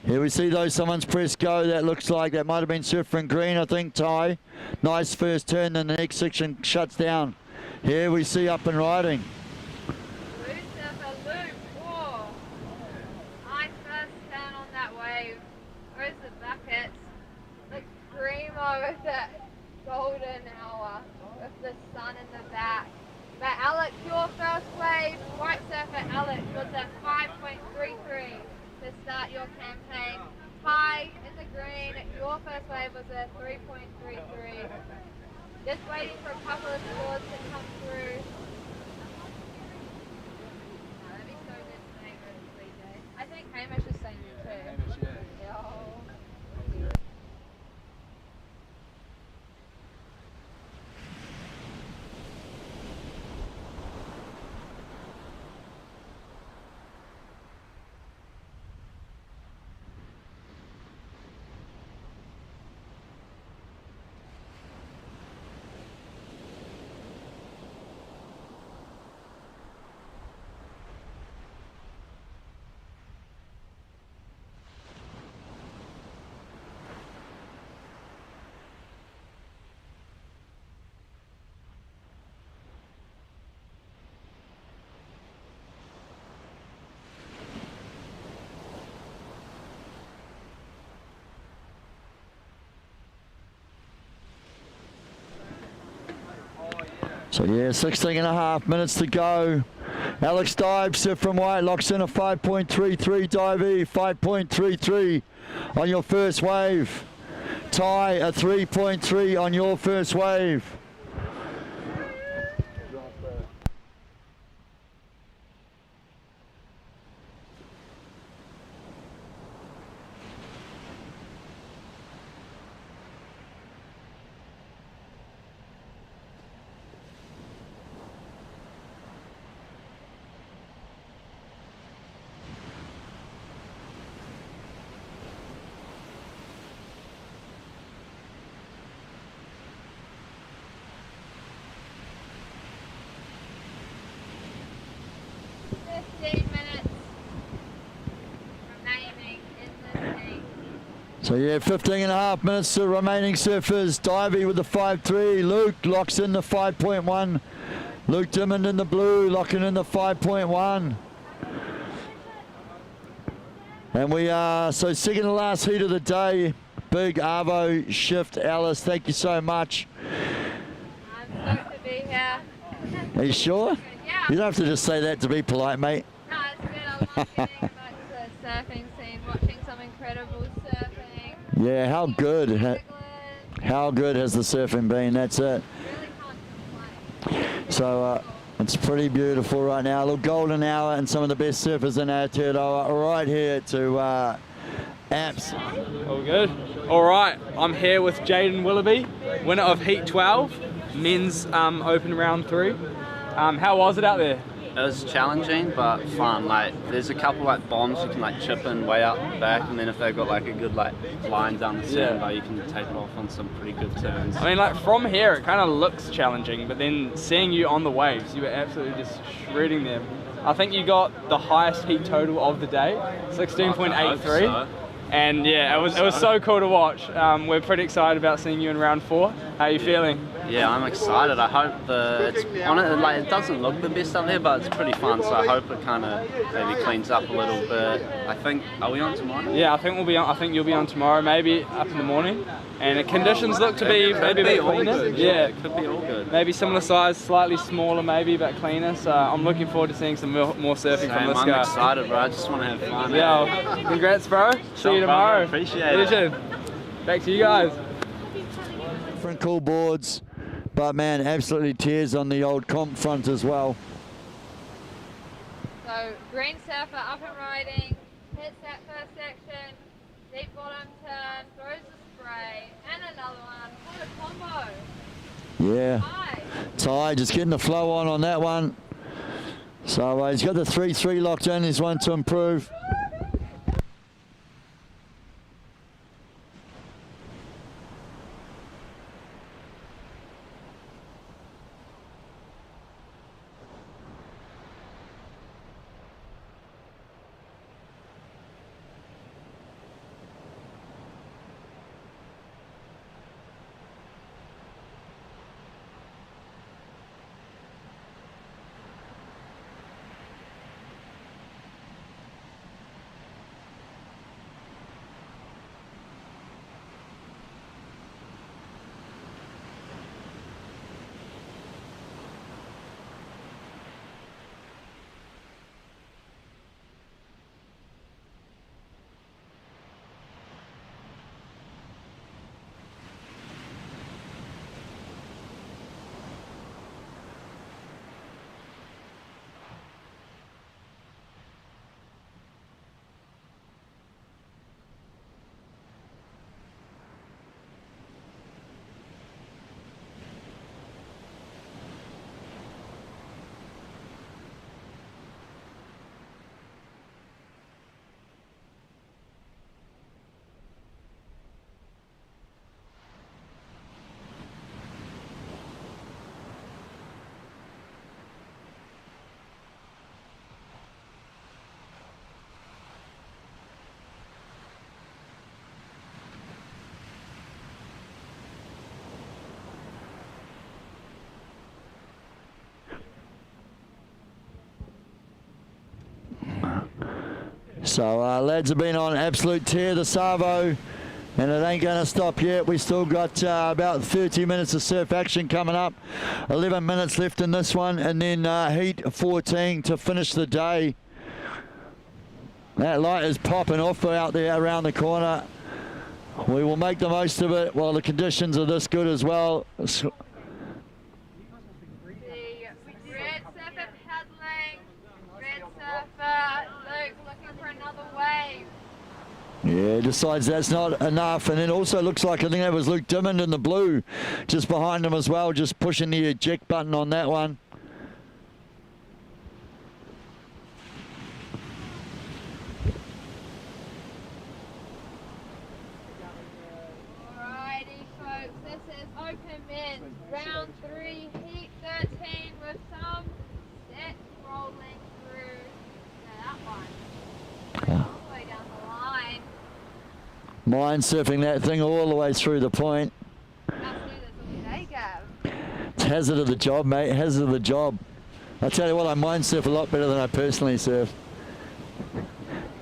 Here we see though someone's pressed go. That looks like that might have been Surfer in green, I think, Ty. Nice first turn, then the next section shuts down. Here we see up and riding. Nice first turn on that wave. Where's the bucket? The screamer with that golden hour with the sun in the back. But Alex, your first wave, White Surfer Alex, was a 5.3 waiting for a couple of scores to come through. No, that'd be so good to make over 3 days. I think Hamish is saying you too. Hamish, yeah. So yeah, 16 and a half minutes to go. Alex Dive, surf from white, locks in a 5.33 dive E, 5.33 on your first wave. Ty, a 3.3 on your first wave. So yeah, 15 and a half minutes to remaining surfers. Divey with the 5.3. Luke locks in the 5.1. Luke Dimmond in the blue, locking in the 5.1. And we are, so second to last heat of the day. Big Arvo Shift. Alice, thank you so much. I'm stoked to be here. Are you sure? Yeah. You don't have to just say that to be polite, mate. No, it's good. I love getting back to the surfing scene, watching some incredible surfing. Yeah, how good has the surfing been? That's it. Really can't complain. So it's pretty beautiful right now. Look, golden hour and some of the best surfers in Aotearoa are right here to Apps. All good. All right, I'm here with Jaden Willoughby, winner of Heat 12, men's open round 3. How was it out there? It was challenging but fun. Like, there's a couple like bombs you can like chip in way out the back, and then if they've got like a good like line down the sandbar, you can take it off on some pretty good turns. I mean, like from here it kind of looks challenging, but then seeing you on the waves, you were absolutely just shredding them. I think you got the highest heat total of the day, 16.83. And yeah, it was so cool to watch. We're pretty excited about seeing you in round 4. How are you feeling? Yeah, I'm excited. I hope it doesn't look the best up there, but it's pretty fun. So I hope it kind of maybe cleans up a little bit. I think, are we on tomorrow? Yeah, I think we'll be on. I think you'll be on tomorrow, maybe up in the morning. And the conditions look to be maybe a bit cleaner. Yeah, it could be all good. Maybe similar size, slightly smaller, maybe, but cleaner. So I'm looking forward to seeing some more surfing from this guy. I'm excited, bro. I just want to have fun. Yeah, well, congrats, bro. See you tomorrow. Appreciate it. Back to you guys. Different cool boards, but man, absolutely tears on the old comp front as well. So green surfer up and riding, hits that first section, deep bottom turn, throws the spray, and another one. What a combo. Yeah. Ty just getting the flow on that one. So he's got the 3.3 locked in. He's one to improve. So lads have been on an absolute tear, the Savo, and it ain't going to stop yet. We still got about 30 minutes of surf action coming up. 11 minutes left in this one, and then heat 14 to finish the day. That light is popping off out there around the corner. We will make the most of it while the conditions are this good as well. The red surfer paddling, red surfer, Luke looking for another wave. Yeah, decides that's not enough, and then also looks like, I think that was Luke Dimmond in the blue just behind him as well, just pushing the eject button on that one. Round 3, heat 13 with some sets rolling through that one. All the way down the line. Mind surfing that thing all the way through the point. How smooth is all day, Gav? It's hazard of the job, mate. Hazard of the job. I tell you what, I mind surf a lot better than I personally surf.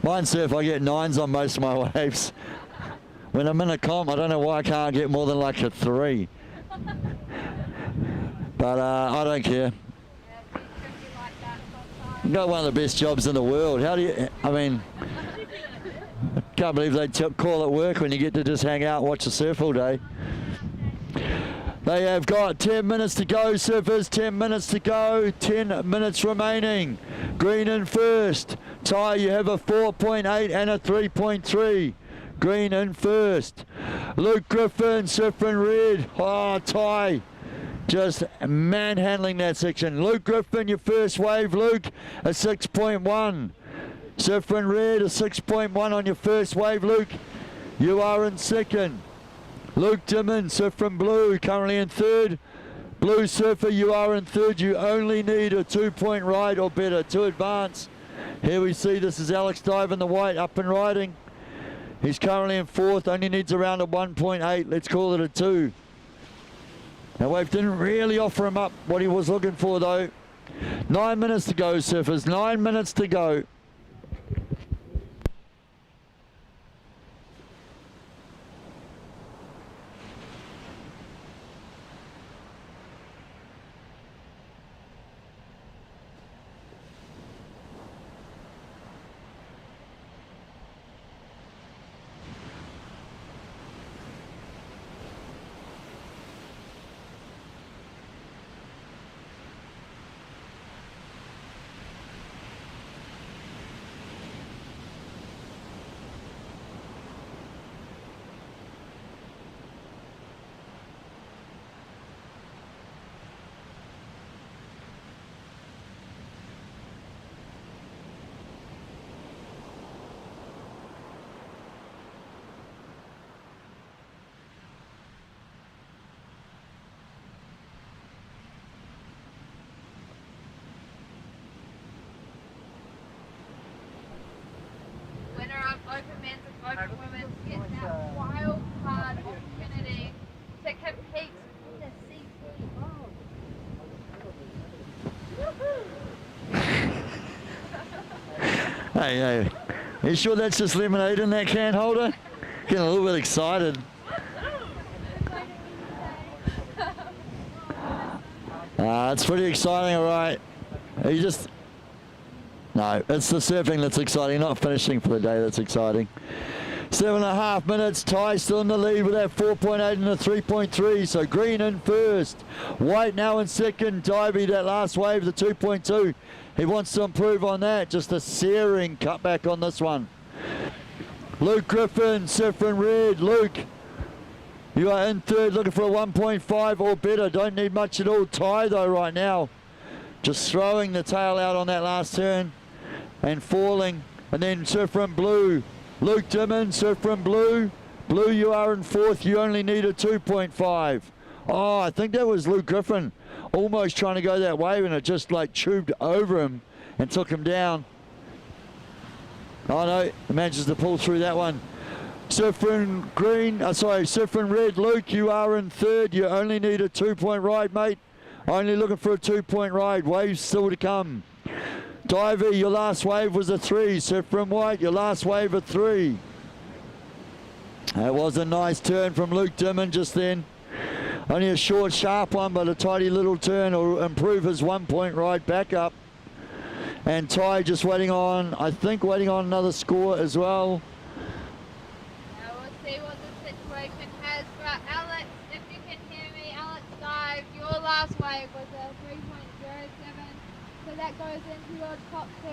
Mind surf, I get 9s on most of my waves. When I'm in a comp, I don't know why I can't get more than like a 3. But I don't care. You've got one of the best jobs in the world. How do you, I mean, I can't believe they call it work when you get to just hang out and watch the surf all day. They have got 10 minutes to go, surfers, 10 minutes to go, 10 minutes remaining. Green in first. Ty, you have a 4.8 and a 3.3. Green in first. Luke Griffin, surfing red. Oh, Ty, just manhandling that section. Luke Griffin, your first wave, Luke, a 6.1. Surfing red, a 6.1 on your first wave, Luke. You are in second. Luke Dimmond, surfing blue, currently in third. Blue surfer, you are in third. You only need a 2-point ride or better to advance. Here we see this is Alex Dive in the white, up and riding. He's currently in fourth, only needs around a 1.8. Let's call it a 2. That wave didn't really offer him up what he was looking for though. 9 minutes to go, surfers, 9 minutes to go. Open men's and open women's get that wild card opportunity to compete in the CT. Hey, are you sure that's just lemonade in that can holder? Getting a little bit excited. It's pretty exciting, all right. You just... No, it's the surfing that's exciting, not finishing for the day that's exciting. 7.5 minutes, Ty still in the lead with that 4.8 and a 3.3, so green in first. White now in second, Divey, that last wave, the 2.2. He wants to improve on that, just a searing cutback on this one. Luke Griffin, surfing red. Luke, you are in third, looking for a 1.5 or better, don't need much at all. Ty though right now, just throwing the tail out on that last turn and falling. And then surfing blue, Luke Dimmond, surfing blue. Blue, you are in fourth, you only need a 2.5. Oh, I think that was Luke Griffin almost trying to go that wave, and it just like tubed over him and took him down. Oh no, he manages to pull through that one. Surfing green, surfing red, Luke, you are in third, you only need a 2-point ride, mate. Only looking for a 2-point ride, waves still to come. Divey, your last wave was a 3. Surf from White, your last wave a 3. That was a nice turn from Luke Dimon just then. Only a short, sharp one, but a tidy little turn will improve his 1 point ride back up. And Ty just waiting on, I think, waiting on another score as well. Now we'll see what the situation has for Alex. If you can hear me, Alex Dive, your last wave was a 3.07. So that goes into your top 2.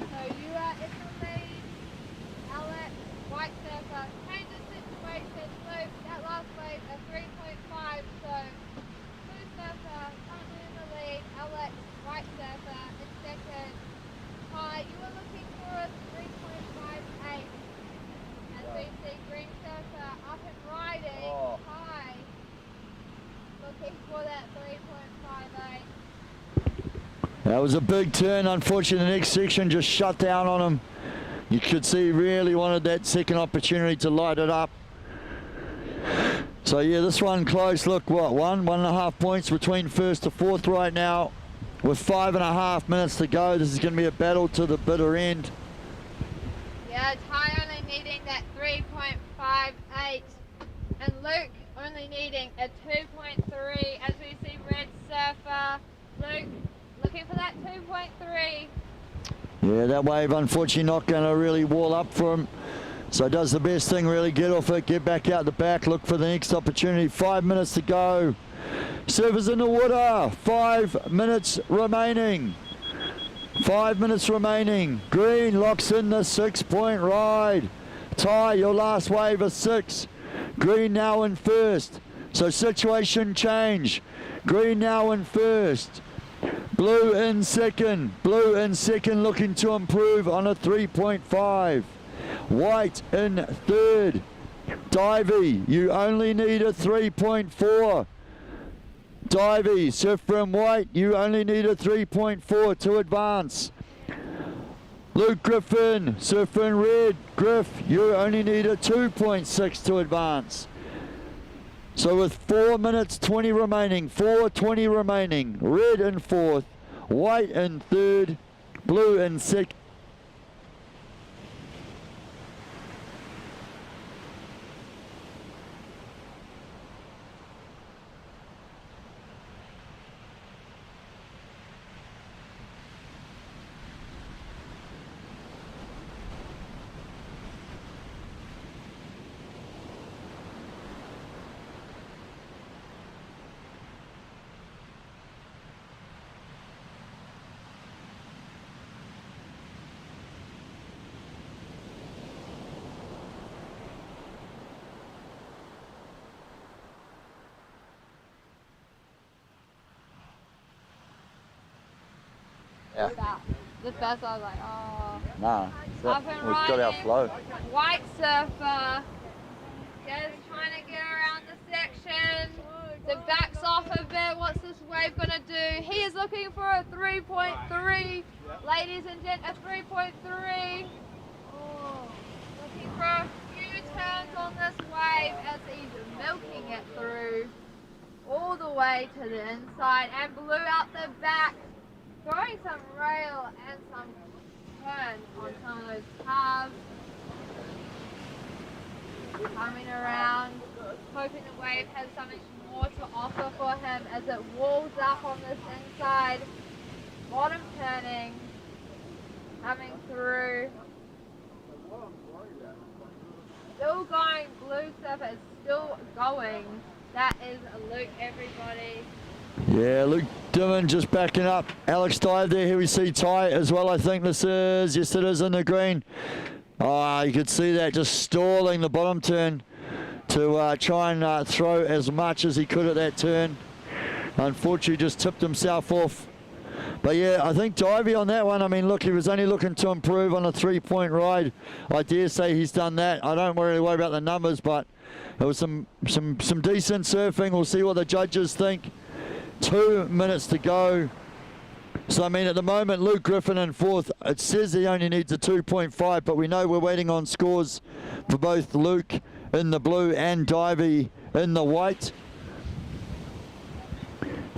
So you are in the lead. Alex, White Surfer, change the situation. Luke, that last wave a 3.5. So Blue Surfer currently in the lead. Alex, White Surfer in second. Ty, you were looking for a 3.58. As we see Green Surfer up and riding. Ty, looking for that 3.58. That was a big turn. Unfortunately, the next section just shut down on him. You could see he really wanted that second opportunity to light it up. So yeah, this one close. Look, what, 1.5 points between first to fourth right now. With 5.5 minutes to go, this is going to be a battle to the bitter end. Yeah, Ty only needing that 3.58. And Luke only needing a 2.3 as we see Red Surfer. Luke looking for that 2.3. Yeah, that wave unfortunately not going to really wall up for him. So does the best thing, really get off it, get back out the back, look for the next opportunity. 5 minutes to go. Surfers in the water. 5 minutes remaining. 5 minutes remaining. Green locks in the 6 point ride. Ty, your last wave of 6. Green now in first. So situation change. Green now in first. Blue in second. Blue in second, looking to improve on a 3.5. White in third. Divey, you only need a 3.4. Divey, Surf from White, you only need a 3.4 to advance. Luke Griffin, Surf from Red. Griff, you only need a 2.6 to advance. So with 4 minutes 20 remaining, 4:20 remaining, Red in fourth, White in third, Blue in second. Yeah. The first I was like, oh. Nah, Up and we've got our riding. flow. White Surfer just trying to get around the section. The backs off a bit. What's this wave gonna do? He is looking for a 3.3. Ladies and gents, a 3.3. Looking for a few turns on this wave as he's milking it through all the way to the inside and blew out the back. Throwing some rail and some turn on some of those calves. Coming around, hoping the wave has something more to offer for him as it walls up on this inside. Bottom turning, coming through. Still going, Blue Surfer is still going. That is Luke, everybody. Yeah, Luke Dimon just backing up. Alex Dive there. Here we see Ty as well. I think this is, yes it is in the green. Oh, you could see that just stalling the bottom turn to try and throw as much as he could at that turn. Unfortunately, just tipped himself off. But yeah, I think Divey on that one, I mean, look, he was only looking to improve on a 3-point ride. I dare say he's done that. I don't really worry about the numbers, but it was some decent surfing. We'll see what the judges think. 2 minutes to go. So, I mean, at the moment, Luke Griffin in fourth. It says he only needs a 2.5, but we know we're waiting on scores for both Luke in the blue and Divey in the white.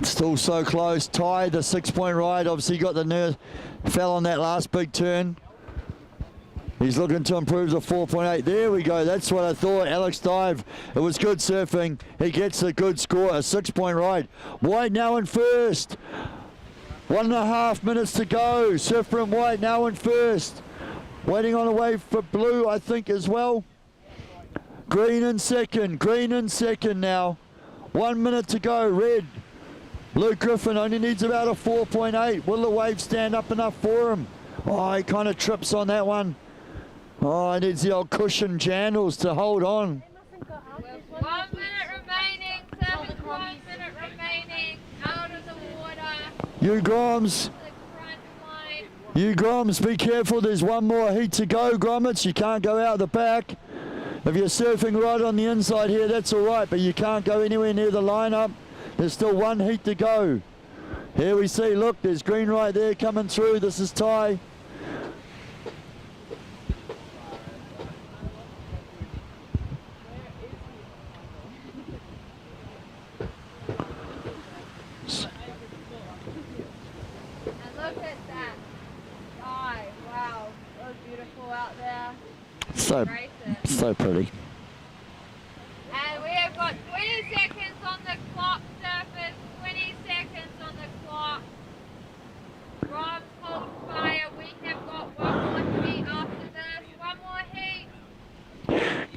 Still so close. Ty, the 6-point ride, obviously got the nerve, fell on that last big turn. He's looking to improve the 4.8. There we go. That's what I thought. Alex Dive. It was good surfing. He gets a good score. A 6-point ride. White now in first. 1.5 minutes to go. Surfer and White now in first. Waiting on a wave for blue, I think, as well. Green in second. Green in second now. 1 minute to go. Red. Luke Griffin only needs about a 4.8. Will the wave stand up enough for him? Oh, he kind of trips on that one. Oh, he needs the old cushion jandals to hold on. 1 minute remaining, 1 minute remaining, out of the water. You Groms, be careful. There's one more heat to go, Grommets. You can't go out the back. If you're surfing right on the inside here, that's all right, but you can't go anywhere near the lineup. There's still one heat to go. Here we see, look, there's green right there coming through. This is Ty. So pretty. And we have got 20 seconds on the clock, surfers. 20 seconds on the clock. Rob's hold fire. We have got one more heat after this. One more heat.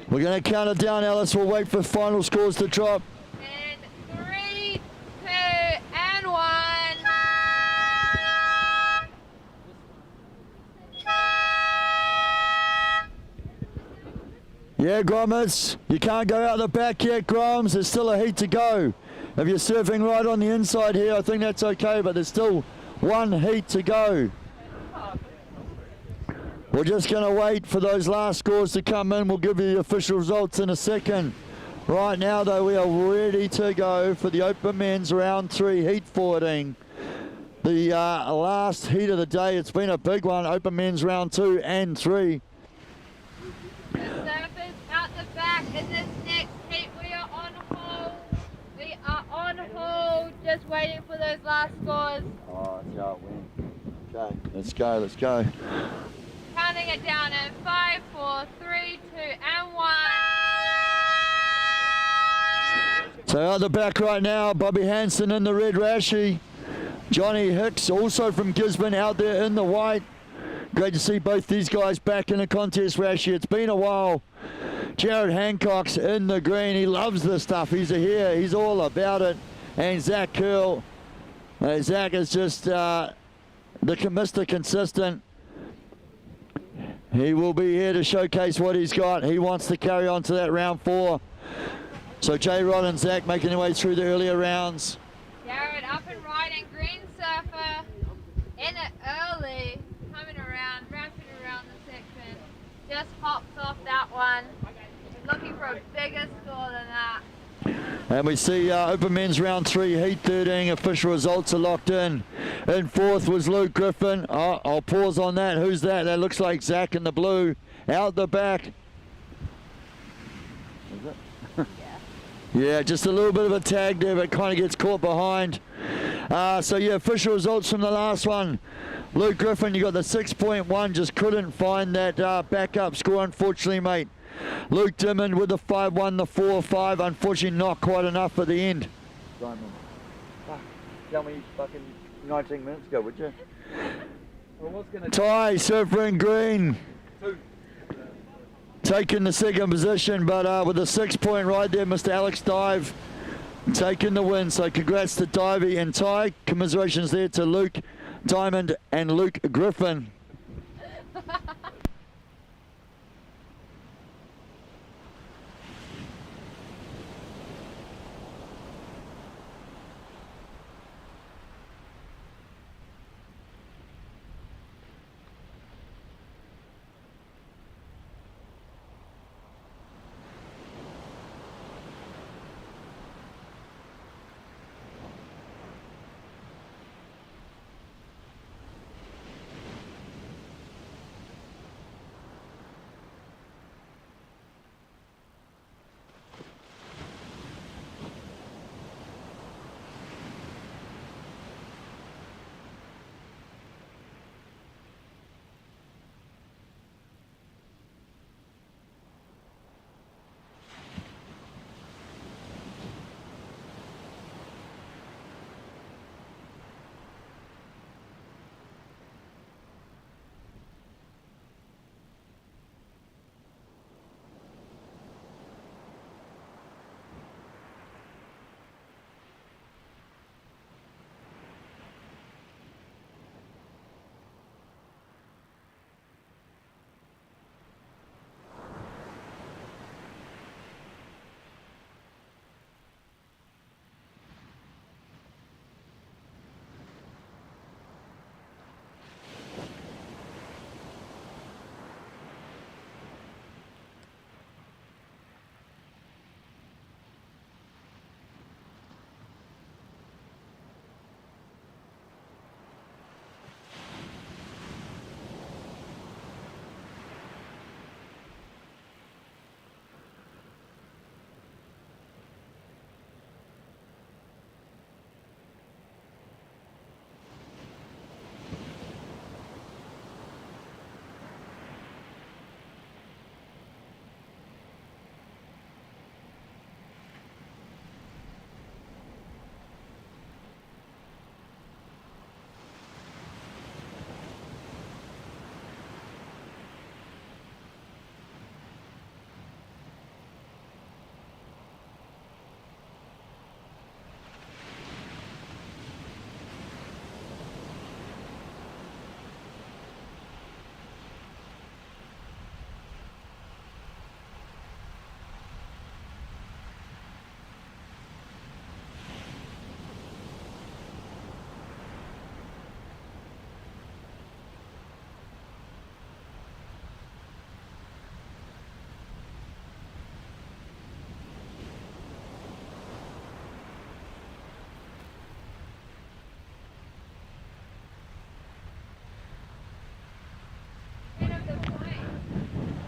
We're going to count it down, Alice. We'll wait for final scores to drop. And 3, 2, and 1. Yeah, Grommets, you can't go out the back yet, Groms. There's still a heat to go. If you're surfing right on the inside here, I think that's okay, but there's still one heat to go. We're just going to wait for those last scores to come in. We'll give you the official results in a second. Right now, though, we are ready to go for the Open Men's Round 3 Heat 14. The last heat of the day. It's been a big one. Open Men's Round 2 and 3. The surfers out the back in this next heat. We are on hold. We are on hold, just waiting for those last scores. Oh, it's how it went. Okay, let's go, let's go. Counting it down in 5, 4, 3, 2, and 1. So out the back right now, Bobby Hansen in the red Rashi. Johnny Hicks, also from Gisborne, out there in the white. Great to see both these guys back in the contest, Rashi. It's been a while. Jared Hancock's in the green. He loves this stuff. He's here. He's all about it. And Zach Curl. Zach is just Mr. Consistent. He will be here to showcase what he's got. He wants to carry on to that round 4. So J-Rod and Zach making their way through the earlier rounds. Jared up and riding, green surfer, in it early, coming around, ramping around the section. Just hops off that one. Looking for a bigger score than that. And we see Open Men's Round 3, Heat 13, official results are locked in. In fourth was Luke Griffin. Oh, I'll pause on that. Who's that? That looks like Zach in the blue. Out the back. Is it? Yeah, just a little bit of a tag there, but kind of gets caught behind. So yeah, official results from the last one. Luke Griffin, you got the 6.1, just couldn't find that backup score, unfortunately, mate. Luke Dimmond with the 5-1, the 4-5, unfortunately not quite enough at the end. Simon, tell me fucking 19 minutes ago, would you? Ty, surfer in green. Taking the second position, but with a 6-point ride there, Mr. Alex Dive taking the win. So congrats to Divey and Ty. Commiserations there to Luke Diamond and Luke Griffin.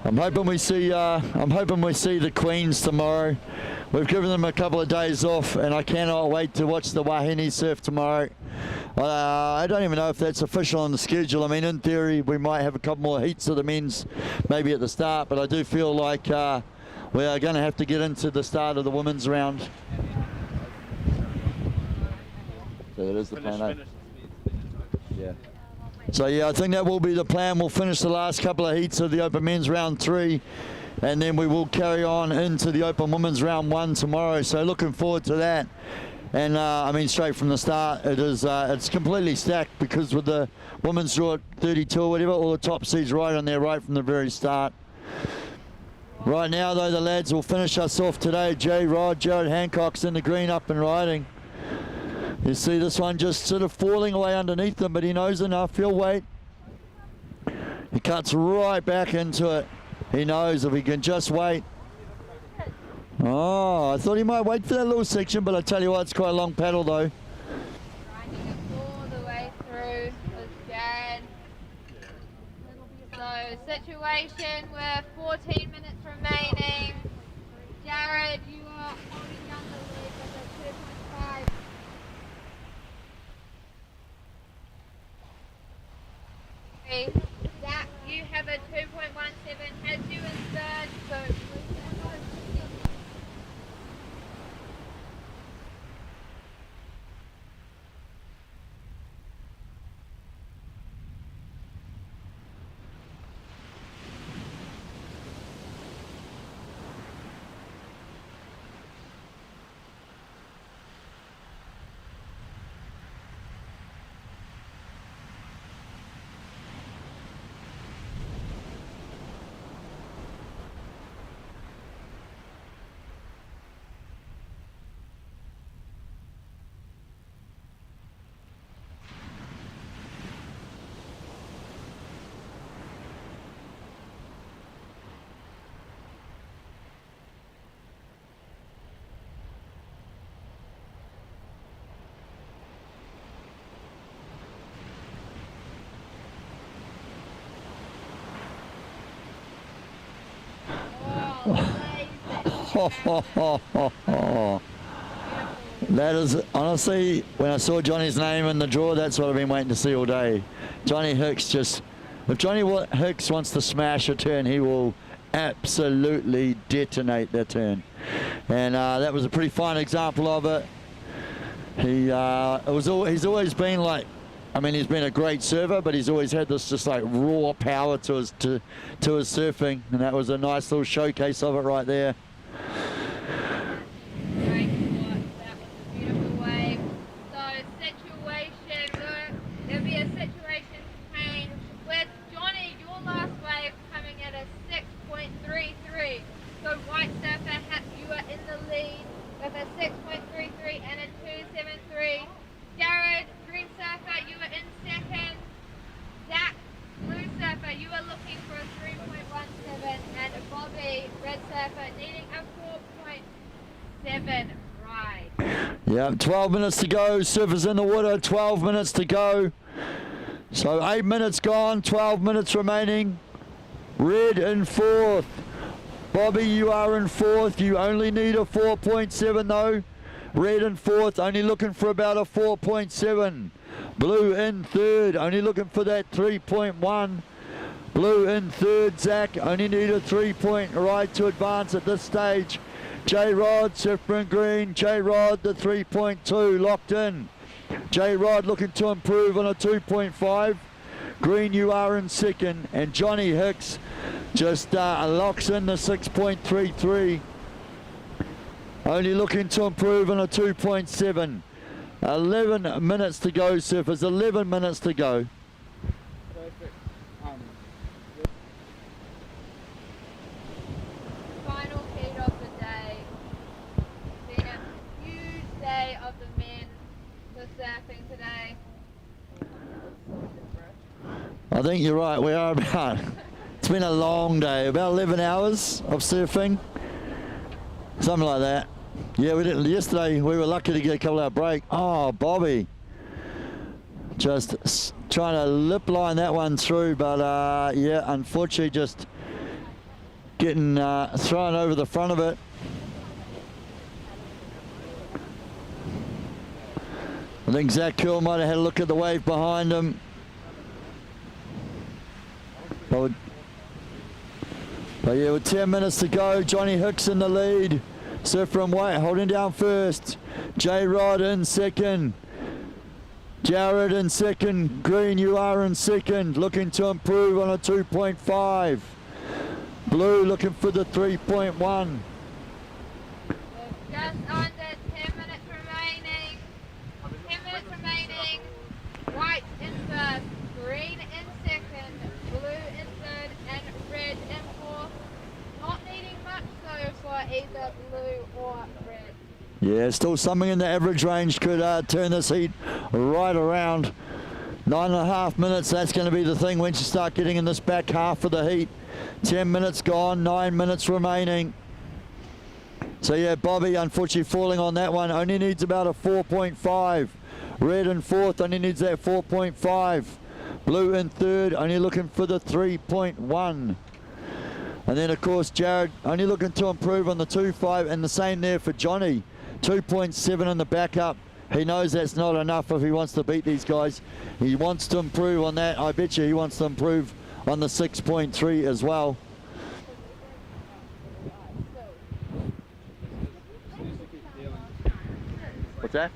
I'm hoping we see the Queens tomorrow. We've given them a couple of days off, and I cannot wait to watch the Wahine surf tomorrow. I don't even know if that's official on the schedule. I mean, in theory, we might have a couple more heats of the men's maybe at the start, but I do feel like we are going to have to get into the start of the women's round. So that is the plan, eh? Yeah. So yeah, I think that will be the plan. We'll finish the last couple of heats of the Open Men's Round 3, and then we will carry on into the Open Women's Round 1 tomorrow. So looking forward to that. And I mean, straight from the start, it's completely stacked, because with the women's draw at 32 or whatever, all the top seeds right on there right from the very start. Right now, though, the lads will finish us off today. J. Rod, Jared Hancock's in the green, up and riding. You see this one just sort of falling away underneath them, but he knows enough. He'll wait. He cuts right back into it. He knows if he can just wait. Oh, I thought he might wait for that little section, but I tell you what, it's quite a long paddle though. Riding it all the way through with Jared. So, situation with 14 minutes remaining. Jared, you are holding down the lead with a 2.5. Zach, you have a 2.17, has you in third, so That is, honestly, when I saw Johnny's name in the draw, that's what I've been waiting to see all day. Johnny Hicks just, if Johnny Hicks wants to smash a turn, he will absolutely detonate that turn. And that was a pretty fine example of it. He's always been like, I mean, he's been a great server, but he's always had this just like raw power to his surfing, and that was a nice little showcase of it right there. Great spot. That was a beautiful wave. So there'll be a situation change with Johnny, your last wave coming at a 6.33. So White Surfer, you are in the lead with a 6.33 and a 2.73. Jared, Green Surfer, you are in second. Zach, Blue Surfer, you are looking for a 3.17, and Bobby, Red Surfer, needing a 4.7 ride. Yeah, 12 minutes to go. Surfers in the water, 12 minutes to go. So 8 minutes gone, 12 minutes remaining. Red in fourth. Bobby, you are in fourth. You only need a 4.7 though. Red in fourth, only looking for about a 4.7. Blue in third, only looking for that 3.1. Blue in third, Zach, only need a 3-point ride to advance at this stage. J-Rod, Surfbrand Green, J-Rod, the 3.2, locked in. J-Rod looking to improve on a 2.5. Green, you are in second, and Johnny Hicks just locks in the 6.33. Only looking to improve on a 2.7. 11 minutes to go, surfers. 11 minutes to go. Final heat of the day. Been a huge day of the men for surfing today. I think you're right. We are about, it's been a long day, about 11 hours of surfing. Something like that. Yeah, we did. Yesterday we were lucky to get a couple hour break. Oh, Bobby, just trying to lip line that one through, but yeah, unfortunately just getting thrown over the front of it. I think Zach Curl might have had a look at the wave behind him. But yeah, with 10 minutes to go, Johnny Hicks in the lead. Surfer and White holding down first. J-Rod in second. Jared in second. Green, you are in second. Looking to improve on a 2.5. Blue looking for the 3.1. Just under 10 minutes remaining. 10 minutes remaining. White in first, green in second, blue in third, and red in fourth. Not needing much though for either blue or red. Yeah, still something in the average range could turn this heat right around. 9.5 minutes, that's going to be the thing once you start getting in this back half of the heat. 10 minutes gone, 9 minutes remaining. So yeah, Bobby unfortunately falling on that one. Only needs about a 4.5. Red in fourth, only needs that 4.5. Blue in third, only looking for the 3.1. And then of course Jared only looking to improve on the 2.5, and the same there for Johnny. 2.7 in the backup. He knows that's not enough if he wants to beat these guys. He wants to improve on that. I bet you he wants to improve on the 6.3 as well. What's that?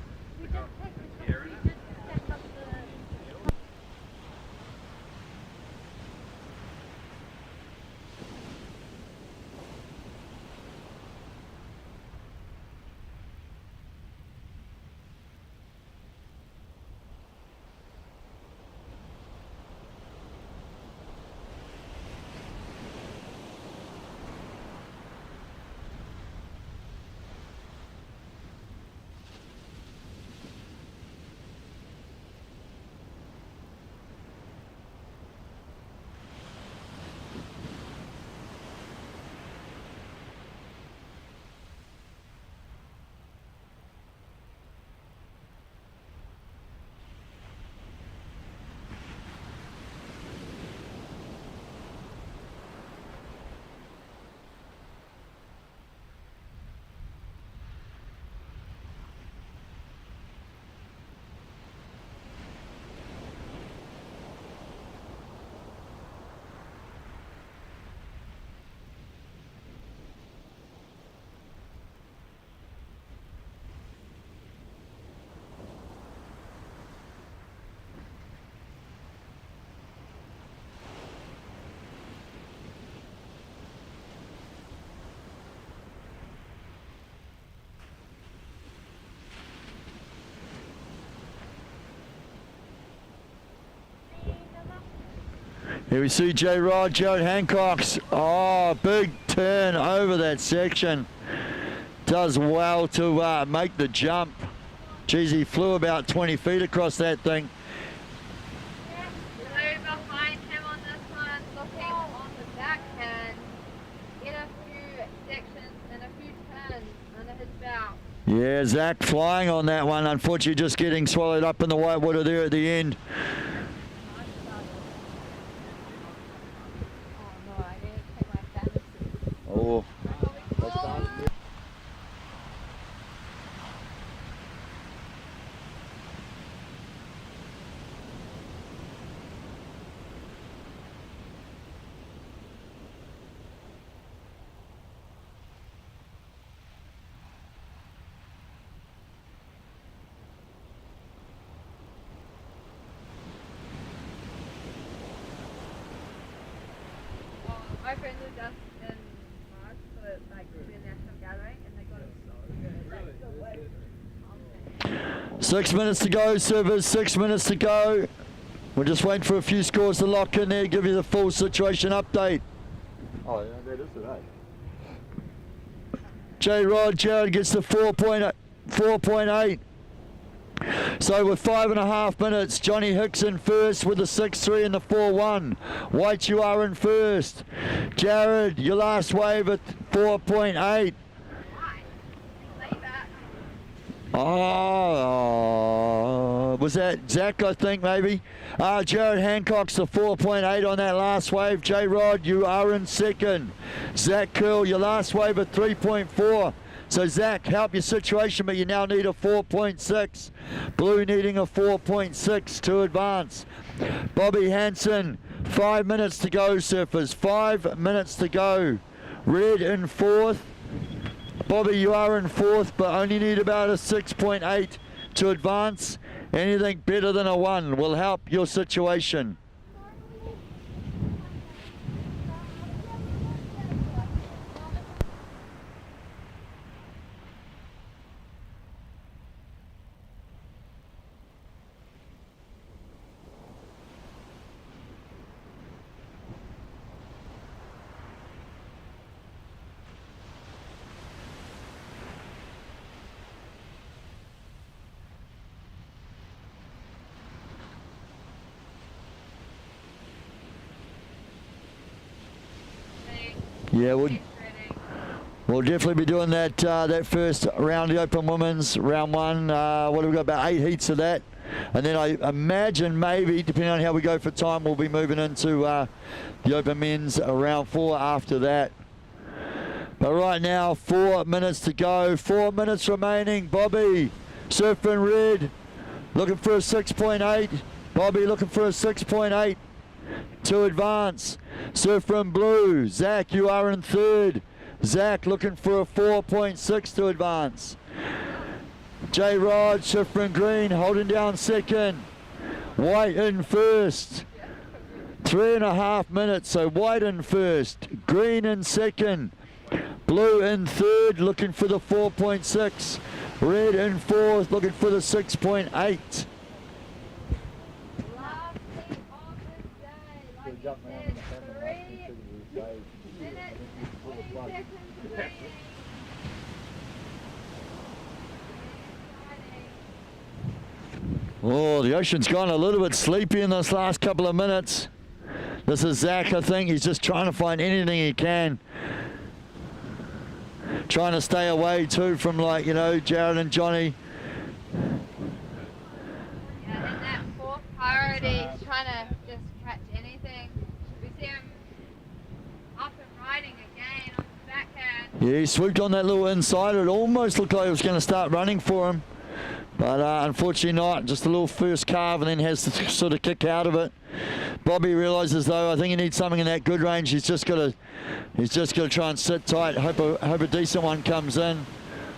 Here we see J-Rod, Jared Hancock's. Oh, big turn over that section. Does well to make the jump. Geez, he flew about 20 feet across that thing. Blue behind him on this one, looking on the backhand. Get a few sections and a few turns under his belt. Yeah, Zach flying on that one. Unfortunately, just getting swallowed up in the white water there at the end. Oh. My friends were just in March for like the national gathering, and they got it so good. Like, the way 6 minutes to go, servers, 6 minutes to go. We're just waiting for a few scores to lock in there, give you the full situation update. Oh, yeah, that is today. J-Rod, Jared gets the 4.8. So with 5.5 minutes, Johnny Hicks in first with the 6.3 and the 4.1. White, you are in first. Jared, your last wave at 4.8. Oh, was that Zach, I think, maybe? Jared Hancock's the 4.8 on that last wave. J-Rod, you are in second. Zach Curl, your last wave at 3.4. So Zach, help your situation, but you now need a 4.6. Blue needing a 4.6 to advance. Bobby Hansen, 5 minutes to go, surfers. 5 minutes to go. Red in fourth. Bobby, you are in fourth, but only need about a 6.8 to advance. Anything better than a 1 will help your situation. Yeah, we'll definitely be doing that that first round, the Open Women's round 1. What have we got? About 8 heats of that, and then I imagine maybe, depending on how we go for time, we'll be moving into the Open Men's round 4 after that. But right now, 4 minutes to go. 4 minutes remaining. Bobby, surfing red, looking for a 6.8. Bobby looking for a 6.8. to advance. Surfing blue, Zach, you are in third. Zach looking for a 4.6 to advance. J-Rod, surfing green, holding down second. White in first. 3.5 minutes, so white in first. Green in second. Blue in third, looking for the 4.6. Red in fourth, looking for the 6.8. Oh, the ocean's gone a little bit sleepy in this last couple of minutes. This is Zach, I think. He's just trying to find anything he can. Trying to stay away too from, like, you know, Jared and Johnny. Yeah, in that fourth priority, trying to just catch anything. We see him up and riding again on the backhand. Yeah, he swooped on that little insider. It almost looked like it was going to start running for him. But unfortunately not. Just a little first carve and then has to sort of kick out of it. Bobby realizes, though, I think he needs something in that good range. He's just got to try and sit tight. Hope a decent one comes in.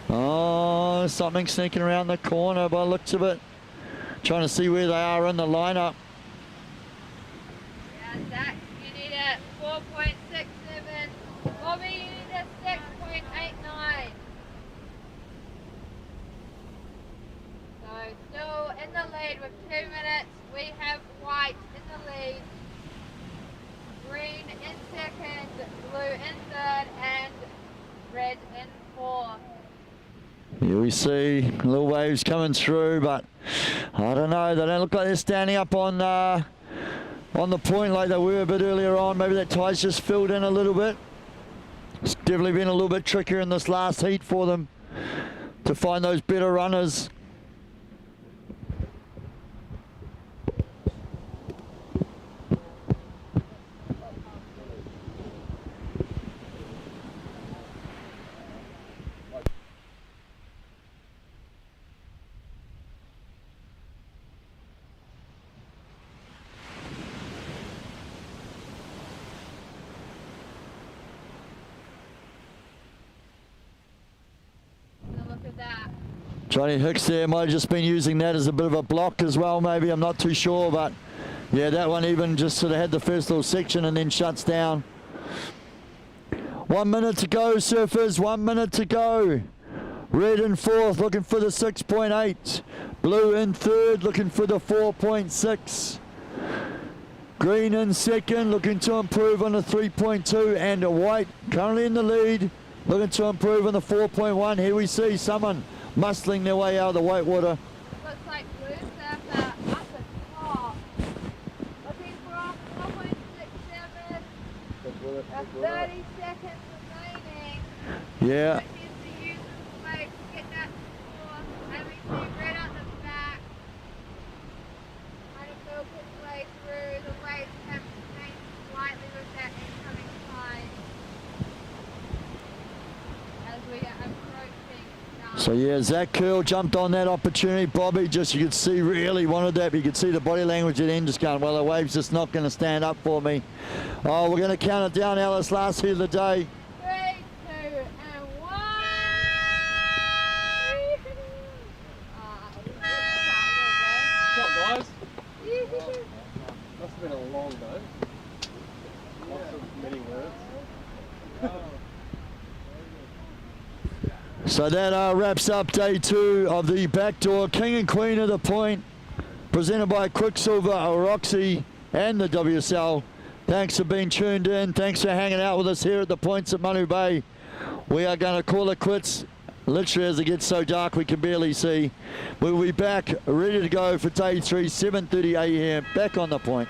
Oh, something sneaking around the corner by the looks of it. Trying to see where they are in the lineup. Yeah, Zach, you need a 4.67. Bobby, you need a 6.89. So still in the lead with 2 minutes. We have white in the lead, green in second, blue in third, and red in fourth. Here we see little waves coming through, but I don't know. They don't look like they're standing up on the point like they were a bit earlier on. Maybe that tide's just filled in a little bit. It's definitely been a little bit trickier in this last heat for them to find those better runners. Johnny Hicks there might have just been using that as a bit of a block as well, maybe. I'm not too sure, but yeah, that one even just sort of had the first little section and then shuts down. 1 minute to go, surfers. 1 minute to go. Red in fourth, looking for the 6.8. Blue in third, looking for the 4.6. Green in second, looking to improve on the 3.2. And white currently in the lead, looking to improve on the 4.1. Here we see someone muscling their way out of the white water. Looks like blue surfer up the top. Looking for a 4.67. 30 seconds remaining. Yeah. Here's the usual way to get that score. And we So yeah, Zach Curl jumped on that opportunity. Bobby just, you could see, really wanted that, but you could see the body language at the end just going, well, the wave's just not going to stand up for me. Oh, we're going to count it down, Alice, last heat of the day. 3, 2, and 1. Shot, guys. Must have been a long day. Lots of many words. So that wraps up day 2 of the Backdoor King and Queen of the Point, presented by Quicksilver, Roxy, and the WSL. Thanks for being tuned in. Thanks for hanging out with us here at the points at Manu Bay. We are going to call it quits, literally as it gets so dark we can barely see. We'll be back ready to go for day 3, 7:30 a.m. back on the point.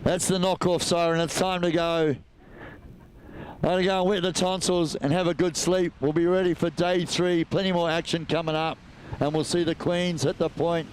That's the knockoff siren. It's time to go. I'm going to go and wet the tonsils and have a good sleep. We'll be ready for day 3. Plenty more action coming up. And we'll see the Queens hit the point